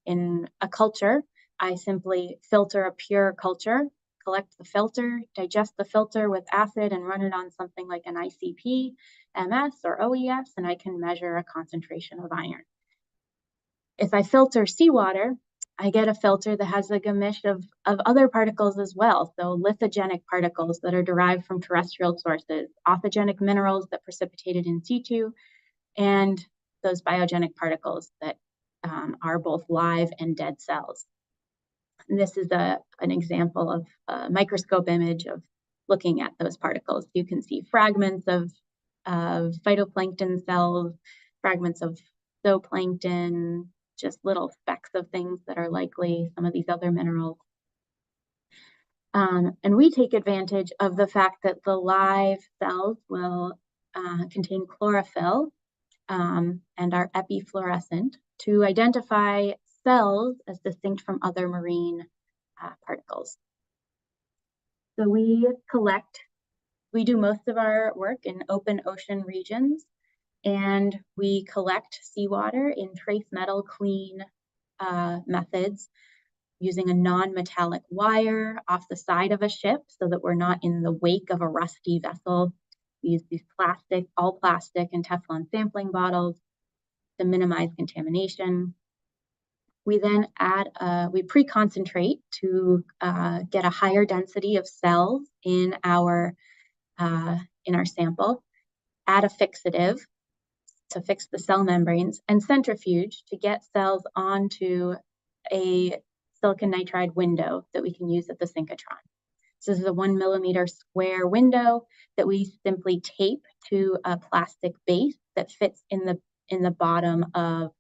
in a culture, I simply filter a pure culture, collect the filter, digest the filter with acid, and run it on something like an ICP, MS, or OES, and I can measure a concentration of iron. If I filter seawater, I get a filter that has a gamish of other particles as well. So lithogenic particles that are derived from terrestrial sources, authogenic minerals that precipitated in situ, and those biogenic particles that are both live and dead cells. And this is an example of a microscope image of looking at those particles. You can see fragments of phytoplankton cells, fragments of zooplankton, just little specks of things that are likely some of these other minerals. And we take advantage of the fact that the live cells will contain chlorophyll and are epifluorescent to identify cells as distinct from other marine particles. So we do most of our work in open ocean regions, and we collect seawater in trace metal clean methods using a non-metallic wire off the side of a ship so that we're not in the wake of a rusty vessel. We use these all plastic and Teflon sampling bottles to minimize contamination. We then we pre-concentrate to get a higher density of cells in our sample, add a fixative to fix the cell membranes, and centrifuge to get cells onto a silicon nitride window that we can use at the synchrotron. So this is a 1 millimeter square window that we simply tape to a plastic base that fits in the bottom of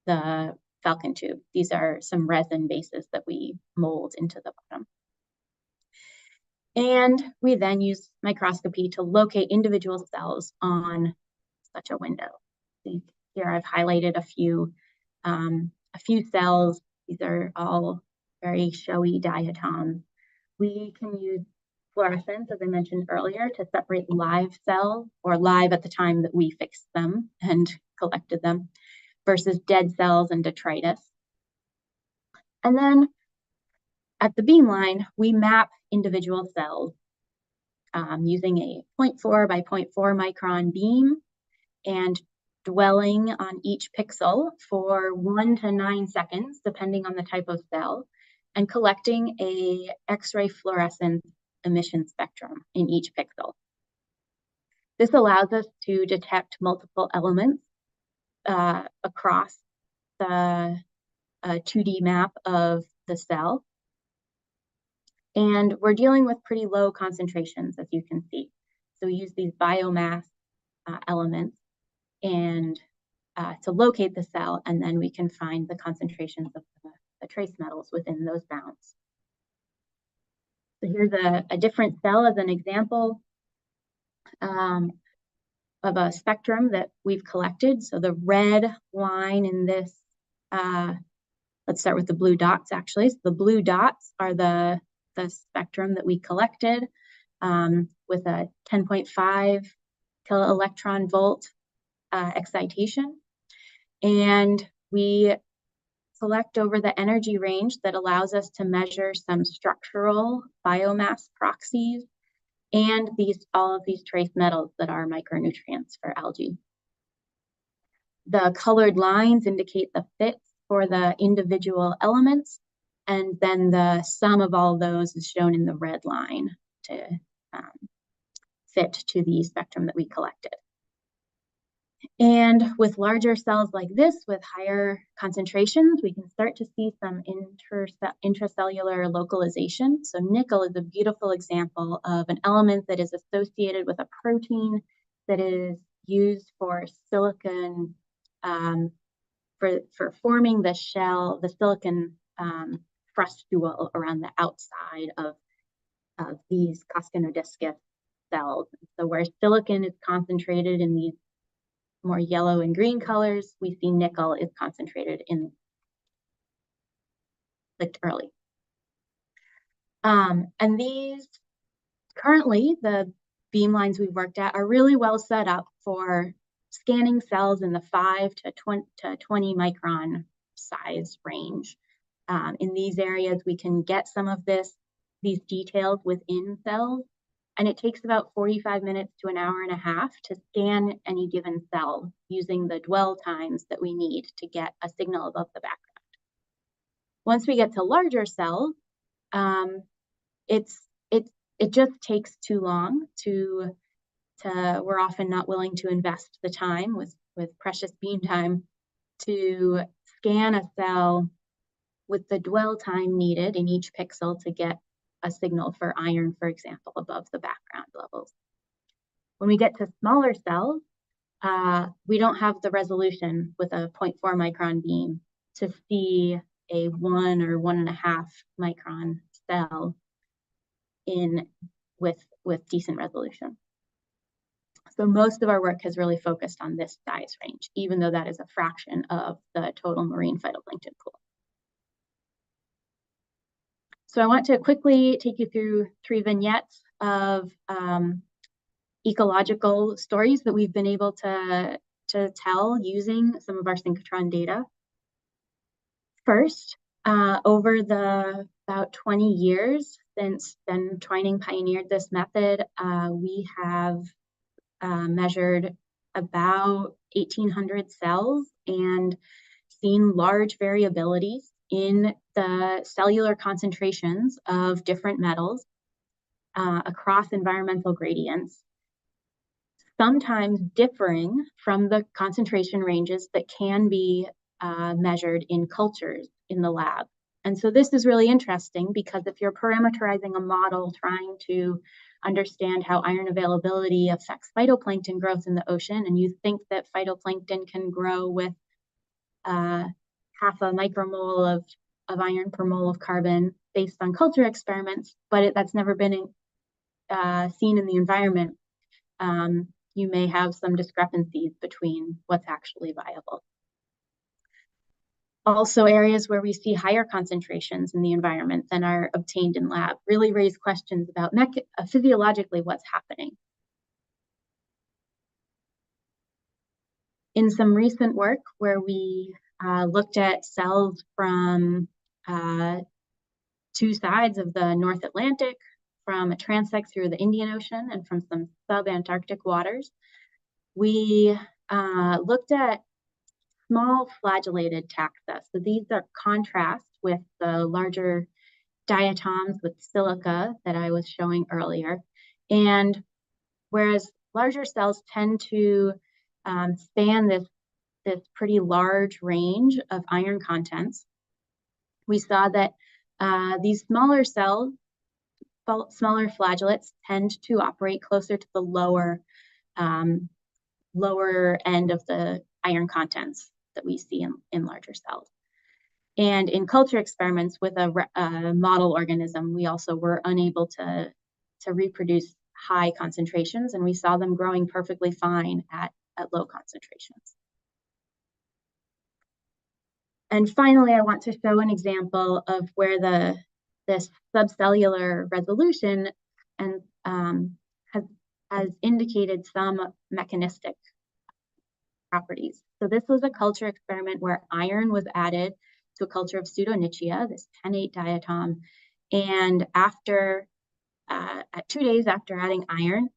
the Falcon tube. These are some resin bases that we mold into the bottom. And we then use microscopy to locate individual cells on such a window. Here I've highlighted a few cells. These are all very showy diatoms. We can use fluorescence, as I mentioned earlier, to separate live cells, or live at the time that we fixed them and collected them, versus dead cells and detritus. And then at the beamline, we map individual cells using a 0.4 by 0.4 micron beam and dwelling on each pixel for 1 to 9 seconds, depending on the type of cell, and collecting a X-ray fluorescence emission spectrum in each pixel. This allows us to detect multiple elements across the 2D map of the cell. And we're dealing with pretty low concentrations, as you can see. So we use these biomass elements and to locate the cell, and then we can find the concentrations of the trace metals within those bounds. So here's a different cell as an example of a spectrum that we've collected. So the red line in this, let's start with the blue dots actually. So the blue dots are the spectrum that we collected with a 10.5 kiloelectron volt excitation. And we select over the energy range that allows us to measure some structural biomass proxies and all of these trace metals that are micronutrients for algae. The colored lines indicate the fits for the individual elements, and then the sum of all those is shown in the red line to fit to the spectrum that we collected. And with larger cells like this, with higher concentrations, we can start to see some intracellular localization. So nickel is a beautiful example of an element that is associated with a protein that is used for silicon, for forming the shell, the silicon frustule around the outside of these coscinodiscus cells. So where silicon is concentrated in these more yellow and green colors, we see nickel is concentrated in clicked early. And these, currently, the beamlines we've worked at are really well set up for scanning cells in the 5 to 20 micron size range. In these areas, we can get some of these details within cells, and it takes about 45 minutes to an hour and a half to scan any given cell using the dwell times that we need to get a signal above the background. Once we get to larger cells, it just takes too long we're often not willing to invest the time with precious beam time to scan a cell with the dwell time needed in each pixel to get a signal for iron, for example, above the background levels. When we get to smaller cells, we don't have the resolution with a 0.4 micron beam to see a 1 or 1.5 micron cell with decent resolution. So most of our work has really focused on this size range, even though that is a fraction of the total marine phytoplankton pool. So I want to quickly take you through 3 vignettes of ecological stories that we've been able to tell using some of our synchrotron data. First, over the about 20 years since Ben Twining pioneered this method, we have measured about 1,800 cells and seen large variabilities in the cellular concentrations of different metals across environmental gradients, sometimes differing from the concentration ranges that can be measured in cultures in the lab. And so this is really interesting because if you're parameterizing a model trying to understand how iron availability affects phytoplankton growth in the ocean, and you think that phytoplankton can grow with half a micromole of iron per mole of carbon based on culture experiments, but that's never been seen in the environment, you may have some discrepancies between what's actually viable. Also, areas where we see higher concentrations in the environment than are obtained in lab really raise questions about physiologically what's happening. In some recent work where we looked at cells from two sides of the North Atlantic, from a transect through the Indian Ocean, and from some sub-Antarctic waters, we looked at small flagellated taxa. So these are contrast with the larger diatoms with silica that I was showing earlier. And whereas larger cells tend to span this pretty large range of iron contents, we saw that these smaller cells, smaller flagellates, tend to operate closer to the lower end of the iron contents that we see in larger cells. And in culture experiments with a model organism, we also were unable to reproduce high concentrations, and we saw them growing perfectly fine at low concentrations. And finally, I want to show an example of where this subcellular resolution and has indicated some mechanistic properties. So this was a culture experiment where iron was added to a culture of Pseudonychia, this 10-8 diatom, and after at 2 days after adding iron,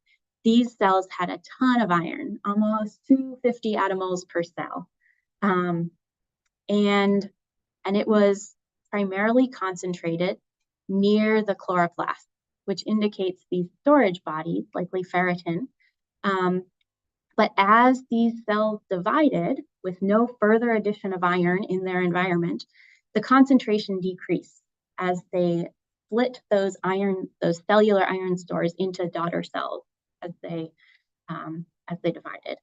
these cells had a ton of iron, almost 250 attomoles per cell. And it was primarily concentrated near the chloroplast, which indicates these storage bodies, likely ferritin. But as these cells divided with no further addition of iron in their environment, the concentration decreased as they split those cellular iron stores into daughter cells as they divided.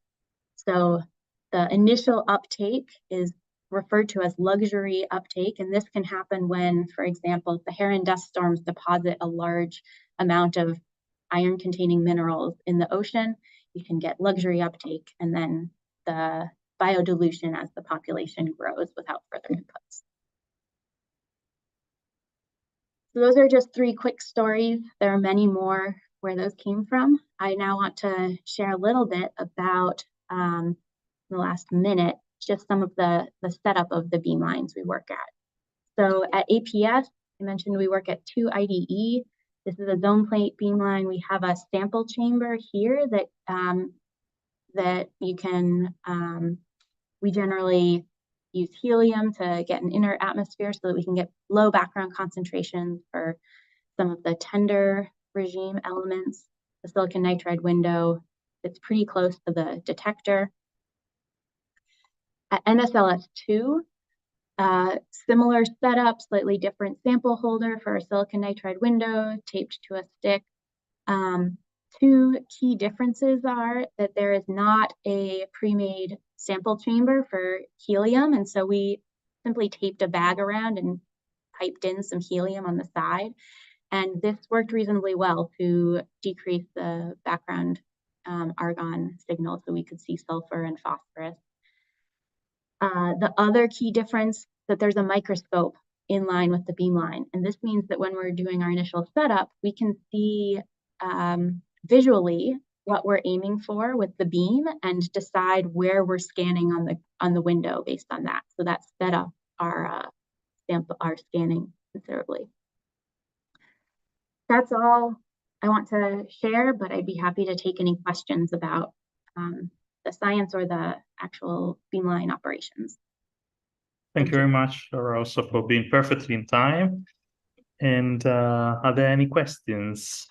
So the initial uptake is referred to as luxury uptake, and this can happen when, for example, the Saharan dust storms deposit a large amount of iron-containing minerals in the ocean. You can get luxury uptake, and then the biodilution as the population grows without further inputs. So those are just 3 quick stories. There are many more where those came from. I now want to share a little bit about, in the last minute, just some of the setup of the beamlines we work at. So at AfPS, I mentioned we work at 2 IDE. This is a zone plate beamline. We have a sample chamber here that you can, we generally use helium to get an inner atmosphere so that we can get low background concentrations for some of the tender regime elements. The silicon nitride window, it's pretty close to the detector. At NSLS2, similar setup, slightly different sample holder for a silicon nitride window taped to a stick. 2 key differences are that there is not a pre-made sample chamber for helium, and so we simply taped a bag around and piped in some helium on the side. And this worked reasonably well to decrease the background argon signal so we could see sulfur and phosphorus. The other key difference that there's a microscope in line with the beamline. And this means that when we're doing our initial setup, we can see visually what we're aiming for with the beam and decide where we're scanning on the window based on that. So that sped up our scanning considerably. That's all I want to share, but I'd be happy to take any questions about the science or the actual beamline operations. Thank you very much, Rosa, for being perfectly in time. And are there any questions?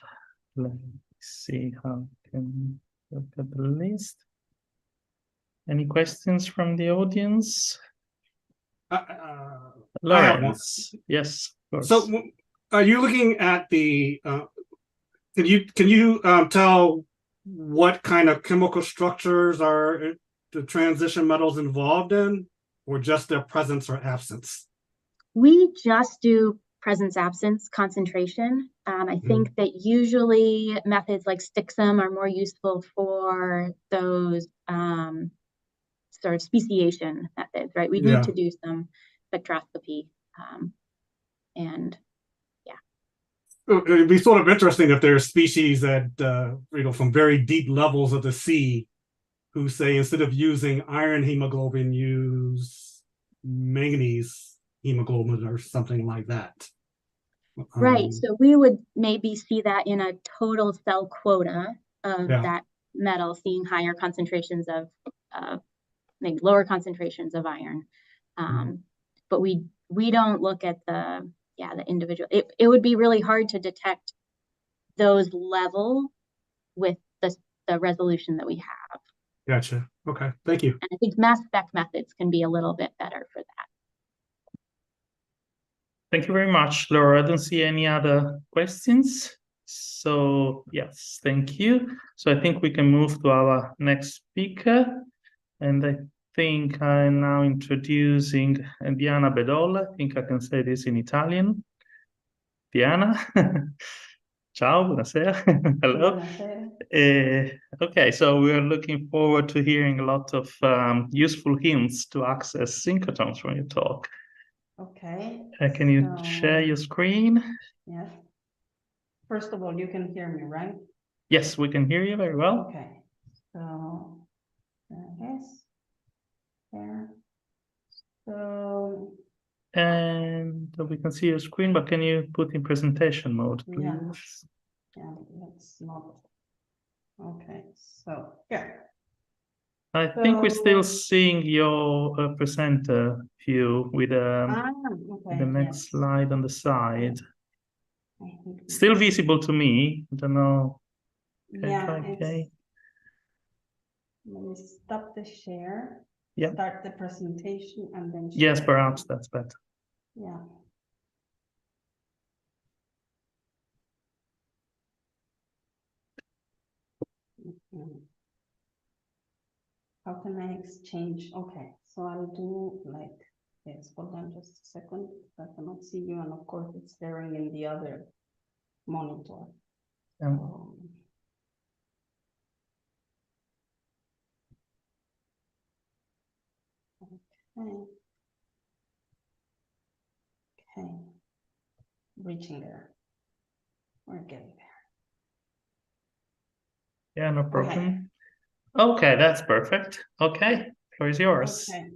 Let me see how I can look at the list. Any questions from the audience? Lawrence, yes, of course. So are you looking at the, can you tell what kind of chemical structures are the transition metals involved in, or just their presence or absence? We just do presence absence concentration. I think that usually methods like STXM are more useful for those sort of speciation methods, right? We need to do some spectroscopy and it'd be sort of interesting if there are species that, from very deep levels of the sea who say instead of using iron hemoglobin, use manganese hemoglobin or something like that. Right. So we would maybe see that in a total cell quota of that metal, seeing higher concentrations of maybe lower concentrations of iron. But we don't look at the individual. It would be really hard to detect those level with the resolution that we have. Gotcha. Okay. Thank you. And I think mass spec methods can be a little bit better for that. Thank you very much, Laura. I don't see any other questions. So yes, thank you. So I think we can move to our next speaker. And I think I'm now introducing Diana Bedolla. I think I can say this in Italian. Diana. Ciao, buonasera. Hello. Buonasera. Okay, so we are looking forward to hearing a lot of useful hints to access synchrotrons from your talk. Okay. Can you share your screen? Yes. First of all, you can hear me, right? Yes, we can hear you very well. Okay. So, yes. There. So. And we can see your screen, but can you put in presentation mode, please? Yeah, let's not. Okay, so yeah. I think we're still seeing your presenter view with the next slide on the side. Still visible to me. I don't know. Okay. Let me stop the share. Yeah. Start the presentation and then share. Yes, perhaps that's better. Yeah. How can I exchange? Okay, so I'll do like this. Hold on just a second. I cannot see you, and of course it's staring in the other monitor. Okay. Okay. Reaching there. We're getting there. Yeah, no problem. Okay, that's perfect. Okay, floor is yours. Okay.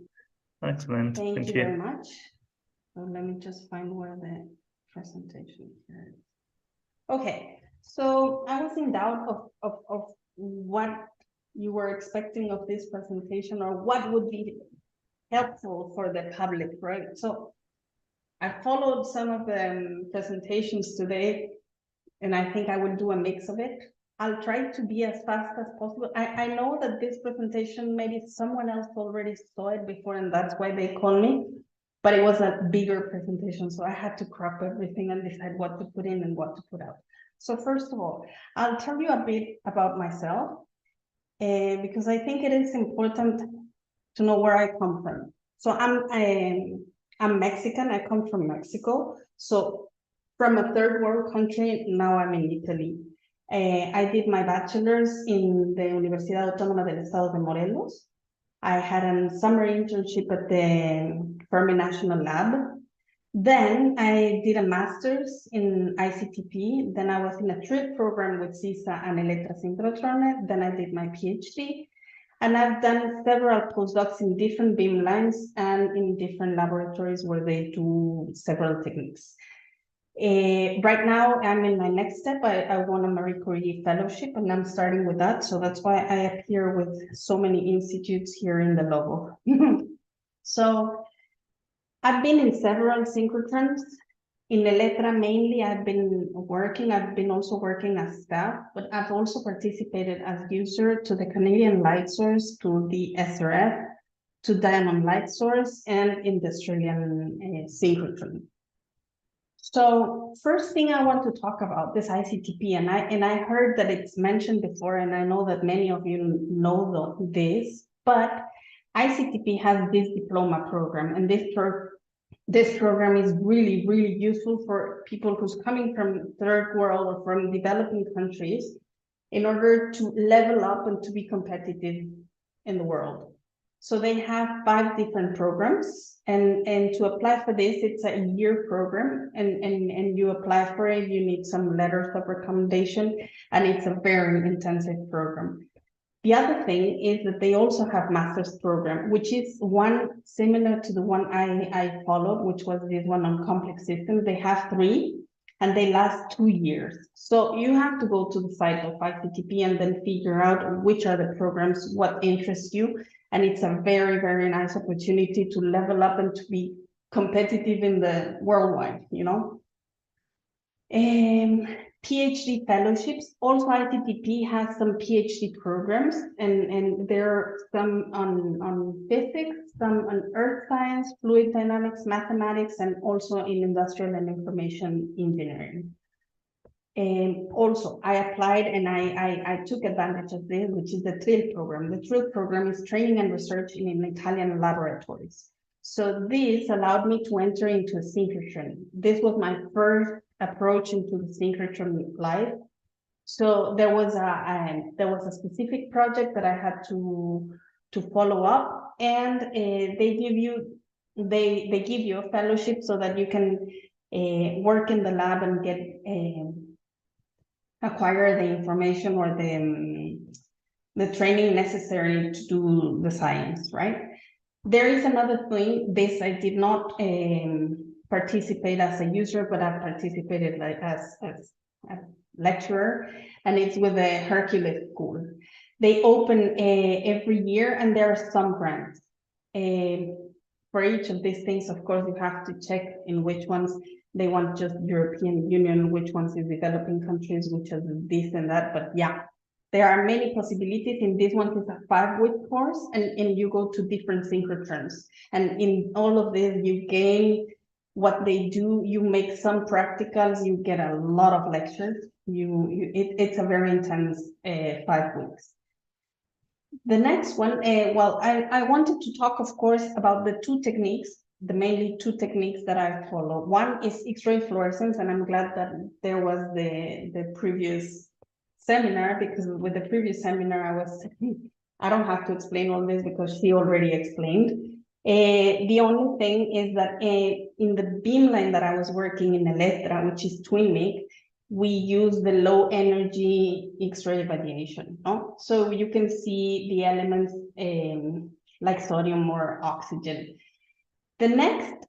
Excellent. Thank you very much. So let me just find where the presentation is. Okay, so I was in doubt of what you were expecting of this presentation or what would be helpful for the public, right? So I followed some of the presentations today, and I think I will do a mix of it. I'll try to be as fast as possible. I know that this presentation, maybe someone else already saw it before, and that's why they called me, but it was a bigger presentation, so I had to crop everything and decide what to put in and what to put out. So first of all, I'll tell you a bit about myself, because I think it is important to know where I come from. So I'm Mexican, I come from Mexico. So from a third world country, now I'm in Italy. I did my bachelor's in the Universidad Autónoma del Estado de Morelos. I had a summer internship at the Fermi National Lab. Then I did a master's in ICTP. Then I was in a trade program with CISA and Electra Synchrotron. Then I did my PhD. And I've done several postdocs in different beamlines and in different laboratories where they do several techniques. Right now, I'm in my next step. I won a Marie Curie fellowship, and I'm starting with that. So that's why I appear with so many institutes here in the logo. So I've been in several synchrotrons. In Electra mainly, I've been also working as staff, but I've also participated as user to the Canadian Light Source, to the SRF, to Diamond Light Source, and in the Australian synchrotron. So first thing I want to talk about this ICTP, and I heard that it's mentioned before, and I know that many of you know this, but ICTP has this diploma program, and this program is really, really useful for people who's coming from third world or from developing countries in order to level up and to be competitive in the world. So they have 5 different programs, and to apply for this, it's a year program, and you apply for it, you need some letters of recommendation, and it's a very intensive program. The other thing is that they also have master's program, which is one similar to the one I followed, which was this one on complex systems. They have 3 and they last 2 years. So you have to go to the site of ICTP and then figure out which are the programs, what interests you. And it's a very, very nice opportunity to level up and to be competitive in the worldwide, you know. PhD fellowships. Also, ICTP has some PhD programs, and there are some on physics, some on earth science, fluid dynamics, mathematics, and also in industrial and information engineering. And also, I applied and I took advantage of this, which is the TRIL program. The TRIL program is training and research in Italian laboratories. So this allowed me to enter into a synchrotron. This was my first approach into the synchrotron life. So there was a specific project that I had to follow up, and they give you a fellowship so that you can work in the lab and get acquire the information or the training necessary to do the science, right? There is another thing. This I did not participate as a user, but I participated like as a lecturer, and it's with the Hercules School. They open every year, and there are some grants. For each of these things, of course, you have to check in which ones they want just European Union, which ones is developing countries, which is this and that. But yeah, there are many possibilities. In this one, it's a 5-week course, and you go to different synchrotrons. And in all of this, you gain what they do. You make some practicals. You get a lot of lectures. It's a very intense 5 weeks. The next one, well, I wanted to talk, of course, about the 2 techniques, the mainly 2 techniques that I follow. One is X-ray fluorescence, and I'm glad that there was the previous seminar, because with the previous seminar, I don't have to explain all this because she already explained. The only thing is that in the beamline that I was working in Electra, which is twin-mic, we use the low energy X-ray radiation. No? So you can see the elements like sodium or oxygen. The next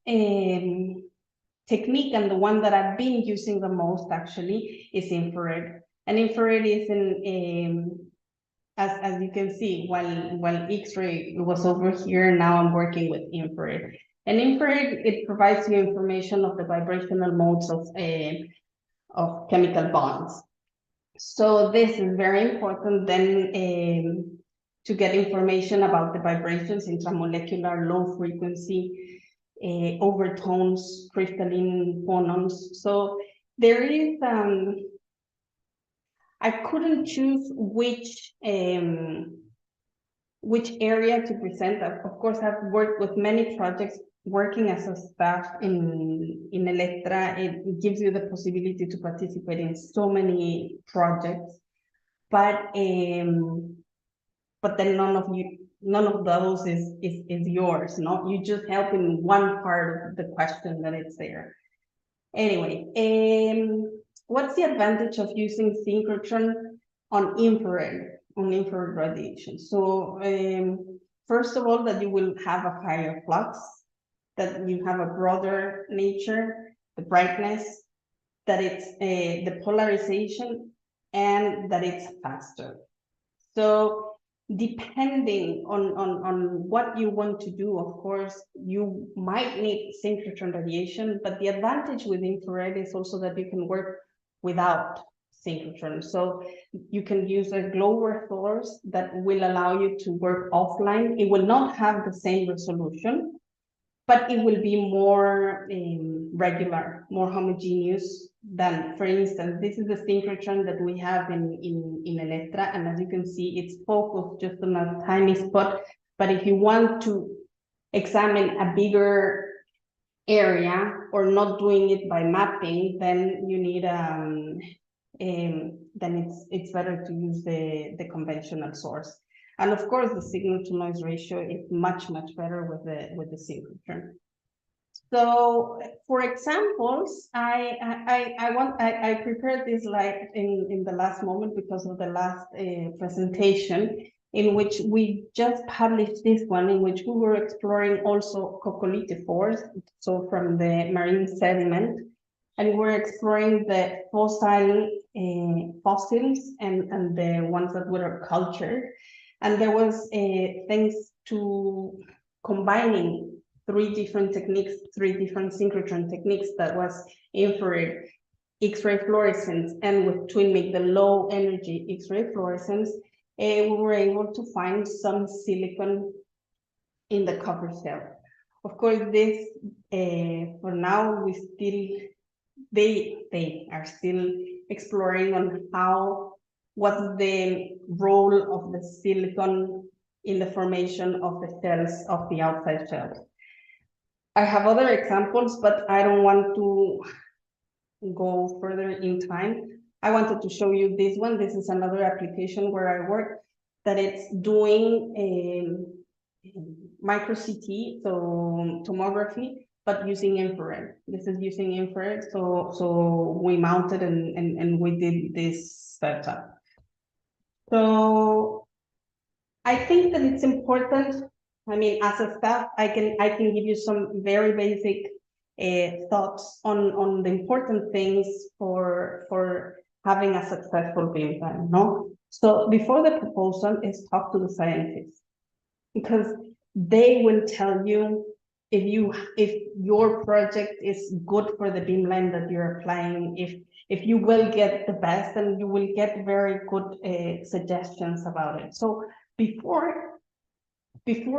technique, and the one that I've been using the most actually, is infrared. And infrared is as you can see, while X-ray was over here, now I'm working with infrared. And infrared, it provides you information of the vibrational modes of chemical bonds. So this is very important then to get information about the vibrations, intramolecular, low frequency, overtones, crystalline phonons. So there is, I couldn't choose which area to present. Of course, I've worked with many projects. Working as a staff in Electra, it gives you the possibility to participate in so many projects, but then none of those is yours. No, you just help in one part of the question that it's there. Anyway, what's the advantage of using synchrotron on infrared radiation? So first of all, that you will have a higher flux, that you have a broader nature, the brightness, that it's the polarization, and that it's faster. So depending on what you want to do, of course, you might need synchrotron radiation, but the advantage with infrared is also that you can work without synchrotron. So you can use a glow source that will allow you to work offline. It will not have the same resolution, but it will be more regular, more homogeneous than, for instance, this is the synchrotron that we have in Electra, and as you can see, it's focused just on a tiny spot. But if you want to examine a bigger area or not doing it by mapping, then you need then it's better to use the conventional source. And of course, the signal to noise ratio is much better with the synchrotron. So, for examples, I prepared this slide in the last moment because of the last presentation. in which we just published this one, in which we were exploring also coccolithophores, so from the marine sediment, and we're exploring the fossils and the ones that were cultured. And there was thanks to combining three different techniques, three different synchrotron techniques, that was infrared, X-ray fluorescence, and with TwinMate, the low energy X-ray fluorescence, we were able to find some silicon in the copper shell. Of course, this for now we still they are still exploring on what's the role of the silicon in the formation of the shells of the outside shells. I have other examples, but I don't want to go further in time. I wanted to show you this one. This is another application where I work, that it's doing a micro CT, so tomography, but using infrared. This is using infrared, so we mounted and we did this setup. So I think that it's important. I mean, as a staff, I can give you some very basic thoughts on the important things for having a successful beam time, no? So before the proposal is talk to the scientists, because they will tell you if your project is good for the beamline that you're applying, if you will get the best, and you will get very good suggestions about it. So before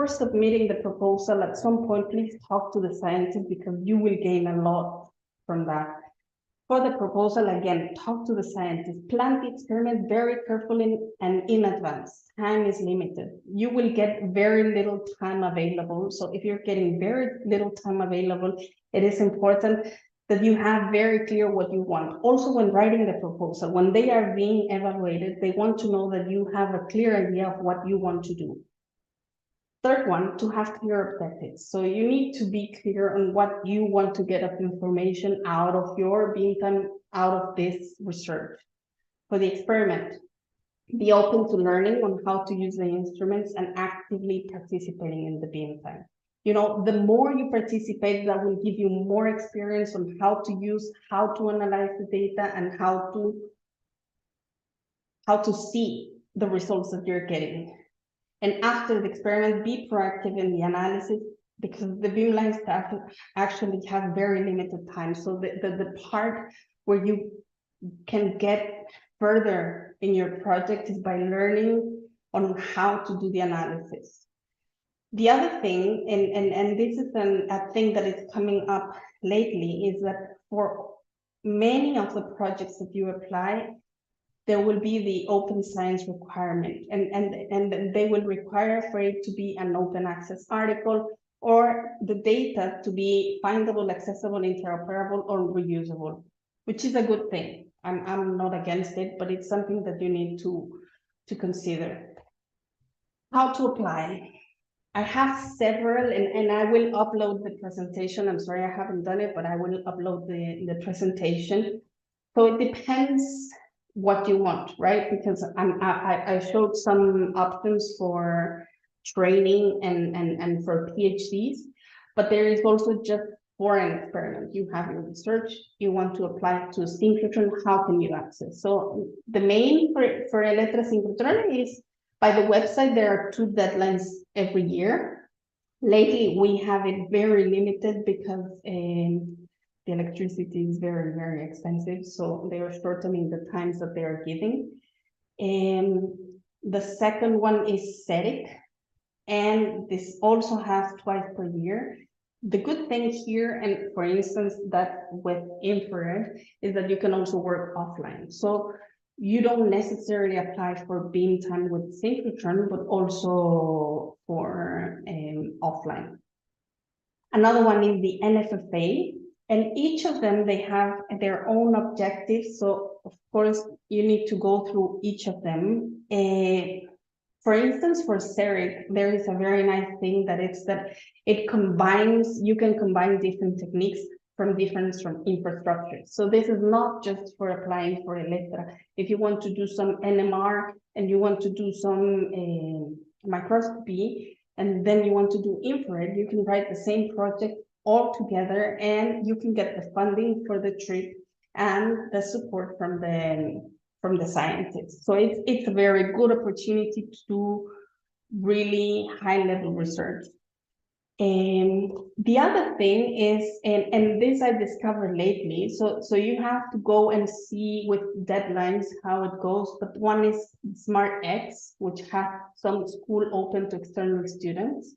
submitting the proposal, at some point, please talk to the scientist, because you will gain a lot from that. For the proposal, again, talk to the scientist, plan the experiment very carefully and in advance. Time is limited. You will get very little time available. So if you're getting very little time available, it is important that you have very clear what you want. Also, when writing the proposal, when they are being evaluated, they want to know that you have a clear idea of what you want to do. Third one, to have clear objectives. So you need to be clear on what you want to get of information out of your beam time, out of this research. For the experiment, be open to learning on how to use the instruments and actively participating in the beam time. You know, the more you participate, that will give you more experience on how to use, how to analyze the data, and how to see the results that you're getting. And after the experiment, be proactive in the analysis, because the beamline staff actually have very limited time. So the part where you can get further in your project is by learning on how to do the analysis. The other thing, and this is a thing that is coming up lately, is that for many of the projects that you apply, there will be the open science requirement, and they will require for it to be an open access article, or the data to be findable, accessible, interoperable, or reusable, which is a good thing. I'm not against it, but it's something that you need to consider. How to apply? I have several, and I will upload the presentation. I'm sorry I haven't done it, but I will upload the presentation. So it depends what you want, right? Because I showed some options for training and for PhDs, but there is also just for an experiment. You have your research, you want to apply to synchrotron, how can you access? So the main for Electra Synchrotron is by the website. There are 2 deadlines every year. Lately, we have it very limited because the electricity is very, very expensive, so they are shortening the times that they are giving. The second one is SETIC, and this also has twice per year. The good thing here, and for instance, that with infrared, is that you can also work offline. So you don't necessarily apply for beam time with synchrotron, but also for offline. Another one is the NFFA, and each of them, they have their own objectives. So of course, you need to go through each of them. For instance, for CEREC, there is a very nice thing that it's that it combines, you can combine different techniques different infrastructures. So this is not just for applying for Electra. If you want to do some NMR and you want to do some microscopy, and then you want to do infrared, you can write the same project all together, and you can get the funding for the trip and the support from the scientists. So it's a very good opportunity to do really high-level research. And the other thing is, and this I discovered lately, so you have to go and see with deadlines how it goes, but one is SmartX, which has some school open to external students.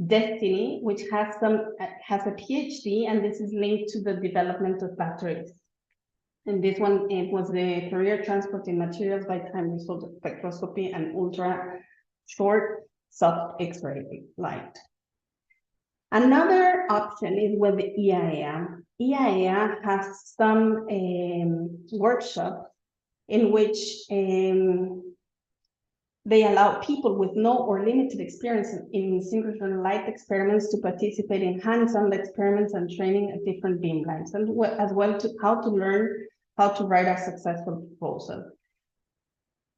Destiny, which has a PhD, and this is linked to the development of batteries. And this one, it was the career transport in materials by time result spectroscopy and ultra short soft X-ray light. Another option is with the EIA. EIA has some workshops in which they allow people with no or limited experience in synchrotron light experiments to participate in hands-on experiments and training at different beamlines, and as well to how to learn how to write a successful proposal.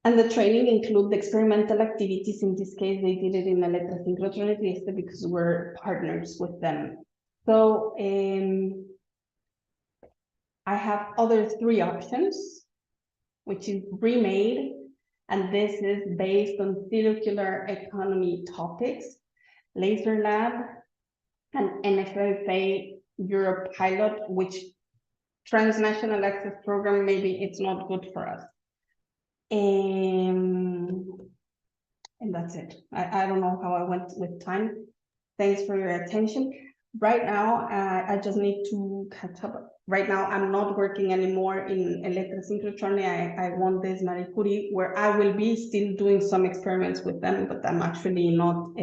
And the training includes experimental activities. In this case, they did it in Electrosynchrotron at Trieste because we're partners with them. So I have other 3 options, which is remade, and this is based on circular economy topics, Laser Lab, and NFFA Europe pilot, which transnational access program, maybe it's not good for us. And that's it. I don't know how I went with time. Thanks for your attention. Right now, I just need to catch up. Right now, I'm not working anymore in electrosynchrotron. I want this Marie Curie, where I will be still doing some experiments with them, but I'm actually not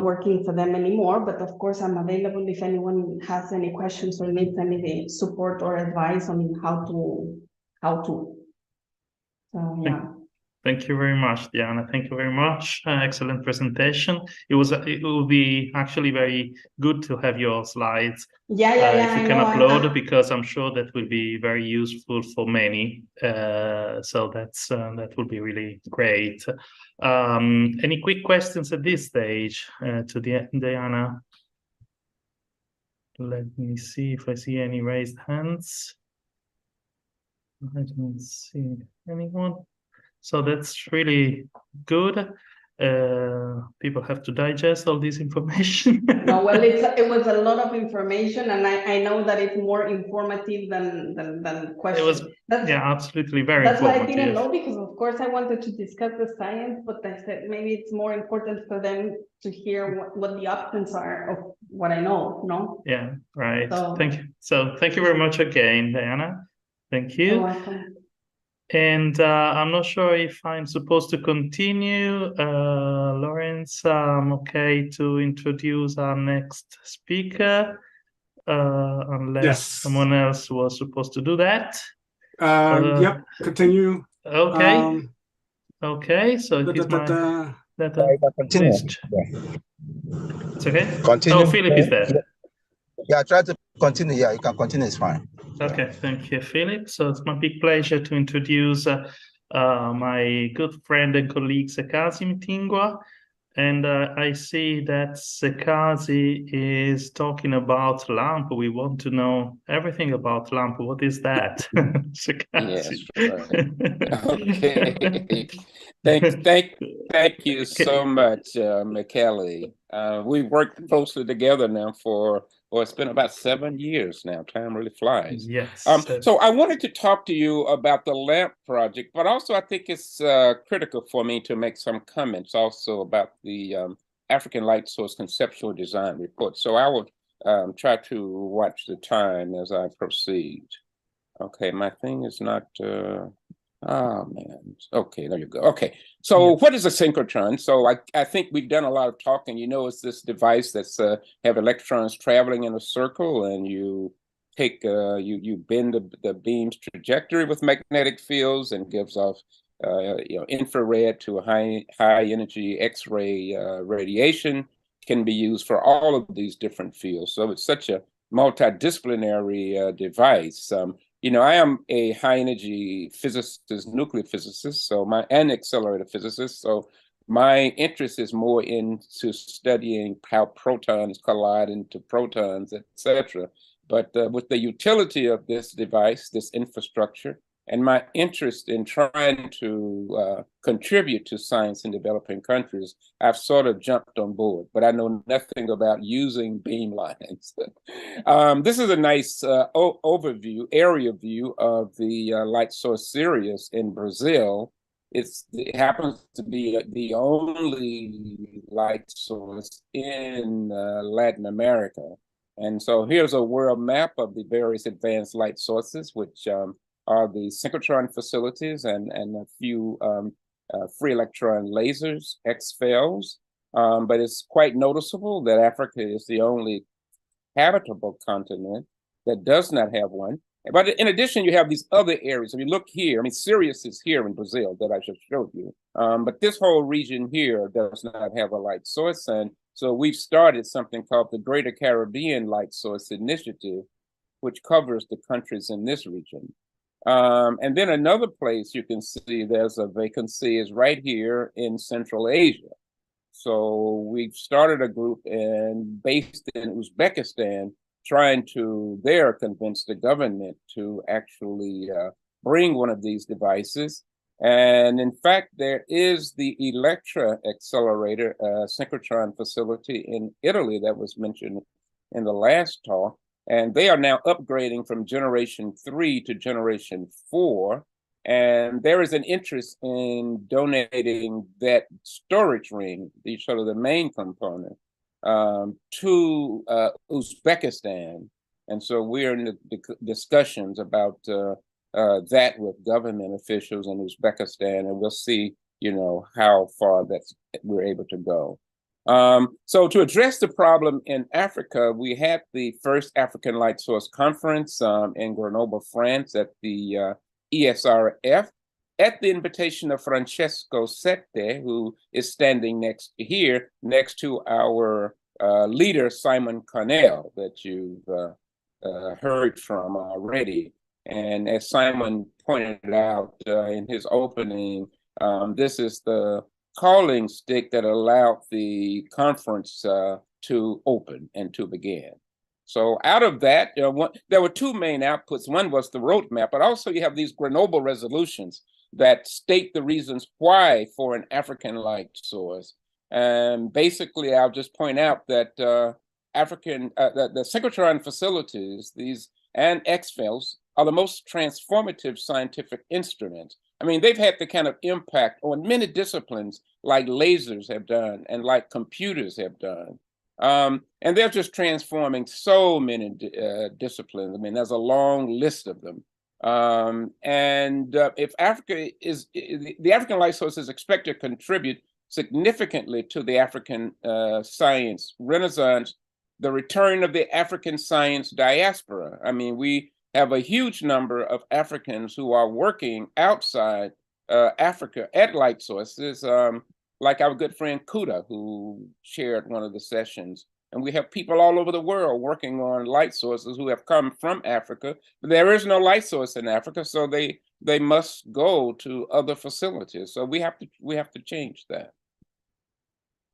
working for them anymore. But of course, I'm available if anyone has any questions or needs any support or advice on how to. So yeah. Thank you very much, Diana. Thank you very much. Excellent presentation. It will be actually very good to have your slides. Yeah. If you can upload, because I'm sure that will be very useful for many. So that will be really great. Any quick questions at this stage to Diana? Let me see if I see any raised hands. I don't see anyone. So that's really good. People have to digest all this information. No, well, it was a lot of information, and I know that it's more informative than questions. Yeah, absolutely, very that's informative. That's why I didn't know, because of course I wanted to discuss the science, but I said maybe it's more important for them to hear what the options are of what I know, no? Yeah, right. So, thank you. So thank you very much again, Diana. Thank you. You're welcome. And I'm not sure if I'm supposed to continue. Lawrence, I'm okay to introduce our next speaker, unless someone else was supposed to do that. Yep, continue. Okay. Okay, so it is my... Continue. It's okay? Continue. Oh, Philip is there. Yeah, try to continue. Yeah, you can continue. It's fine. Okay, thank you, Philip. So it's my big pleasure to introduce my good friend and colleague, Sekazi Mtingwa. And I see that Sekazi is talking about LAMP. We want to know everything about LAMP. What is that? Yes, right. Okay. Thank you so much, Michele. We've worked closely together now for, well, it's been about 7 years now. Time really flies. Yes. So I wanted to talk to you about the LAMP project, but also I think it's critical for me to make some comments also about the African Light Source Conceptual Design Report. So I will try to watch the time as I proceed. Okay, my thing is not, oh man, okay, there you go. Okay, so what is a synchrotron? So I think we've done a lot of talking. You know, it's this device that's have electrons traveling in a circle, and you take, you bend the beam's trajectory with magnetic fields and gives off, infrared to high energy X-ray radiation. can be used for all of these different fields. So it's such a multidisciplinary device. I am a high energy physicist, nuclear physicist, and accelerator physicist. So my interest is more into studying how protons collide into protons, etc. But with the utility of this device, this infrastructure, and my interest in trying to contribute to science in developing countries, I've sort of jumped on board, but I know nothing about using beamlines. This is a nice area view of the light source Sirius in Brazil. It happens to be the only light source in Latin America. And so here's a world map of the various advanced light sources, which are the synchrotron facilities and a few free electron lasers, XFELs. But it's quite noticeable that Africa is the only habitable continent that does not have one. But in addition, you have these other areas. If you look here, I mean, Sirius is here in Brazil that I just showed you. But this whole region here does not have a light source. And so we've started something called the Greater Caribbean Light Source Initiative, which covers the countries in this region. And then another place you can see there's a vacancy is right here in Central Asia. So we've started a group based in Uzbekistan, trying to there convince the government to actually bring one of these devices. And in fact, there is the Electra accelerator synchrotron facility in Italy that was mentioned in the last talk. And they are now upgrading from generation 3 to generation 4. And there is an interest in donating that storage ring, sort of the main component, to Uzbekistan. And so we're in the discussions about that with government officials in Uzbekistan, and we'll see, how far we're able to go. So to address the problem in Africa, we had the first African Light Source Conference in Grenoble, France at the ESRF at the invitation of Francesco Sette, who is standing next to our leader, Simon Connell, that you've heard from already. And as Simon pointed out in his opening, this is the calling stick that allowed the conference to open and to begin. So out of that, there were two main outputs. One was the roadmap, but also you have these Grenoble resolutions that state the reasons why for an African light source. And basically, I'll just point out that the synchrotron facilities, and XFELs, are the most transformative scientific instruments. I mean, they've had the kind of impact on many disciplines like lasers have done and like computers have done. And they're just transforming so many disciplines. I mean, there's a long list of them. If Africa the African light source is expected to contribute significantly to the African science renaissance, the return of the African science diaspora. I mean, we have a huge number of Africans who are working outside Africa at light sources, like our good friend Kuda, who chaired one of the sessions. And we have people all over the world working on light sources who have come from Africa. But there is no light source in Africa, so they must go to other facilities. So we have to change that.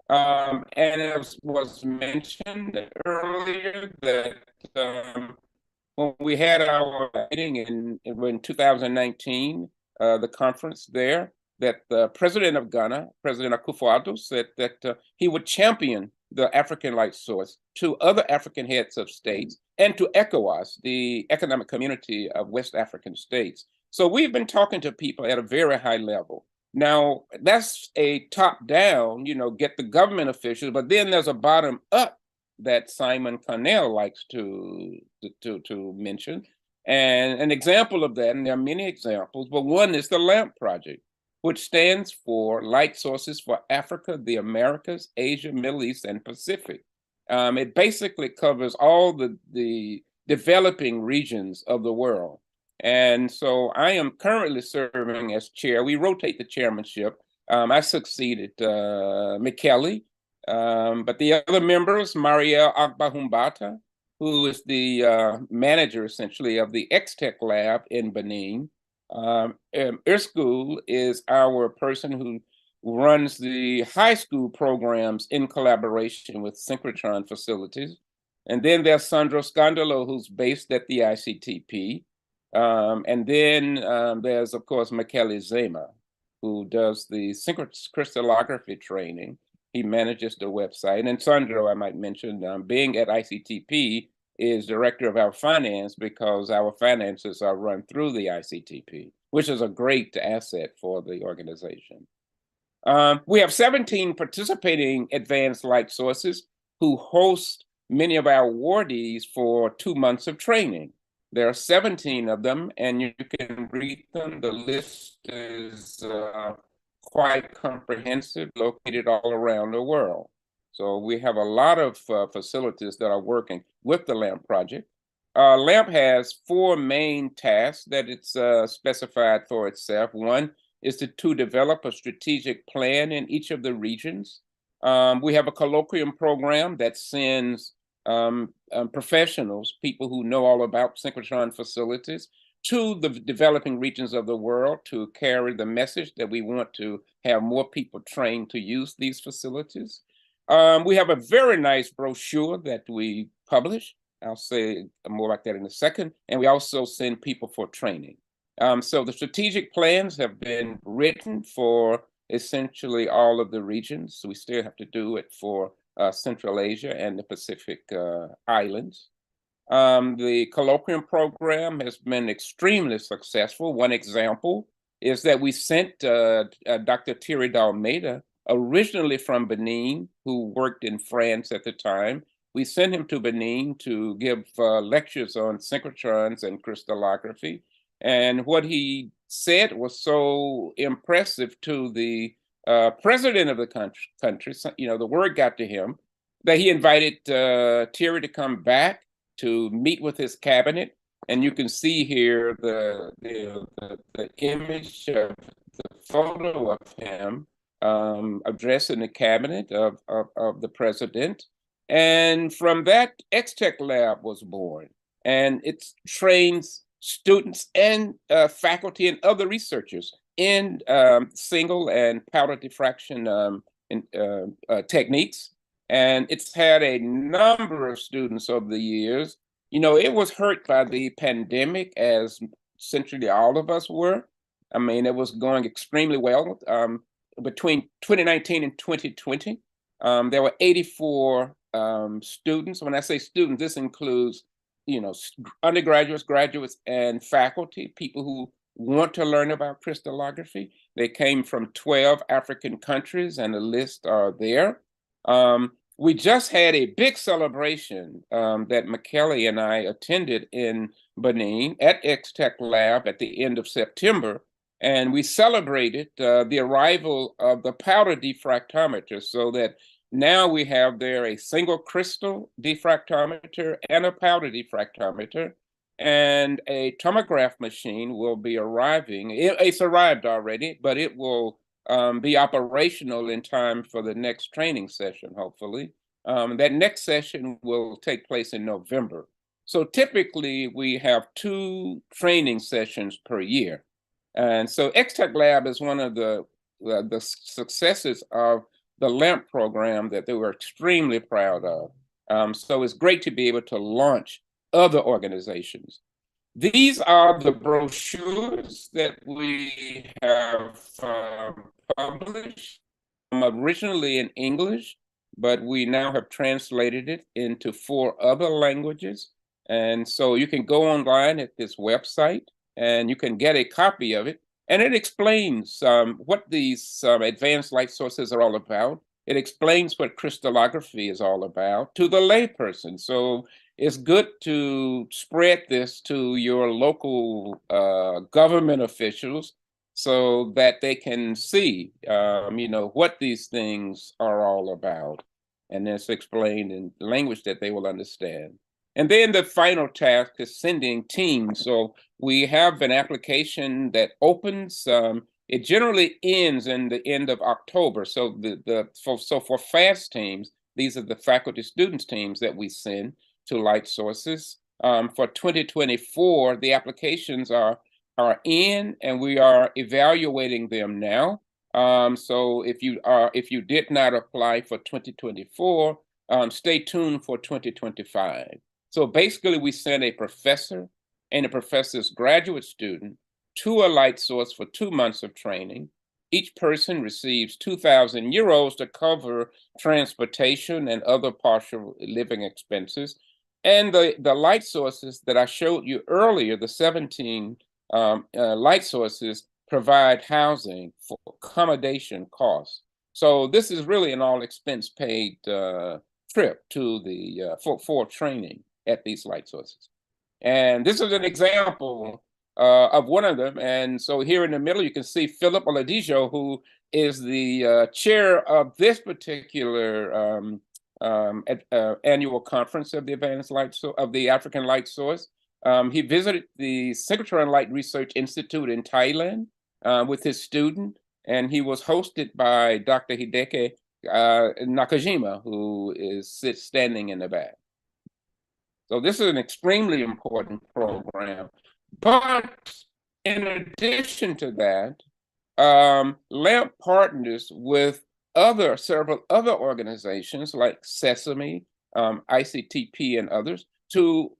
And as was mentioned earlier, that when we had our meeting in 2019, the conference there, that the president of Ghana, President Akufo-Addo, said that he would champion the African light source to other African heads of states and to ECOWAS, the Economic Community of West African States. So we've been talking to people at a very high level. Now, that's a top-down, get the government officials, but then there's a bottom-up that Simon Connell likes to mention. And an example of that, and there are many examples, but one is the LAMP project, which stands for Light Sources for Africa, the Americas, Asia, Middle East, and Pacific. It basically covers all the developing regions of the world. And so I am currently serving as chair. We rotate the chairmanship. I succeeded Michele, But the other members, Maria Agbahumbata, who is the manager essentially of the X-Tech lab in Benin. Erskul is our person who runs the high school programs in collaboration with synchrotron facilities. And then there's Sandro Scandalo, who's based at the ICTP. And then there's, of course, Michele Zema, who does the crystallography training. He manages the website. And Sandro, I might mention, being at ICTP, is director of our finance because our finances are run through the ICTP, which is a great asset for the organization. We have 17 participating advanced light sources who host many of our awardees for 2 months of training. There are 17 of them, and you can read them. The list is quite comprehensive, located all around the world. So we have a lot of facilities that are working with the LAMP project. LAMP has 4 main tasks that it's specified for itself. One is to develop a strategic plan in each of the regions. We have a colloquium program that sends professionals, people who know all about synchrotron facilities, to the developing regions of the world to carry the message that we want to have more people trained to use these facilities. We have a very nice brochure that we publish. I'll say more about that in a second. And we also send people for training. So the strategic plans have been written for essentially all of the regions. So we still have to do it for Central Asia and the Pacific Islands. The colloquium program has been extremely successful. One example is that we sent Dr. Thierry Dalmeida, originally from Benin, who worked in France at the time. We sent him to Benin to give lectures on synchrotrons and crystallography. And what he said was so impressive to the president of the country, you know, the word got to him that he invited Thierry to come back to meet with his cabinet. And you can see here the image of the photo of him addressing the cabinet of the president. And from that, X-Tech Lab was born. And it trains students and faculty and other researchers in single and powder diffraction techniques. And it's had a number of students over the years. You know, it was hurt by the pandemic, as essentially all of us were. I mean, it was going extremely well. Between 2019 and 2020, there were 84 students. When I say students, this includes, you know, undergraduates, graduates, and faculty, people who want to learn about crystallography. They came from 12 African countries, and the lists are there. We just had a big celebration that Michele and I attended in Benin at X-Tech Lab at the end of September, and we celebrated the arrival of the powder diffractometer, so that now we have there a single crystal diffractometer and a powder diffractometer, and a tomograph machine will be arriving. It's arrived already, but it will be operational in time for the next training session, hopefully. That next session will take place in November. So typically we have 2 training sessions per year. And so X-Tech Lab is one of the successes of the LAMP program that they were extremely proud of. So it's great to be able to launch other organizations. These are the brochures that we have published, originally in English, but we now have translated it into 4 other languages. And so you can go online at this website and you can get a copy of it. And it explains what these advanced light sources are all about. It explains what crystallography is all about to the layperson. So it's good to spread this to your local government officials so that they can see, you know, what these things are all about. And it's explained in language that they will understand. And then the final task is sending teams. So we have an application that opens It generally ends in the end of October. So for FAST teams, these are the faculty students teams that we send to Light Sources. For 2024, the applications are in, and we are evaluating them now. So if you did not apply for 2024, stay tuned for 2025. So basically, we send a professor and a professor's graduate student to a Light Source for 2 months of training. Each person receives 2,000 euros to cover transportation and other partial living expenses. And the light sources that I showed you earlier, the 17 light sources, provide housing for accommodation costs. So this is really an all expense paid trip to the for training at these light sources. And this is an example of one of them. And so here in the middle, you can see Philip Oladijo, who is the chair of this particular annual conference of the Advanced Light of the African Light Source. He visited the Synchrotron Light Research Institute in Thailand with his student, and he was hosted by Dr. Hideki Nakajima, who is standing in the back. So this is an extremely important program. But in addition to that, LAMP partners with several other organizations like Sesame, ICTP, and others to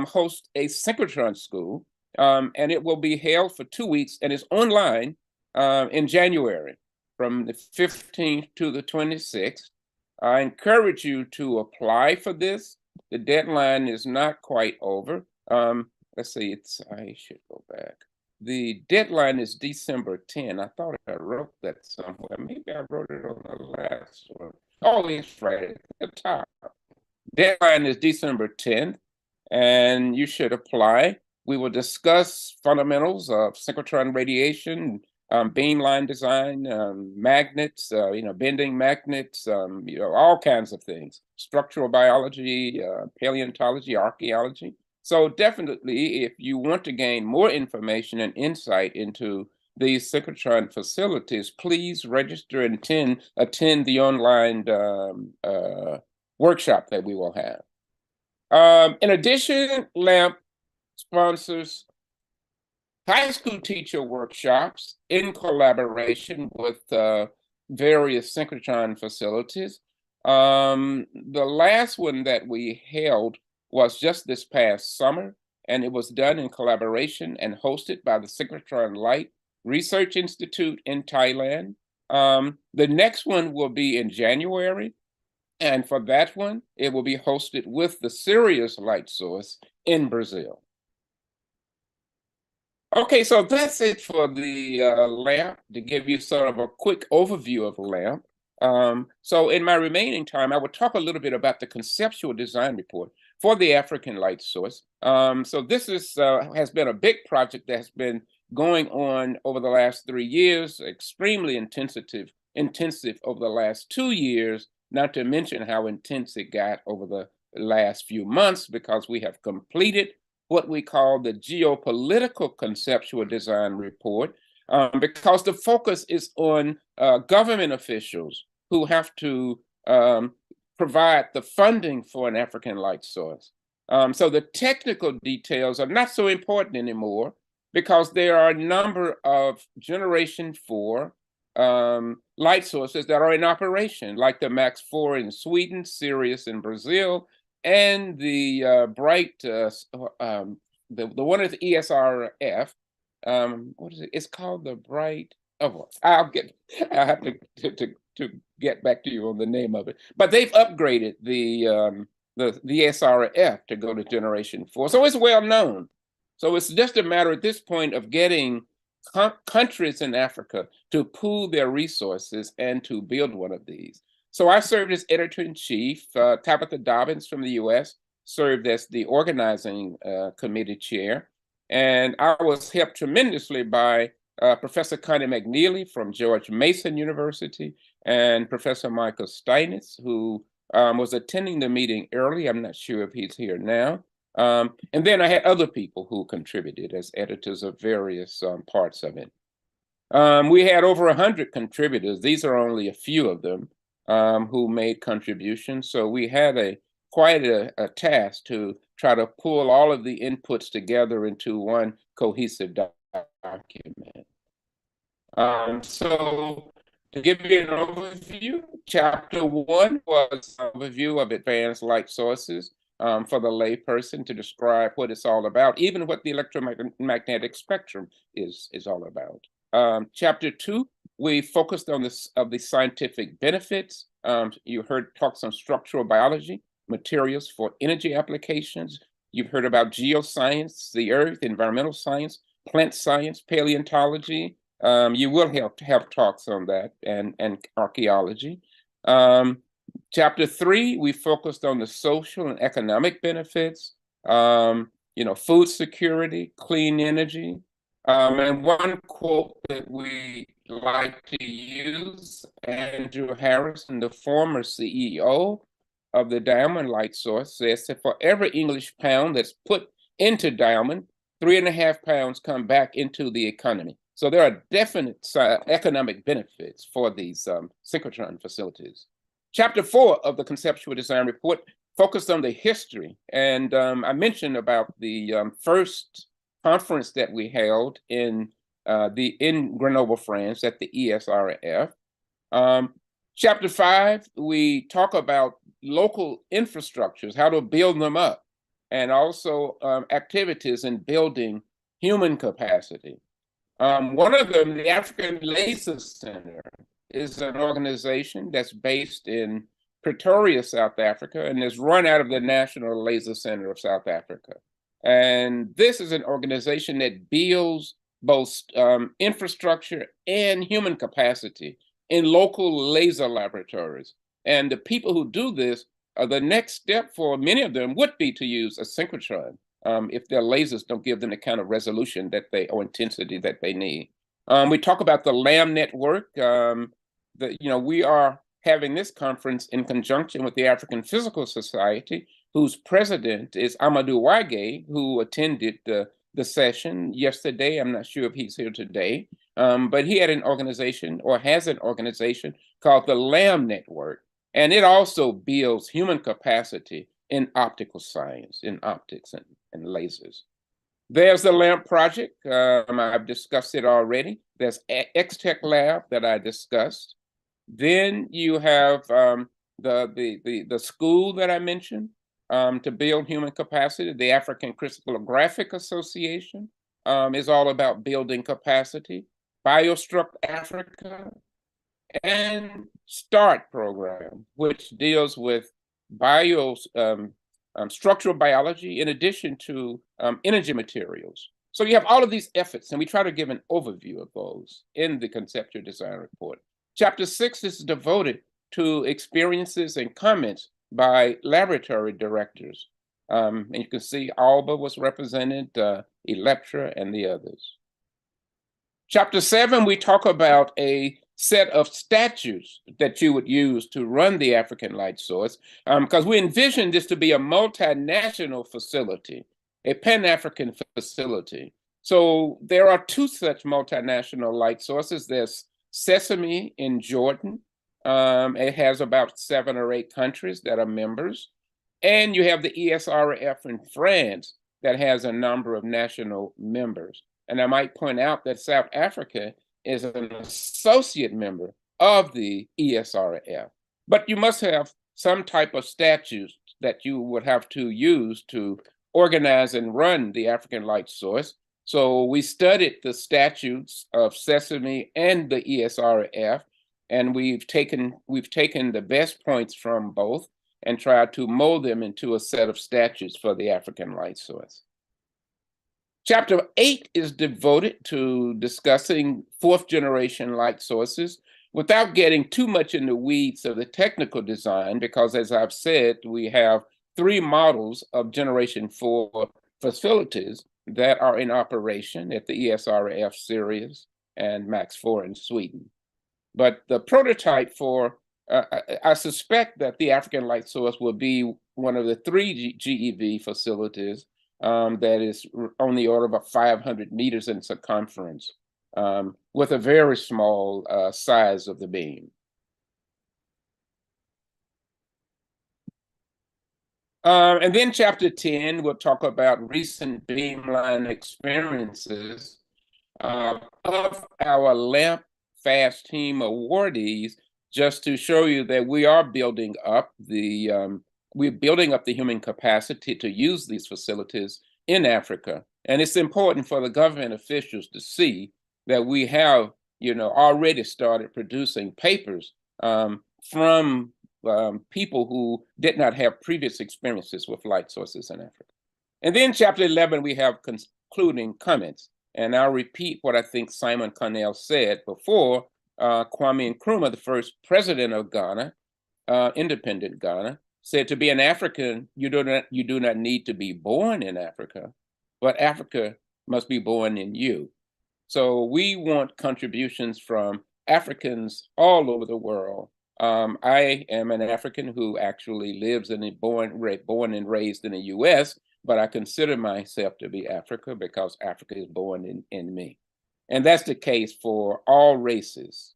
host a synchrotron school, and it will be held for 2 weeks and is online in January from the 15th to the 26th. I encourage you to apply for this. The deadline is not quite over. Let's see, I should go back. The deadline is December 10. I thought I wrote that somewhere. Maybe I wrote it on the last one. Oh, it's right at the top. Deadline is December 10th, and you should apply. We will discuss fundamentals of synchrotron radiation, beamline design, magnets, bending magnets, all kinds of things. Structural biology, paleontology, archaeology. So definitely, if you want to gain more information and insight into these synchrotron facilities, please register and attend the online workshop that we will have. In addition, LAMP sponsors high school teacher workshops in collaboration with various synchrotron facilities. The last one that we held was just this past summer, and it was done in collaboration and hosted by the Synchrotron Light Research Institute in Thailand. The next one will be in January, and for that one, it will be hosted with the Sirius Light Source in Brazil. Okay, so that's it for the LAMP, to give you sort of a quick overview of LAMP. So in my remaining time, I will talk a little bit about the Conceptual Design Report for the African Light Source. So this has been a big project that has been going on over the last 3 years, extremely intensive over the last 2 years, not to mention how intense it got over the last few months, because we have completed what we call the Geopolitical Conceptual Design Report, because the focus is on government officials who have to provide the funding for an African light source. So the technical details are not so important anymore, because there are a number of Generation 4 light sources that are in operation, like the MAX 4 in Sweden, Sirius in Brazil, and the bright, the one at the ESRF. What is it? It's called the bright. Oh, I'll have to get back to you on the name of it. But they've upgraded the ESRF to go to Generation 4, so it's well known. So it's just a matter at this point of getting countries in Africa to pool their resources and to build one of these. So I served as editor-in-chief. Tabitha Dobbins from the US served as the organizing committee chair. And I was helped tremendously by Professor Connie McNeely from George Mason University and Professor Michael Steinitz, who was attending the meeting early. I'm not sure if he's here now. And then I had other people who contributed as editors of various parts of it. We had over 100 contributors. These are only a few of them who made contributions. So we had quite a task to try to pull all of the inputs together into one cohesive document. So to give you an overview, chapter 1 was an overview of advanced light sources for the layperson to describe what it's all about, even what the electromagnetic spectrum is all about. Chapter 2, we focused on the scientific benefits. You heard talks on structural biology, materials for energy applications. You've heard about geoscience, the earth, environmental science, plant science, paleontology. You will have talks on that and archaeology. Chapter 3, we focused on the social and economic benefits, food security, clean energy. And one quote that we like to use, Andrew Harrison, the former CEO of the Diamond Light Source, says that for every English pound that's put into Diamond, 3.5 pounds come back into the economy. So there are definite economic benefits for these synchrotron facilities. Chapter 4 of the Conceptual Design Report focused on the history. And I mentioned about the first conference that we held in Grenoble, France at the ESRF. Chapter 5, we talk about local infrastructures, how to build them up, and also activities in building human capacity. One of them, the African Laser Center, is an organization that's based in Pretoria, South Africa, and is run out of the National Laser Center of South Africa. And this is an organization that builds both infrastructure and human capacity in local laser laboratories. And the people who do this, the next step for many of them would be to use a synchrotron if their lasers don't give them the kind of resolution or intensity that they need. We talk about the LAM network. We are having this conference in conjunction with the African Physical Society, whose president is Amadou Wage, who attended the session yesterday. I'm not sure if he's here today, but he had an organization or has an organization called the LAM Network, and it also builds human capacity in optical science, in optics and lasers. There's the LAMP project. I've discussed it already. There's X-Tech Lab that I discussed. Then you have the school that I mentioned to build human capacity. The African Crystallographic Association is all about building capacity. BioStruct Africa and START program, which deals with structural biology in addition to energy materials. So you have all of these efforts, and we try to give an overview of those in the Conceptual Design Report. Chapter 6 is devoted to experiences and comments by laboratory directors. And you can see Alba was represented, Electra, and the others. Chapter 7, we talk about a set of statutes that you would use to run the African Light Source, because we envision this to be a multinational facility, a Pan-African facility. So there are 2 such multinational light sources. There's Sesame in Jordan. It has about 7 or 8 countries that are members. And you have the ESRF in France that has a number of national members. And I might point out that South Africa is an associate member of the ESRF. But you must have some type of statutes that you would have to use to organize and run the African Light Source. So we studied the statutes of Sesame and the ESRF, and we've taken the best points from both and tried to mold them into a set of statutes for the African Light Source. Chapter 8 is devoted to discussing 4th generation light sources without getting too much in the weeds of the technical design, because as I've said, we have 3 models of generation 4 facilities that are in operation at the ESRF series and MAX 4 in Sweden. But the prototype for, I suspect that the African Light Source will be one of the 3 GeV facilities that is on the order of 500 meters in circumference. with a very small size of the beam. And then chapter 10, we'll talk about recent beamline experiences of our LAMP FAST team awardees, just to show you that we are building up the human capacity to use these facilities in Africa. And it's important for the government officials to see that we have, already started producing papers from people who did not have previous experiences with light sources in Africa. And then chapter 11, we have concluding comments. And I'll repeat what I think Simon Connell said before. Kwame Nkrumah, the first president of Ghana, independent Ghana, said to be an African, you do not need to be born in Africa, but Africa must be born in you. So we want contributions from Africans all over the world. I am an African who actually lives born and raised in the US, but I consider myself to be Africa because Africa is born in me. And that's the case for all races.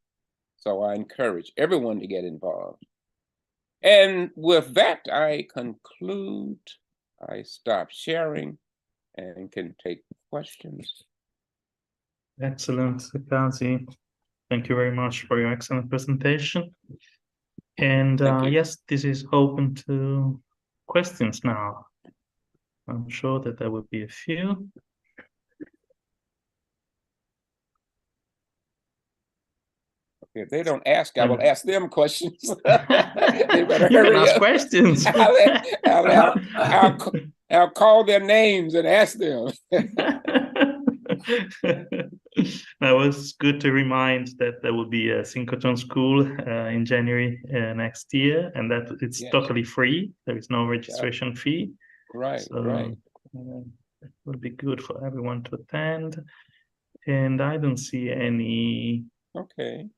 So I encourage everyone to get involved. And with that, I conclude. I stop sharing and can take questions. Excellent, Kazi. Thank you very much for your excellent presentation. And yes, this is open to questions now. I'm sure that there will be a few. Okay, if they don't ask, I will ask them questions. You can ask questions. I'll call their names and ask them. That was good to remind that there will be a synchrotron school in January next year, and that it's totally free. There is no registration fee. Right, so, right. It would be good for everyone to attend. And I don't see any questions.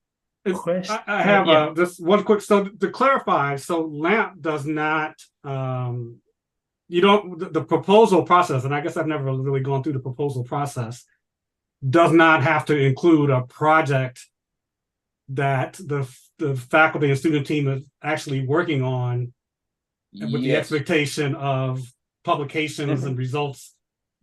I have just one quick, so to clarify, so LAMP does not, you don't, the proposal process, and I guess I've never really gone through the proposal process, does not have to include a project that the faculty and student team is actually working on with the expectation of publications and results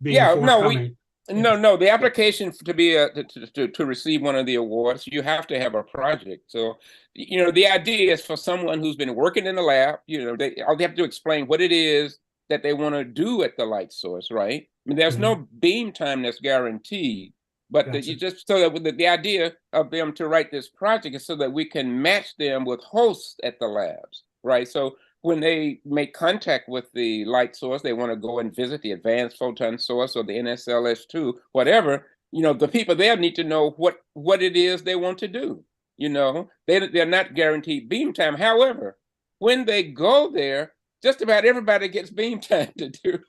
being forthcoming. No, the application to be to receive one of the awards, you have to have a project. So, the idea is for someone who's been working in the lab, they have to explain what it is that they want to do at the light source, right? I mean, there's no beam time that's guaranteed, but just so that the idea of them to write this project is so that we can match them with hosts at the labs, right? So when they make contact with the light source, they want to go and visit the advanced photon source or the NSLS2, whatever, the people there need to know what it is they want to do. They're not guaranteed beam time. However, when they go there, just about everybody gets beam time to do.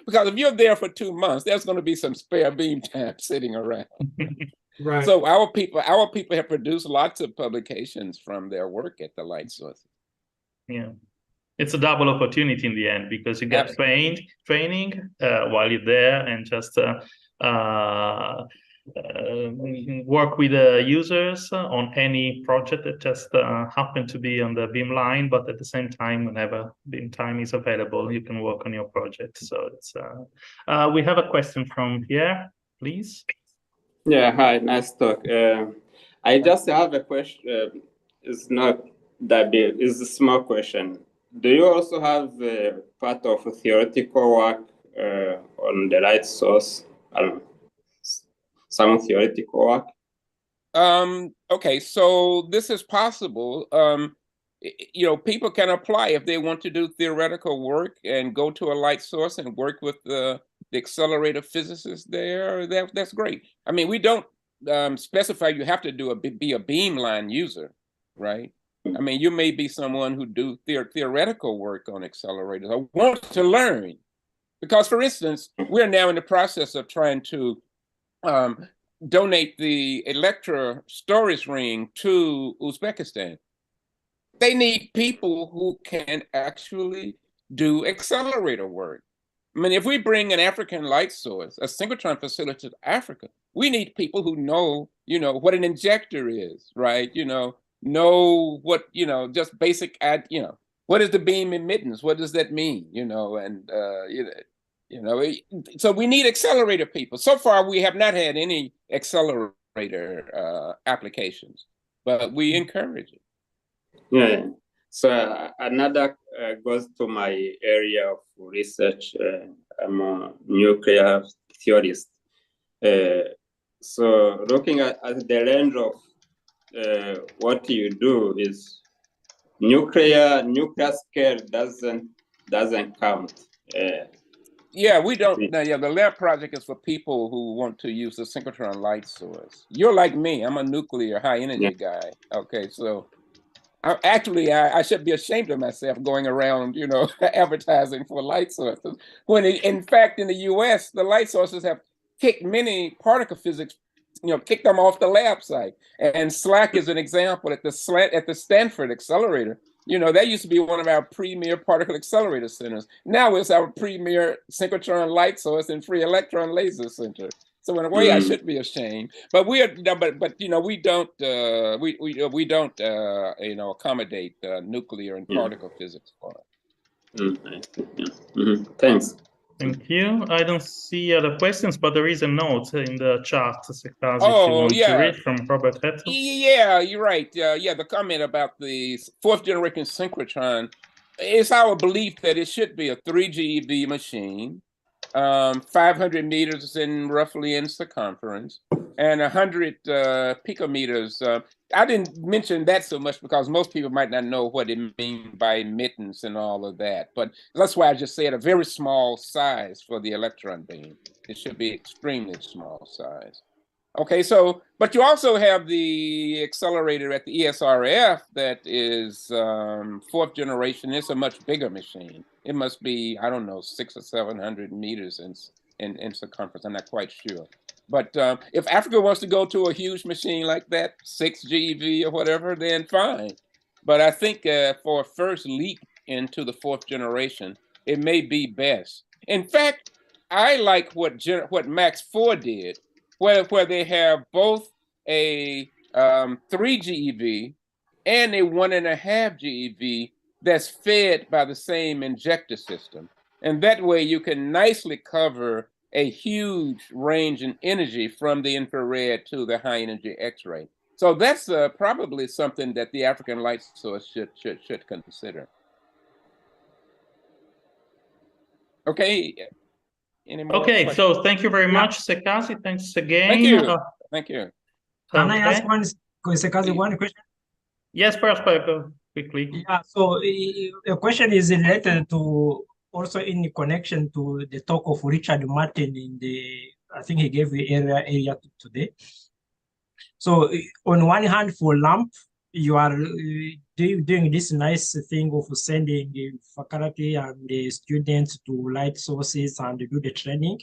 Because if you're there for 2 months, there's going to be some spare beam time sitting around. Right. So our people have produced lots of publications from their work at the light source. Yeah. It's a double opportunity in the end, because you get training while you're there, and just work with the users on any project that just happen to be on the beamline, but at the same time, whenever beam time is available, you can work on your project. So it's we have a question from Pierre, please. Yeah, hi, nice talk. I just have a question. It's not that big, it's a small question. Do you also have part of theoretical work on the light source? I don't know, some theoretical work? Okay, so this is possible. People can apply if they want to do theoretical work and go to a light source and work with the accelerator physicists there. That's great. I mean, we don't specify you have to be a beamline user, right? I mean, you may be someone who do theoretical work on accelerators or want to learn. Because, for instance, we're now in the process of trying to donate the Electra storage ring to Uzbekistan. They need people who can actually do accelerator work. I mean, if we bring an African light source, a synchrotron facility to Africa, we need people who know you know, what an injector is, right? You know what, you know, just basic, you know, what is the beam emittance? What does that mean? You know, and, so we need accelerator people. So far, we have not had any accelerator applications, but we encourage it. Yeah. So another goes to my area of research. I'm a nuclear theorist. So looking at the range of what you do is nuclear scale doesn't count. Yeah, we don't. Yeah, the lab project is for people who want to use the synchrotron light source. You're like me. I'm a nuclear high energy guy. Okay, so I should be ashamed of myself going around, you know, advertising for light sources. When in fact, in the U.S., the light sources have kicked many particle physics, you know, kicked them off the lab site. And SLAC is an example at the Stanford Accelerator. You know, that used to be one of our premier particle accelerator centers. Now it's our premier synchrotron light source and free electron laser center. So in a way, I should be ashamed. But we are, but you know, we don't you know, accommodate nuclear and particle physics for it. Thanks. Thank you. I don't see other questions, but there is a note in the chat, Sekaz, if you want to read from Robert Hettel. Yeah, you're right. Yeah, the comment about the 4th generation synchrotron. It's our belief that it should be a 3 GeV machine, 500 meters roughly in circumference, and 100 picometers. I didn't mention that so much because most people might not know what it means by emittance and all of that. But that's why I just said a very small size for the electron beam. It should be extremely small size. Okay, so, but you also have the accelerator at the ESRF that is 4th generation. It's a much bigger machine. It must be, I don't know, 600 or 700 meters in circumference. I'm not quite sure. But if Africa wants to go to a huge machine like that, 6 GeV or whatever, then fine. But I think for a first leap into the 4th generation, it may be best. In fact, I like what Max 4 did, where they have both a 3 GeV and a 1.5 GeV that's fed by the same injector system. And that way you can nicely cover a huge range in energy from the infrared to the high energy X-ray. So that's probably something that the African light source should consider. Okay. Any more questions? So thank you very much, Sekaz. Thanks again. Thank you. Thank you. Can I ask Sekaz one question? Yes, perhaps quickly. Yeah, so the question is related to also in connection to the talk of Richard Martin in I think he gave the area today. So on one hand, for LAMP, you are doing this nice thing of sending faculty and the students to light sources and do the training.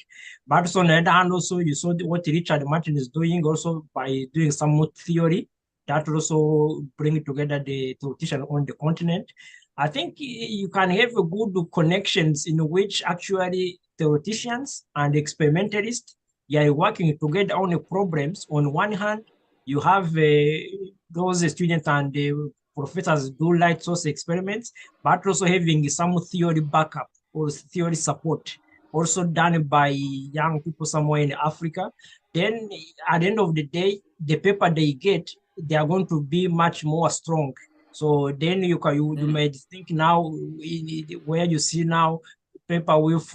But also on the other hand, also you saw what Richard Martin is doing also by doing some more theory that also bring together the theoretician on the continent. I think you can have a good connections in which actually theoreticians and experimentalists, they are working together on the problems. On one hand, you have those students and the professors do light source experiments, but also having some theory backup or theory support, also done by young people somewhere in Africa. Then at the end of the day, the paper they get, they are going to be much more strong. So then you might think now, where you see now, paper with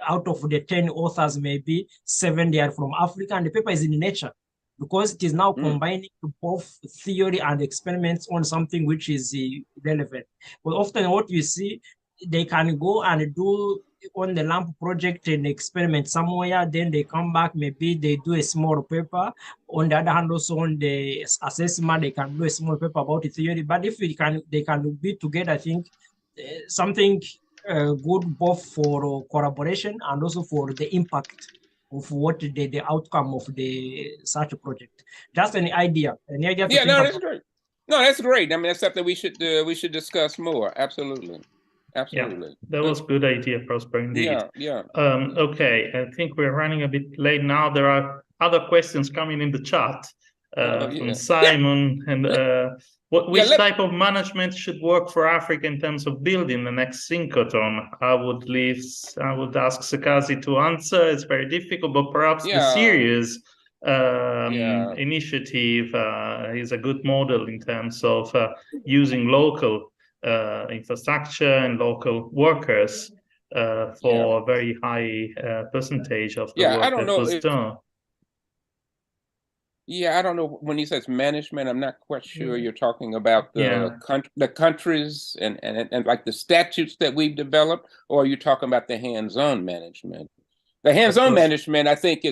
out of the 10 authors, maybe 7 they are from Africa, and the paper is in Nature, because it is now combining both theory and experiments on something which is relevant. But often what you see, they can go and do on the LAMP project an experiment somewhere, then they come back, maybe they do a small paper. On the other hand, also on the assessment, they can do a small paper about the theory. But if they can be together, I think something good both for collaboration and also for the impact of what the outcome of the such a project. Just an idea. Yeah, no, that's great. No, that's great. I mean, that's something we should discuss more. Absolutely. Absolutely. Yeah, that was a good idea, Prosper, indeed. Yeah. Okay, I think we're running a bit late now. There are other questions coming in the chat. from Simon, and which type of management should work for Africa in terms of building the next synchrotron? I would ask Sekazi to answer. It's very difficult, but perhaps the series initiative is a good model in terms of using local infrastructure and local workers for a very high percentage of the work that was done. Yeah, I don't know, when he says management, I'm not quite sure you're talking about the countries and like the statutes that we've developed, or are you talking about the hands-on management? The hands-on management, I think,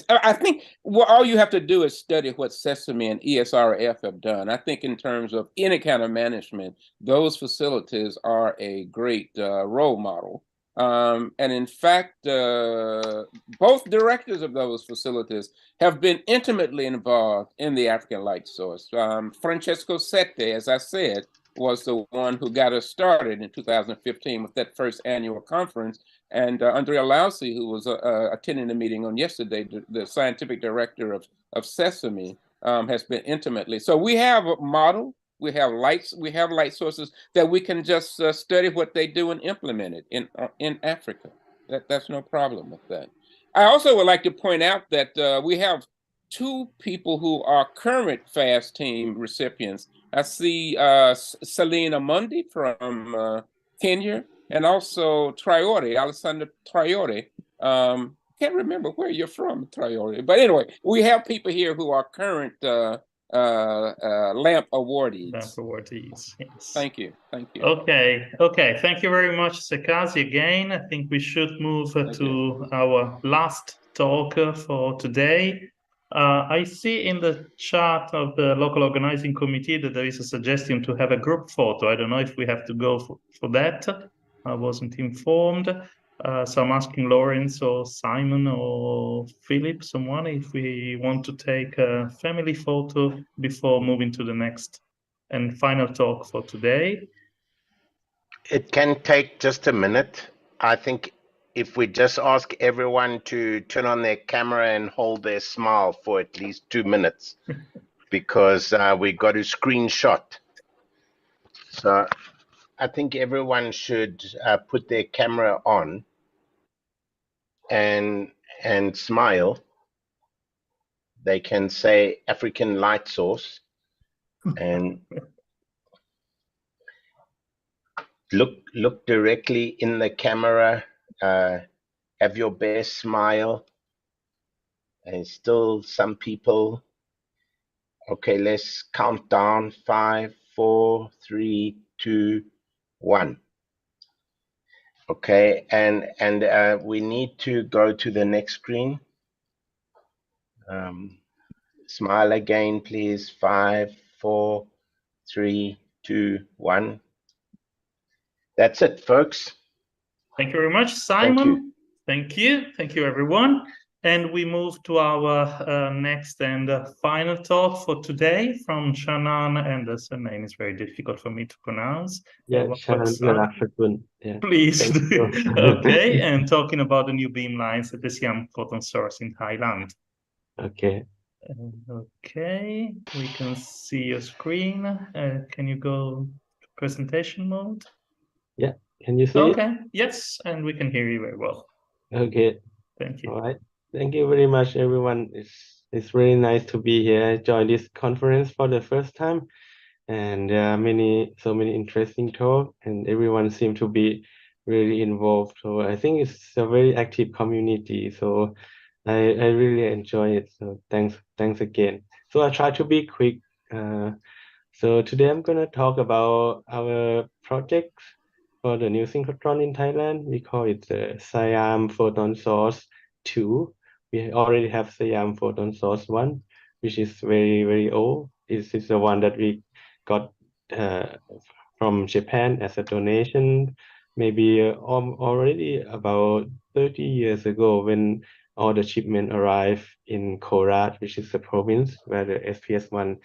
I think all you have to do is study what Sesame and ESRF have done. I think in terms of any kind of management, those facilities are a great role model. And in fact, both directors of those facilities have been intimately involved in the African Light Source. Francesco Sette, as I said, was the one who got us started in 2015 with that first annual conference. And Andrea Lausi, who was attending the meeting on yesterday, the scientific director of Sesame, has been intimately. So we have a model. We have light sources that we can just study what they do and implement it in Africa. That's no problem with that. I also would like to point out that we have 2 people who are current FAST team recipients. I see Selena Mundi from Kenya, and also Traore, Alessandro Traore. Can't remember where you're from, Traore. But anyway, we have people here who are current LAMP awardees. LAMP awardees, yes. Thank you. Okay. Thank you very much, Sekazi, again. I think we should move to our last talk for today. I see in the chat of the local organizing committee that there is a suggestion to have a group photo. I don't know if we have to go for that. I wasn't informed. So I'm asking Lawrence or Simon or Philip, someone, if we want to take a family photo before moving to the next and final talk for today. It can take just a minute. I think if we just ask everyone to turn on their camera and hold their smile for at least 2 minutes, because we got to screenshot. So I think everyone should put their camera on and smile. They can say African Light Source and look directly in the camera. Have your best smile. And still some people. Okay, let's count down. 5, 4, 3, 2, 1. Okay, and we need to go to the next screen. Smile again, please. 5, 4, 3, 2, 1. That's it, folks. Thank you very much, Simon. Thank you, everyone. And we move to our next and final talk for today from Shannon, and the surname is very difficult for me to pronounce. Yeah, Shannon, yeah. Please. Okay, and talking about the new beamlines at the Siam photon source in Thailand. Okay. Okay, we can see your screen. Can you go to presentation mode? Yeah, can you see it? Okay, yes, and we can hear you very well. Okay. Thank you. All right. Thank you very much, everyone. It's really nice to be here. I joined this conference for the first time, and there are so many interesting talks, and everyone seems to be really involved. So I think it's a very active community. So I really enjoy it. So thanks again. So I try to be quick. So today I'm gonna talk about our project for the new synchrotron in Thailand. We call it the Siam Photon Source 2. We already have Siam Photon Source 1, which is very, very old. This is the one that we got from Japan as a donation, maybe already about 30 years ago, when all the shipment arrived in Korat, which is the province where the AfPS 1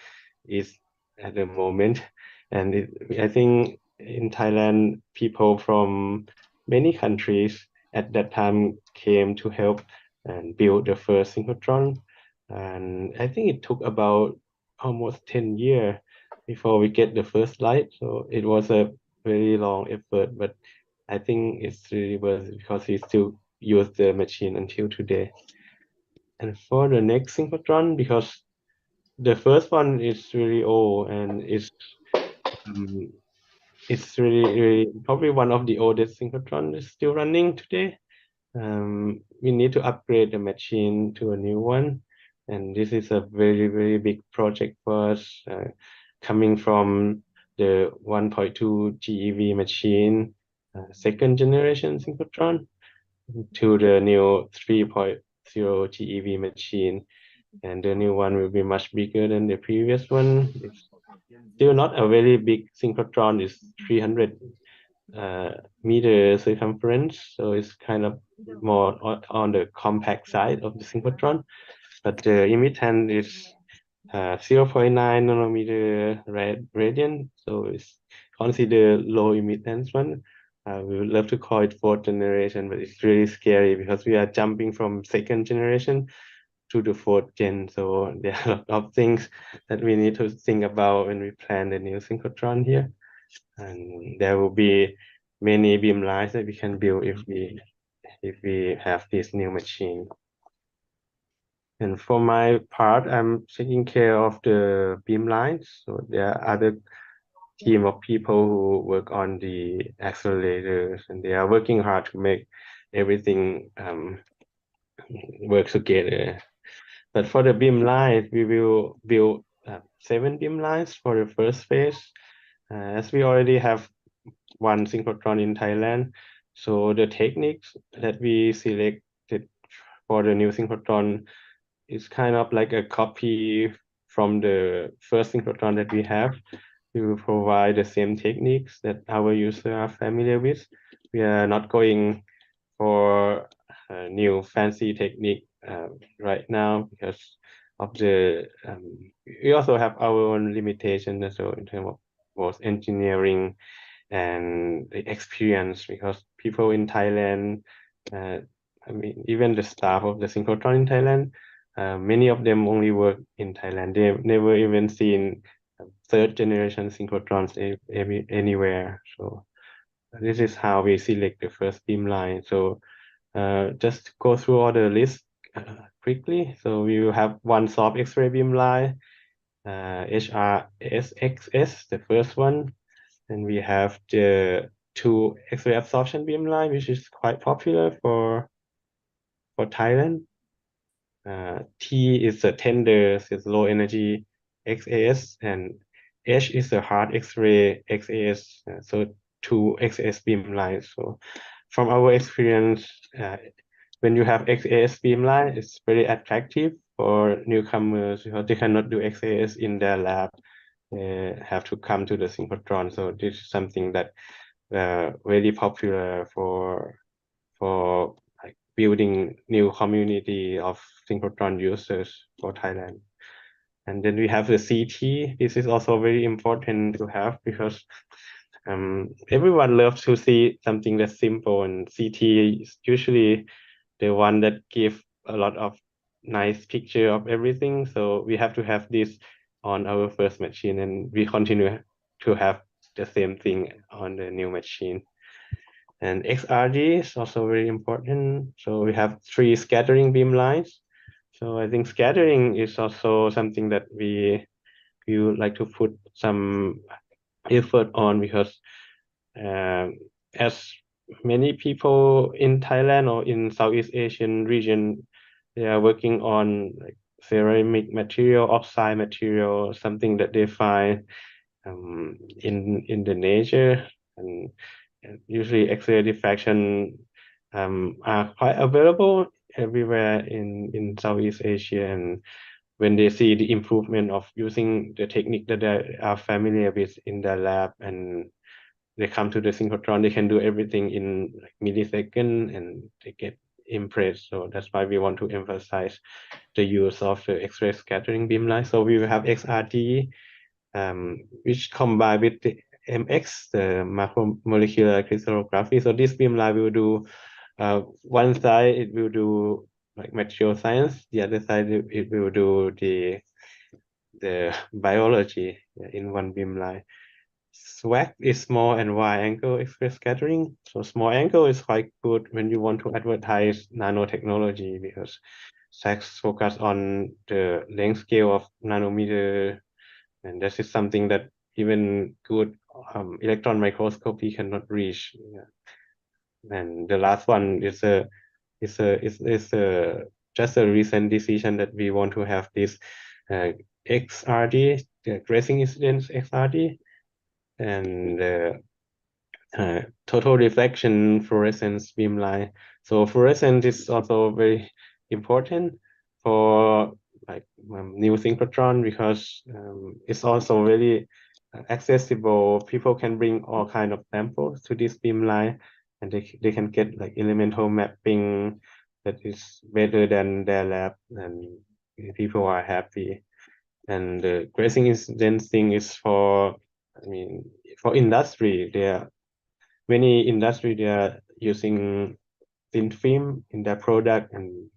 is at the moment. And I think in Thailand, people from many countries at that time came to help and build the first synchrotron. And I think it took about almost 10 years before we get the first light. So it was a very long effort, but I think it's really worth it because we still use the machine until today. And for the next synchrotron, because the first one is really old and it's really probably one of the oldest synchrotron is still running today. We need to upgrade the machine to a new one, and this is a very big project for us, coming from the 1.2 GeV machine, second generation synchrotron, to the new 3.0 GeV machine, and the new one will be much bigger than the previous one. It's still not a very big synchrotron. It's 300 meter circumference, so it's kind of more on the compact side of the synchrotron, but the emittance is 0.9 nanometer radian, so it's considered low emittance one. We would love to call it fourth generation, but it's really scary because we are jumping from second generation to the fourth gen. So there are a lot of things that we need to think about when we plan the new synchrotron here. And there will be many beamlines that we can build if we have this new machine. And for my part, I'm taking care of the beamlines. So there are other team of people who work on the accelerators, and they are working hard to make everything work together. But for the beamlines, we will build 7 beamlines for the first phase, as we already have one synchrotron in Thailand. So the techniques that we selected for the new synchrotron is kind of like a copy from the first synchrotron that we have. We will provide the same techniques that our users are familiar with. We are not going for a new fancy technique right now because of the we also have our own limitations, so in terms of both engineering and the experience, because people in Thailand, I mean, even the staff of the synchrotron in Thailand, many of them only work in Thailand. They've never even seen third generation synchrotrons anywhere. So this is how we select the first beamline. So just go through all the list quickly. So we will have one soft X-ray beamline, HRSXS, the first one. And we have the 2 X-ray absorption beamline, which is quite popular for Thailand. T is the tender, it's low energy XAS, and H is the hard X-ray XAS, so 2 XAS beamlines. So from our experience, when you have XAS beamline, it's very attractive for newcomers because they cannot do XAS in their lab. They have to come to the synchrotron. So this is something that very popular for like building new community of synchrotron users for Thailand. And then we have the CT. This is also very important to have because everyone loves to see something that's simple, and CT is usually the one that gives a lot of nice picture of everything. So we have to have this on our first machine, and we continue to have the same thing on the new machine. And XRD is also very important. So we have 3 scattering beamlines. So I think scattering is also something that we would like to put some effort on because as many people in Thailand or in Southeast Asian region, they are working on like ceramic material, oxide material, something that they find in the nature, and usually X-ray diffraction are quite available everywhere in Southeast Asia. And when they see the improvement of using the technique that they are familiar with in their lab, and they come to the synchrotron, they can do everything in like millisecond, and they get impressed. So that's why we want to emphasize the use of the X-ray scattering beamline. So we will have XRD, which combine with the MX, the macromolecular crystallography. So this beamline will do one side, it will do like material science. The other side it will do the biology in one beamline. SWAC is small and wide angle X-ray scattering. So small angle is quite good when you want to advertise nanotechnology, because SWAC focus on the length scale of nanometer, and this is something that even good electron microscopy cannot reach. And the last one is just a recent decision that we want to have this XRD, the grazing incidence XRD, and total reflection fluorescence beamline. So fluorescence is also very important for like new synchrotron, because it's also very accessible. People can bring all kind of samples to this beamline, and they can get like elemental mapping that is better than their lab, and people are happy. And the grazing incidence thing is for, I mean, for industry. There are many industry, they are using thin film in their product, and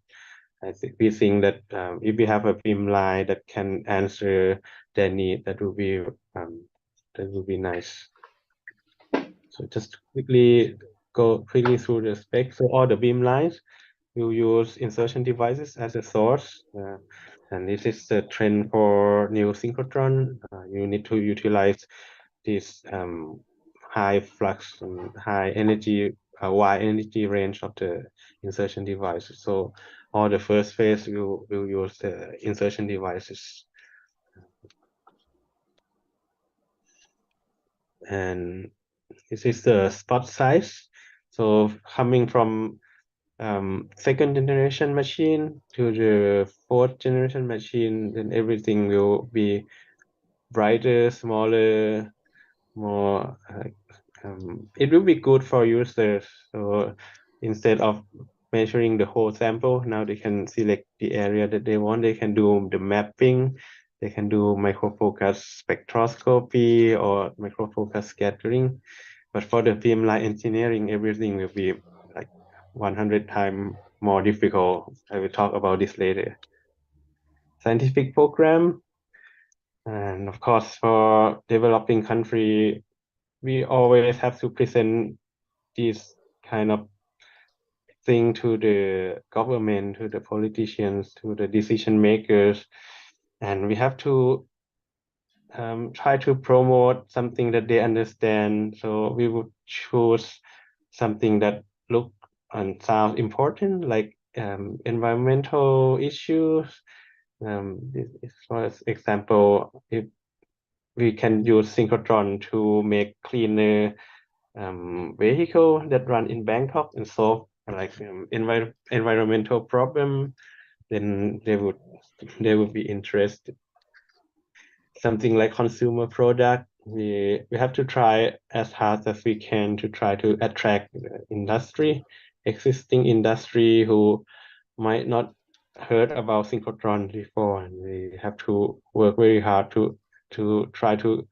I think we think that if we have a beamline that can answer their need, that would be nice. So just go quickly through the specs. So all the beamlines will use insertion devices as a source, and this is the trend for new synchrotron. You need to utilize this high flux and high energy, wide energy range of the insertion devices. So all the first phase will use the insertion devices. And this is the spot size. So coming from second generation machine to the fourth generation machine, then everything will be brighter, smaller, more it will be good for users. So instead of measuring the whole sample, now they can select the area that they want. They can do the mapping, they can do microfocus spectroscopy or microfocus scattering. But for the beamline engineering, everything will be like 100 times more difficult. I will talk about this later. Scientific program, and of course for developing country, we always have to present this kind of thing to the government, to the politicians, to the decision makers, and we have to try to promote something that they understand. So we would choose something that look and sound important, like environmental issues. This is, for example, if we can use synchrotron to make cleaner vehicle that run in Bangkok and solve like environmental problem, then they would be interested. Something like consumer product, we have to try as hard as we can to try to attract industry, existing industry who might not heard about synchrotron before, and we have to work very hard to try to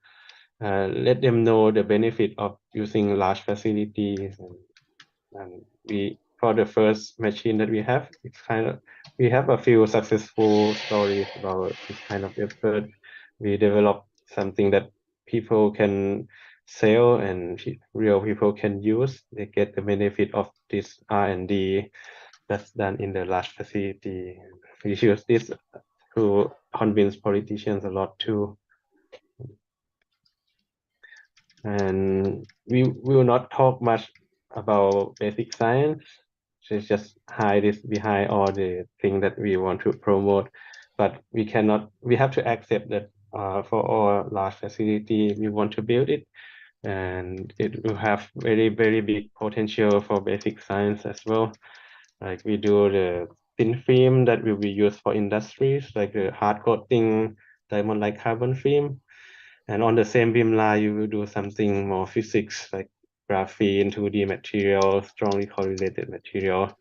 let them know the benefit of using large facilities. And we, for the first machine that we have, it's kind of, we have a few successful stories about this kind of effort. We developed something that people can sell and real people can use. They get the benefit of this R&D that's done in the large facility. We use this to convince politicians a lot too. And we will not talk much about basic science. So just hide this behind all the things that we want to promote. But we have to accept that for our large facility, we want to build it. And it will have very, very big potential for basic science as well. Like we do the thin film that will be used for industries, like the hard coating diamond-like carbon film. And on the same beamline, you will do something more physics, like graphene, 2D material, strongly correlated material.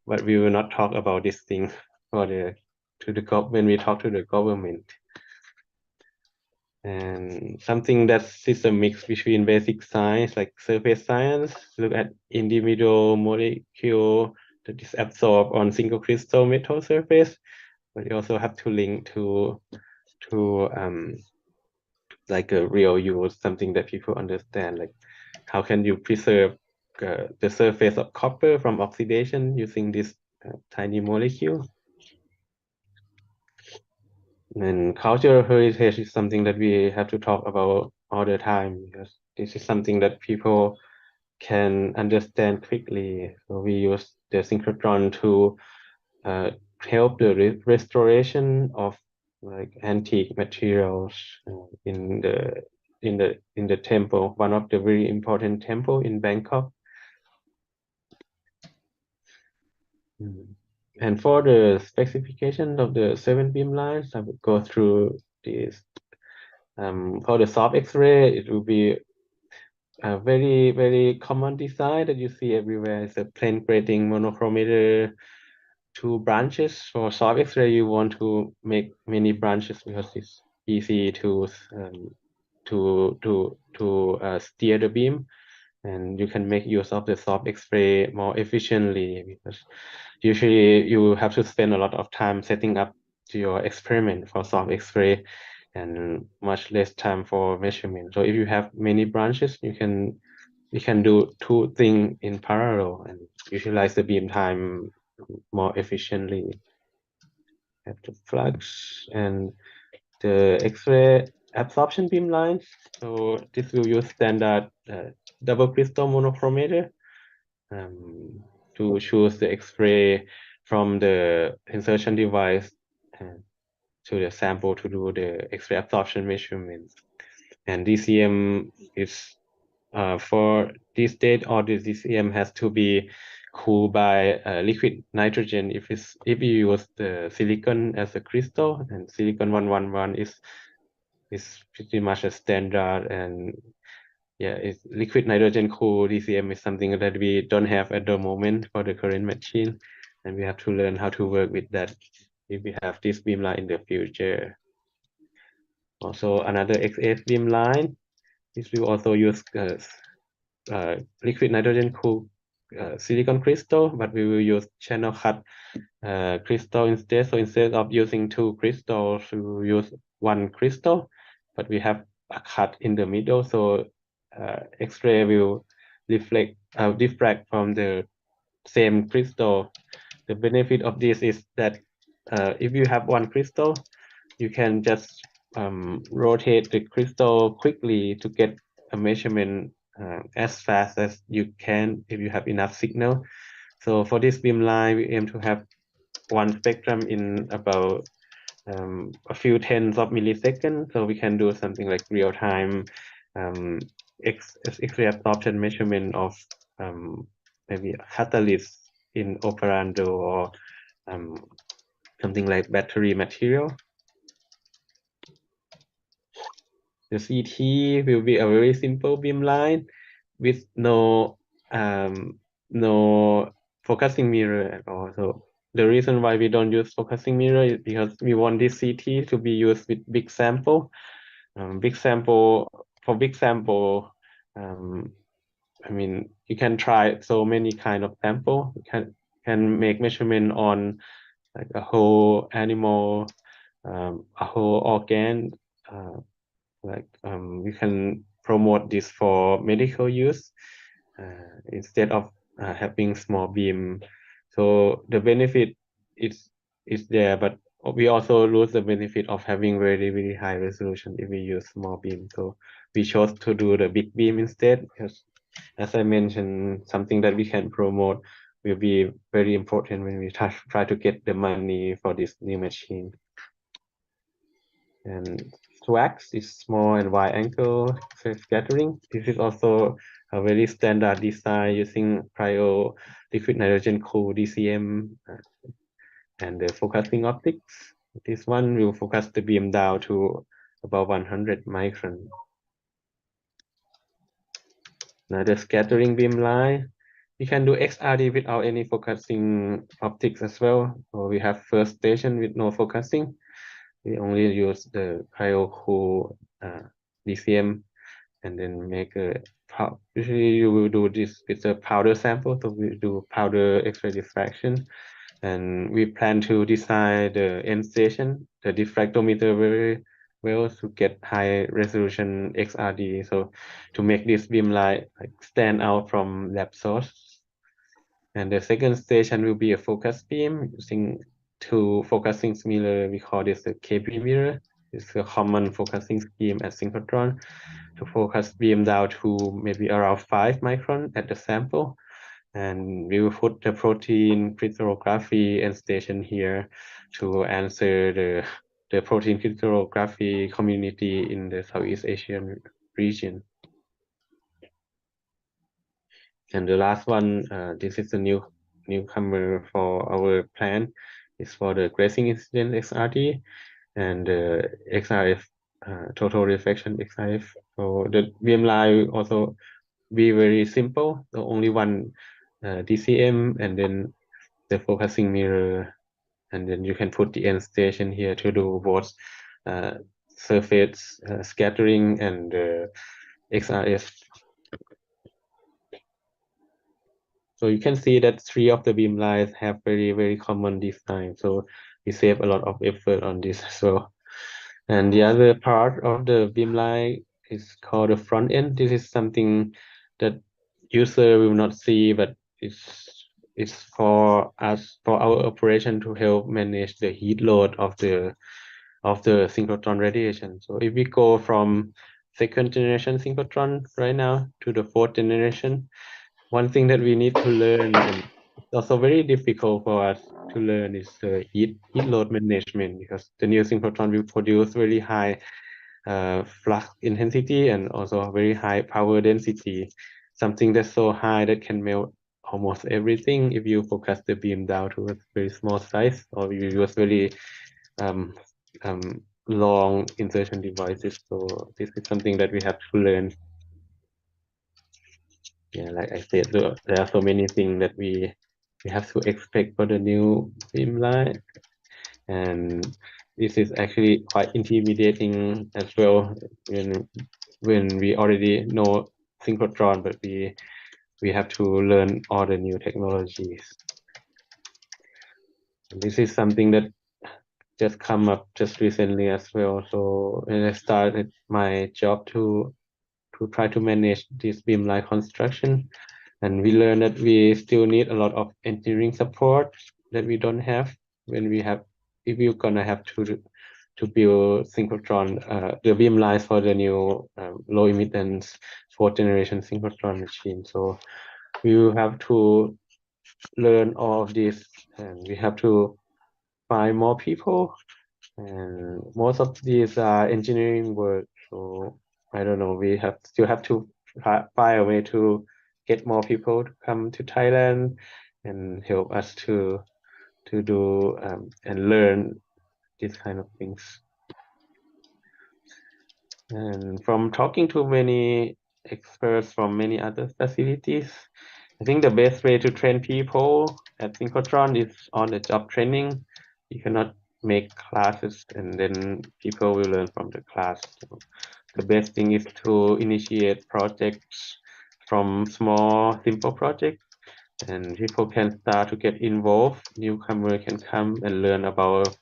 But we will not talk about this thing when we talk to the government. And something that's a mix between basic science, like surface science, look at individual molecule that is absorbed on single crystal metal surface, but you also have to link to like a real use, something that people understand, like how can you preserve the surface of copper from oxidation using this tiny molecule. And cultural heritage is something that we have to talk about all the time, because this is something that people can understand quickly. So we use the synchrotron to help the restoration of like antique materials in the temple, one of the very important temple in Bangkok. And for the specification of the 7 beam lines, I would go through this. For the soft X-ray, it will be a very common design that you see everywhere. It's a plane grating monochromator, 2 branches. For soft X-ray, you want to make many branches because it's easy to steer the beam, and you can make use of the soft X-ray more efficiently, because usually you have to spend a lot of time setting up your experiment for soft X-ray and much less time for measurement. So if you have many branches, you can do 2 things in parallel and utilize the beam time more efficiently. Have the flux and the X-ray absorption beam lines. So this will use standard double crystal monochromator to choose the X-ray from the insertion device to the sample to do the X-ray absorption measurements. And DCM is for this state, or the DCM has to be cooled by liquid nitrogen if you use the silicon as a crystal, and silicon 111 is pretty much a standard. And yeah, it's liquid nitrogen cooled DCM is something that we don't have at the moment for the current machine, and we have to learn how to work with that if we have this beamline in the future. Also, another XS beamline, this will also use liquid nitrogen cooled silicon crystal, but we will use channel cut crystal instead. So instead of using 2 crystals, we will use 1 crystal, but we have a cut in the middle, so X-ray will diffract from the same crystal. The benefit of this is that if you have 1 crystal, you can just rotate the crystal quickly to get a measurement as fast as you can if you have enough signal. So for this beamline, we aim to have 1 spectrum in about a few tens of milliseconds. So we can do something like real-time X-ray absorption measurement of maybe a catalyst in operando, or something like battery material. The CT will be a very simple beamline with no focusing mirror at all. So the reason why we don't use focusing mirror is because we want this CT to be used with big sample. For big sample, I mean, you can try so many kind of sample. You can make measurement on like a whole animal, a whole organ. You can promote this for medical use instead of having small beam. So the benefit is there, but we also lose the benefit of having very high resolution if we use small beam. So we chose to do the big beam instead, because as I mentioned, something that we can promote will be very important when we try to get the money for this new machine. And SWAX is small and wide angle scattering. This is also a very standard design using cryo liquid nitrogen cooled DCM and the focusing optics. This one will focus the beam down to about 100 micron. Now the scattering beam line, we can do XRD without any focusing optics as well. So we have first station with no focusing. We only use the cryo cool DCM and then make a usually you will do this with a powder sample, so we do powder X-ray diffraction, and we plan to design the end station, the diffractometer very well to get high resolution XRD, so to make this beamline like stand out from lab source. And the second station will be a focus beam using two focusing mirror. We call this the KB mirror. It's a common focusing scheme at synchrotron to focus beam down to maybe around 5 micron at the sample. And we will put the protein crystallography end station here to answer the protein crystallography community in the Southeast Asian region. And the last one, this is a newcomer for our plan, is for the grazing incident XRD and XRF, total reflection XRF. So the beamline will also be very simple. So only one DCM and then the focusing mirror, and then you can put the end station here to do both surface scattering and XRF. So you can see that 3 of the beamlines have very common design. So we save a lot of effort on this as well. And the other part of the beamline is called the front end. This is something that user will not see, but it's for us, for our operation to help manage the heat load of the synchrotron radiation. So if we go from 2nd generation synchrotron right now to the 4th generation, one thing that we need to learn, and also very difficult for us to learn, is the heat load management, because the new synchrotron will produce very high flux intensity and also very high power density, something that's so high that can melt almost everything if you focus the beam down to a very small size, or you use very long insertion devices. So this is something that we have to learn. Yeah, like I said, there are so many things that we have to expect for the new beamline, and this is actually quite intimidating as well when we already know synchrotron, but we have to learn all the new technologies. And this is something that just come up just recently as well. So when I started my job to try to manage this beamline construction, and we learned that we still need a lot of engineering support that we don't have if we're gonna have to build synchrotron, the beamlines for the new low emittance 4th generation synchrotron machine. So we will have to learn all of this, and we have to find more people, and most of these are engineering work. So I don't know, we still have to find a way to get more people to come to Thailand and help us to do and learn these kind of things. And from talking to many experts from many other facilities, I think the best way to train people at synchrotron is on-the-job training. You cannot make classes and then people will learn from the class. So the best thing is to initiate projects from small, simple projects, and people can start to get involved. Newcomer can come and learn about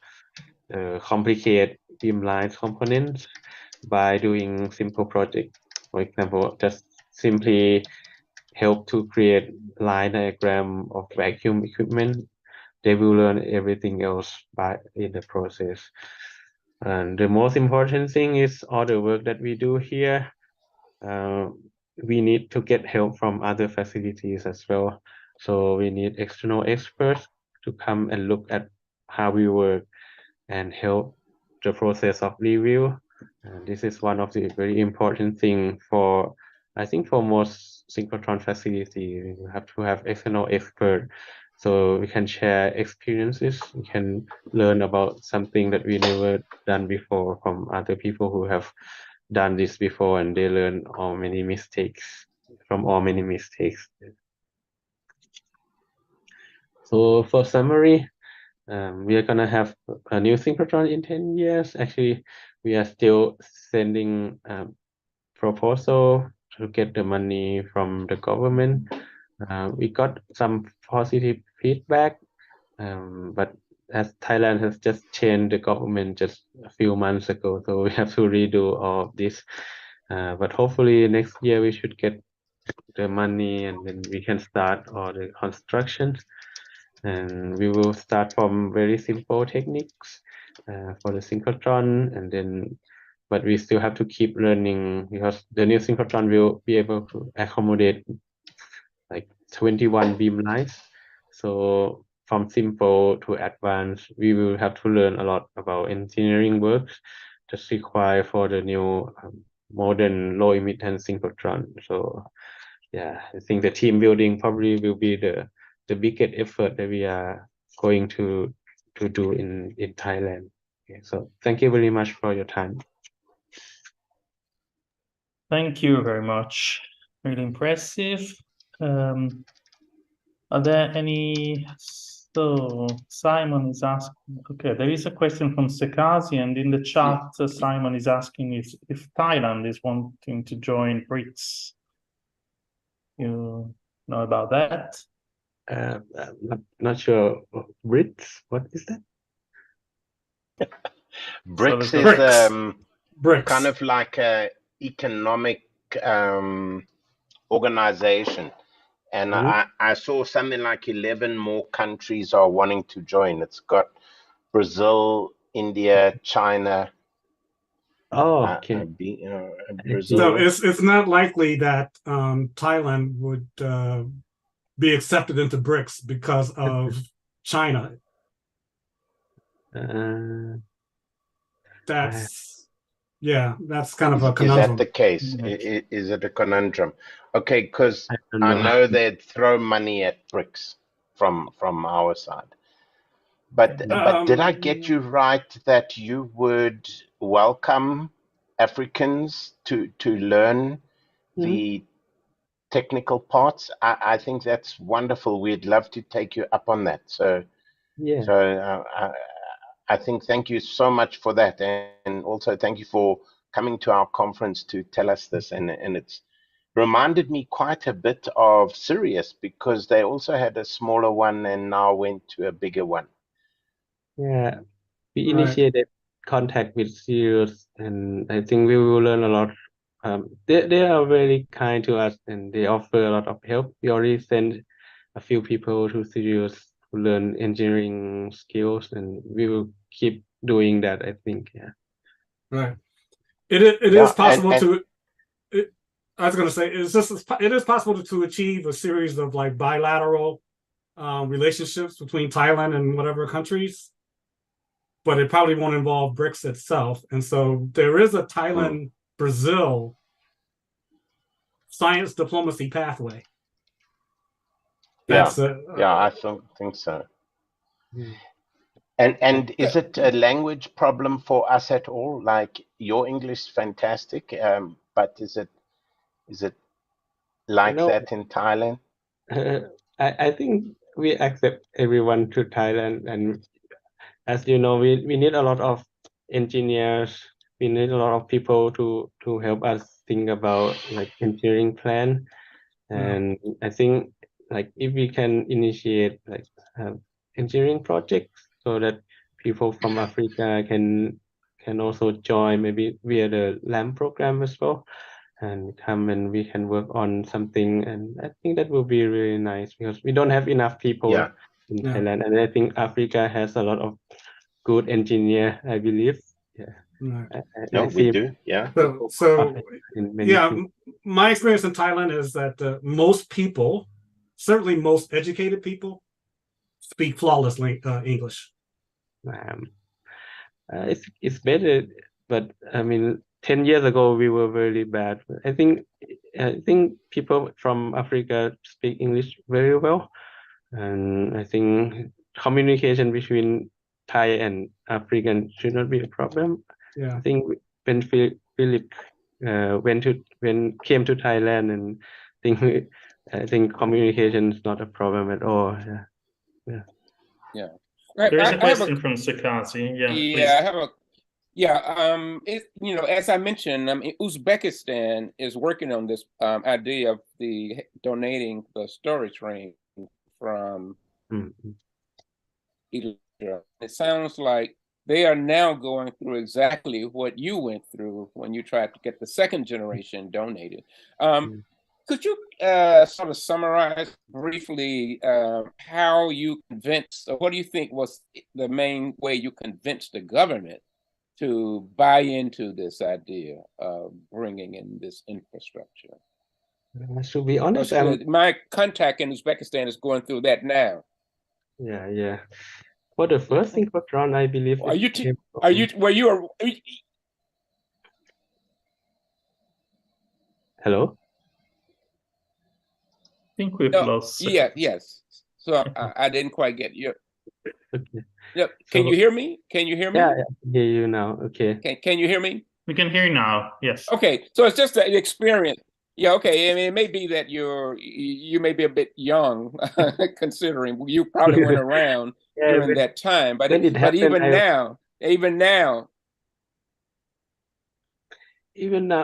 complicated beamline components by doing simple projects. For example, just simply help to create line diagram of vacuum equipment. They will learn everything else in the process. And the most important thing is all the work that we do here. We need to get help from other facilities as well. So we need external experts to come and look at how we work and help the process of review. And this is one of the very important thing for, I think, for most synchrotron facilities. You have to have external expert, so we can share experiences. We can learn about something that we never done before from other people who have done this before, and they learn all many mistakes. So for summary, we are gonna have a new synchrotron in 10 years. Actually, we are still sending proposal to get the money from the government. We got some positive feedback, but as Thailand has just changed the government just a few months ago, so we have to redo all of this. But hopefully next year we should get the money, and then we can start all the construction. And we will start from very simple techniques for the synchrotron, and then but we still have to keep learning, because the new synchrotron will be able to accommodate like 21 beamlines. So from simple to advanced, we will have to learn a lot about engineering works that's required for the new modern low emittance synchrotron. So yeah, I think the team building probably will be the biggest effort that we are going to do in Thailand. Okay, so thank you very much for your time. Thank you very much. Really impressive. Are there any? So Simon is asking. Okay, there is a question from Sekasi, and in the chat, Simon is asking if Thailand is wanting to join BRICS. You know about that? I'm not sure. BRICS, what is that? BRICS So is BRICS. kind of like a economic organization, and I saw something like 11 more countries are wanting to join. It's got Brazil, India, China. Oh, okay. Brazil. So it's not likely that Thailand would be accepted into BRICS because of China. That's kind of a conundrum. Is that the case? Is it a conundrum? Okay, because I know they'd throw money at BRICS from our side. But did I get you right that you would welcome Africans to learn the technical parts? I think that's wonderful. We'd love to take you up on that. So yeah. So I think thank you so much for that, and also thank you for coming to our conference to tell us this. And it's reminded me quite a bit of Sirius, because they also had a smaller one and now went to a bigger one. Yeah, we initiated contact with Sirius, and I think we will learn a lot. They are very kind to us, and they offer a lot of help. We already sent a few people to Sirius to learn engineering skills, and we will keep doing that, I think. Yeah. Right. It is possible to. I was going to say it is possible to achieve a series of like bilateral relationships between Thailand and whatever countries, but it probably won't involve BRICS itself. And so there is a Thailand-Brazil science diplomacy pathway. Yeah, I think so. And is it a language problem for us at all? Like, your English is fantastic, but is it like that in Thailand? I think we accept everyone to Thailand, and as you know, we need a lot of engineers. We need a lot of people to help us think about like engineering plan. And I think like if we can initiate like engineering projects so that people from Africa can also join, maybe via the LAMP program as well, and come and we can work on something. And I think that will be really nice, because we don't have enough people in Thailand, and I think Africa has a lot of good engineer, I believe. No, we do. Yeah. So my experience in Thailand is that most people, certainly most educated people, speak flawlessly English. It's better, but I mean, 10 years ago we were very bad. I think people from Africa speak English very well, and I think communication between Thai and African should not be a problem. Yeah. I think when Philip came to Thailand, and I think communication is not a problem at all. There is a question from Sekasi. Yeah, I have Yeah, as I mentioned, Uzbekistan is working on this idea of donating the storage ring from Electra. It sounds like they are now going through exactly what you went through when you tried to get the second generation donated. Could you sort of summarize briefly how you convinced, or what do you think was the main way you convinced the government to buy into this idea of bringing in this infrastructure? To be honest, my contact in Uzbekistan is going through that now. Yeah. For the first synchrotron, I believe. I Hello? think we've lost. Yes. So I didn't quite get you. Okay. Yep. Can you hear me? Can you hear me? Yeah, I can hear you now. Okay. Can you hear me? We can hear you now. Yes. Okay. So it's just an experience. Yeah. Okay. I mean, it may be that you may be a bit young, considering you probably went around during that time. But even now,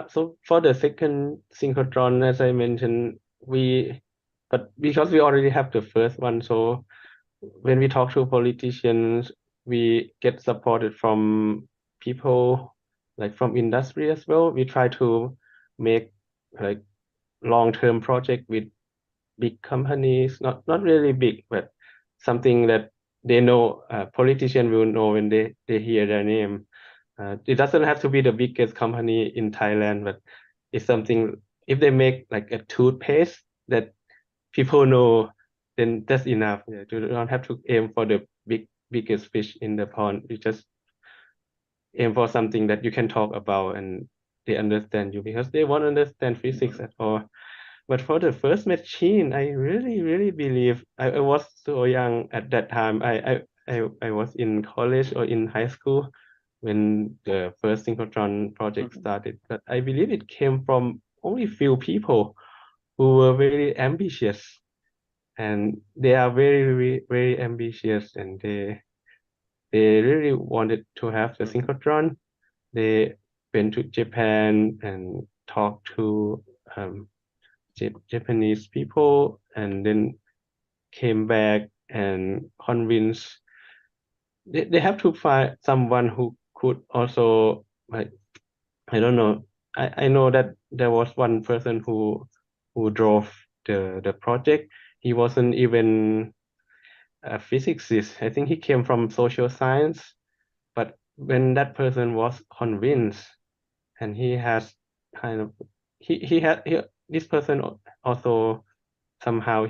so for the second synchrotron, as I mentioned, but because we already have the first one, so when we talk to politicians, we get supported from people like from industry as well. We try to make like long-term project with big companies, not really big, but something that they know, politicians will know when they hear their name. It doesn't have to be the biggest company in Thailand, but it's something, if they make like a toothpaste that people know, then that's enough. Yeah, you don't have to aim for the biggest fish in the pond. You just aim for something that you can talk about and they understand you, because they won't understand physics at all. But for the first machine, I really believe I was so young at that time. I was in college or in high school when the first synchrotron project started. But I believe it came from only few people who were very ambitious, and they are very ambitious, and they really wanted to have the synchrotron. They went to Japan and talked to Japanese people, and then came back and convinced. They have to find someone who could also, like, I don't know. I know that there was one person who drove the project. He wasn't even a physicist. I think he came from social science. But when that person was convinced, and he has kind of this person also somehow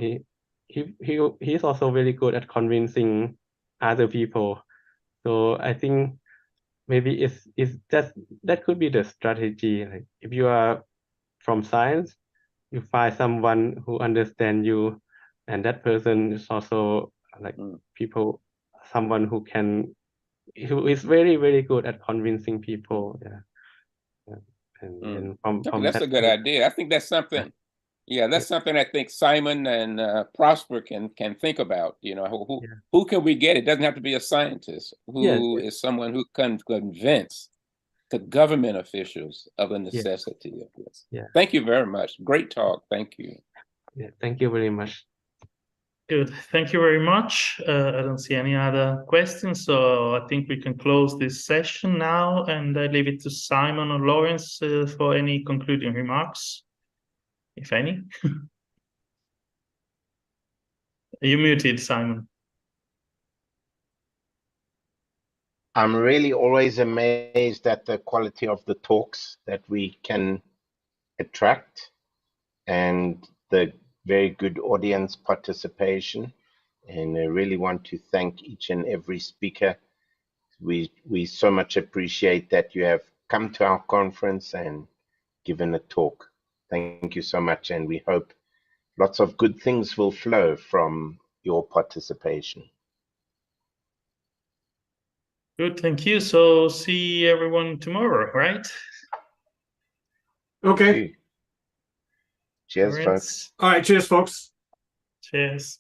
he's also very good at convincing other people. So I think maybe it's that could be the strategy. Like if you are from science, you find someone who understands you, and that person is also like someone who is very good at convincing people. Yeah. And from that's that a good idea. I think that's something. Yeah, that's something I think Simon and Prosper can think about. Who can we get? It doesn't have to be a scientist. Who is someone who can convince the government officials of the necessity of this? Yeah. Thank you very much. Great talk. Thank you. Yeah, thank you very much. Good. Thank you very much. I don't see any other questions, so I think we can close this session now, and I leave it to Simon or Lawrence for any concluding remarks, if any. You're muted, Simon. I'm really always amazed at the quality of the talks that we can attract and the very good audience participation. And I really want to thank each and every speaker. We so much appreciate that you have come to our conference and given a talk. Thank you so much, and we hope lots of good things will flow from your participation. Good, thank you. So see everyone tomorrow, right? Okay. Cheers, folks. All right, cheers, folks. Cheers.